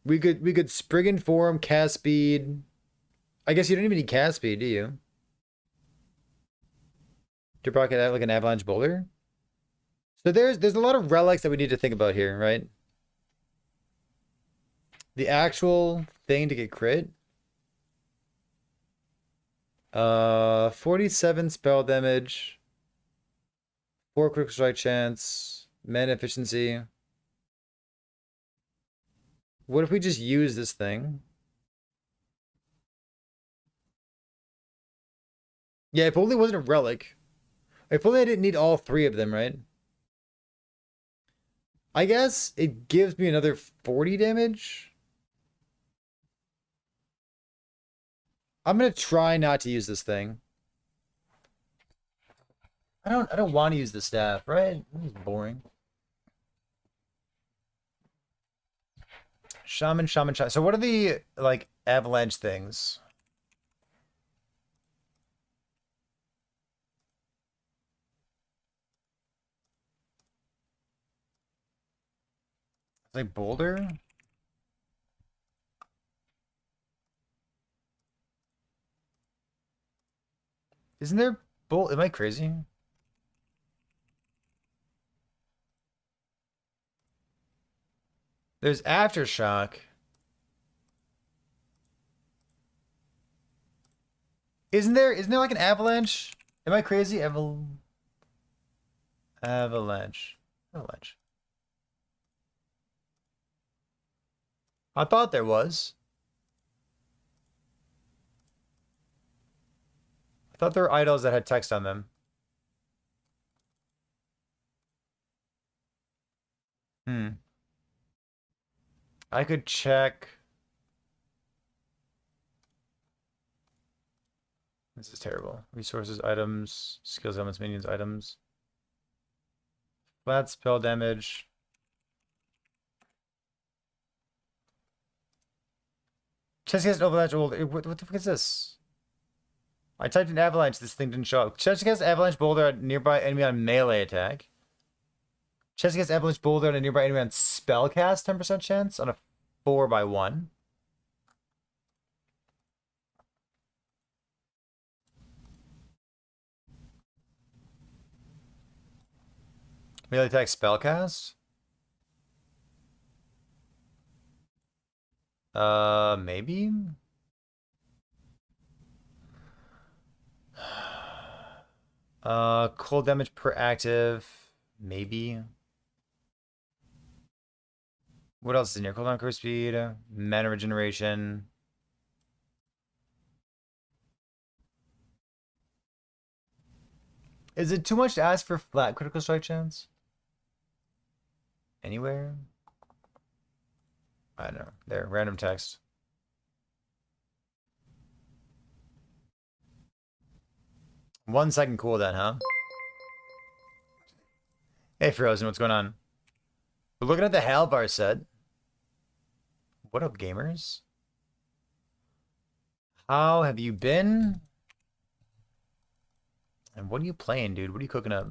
Speaker 1: We could Spriggan Form, cast speed. I guess you don't even need cast speed, do you? To proc it out like an Avalanche Boulder. So there's a lot of relics that we need to think about here, right? The actual thing to get crit. 47 spell damage. 4 critical strike chance. Mana efficiency. What if we just use this thing? Yeah, if only it wasn't a relic. If only I didn't need all 3 of them, right? I guess it gives me another 40 damage. I'm gonna try not to use this thing. I don't want to use the staff, right? This is boring. Shaman. So what are the like avalanche things? Like boulder? Isn't there bolt? Am I crazy? There's aftershock. Isn't there like an avalanche? Am I crazy? Avalanche. I thought there was. I thought there were idols that had text on them. I could check. This is terrible. Resources, items, skills, elements, minions, items. Flat spell damage. Chest cast avalanche. What the fuck is this? I typed in avalanche. This thing didn't show up. Chest cast avalanche boulder at nearby enemy on melee attack. Chest cast avalanche boulder at a nearby enemy on spell cast. 10% chance on a 4x1. Melee attack spellcast? Maybe? Cold damage per active. Maybe. What else is in here? Cooldown, curse speed, mana regeneration. Is it too much to ask for flat critical strike chance? Anywhere? I don't know. There, random text. One second cooldown, huh? Hey, Frozen, what's going on? We're looking at the Halbar set. What up, gamers? How have you been? And what are you playing, dude? What are you cooking up?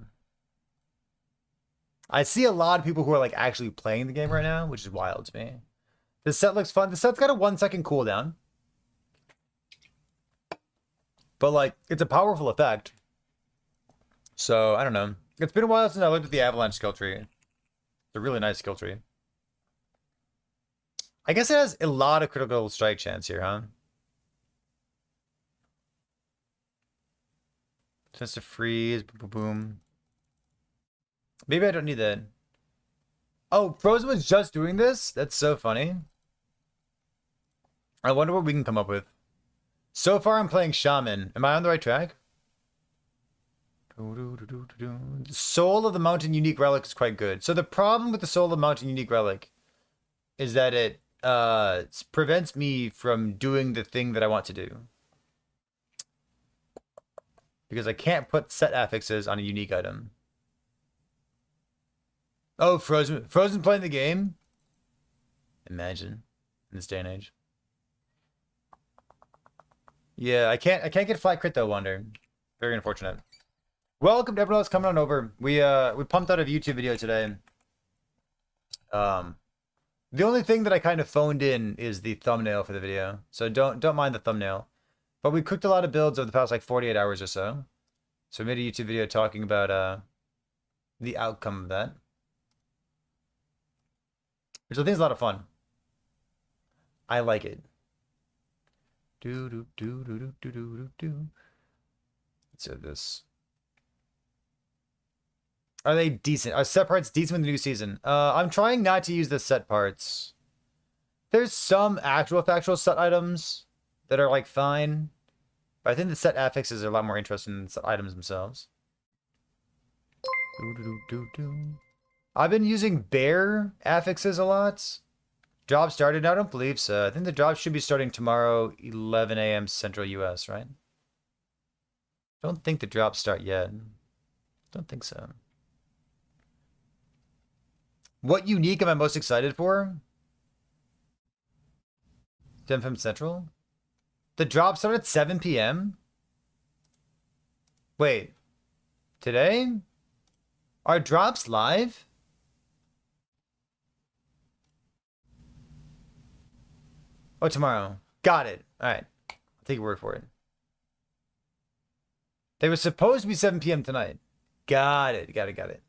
Speaker 1: I see a lot of people who are like actually playing the game right now, which is wild to me. This set looks fun. The set's got a 1 second cooldown. But like, it's a powerful effect. So, I don't know. It's been a while since I looked at the Avalanche skill tree. It's a really nice skill tree. I guess it has a lot of critical strike chance here, huh? Chance to freeze, boom, boom, boom. Maybe I don't need that. Oh, Frozen was just doing this? That's so funny. I wonder what we can come up with. So far, I'm playing Shaman. Am I on the right track? Soul of the Mountain Unique Relic is quite good. So the problem with the Soul of the Mountain Unique Relic is that it prevents me from doing the thing that I want to do. Because I can't put set affixes on a unique item. Oh, Frozen. Frozen playing the game? Imagine. In this day and age. Yeah, I can't get flat crit though, Wonder. Very unfortunate. Welcome to everyone else coming on over. We pumped out a YouTube video today. The only thing that I kind of phoned in is the thumbnail for the video. So don't mind the thumbnail. But we cooked a lot of builds over the past like 48 hours or so. So we made a YouTube video talking about the outcome of that. Which I think is a lot of fun. I like it. Do do do do do do do do. Let's do this. Are they decent? Are set parts decent with the new season? I'm trying not to use the set parts. There's some actual factual set items that are like fine, but I think the set affixes are a lot more interesting than the set items themselves. I've been using bear affixes a lot. Job started? No, I don't believe so. I think the job should be starting tomorrow, 11 a.m. Central US, right? Don't think the drops start yet. Don't think so. What unique am I most excited for? 10 p.m. Central? The drop started at 7 p.m.? Wait. Today? Are drops live? Oh, tomorrow. Got it. Alright. I'll take your word for it. They were supposed to be 7 p.m. tonight. Got it. Got it.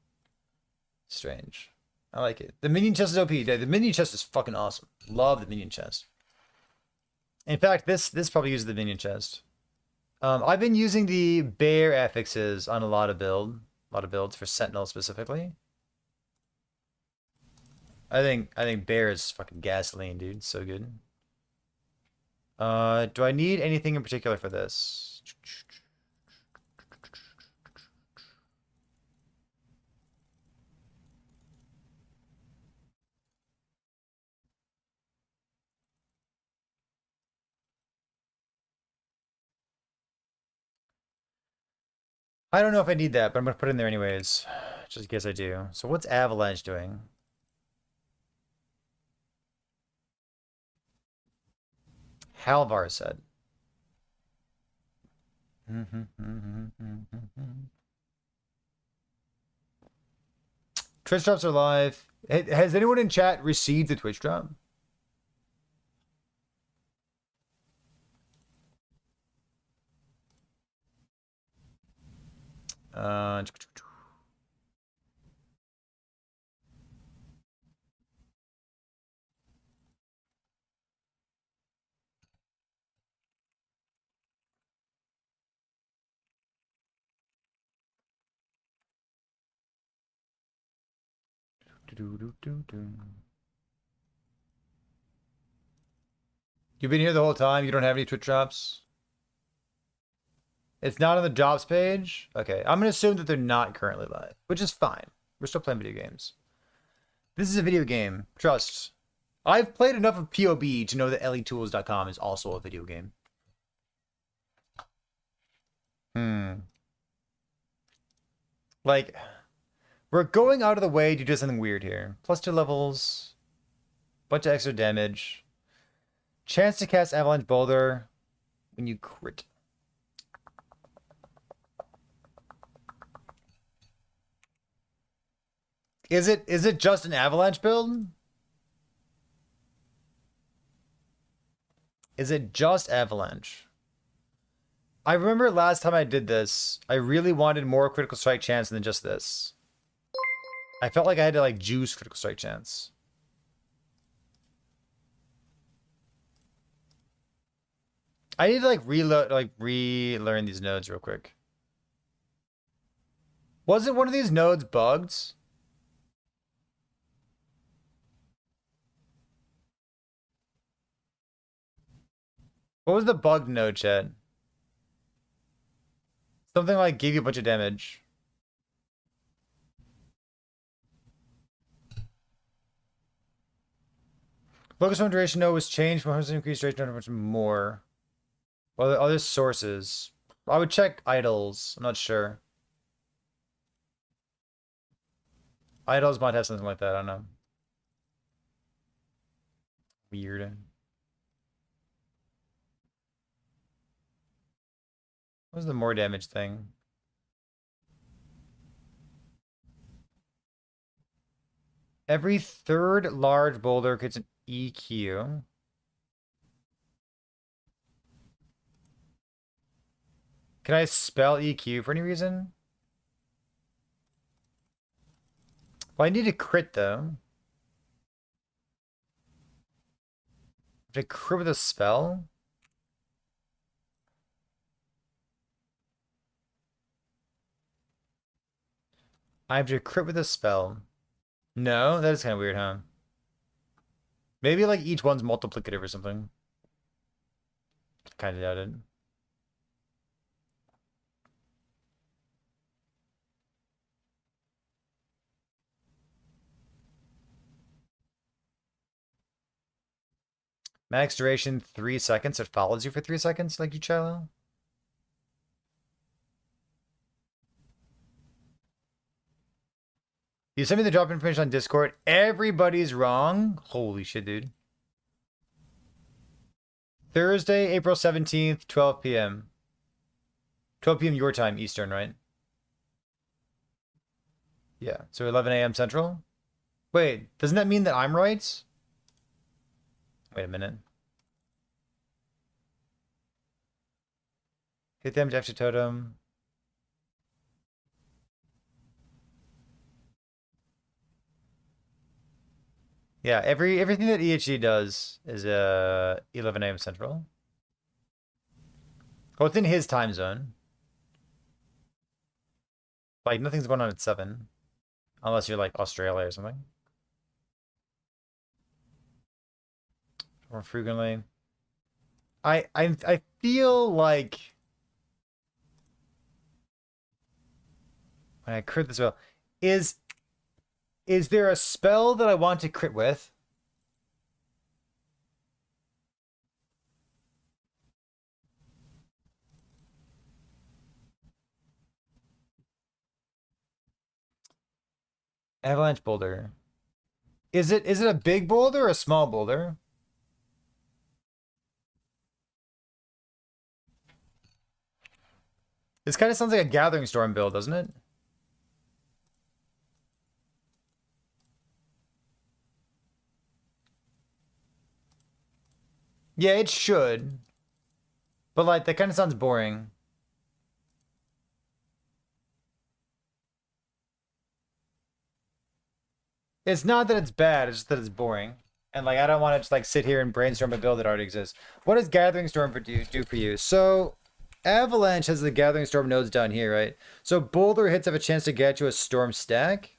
Speaker 1: Strange. I like it. The minion chest is OP. The minion chest is fucking awesome. Love the minion chest. In fact, this probably uses the minion chest. I've been using the bear affixes on a lot of builds for Sentinel specifically. I think bear is fucking gasoline, dude. So good. Do I need anything in particular for this? I don't know if I need that, but I'm gonna put it in there anyways, just in case I do. So what's Avalanche doing? Halvar said. Twitch drops are live. Has anyone in chat received the Twitch drop? Uh, You've been here the whole time? You don't have any Twitch drops? It's not on the jobs page? Okay, I'm gonna assume that they're not currently live, which is fine. We're still playing video games. This is a video game. Trust. I've played enough of POB to know that letools.com is also a video game. Like, we're going out of the way to do something weird here. +2 levels. Bunch of extra damage. Chance to cast Avalanche Boulder when you crit. Is it just an Avalanche build? Is it just Avalanche? I remember last time I did this, I really wanted more critical strike chance than just this. I felt like I had to like juice critical strike chance. I need to like relearn these nodes real quick. Wasn't one of these nodes bugged? What was the bugged node, Chad? Something like gave you a bunch of damage. Focus on duration node was changed from 100% increased duration to much more. Well, the other sources. I would check idols. I'm not sure. Idols might have something like that. I don't know. Weird. What's the more damage thing? Every third large boulder gets an EQ. Can I spell EQ for any reason? Well, I need a crit though. Did I crit with a spell? I have to crit with a spell. No, that is kind of weird, huh? Maybe like each one's multiplicative or something. Kind of doubt it. Max duration 3 seconds. It follows you for 3 seconds, like you cello. You sent me the drop information on Discord. Everybody's wrong. Holy shit, dude. Thursday, April 17th, 12 p.m. 12 p.m. your time, Eastern, right? Yeah, so 11 a.m. Central. Wait, doesn't that mean that I'm right? Wait a minute. Hit damage after totem. Yeah, everything that EHG does is 11 a.m. Central. Oh, it's in his time zone. Like nothing's going on at 7. Unless you're like Australia or something. Or frequently. I feel like when I crit this spell, is there a spell that I want to crit with? Avalanche boulder. Is it a big boulder or a small boulder? This kind of sounds like a Gathering Storm build, doesn't it? Yeah, it should. But like that kind of sounds boring. It's not that it's bad, it's just that it's boring. And like I don't want to just like sit here and brainstorm a build that already exists. What does Gathering Storm do for you? So Avalanche has the Gathering Storm nodes down here, right? So boulder hits have a chance to get you a storm stack.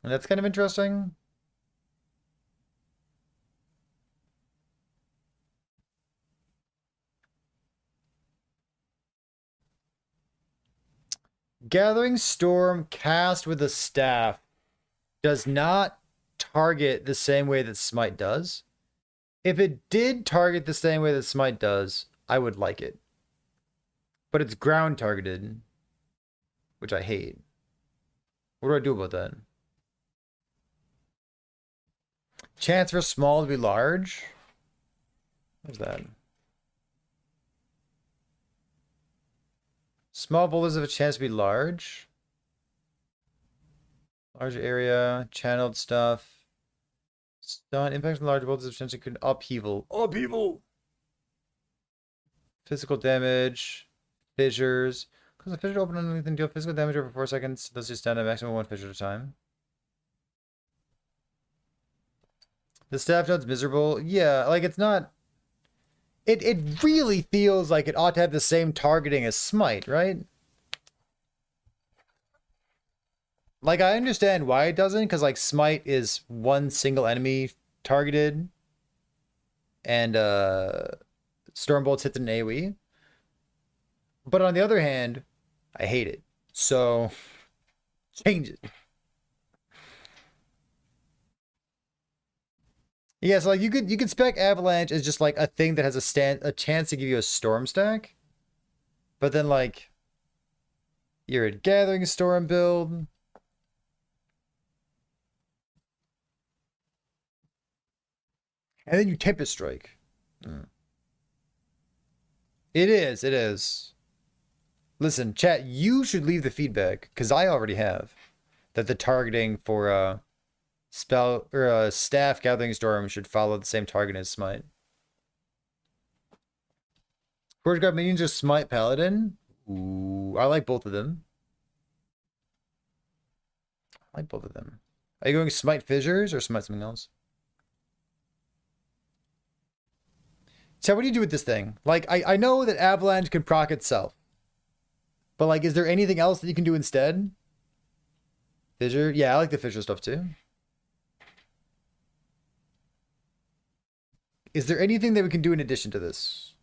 Speaker 1: And that's kind of interesting. Gathering Storm cast with a staff does not target the same way that Smite does. If it did target the same way that Smite does, I would like it. But it's ground targeted, which I hate. What do I do about that? Chance for small to be large? What's that? Small boulders have a chance to be large. Large area, channeled stuff. Stun, impact on large boulders have a chance to create upheaval. Upheaval! Physical damage. Fissures. Cause the fissure open underneath and deal physical damage over 4 seconds. Those just stand at maximum 1 fissure at a time. The staff node's miserable. Yeah, like it's not. It really feels like it ought to have the same targeting as Smite, right? Like I understand why it doesn't, because like Smite is one single enemy targeted, and Stormbolt's hits an AoE. But on the other hand, I hate it. So change it. Yeah, so like you could spec Avalanche as just like a thing that has a chance to give you a storm stack. But then like You're a Gathering Storm build. And then you Tempest Strike. It is, it is. Listen, chat, you should leave the feedback, because I already have, that the targeting for spell or staff Gathering Storm should follow the same target as Smite. Forge God minions or Smite Paladin? Ooh, I like both of them. I like both of them. Are you going Smite Fissures or Smite something else? So what do you do with this thing? Like, I know that Avalanche can proc itself. But, like, is there anything else that you can do instead? Fissure? Yeah, I like the Fissure stuff, too. Is there anything that we can do in addition to this?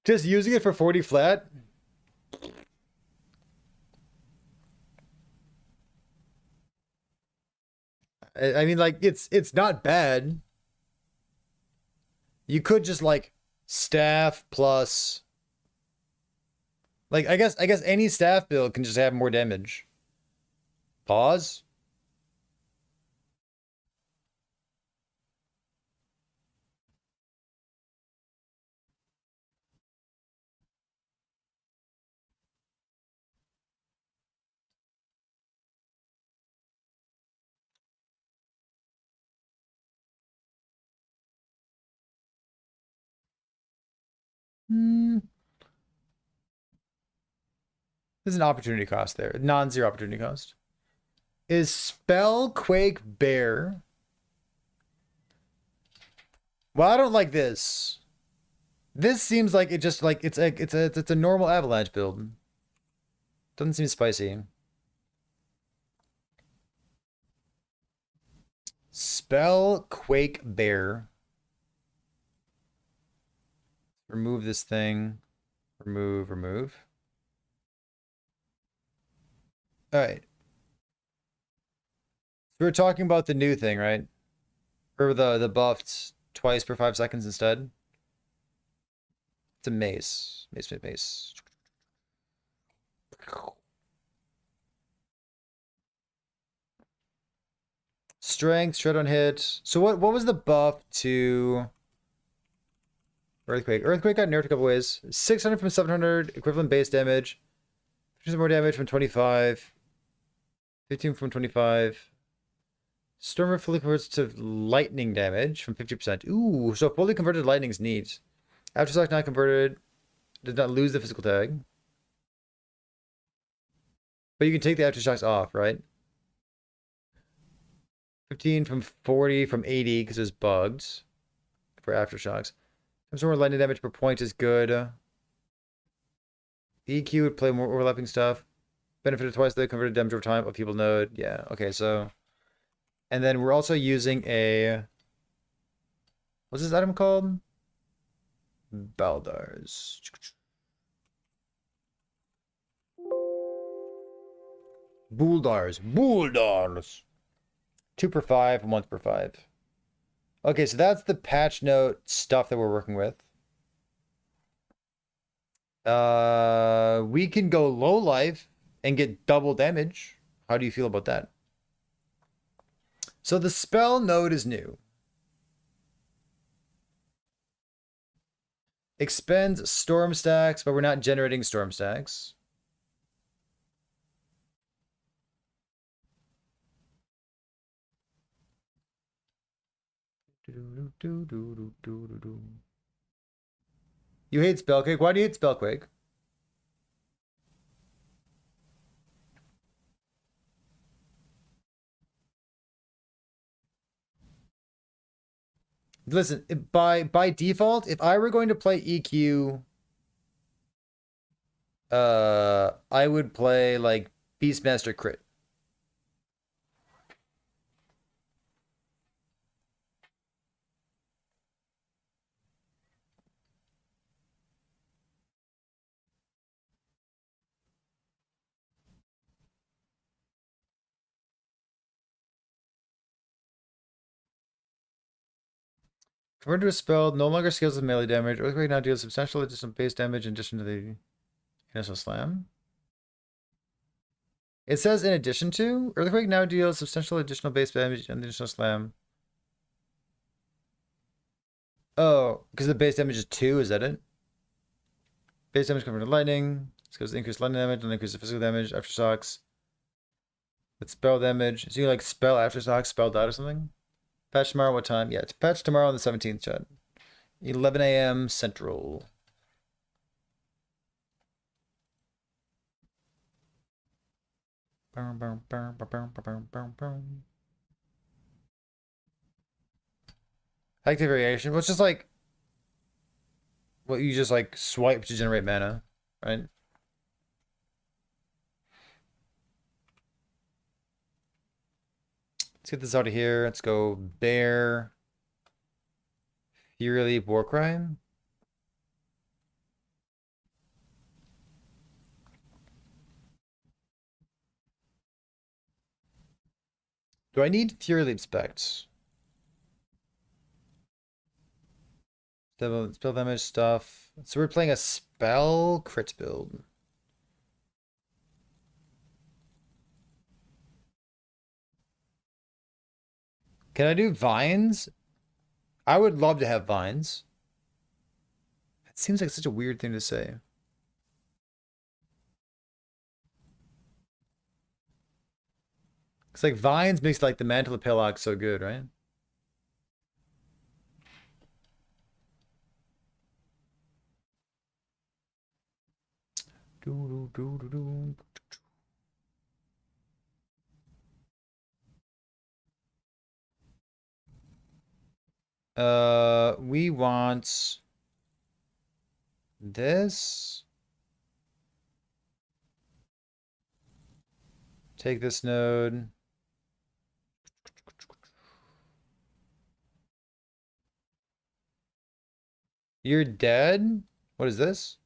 Speaker 1: Just using it for 40 flat? I mean, like, it's not bad. You could just, like, staff plus... Like, I guess any staff build can just have more damage. Pause. Hmm. There's an opportunity cost there. Non-zero opportunity cost. Is Spellquake Bear? Well, I don't like this. This seems like it just like it's a normal avalanche build. Doesn't seem spicy. Spellquake Bear. Remove this thing. Remove. All right. So we're talking about the new thing, right? Or the buffed twice per 5 seconds instead. It's a mace. Mace. Strength, shred on hit. So what was the buff to Earthquake? Earthquake got nerfed a couple ways. 600 from 700, equivalent base damage. 50% more damage from 25. 15 from 25. Stormer fully converts to lightning damage from 50%. Ooh, so fully converted lightning's neat. Aftershock not converted. Does not lose the physical tag. But you can take the aftershocks off, right? 15 from 40 from 80 because it's bugged for aftershocks. Some more lightning damage per point is good. EQ would play more overlapping stuff. Benefited twice the converted damage over time of people node. Yeah, okay, so. And then we're also using a. What's this item called? Baldars. Bouldars. 2 per 5 and 1 per 5. Okay, so that's the patch note stuff that we're working with. We can go low life and get double damage. How do you feel about that? So the spell node is new. Expends storm stacks, but we're not generating storm stacks. You hate Spellquake? Why do you hate Spellquake? Listen, by default, if I were going to play EQ, I would play like Beastmaster Crit. Converted to a spell, no longer scales with melee damage. Earthquake now deals substantial additional base damage in addition to the initial slam. It says in addition to. Earthquake now deals substantial additional base damage and the additional slam. Oh, because the base damage is 2, is that it? Base damage converted to lightning. This goes to increased lightning damage and increase the physical damage, aftershocks. With spell damage. So you like spell aftershocks, spell dot or something? Patch tomorrow, what time? Yeah, it's patch tomorrow on the 17th, chat. 11 a.m. Central. Active variation. Well, it's just like what you just like swipe to generate mana, right? Let's get this out of here. Let's go Bear. Fury Leap Warcry. Do I need Fury Leap specs? Spell damage stuff. So we're playing a spell crit build. Can I do vines? I would love to have vines. It seems like such a weird thing to say. It's like vines makes like the Mantle of Pillock so good, right? We want this. Take this node. You're dead? What is this?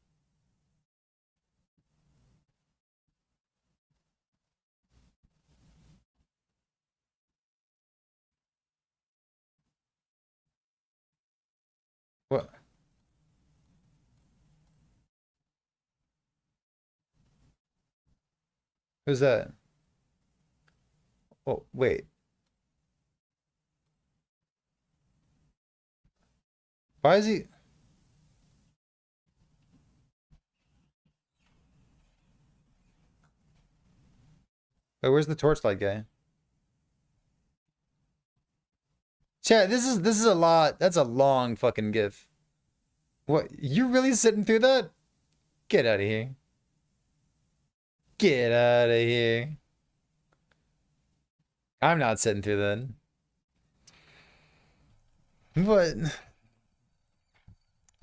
Speaker 1: What? Who's that? Oh, wait. Why is he? Wait, where's the torchlight guy? Chat, this is a lot. That's a long fucking gif. What? You really sitting through that? Get out of here. Get out of here. I'm not sitting through that. What?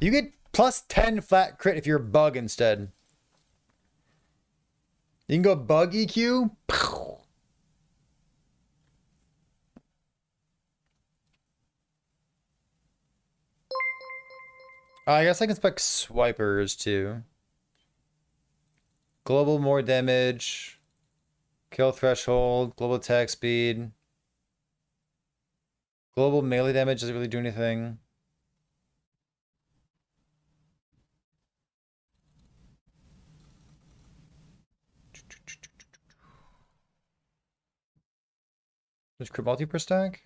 Speaker 1: You get plus 10 flat crit if you're a bug instead. You can go bug EQ. I guess I can spec swipers too. Global more damage. Kill threshold. Global attack speed. Global melee damage doesn't really do anything. There's crit multi per stack.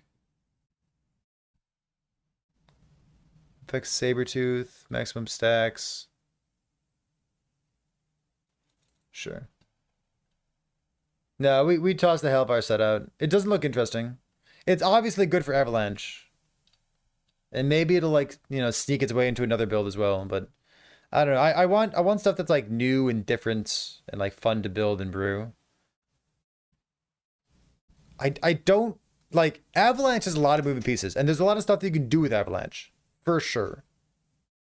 Speaker 1: Affects Sabertooth, maximum stacks. Sure. No, we tossed the Hellfire set out. It doesn't look interesting. It's obviously good for Avalanche. And maybe it'll like, you know, sneak its way into another build as well, but I don't know. I want stuff that's like new and different and like fun to build and brew. I don't like Avalanche has a lot of moving pieces, and there's a lot of stuff that you can do with Avalanche. For sure.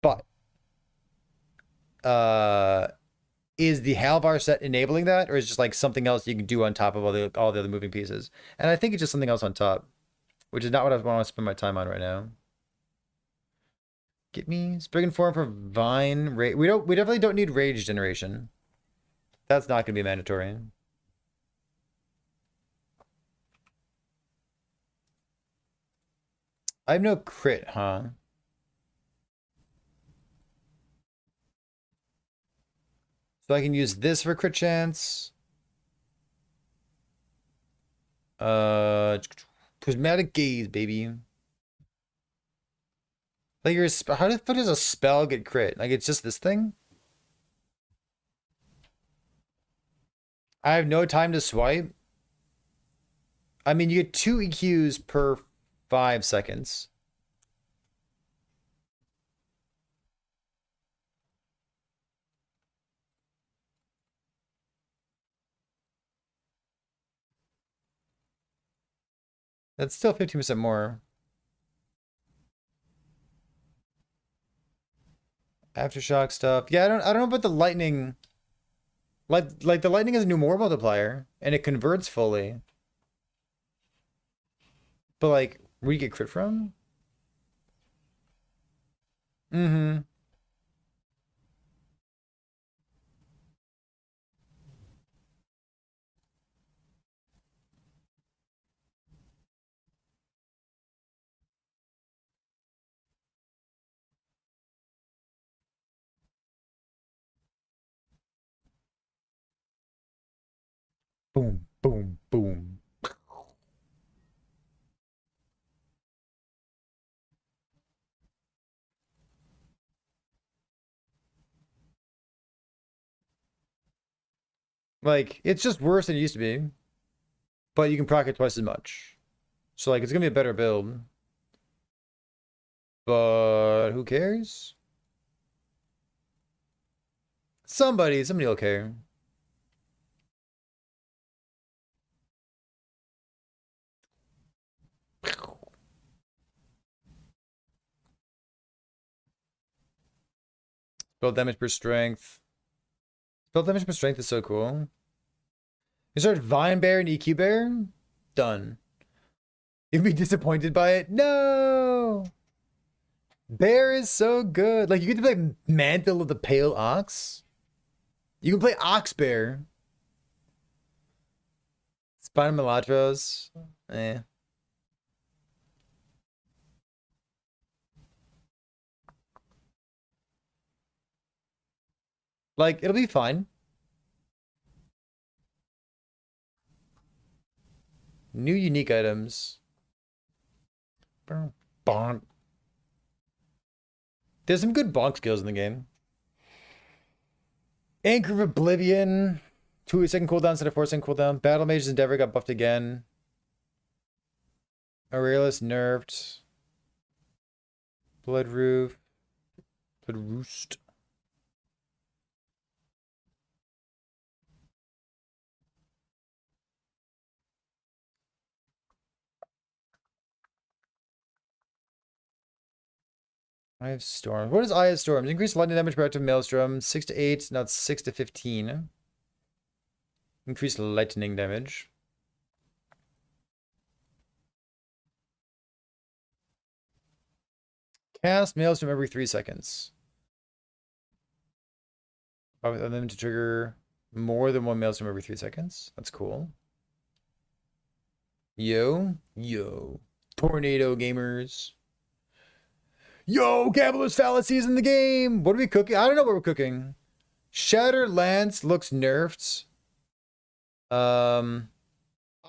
Speaker 1: But is the Halvar set enabling that, or is it just like something else you can do on top of all the other moving pieces? And I think it's just something else on top, which is not what I want to spend my time on right now. Get me Spriggan form for Vine. We definitely don't need rage generation. That's not gonna be mandatory. I have no crit, huh? So I can use this for crit chance. Prismatic gaze, baby. Like how the fuck does a spell get crit? Like it's just this thing? I have no time to swipe. I mean, you get 2 EQs per 5 seconds. That's still 15% more. Aftershock stuff. Yeah, I don't know about the lightning. Like the lightning is a new more multiplier and it converts fully. But like, where do you get crit from? Mm-hmm. Boom, boom, boom. Like, it's just worse than it used to be. But you can proc it twice as much. So like it's gonna be a better build. But who cares? Somebody will care. Spell damage per strength. Spell damage per strength is so cool. You start Vine Bear and EQ Bear? Done. You'd be disappointed by it? No! Bear is so good. Like, you get to play Mantle of the Pale Ox. You can play Ox Bear. Spina Malatros. Eh. Like, it'll be fine. New unique items. Bonk. There's some good bonk skills in the game. Anchor of Oblivion. 2-second cooldown instead of 4-second cooldown. Battle Mage's Endeavor got buffed again. Aurelius nerfed. Blood Roof. Blood Roost. Eye of Storms. What is Eye of Storms? Increase lightning damage per active Maelstrom. 6 to 8. Now it's 6 to 15. Increase lightning damage. Cast Maelstrom every 3 seconds. Allow them to trigger more than 1 Maelstrom every 3 seconds. That's cool. Yo. Tornado gamers. Yo, capitalist fallacies in the game. What are we cooking? I don't know what we're cooking. Shatter Lance looks nerfed. I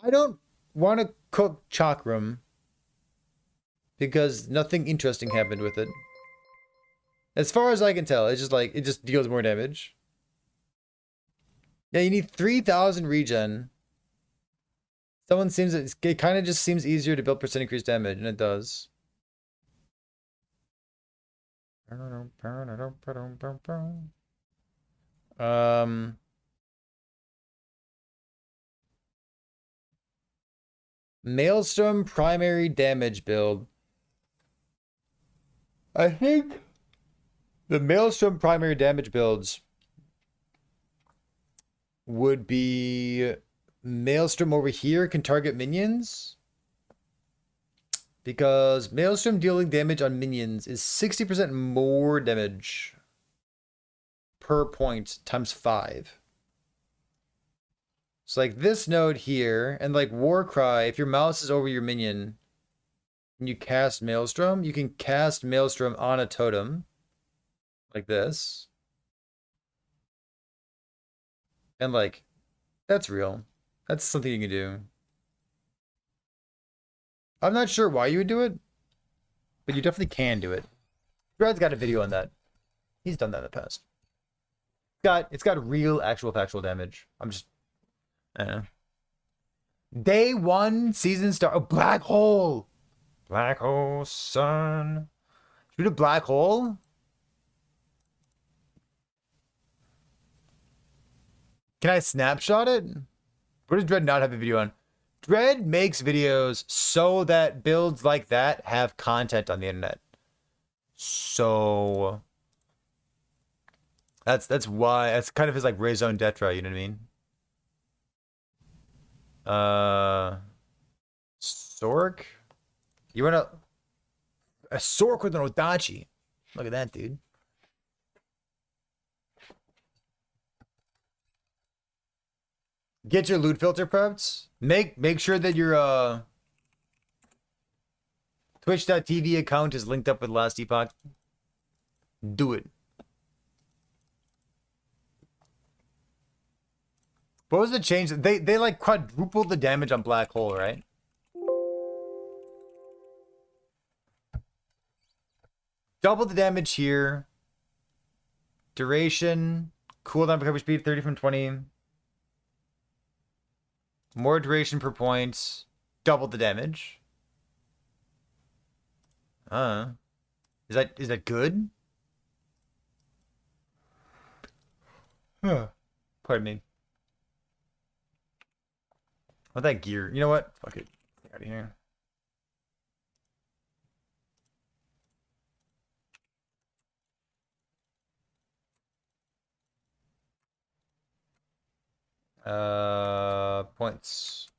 Speaker 1: don't want to cook Chakram because nothing interesting happened with it. As far as I can tell, it's just like it just deals more damage. Yeah, you need 3,000 regen. It kind of just seems easier to build percent increased damage, and it does. Maelstrom primary damage build. I think the Maelstrom primary damage builds would be Maelstrom over here can target minions. Because Maelstrom dealing damage on minions is 60% more damage per point times 5. So like this node here, and like Warcry, if your mouse is over your minion and you cast Maelstrom, you can cast Maelstrom on a totem. Like this. And like, that's real. That's something you can do. I'm not sure why you would do it, but you definitely can do it. Brad's got a video on that. He's done that in the past. It's got real actual factual damage. I'm just I don't know. Day 1 season start. Oh, black hole. Black hole, son. Shoot a black hole? Can I snapshot it? What does Dread not have a video on? Dread makes videos so that builds like that have content on the internet. So that's why that's kind of his like raison d'etre, you know what I mean? Sork? You want a Sork with an Odachi? Look at that, dude. Get your loot filter prepped. Make sure that your Twitch.tv account is linked up with Last Epoch. Do it. What was the change? They like quadrupled the damage on Black Hole, right? Double the damage here. Duration. Cooldown recovery speed 30 from 20. More duration per point. Double the damage. Is that good? Huh. Pardon me. What that gear? You know what? Fuck it. Get out of here. Points.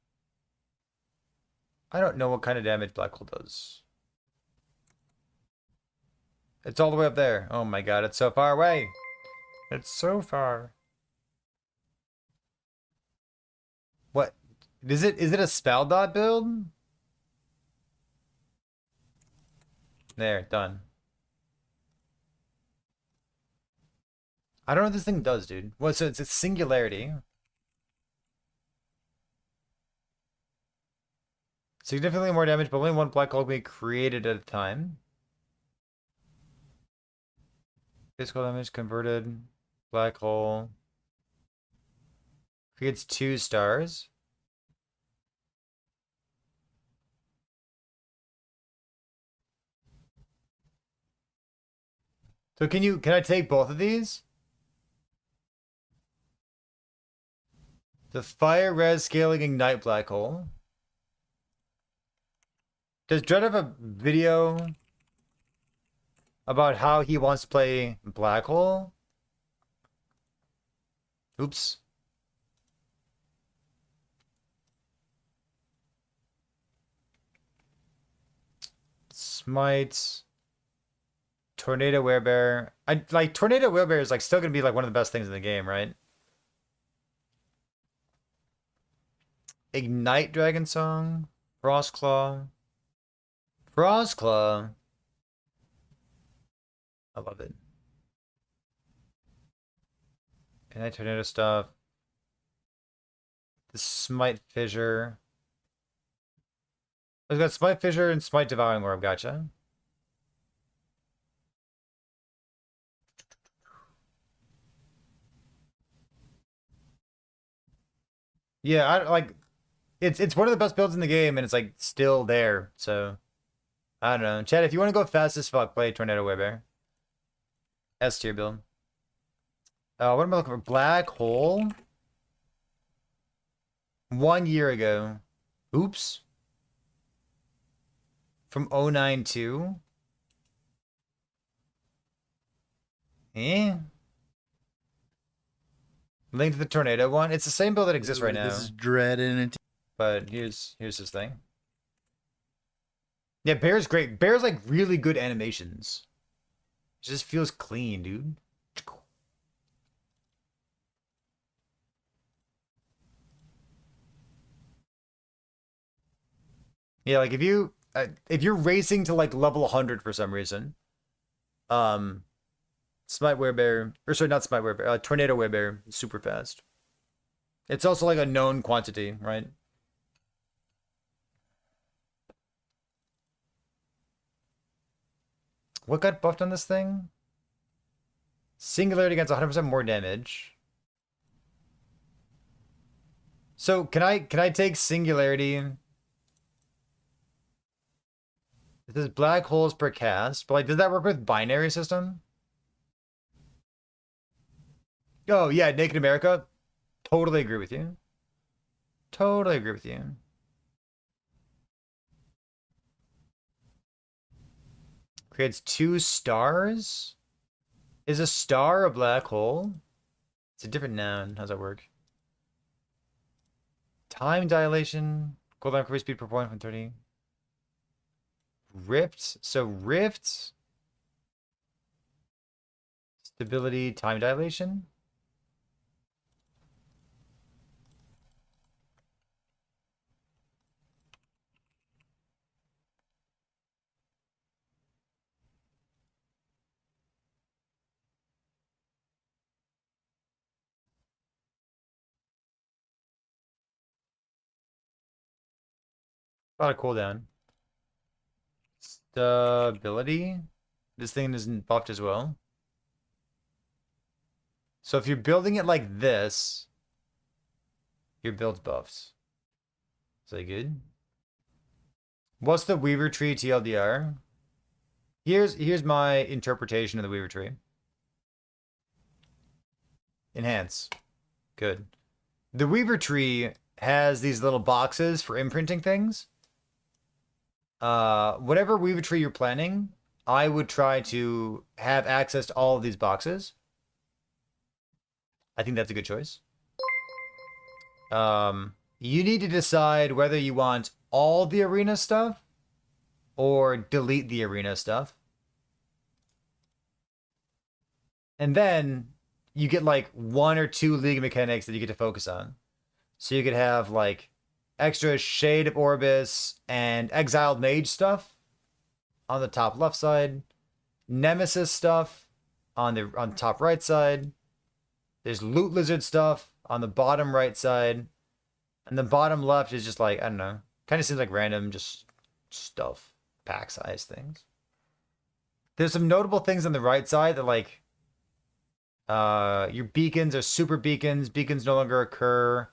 Speaker 1: I don't know what kind of damage Black Hole does. It's all the way up there. Oh my god, it's so far away. It's so far. What? Is it a spell dot build? There, done. I don't know what this thing does, dude. Well, so it's a singularity. Significantly more damage, but only one black hole can be created at a time. Physical damage converted. Black hole. Creates 2 stars. So can I take both of these? The fire res scaling ignite black hole. Does Dread have a video about how he wants to play black hole? Oops. Smite. Tornado Werebear. I like Tornado Werebear is like still gonna be like one of the best things in the game, right? Ignite Dragon Song. Frostclaw. Frostclaw. I love it. Ignite Tornado stuff. The Smite Fissure. I've got Smite Fissure and Smite Devouring Orb, gotcha. Yeah, I like it's one of the best builds in the game and it's like still there, so I don't know. Chad, if you want to go fast as fuck, play Tornado Werebear. S tier build. What am I looking for? Black Hole? 1 year ago. Oops. From 092. Eh? Link to the Tornado one. It's the same build that exists right now.
Speaker 3: This is Dread in it.
Speaker 1: But here's his thing. Yeah, Bear's great. Bear's like really good animations. It just feels clean, dude. Yeah, like if you're racing to like level 100 for some reason, Smite Werebear, or sorry, not Smite Werebear, Tornado Werebear is super fast. It's also like a known quantity, right? What got buffed on this thing? Singularity gets 100% more damage. So can I take singularity? It says black holes per cast, but like, does that work with binary system? Oh yeah, Naked America. Totally agree with you. Totally agree with you. Creates 2 stars? Is a star a black hole? It's a different noun. How's that work? Time dilation. Cooldown increase speed per point from 30. Rift. So rift. Stability, time dilation. About a cooldown. Stability. This thing isn't buffed as well. So if you're building it like this, your build's buffed. Is that good? What's the Weaver tree TLDR? Here's my interpretation of the Weaver tree. Enhance. Good. The Weaver tree has these little boxes for imprinting things. Whatever Weaver tree you're planning, I would try to have access to all of these boxes. I think that's a good choice. You need to decide whether you want all the arena stuff or delete the arena stuff. And then you get like 1 or 2 league mechanics that you get to focus on. So you could have like extra Shade of Orbis and Exiled Mage stuff on the top left side, Nemesis stuff on the top right side. There's Loot Lizard stuff on the bottom right side, and the bottom left is just like, I don't know, kind of seems like random just stuff, pack size things. There's some notable things on the right side that like your beacons are super beacons. Beacons no longer occur.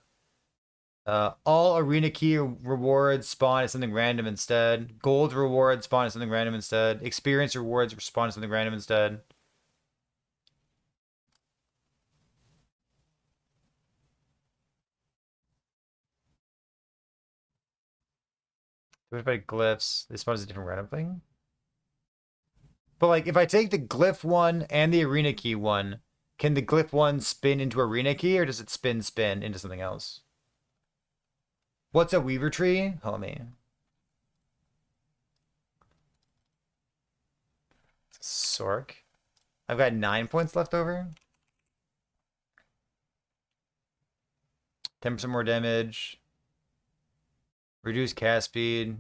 Speaker 1: All arena key rewards spawn as something random instead. Gold rewards spawn as something random instead. Experience rewards spawn as something random instead. If I glyphs, they spawn as a different random thing. But like, if I take the glyph one and the arena key one, can the glyph one spin into arena key, or does it spin into something else? What's a Weaver tree? Homie. Sork. I've got 9 points left over. 10% more damage. Reduce cast speed.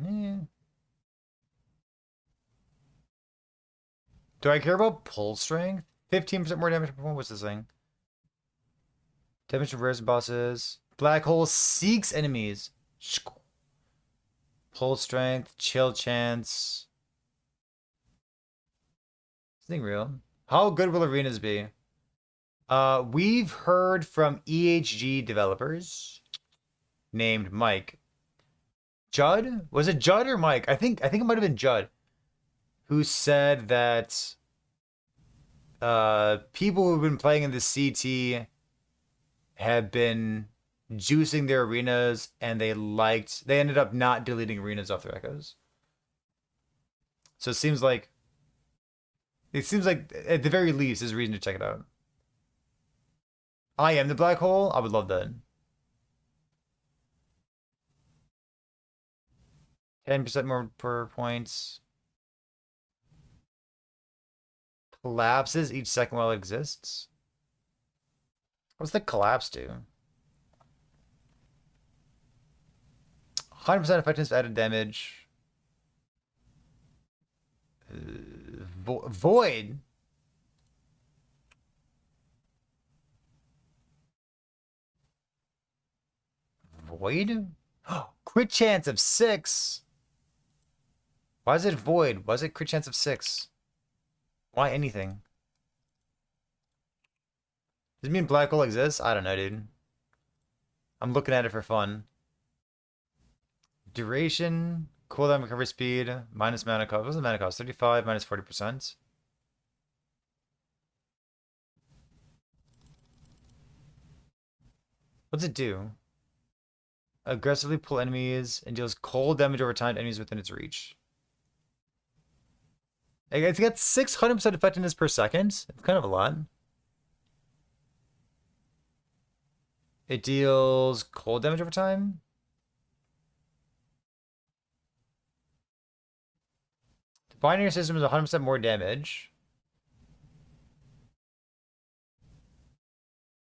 Speaker 1: Do I care about pull strength? 15% more damage per point. What's this thing? Damage to rares and bosses. Black hole seeks enemies. Pull strength. Chill chance. Is this thing real? How good will arenas be? We've heard from EHG developers named Mike. Judd? Was it Judd or Mike? I think it might have been Judd, who said that people who've been playing in the CT have been juicing their arenas, and they ended up not deleting arenas off their echoes. So it seems like at the very least there's a reason to check it out. I am the black hole. I would love that. 10% more per points. Collapses each second while it exists. What's the collapse do? 100% effectiveness added damage. Void. void? Crit chance of 6. Why is it void? Why is it crit chance of 6? Why anything? Does it mean black hole exists? I don't know, dude. I'm looking at it for fun. Duration, cooldown, recovery speed, minus mana cost. What's the mana cost? 35 minus 40%. What's it do? Aggressively pull enemies and deals cold damage over time to enemies within its reach. It's got 600% effectiveness per second. It's kind of a lot. It deals cold damage over time. The binary system is 100% more damage.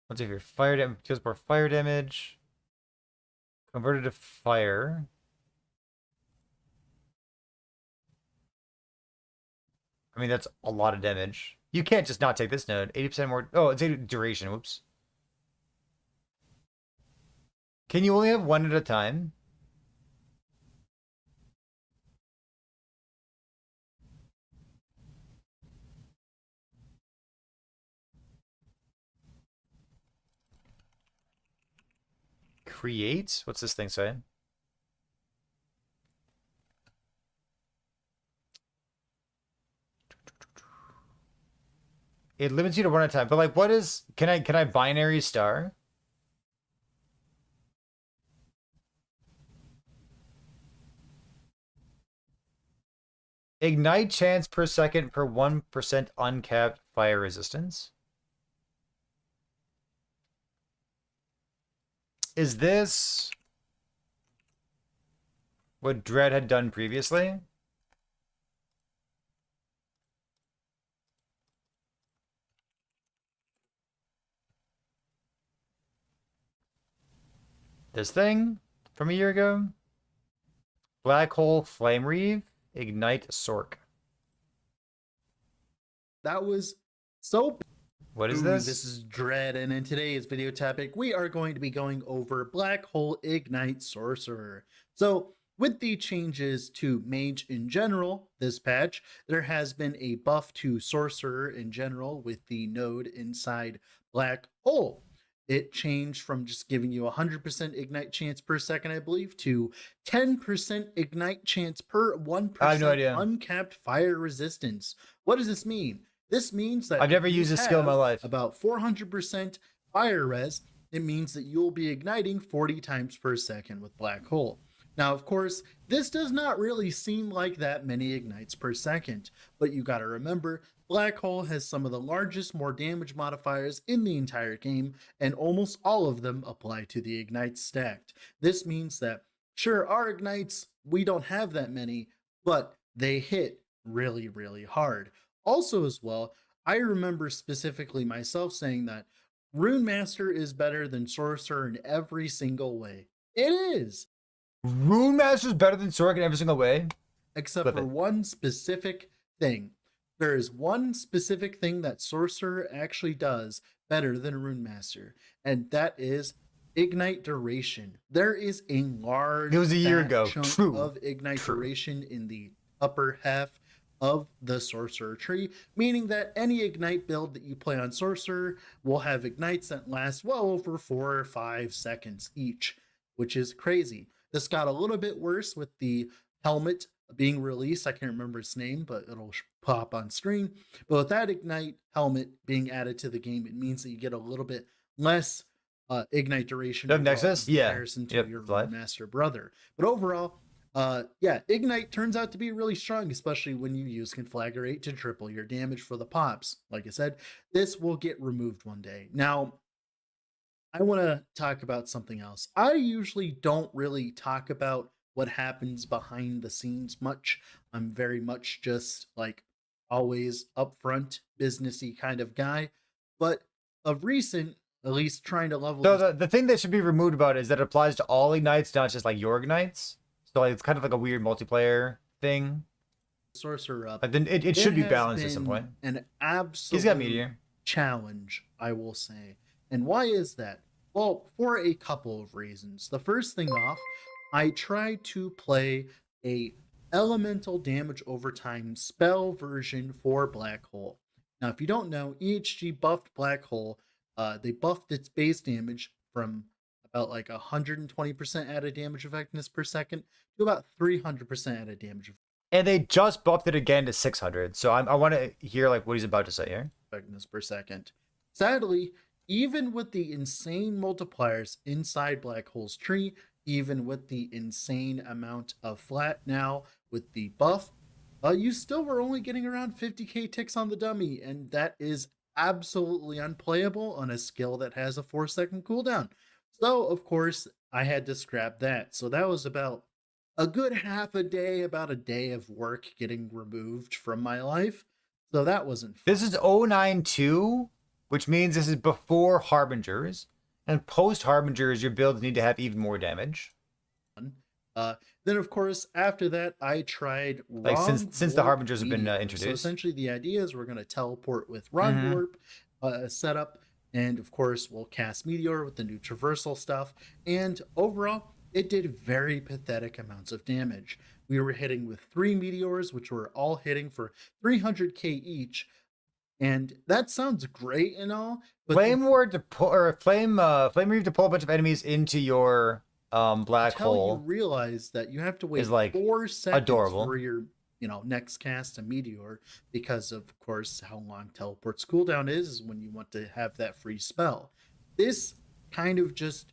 Speaker 1: Let's see here. Fire damage deals more fire damage. Converted to fire. I mean, that's a lot of damage. You can't just not take this node. 80% more. Oh, it's a duration. Whoops. Can you only have one at a time? Create? What's this thing say? It limits you to one at a time. But like, what is? Can I binary star? Ignite chance per second per 1% uncapped fire resistance. Is this what Dread had done previously? This thing from a year ago? Black Hole Flame Rive, Ignite Sork.
Speaker 3: That was so.
Speaker 1: What is this?
Speaker 3: This is Dread, and in today's video topic, we are going to be going over Black Hole Ignite Sorcerer. So, with the changes to Mage in general, this patch, there has been a buff to Sorcerer in general with the node inside Black Hole. It changed from just giving you 100% ignite chance per second, I believe, to 10% ignite chance per 1%
Speaker 1: I have no idea.
Speaker 3: Uncapped fire resistance. What does this mean? This means that
Speaker 1: I've never used this skill in my life.
Speaker 3: About 400% fire res. It means that you'll be igniting 40 times per second with Black Hole. Now, of course, this does not really seem like that many ignites per second, but you gotta remember, Black Hole has some of the largest, more damage modifiers in the entire game, and almost all of them apply to the ignites stacked. This means that, sure, our ignites, we don't have that many, but they hit really, really hard. Also, as well, I remember specifically myself saying that Rune Master is better than Sorcerer in every single way. It is!
Speaker 1: Rune Master is better than Sork in every single way?
Speaker 3: Except for one specific thing. There is one specific thing that Sorcerer actually does better than Rune Master, and that is Ignite Duration. There is a large
Speaker 1: It was a year ago.
Speaker 3: chunk
Speaker 1: True.
Speaker 3: of Ignite Duration in the upper half of the Sorcerer tree, meaning that any Ignite build that you play on Sorcerer will have Ignites that last well over 4 or 5 seconds each, which is crazy. This got a little bit worse with the helmet being released. I can't remember its name, but it'll pop on screen. But with that Ignite helmet being added to the game, it means that you get a little bit less Ignite duration
Speaker 1: Of Nexus?
Speaker 3: in
Speaker 1: Yeah.
Speaker 3: comparison to
Speaker 1: Yep,
Speaker 3: your
Speaker 1: live.
Speaker 3: Master brother. But overall, yeah, Ignite turns out to be really strong, especially when you use Conflagrate to triple your damage for the pops. Like I said, this will get removed one day. Now, I want to talk about something else. I usually don't really talk about what happens behind the scenes much. I'm very much just like always upfront, businessy kind of guy. But of recent, at least trying to level.
Speaker 1: So the thing that should be removed about it is that it applies to all ignites, not just like your ignites. So like, it's kind of like a weird multiplayer thing.
Speaker 3: Sorcerer up.
Speaker 1: Like then it should be balanced at some point.
Speaker 3: An absolute
Speaker 1: He's got meteor
Speaker 3: challenge, I will say. And why is that? Well, for a couple of reasons. The first thing off, I tried to play a elemental damage over time spell version for Black Hole. Now, if you don't know, EHG buffed Black Hole. They buffed its base damage from about like 120% added damage effectiveness per second to about 300% added damage
Speaker 1: And they just buffed it again to 600. So I want to hear like what he's about to say here.
Speaker 3: effectiveness per second. Sadly, even with the insane multipliers inside Black Hole's tree, even with the insane amount of flat now with the buff, you still were only getting around 50k ticks on the dummy, and that is absolutely unplayable on a skill that has a 4-second cooldown. So, of course, I had to scrap that. So that was about a good half a day, about a day of work getting removed from my life. So that wasn't fun.
Speaker 1: This is 092, which means this is before Harbingers. And post Harbingers, your builds need to have even more damage.
Speaker 3: Then, of course, after that, I tried
Speaker 1: like since the Harbingers have been introduced.
Speaker 3: So essentially, the idea is we're going to teleport with Ron Warp setup, and of course, we'll cast Meteor with the new traversal stuff. And overall, it did very pathetic amounts of damage. We were hitting with 3 meteors, which were all hitting for 300k each. And that sounds great and all, but
Speaker 1: Flame Ward to pull, or Flame Reave to pull a bunch of enemies into your black hole.
Speaker 3: You realize that you have to wait
Speaker 1: like
Speaker 3: 4 seconds
Speaker 1: adorable.
Speaker 3: for your next cast a meteor, because of course how long teleport's cooldown is when you want to have that free spell. This kind of just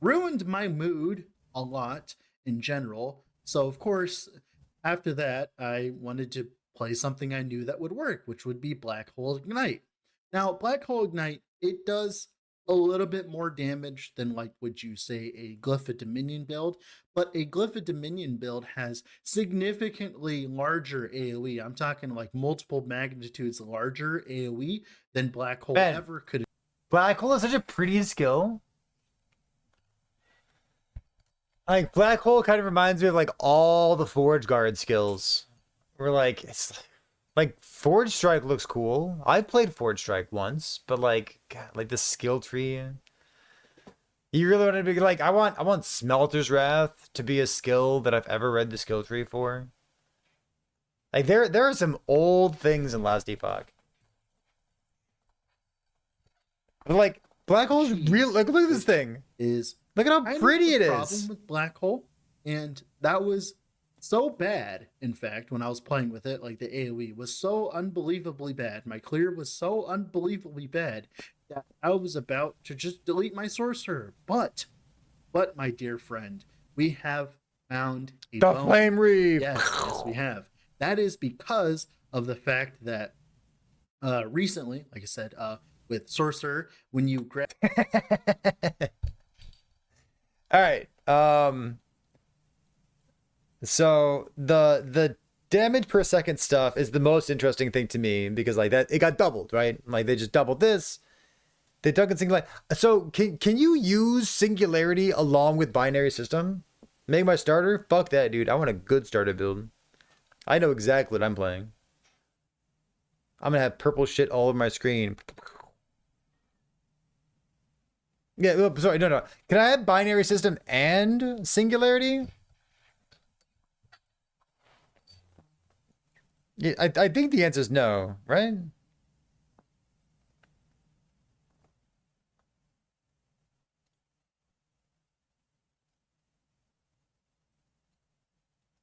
Speaker 3: ruined my mood a lot in general. So of course, after that, I wanted to play something I knew that would work, which would be Black Hole Ignite. Now, Black Hole Ignite, it does a little bit more damage than, like, would you say, a Glyph of Dominion build, but a Glyph of Dominion build has significantly larger AoE. I'm talking like multiple magnitudes larger AoE than Black Hole ever could.
Speaker 1: Black Hole is such a pretty skill. Like, Black Hole kind of reminds me of like all the Forge Guard skills. We're like, it's like Forge Strike looks cool. I played Forge Strike once, but like, God, like the skill tree. You really want to be like, I want Smelter's Wrath to be a skill that I've ever read the skill tree for. Like there are some old things in Last Epoch. But like Black Hole's real. Like, look at this thing. Look at how pretty it is.
Speaker 3: Problem with Black Hole, and that was so bad. In fact, when I was playing with it, like the AoE was so unbelievably bad. My clear was so unbelievably bad that I was about to just delete my sorcerer. But my dear friend, we have found a
Speaker 1: the Flame Reave.
Speaker 3: Yes, we have. That is because of the fact that recently, like I said, with sorcerer, when you grab.
Speaker 1: All right. So the damage per second stuff is the most interesting thing to me, because like that it got doubled, right? Like they just doubled this. They took it singularity. So can you use singularity along with binary system? Make my starter? Fuck that, dude. I want a good starter build. I know exactly what I'm playing. I'm gonna have purple shit all over my screen. Yeah, sorry, no. Can I have binary system and singularity? Yeah, I think the answer is no, right?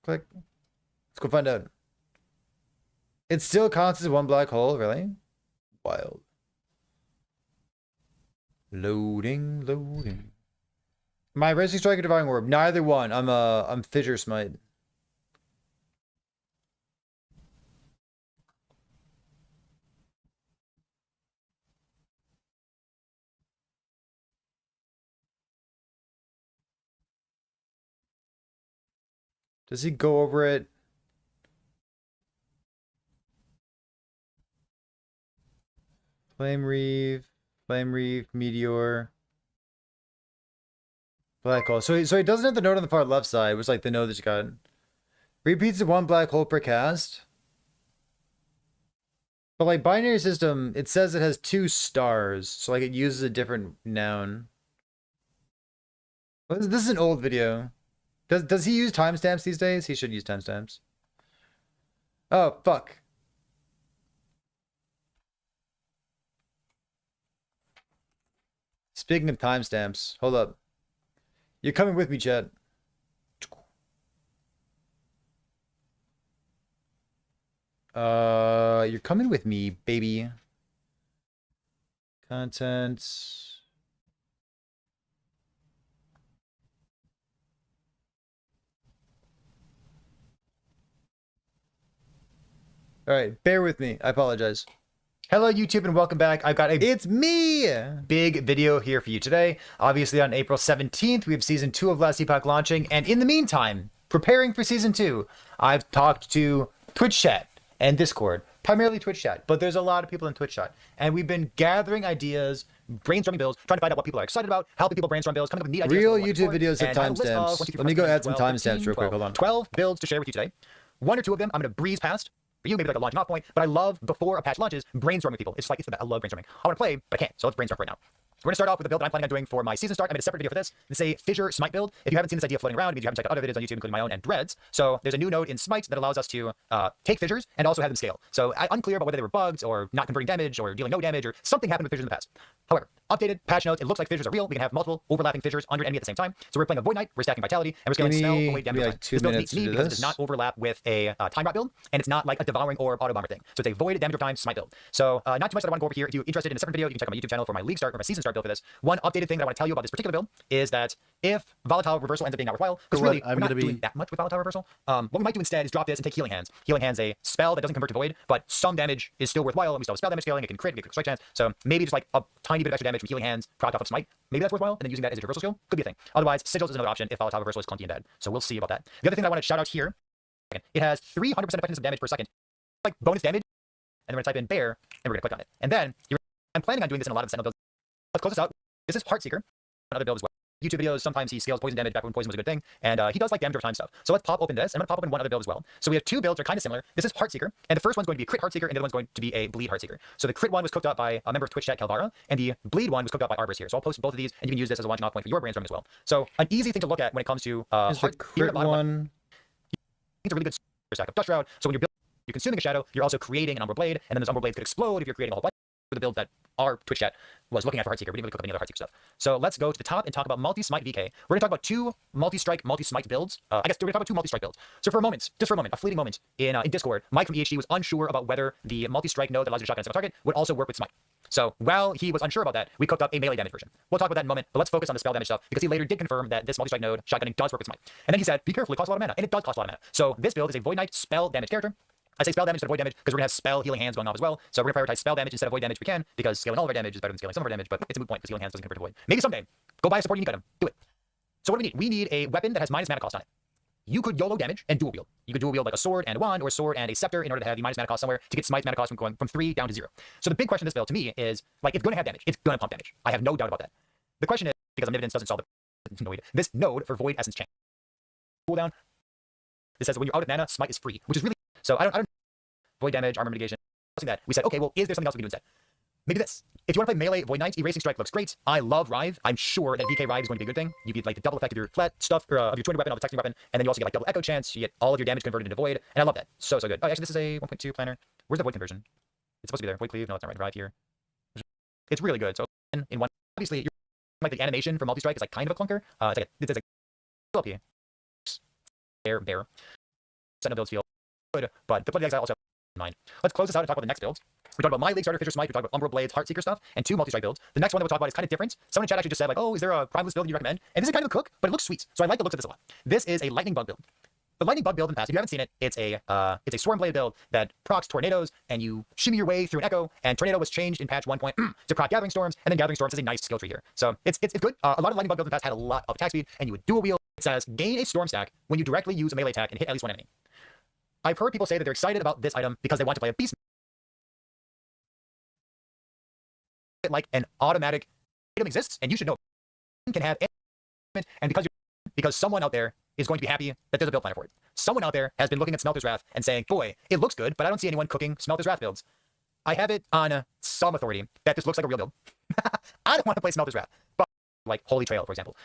Speaker 1: Click. Let's go find out. It still counts as one black hole, really? Wild. Loading. My Racing Strike or Divine Orb? Neither one. I'm Fissure Smite. Does he go over it? Flame Reave, Meteor, Black Hole. So he doesn't have the node on the far left side. It was like the node that you got. Repeats the one black hole per cast. But like binary system, it says it has 2 stars. So like it uses a different noun. Well, this is an old video. Does he use timestamps these days? He should use timestamps. Oh, fuck. Speaking of timestamps, hold up. You're coming with me, Chad. You're coming with me, baby. Content. All right, bear with me. I apologize. Hello, YouTube, and welcome back. I've got It's me! Big video here for you today. Obviously, on April 17th, we have Season 2 of Last Epoch launching, and in the meantime, preparing for Season 2, I've talked to Twitch chat and Discord, primarily Twitch chat, but there's a lot of people in Twitch chat, and we've been gathering ideas, brainstorming builds, trying to find out what people are excited about, helping people brainstorm builds, coming up with neat ideas. Real YouTube videos have timestamps. Let me go add some timestamps real quick. Hold on. 12 builds to share with you today. One or two of them I'm going to breeze past. For you, maybe like a launching off point, but I love, before a patch launches, brainstorming with people. It's like, I love brainstorming. I want to play, but I can't, so let's brainstorm right now. We're going to start off with a build that I'm planning on doing for my season start. I made a separate video for this. It's a Fissure Smite build. If you haven't seen this idea floating around, it means you haven't checked out other videos on YouTube, including my own and Dreads. So there's a new node in Smite that allows us to take fissures and also have them scale. So unclear about whether they were bugs or not converting damage or dealing no damage or something happened with fissures in the past. However, updated patch notes, it looks like fissures are real. We can have multiple overlapping fissures under an enemy at the same time. So we're playing a Void Knight, we're stacking Vitality, and we're scaling spell, away damage time. This build needs me because it does not overlap with a time rot build, and it's not like a devouring orb auto bomber thing. So it's a void damage of time Smite build. So not too much that I want to go over here. If you're interested in a separate video, you can check out my YouTube channel for my league start or my season start build for this. One updated thing that I want to tell you about this particular build is that if volatile reversal ends up being not worthwhile, because really we're not doing that much with volatile reversal. What we might do instead is drop this and take Healing Hands. Healing Hands a spell that doesn't convert to void, but some damage is still worthwhile, and we still have spell damage scaling. It can crit, it can strike chance. So maybe just like a tiny bit of extra damage from Healing Hands procced off of Smite. Maybe that's worthwhile, and then using that as a reversal skill could be a thing. Otherwise, Sigils is another option if volatile reversal is clunky and dead. So we'll see about that. The other thing that I want to shout out here, it has 300% effectiveness of damage per second, like bonus damage, and we're gonna type in bear, and we're gonna click on it. And then I'm planning on doing this in a lot of Sentinel builds. Let's close this out. This is Heartseeker, another build as well. YouTube videos, sometimes he scales poison damage back when poison was a good thing, and he does like damage over time stuff. So let's pop open this, and I'm gonna pop open one other build as well. So we have two builds that are kind of similar. This is Heartseeker, and the first one's going to be a crit Heartseeker, and the other one's going to be a bleed Heartseeker. So the crit one was cooked up by a member of Twitch chat, Calvara, and the bleed one was cooked up by Arbors here. So I'll post both of these, and you can use this as a launching off point for your brainstorming as well. So an easy thing to look at when it comes to crit one.
Speaker 2: It's a really good stack of Dust Shroud. So when you're building, you're consuming a shadow, you're also creating an Umbral Blade, and then those Umbral Blades could explode if you're creating a whole bunch of the build that our Twitch chat was looking at for Heartseeker. We didn't really cook up any other Heartseeker stuff. So let's go to the top and talk about multi-smite VK. We're going to talk about two multi-strike, multi-smite builds. I guess we're going to talk about two multi-strike builds. So for a moment, just for a moment, a fleeting moment in Discord, Mike from EHD was unsure about whether the multi-strike node that allows you to shotgun a single target would also work with Smite. So while he was unsure about that, we cooked up a melee damage version. We'll talk about that in a moment, but let's focus on the spell damage stuff because he later did confirm that this multi-strike node shotgunning does work with Smite. And then he said, be careful, it costs a lot of mana, and it does cost a lot of mana. So this build is a Void Knight spell damage character. I say spell damage instead of void damage because we're going to have spell Healing Hands going off as well. So we're going to prioritize spell damage instead of void damage if we can, because scaling all of our damage is better than scaling some of our damage, but it's a moot point because Healing Hands doesn't convert to void. Maybe someday. Go buy a support unique item. Do it. So what do we need? We need a weapon that has minus mana cost on it. You could YOLO damage and dual wield. You could dual wield like a sword and a wand or a sword and a scepter in order to have the minus mana cost somewhere to get Smite's mana cost from going from 3 down to 0. So the big question of this build to me is, like, it's going to have damage. It's going to pump damage. I have no doubt about that. The question is, because Omnipotence doesn't solve this node for Void Essence Chain. Cooldown. This says when you're out of mana, Smite is free, which is really... So I don't void damage, armor mitigation, that. We said, okay, well, is there something else we can do instead? Maybe this. If you want to play melee Void Knight, Erasing Strike looks great. I love Rive. I'm sure that VK Rive is going to be a good thing. You get like the double effect of your flat stuff, or of your 200 weapon, of the texting weapon, and then you also get like double echo chance. You get all of your damage converted into Void, and I love that. So good. Oh, actually, this is a 1.2 planner. Where's the Void conversion? It's supposed to be there. Void Cleave. No, it's not right. Rive here. It's really good. So in one, obviously, you're like the animation for multi-strike is like kind of a clunker. It's like up here. Bear. Sentinel builds feel good, but the Blood Exile also in mind. Let's close this out and talk about the next builds. We talked about my league starter, Fissure Smite. We talked about Umbral Blades, Heartseeker stuff, and two multi-strike builds. The next one that we'll talk about is kind of different. Someone in chat actually just said, like, oh, is there a primeless build you recommend? And this is kind of a cook, but it looks sweet. So I like the looks of this a lot. This is a lightning bug build. The lightning bug build in the past, if you haven't seen it, it's a swarm blade build that procs tornadoes, and you shimmy your way through an echo. And tornado was changed in patch 1. To proc gathering storms, and then gathering storms is a nice skill tree here. So it's good. A lot of lightning bug builds in the past had a lot of attack speed, and you would dual wield. It says gain a storm stack when you directly use a melee attack and hit at least one enemy. I've heard people say that they're excited about this item because they want to play a beast. Like an automatic item exists, and you should know it can have and because someone out there is going to be happy that there's a build planner for it. Someone out there has been looking at Smelter's Wrath and saying, boy, it looks good, but I don't see anyone cooking Smelter's Wrath builds. I have it on some authority that this looks like a real build. I don't want to play Smelter's Wrath, but like Holy Trail, for example.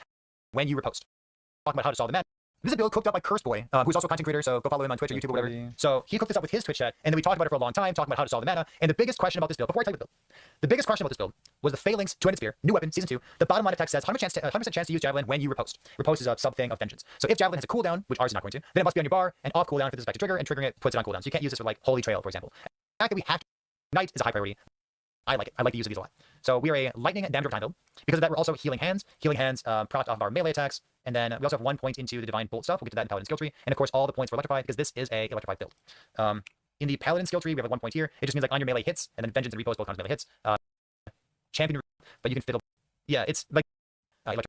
Speaker 4: when you riposte. Talking about how to solve the mana. This is a build cooked up by Cursed Boy, who's also a content creator, so go follow him on Twitch or YouTube or whatever. So he cooked this up with his Twitch chat, and then we talked about it for a long time, talking about how to solve the mana. And the biggest question about this build, before I tell you the build, the biggest question about this build was the Phalanx Two-Handed Spear, new weapon, season 2. The bottom line of text says 100% chance to use Javelin when you riposte. Riposte is a sub-thing of Vengeance. So if Javelin has a cooldown, which ours is not going to, then it must be on your bar, and off cooldown for this effect to trigger, and triggering it puts it on cooldown. So you can't use this for like Holy Trail, for example. The fact that we have to Ignite is a high priority. I like it. I like the use of these a lot. So we are a lightning and damage over time build. Because of that, we're also healing hands. Healing hands proc off of our melee attacks. And then we also have 1 point into the divine bolt stuff. We'll get to that in Paladin skill tree. And of course, all the points for electrified, because this is a electrified build. In the Paladin skill tree, we have like 1 point here. It just means like on your melee hits, and then Vengeance and Repost both count as melee hits. Champion, but you can fiddle. Yeah, it's like electric.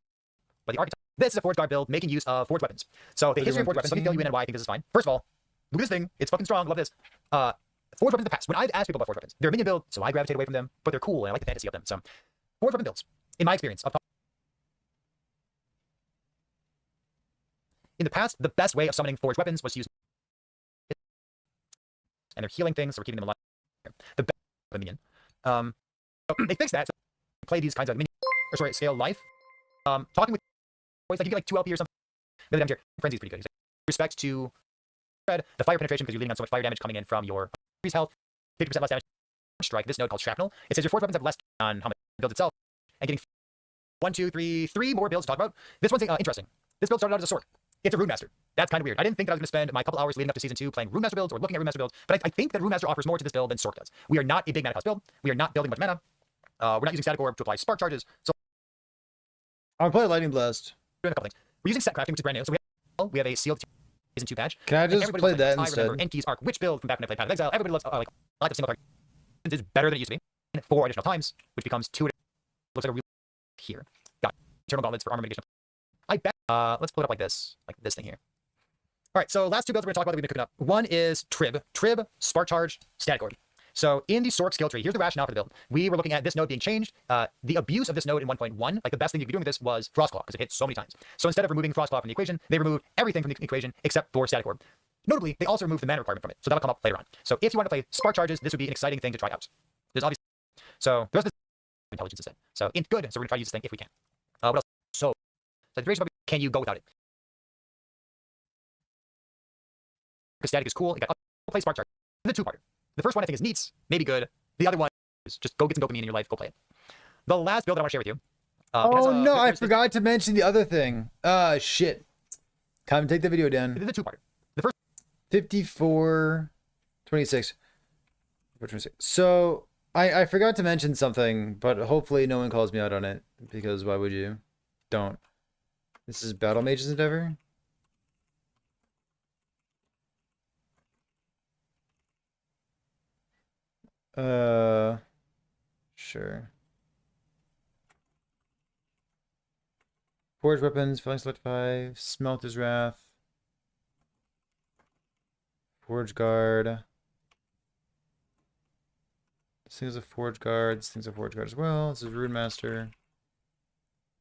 Speaker 4: But the archetype. This is a Forge Guard build making use of Forge weapons. So the history of Forge weapons. Let me fill you in on why I think this is fine. First of all, look at this thing. It's fucking strong. Love this. Forge weapons in the past. When I've asked people about Forge weapons, they're a minion build, so I gravitate away from them, but they're cool, and I like the fantasy of them. So, Forge weapon builds, in my experience, in the past, the best way of summoning Forge weapons was to use, and they're healing things, so we're keeping them alive. The best of a minion. So they fixed that. So play these kinds of minion, or sorry, scale life. Talking with boys, like you get like 2 LP or something. Really down here. Frenzy is pretty good. He's like, respect to the fire penetration because you're leaning on so much fire damage coming in from your increased health, 50% less damage. Strike this node called shrapnel. It says your Forge weapons have less on how much it builds itself, and getting 1, 2, 3, 3 more builds to talk about. This one's interesting. This build started out as a sword. It's a Rune Master. That's kind of weird. I didn't think that I was going to spend my couple hours leading up to season 2 playing Rune Master builds or looking at Rune Master builds, but I think that Rune Master offers more to this build than Sword does. We are not a big mana cost build. We are not building much mana. We're not using Static Orb to apply spark charges. So
Speaker 1: I'll play Lightning Blast.
Speaker 4: doing a couple things. We're using set crafting, which is brand new. So we have a sealed season 2 patch.
Speaker 1: Can I
Speaker 4: And
Speaker 1: just
Speaker 4: everybody
Speaker 1: play
Speaker 4: loves,
Speaker 1: that
Speaker 4: like,
Speaker 1: instead?
Speaker 4: I remember Enki's Arc Witch build from back when I played Path of Exile. Everybody loves like I like the single target. It's better than it used to be. 4 additional times, which becomes 2. Looks like a real here. Got Eternal Gauntlets for armor mitigation. I bet. Let's pull it up like this thing here. All right, so last 2 builds we're going to talk about that we've been cooking up. One is Trib, Spark Charge, Static Orb. So in the Sork skill tree, here's the rationale for the build. We were looking at this node being changed. The abuse of this node in 1.1, like the best thing you could be doing with this was Frostclaw, because it hits so many times. So instead of removing Frostclaw from the equation, they removed everything from the equation except for Static Orb. Notably, they also removed the mana requirement from it, so that'll come up later on. So if you want to play Spark Charges, this would be an exciting thing to try out. There's obviously so the rest of this intelligence instead. So in good, so we're gonna try to use this thing if we can. What else? So the duration, can you go without it? Because Static is cool. You got play Spark Charge. It's a 2-parter. The first one I think is neat, maybe good. The other one is just go get some dopamine in your life, go play it. The last build that I want to share with you.
Speaker 1: Oh no, I forgot to mention the other thing. Shit. Time to take the video down.
Speaker 4: It's a 2-parter. The first
Speaker 1: 54, 26. 26. So I forgot to mention something, but hopefully no one calls me out on it, because why would you? Don't. This is Battle Mage's Endeavor. Sure. Forge weapons, Phalanx Electrify, Smelter's Wrath, Forge Guard. This thing is a Forge Guard. This thing's a Forge Guard as well. This is Rune Master.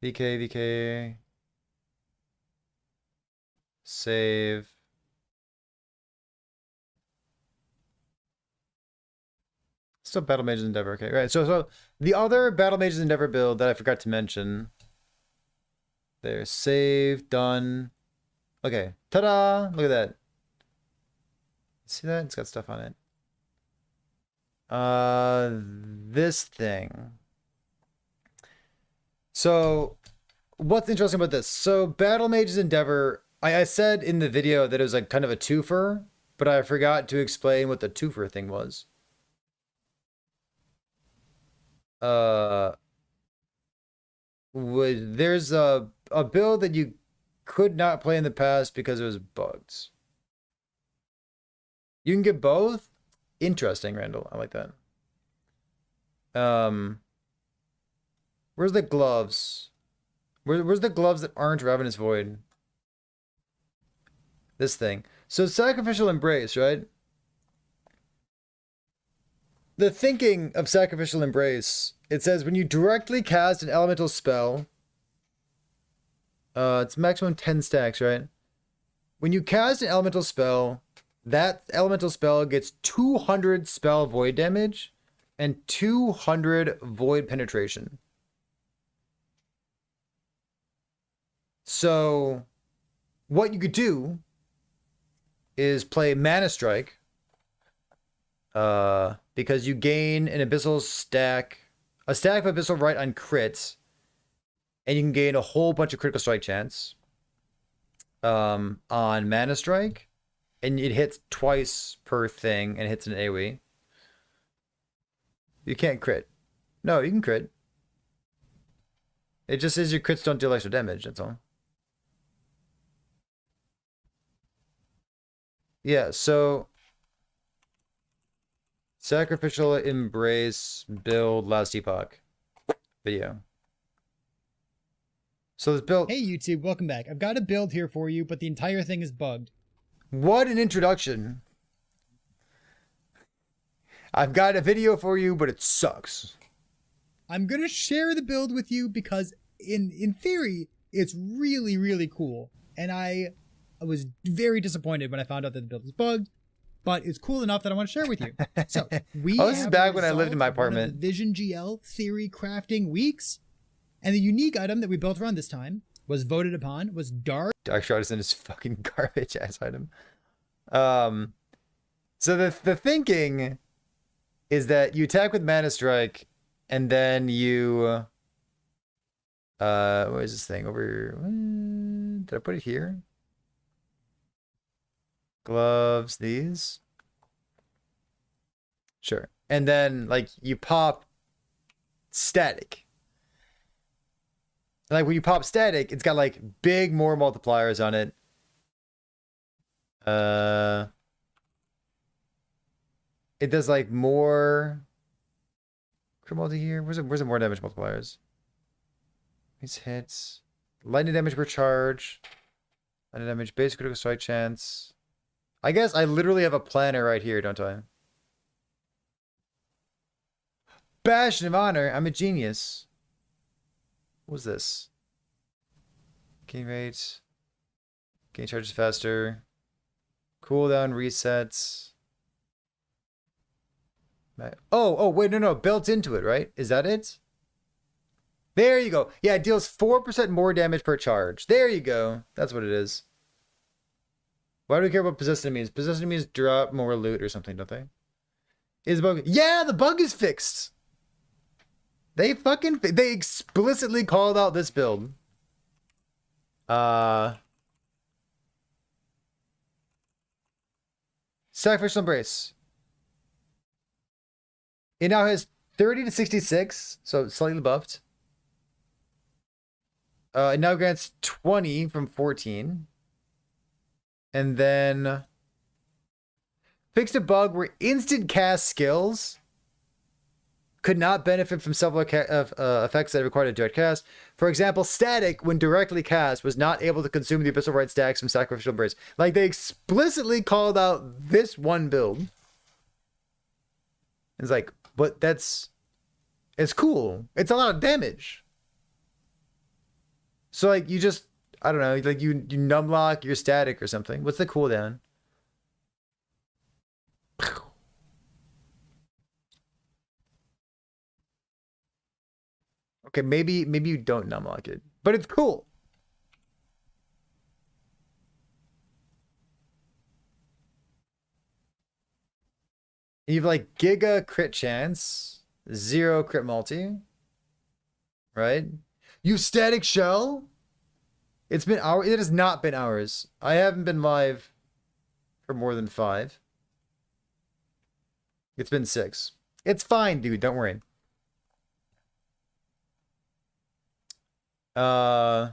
Speaker 1: VK, VK. Save. Still Battle Mage's Endeavor. Okay, right. So the other Battle Mage's Endeavor build that I forgot to mention. There, save, done. Okay, ta-da! Look at that. See that? It's got stuff on it. This thing. So, what's interesting about this? So, Battle Mage's Endeavor, I said in the video that it was like kind of a twofer, but I forgot to explain what the twofer thing was. There's a build that you could not play in the past because it was bugs. You can get both. Interesting, Randall. I like that. Where's the gloves? Where's the gloves that aren't Ravenous Void? This thing. So Sacrificial Embrace, right? The thinking of Sacrificial Embrace, it says when you directly cast an elemental spell, it's maximum 10 stacks, right? When you cast an elemental spell, that elemental spell gets 200 spell void damage and 200 void penetration.
Speaker 4: So what you could do is play Mana Strike. Because you gain an Abyssal stack, a stack of Abyssal Right on crits, and you can gain a whole bunch of critical strike chance on Mana Strike, and it hits twice per thing and hits an AoE. You can't crit. No, you can crit. It just says your crits don't deal extra damage, that's all. Yeah, so Sacrificial Embrace build last epoch video. So this build.
Speaker 5: Hey YouTube, welcome back. I've got a build here for you, but the entire thing is bugged.
Speaker 4: What an introduction. I've got a video for you, but it sucks.
Speaker 5: I'm gonna share the build with you because in theory, it's really, really cool. And I was very disappointed when I found out that the build was bugged. But it's cool enough that I want to share with you. So we
Speaker 4: this is back when I lived in my apartment.
Speaker 5: One of the Vision GL theory crafting weeks, and the unique item that we built around this time was voted upon was Dark
Speaker 4: Shardison is fucking garbage ass item. So the thinking is that you attack with Mana Strike, and then you what is this thing over here? Did I put it here? Gloves, these. Sure. And then, like, you pop static. And, like, when you pop static, it's got, like, big more multipliers on it. It does, like, more... Crit multi here? Where's it more damage multipliers? These hits. Lightning damage per charge. Lightning damage, base critical strike chance. I guess I literally have a planner right here, don't I? Bastion of Honor. I'm a genius. What was this? Gain rate. Gain charges faster. Cooldown resets. Oh, wait, no. Built into it, right? Is that it? There you go. Yeah, it deals 4% more damage per charge. There you go. That's what it is. Why do we care about possessed enemies? Possessed enemies drop more loot or something, don't they? Is the bug? Yeah, the bug is fixed. They explicitly called out this build. Sacrificial Embrace. It now has 30 to 66, so it's slightly buffed. It now grants 20 from 14. And then fixed a bug where instant cast skills could not benefit from several effects that required a direct cast. For example, static, when directly cast, was not able to consume the Abyssal Right stacks from Sacrificial Embrace. Like, they explicitly called out this one build. It's like, but it's cool. It's a lot of damage. So, like, you just... I don't know, like you numlock your static or something. What's the cooldown? Okay, maybe you don't numlock it, but it's cool. You've like giga crit chance, 0 crit multi, right? You static shell. It's been hours. It has not been hours. I haven't been live for more than 5. It's been 6. It's fine, dude. Don't worry. I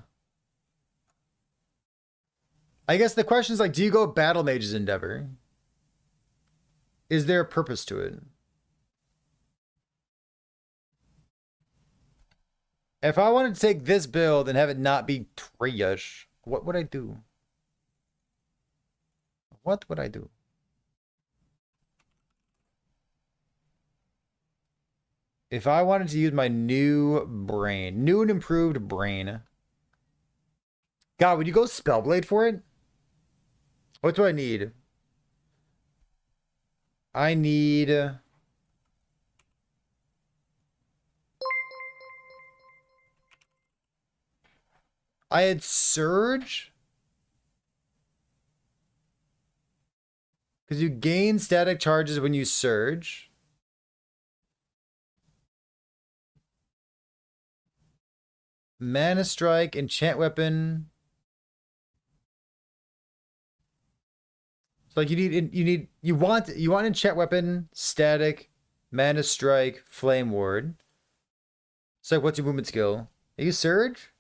Speaker 4: guess the question is like, do you go Battle Mage's Endeavor? Is there a purpose to it? If I wanted to take this build and have it not be trash, what would I do? What would I do? If I wanted to use my new and improved brain. God, would you go Spellblade for it? What do I need? I need...
Speaker 1: I had Surge. Because you gain static charges when you Surge. Mana Strike, Enchant Weapon. So like you want Enchant Weapon, Static, Mana Strike, Flame Ward. So like, what's your movement skill? Are you Surge?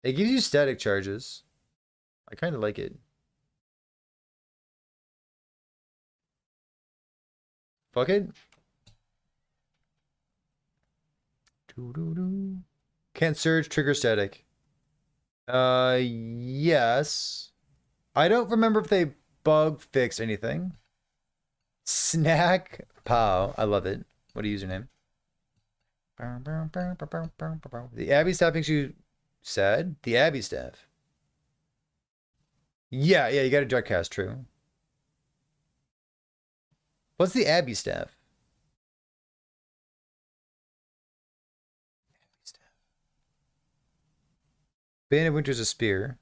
Speaker 1: It gives you static charges. I kind of like it. Fuck it. Can't surge, trigger static. Yes. I don't remember if they bug fixed anything. Snack Pow. I love it. What a username. The Abbey staff makes you sad. The Abbey staff. Yeah, you got a direct cast, true. What's the Abbey staff? Bane of Winter's a spear.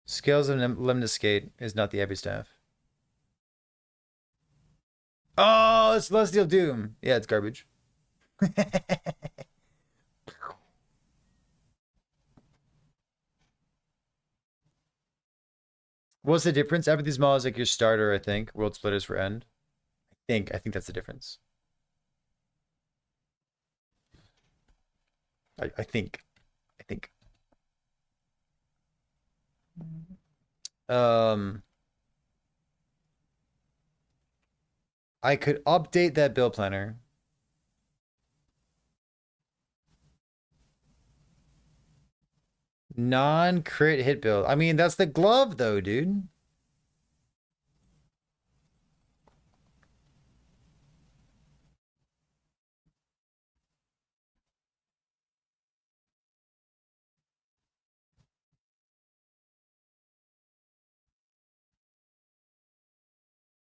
Speaker 1: Scales of Lemniscate is not the Abbey staff. Oh, it's Celestial Doom. Yeah, it's garbage. What's the difference? Apathy's Maw is like your starter, I think. World Splitters for end. I think that's the difference. I think. I could update that build planner. Non-crit hit build. I mean, that's the glove though, dude.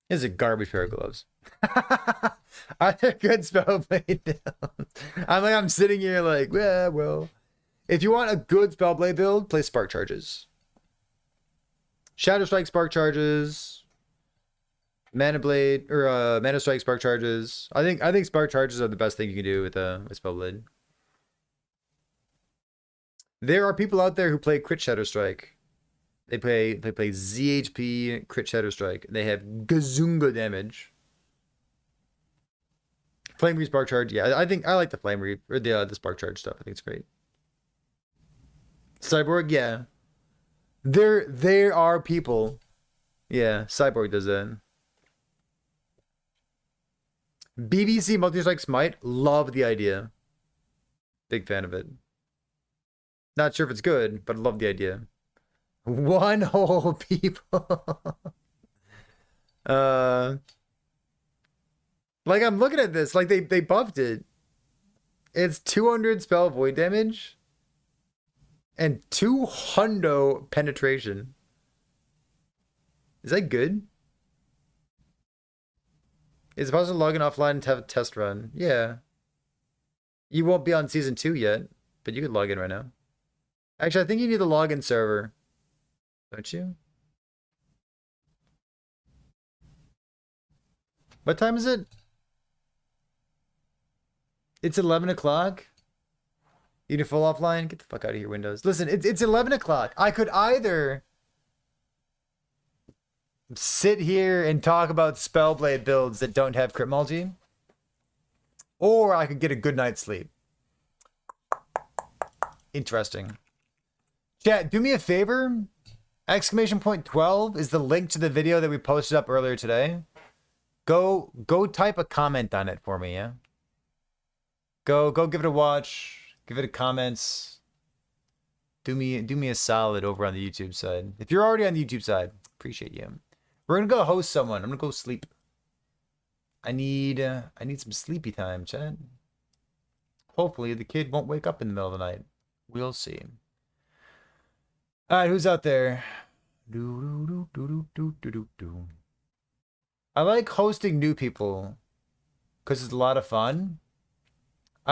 Speaker 1: This is a garbage pair of gloves. Are there good spellblade builds? I'm sitting here like, yeah, well. If you want a good spellblade build, play Spark Charges. Shadow Strike Spark Charges. Mana Blade or Mana Strike Spark Charges. I think Spark Charges are the best thing you can do with a spellblade. There are people out there who play Crit Shadow Strike. They play ZHP Crit Shadow Strike. They have gazunga damage. Flame Reap Spark Charge. Yeah, I like the Flame Reap or the Spark Charge stuff. I think it's great. Cyborg, yeah. There are people. Yeah, Cyborg does that. BBC Multi-Strike Smite. Love the idea. Big fan of it. Not sure if it's good, but I love the idea. One whole people. Like I'm looking at this, like they buffed it. It's 200 spell void damage and 200 penetration. Is that good? Is it possible to log in offline and have a test run? Yeah. You won't be on season 2 yet, but you could log in right now. Actually, I think you need the login server. Don't you? What time is it? It's 11 o'clock. You need full offline? Get the fuck out of here, Windows. Listen, it's 11 o'clock. I could either sit here and talk about Spellblade builds that don't have crit multi, or I could get a good night's sleep. Interesting. Chat, do me a favor. Exclamation point 12 is the link to the video that we posted up earlier today. Go type a comment on it for me, yeah? Go give it a watch. Give it a comments. Do me a solid over on the YouTube side. If you're already on the YouTube side, appreciate you. We're gonna go host someone. I'm gonna go sleep. I need some sleepy time, chat. Hopefully the kid won't wake up in the middle of the night. We'll see. All right, who's out there? I like hosting new people because it's a lot of fun.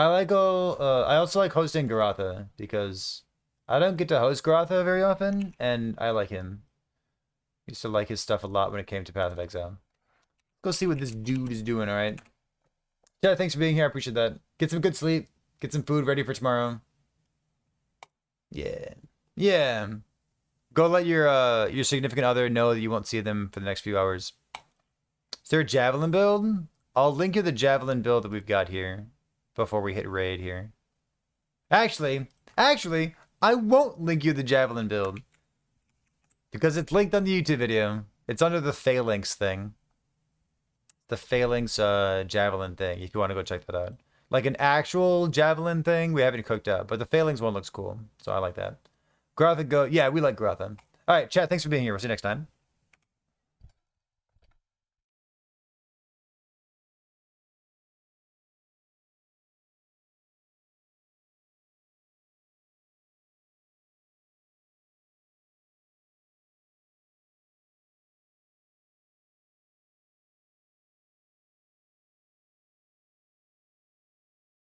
Speaker 1: I also like hosting Garatha because I don't get to host Garatha very often, and I like him. Used to like his stuff a lot when it came to Path of Exile. Go see what this dude is doing, alright? Yeah, thanks for being here. I appreciate that. Get some good sleep. Get some food ready for tomorrow. Yeah. Yeah. Go let your significant other know that you won't see them for the next few hours. Is there a Javelin build? I'll link you the Javelin build that we've got here before we hit raid here. Actually, I won't link you the Javelin build because it's linked on the YouTube video. It's under the Phalanx thing. The Phalanx Javelin thing, if you want to go check that out. Like an actual Javelin thing, we haven't cooked up, but the Phalanx one looks cool, so I like that. Grotha go. Yeah, we like Grotha. All right, chat, thanks for being here. We'll see you next time.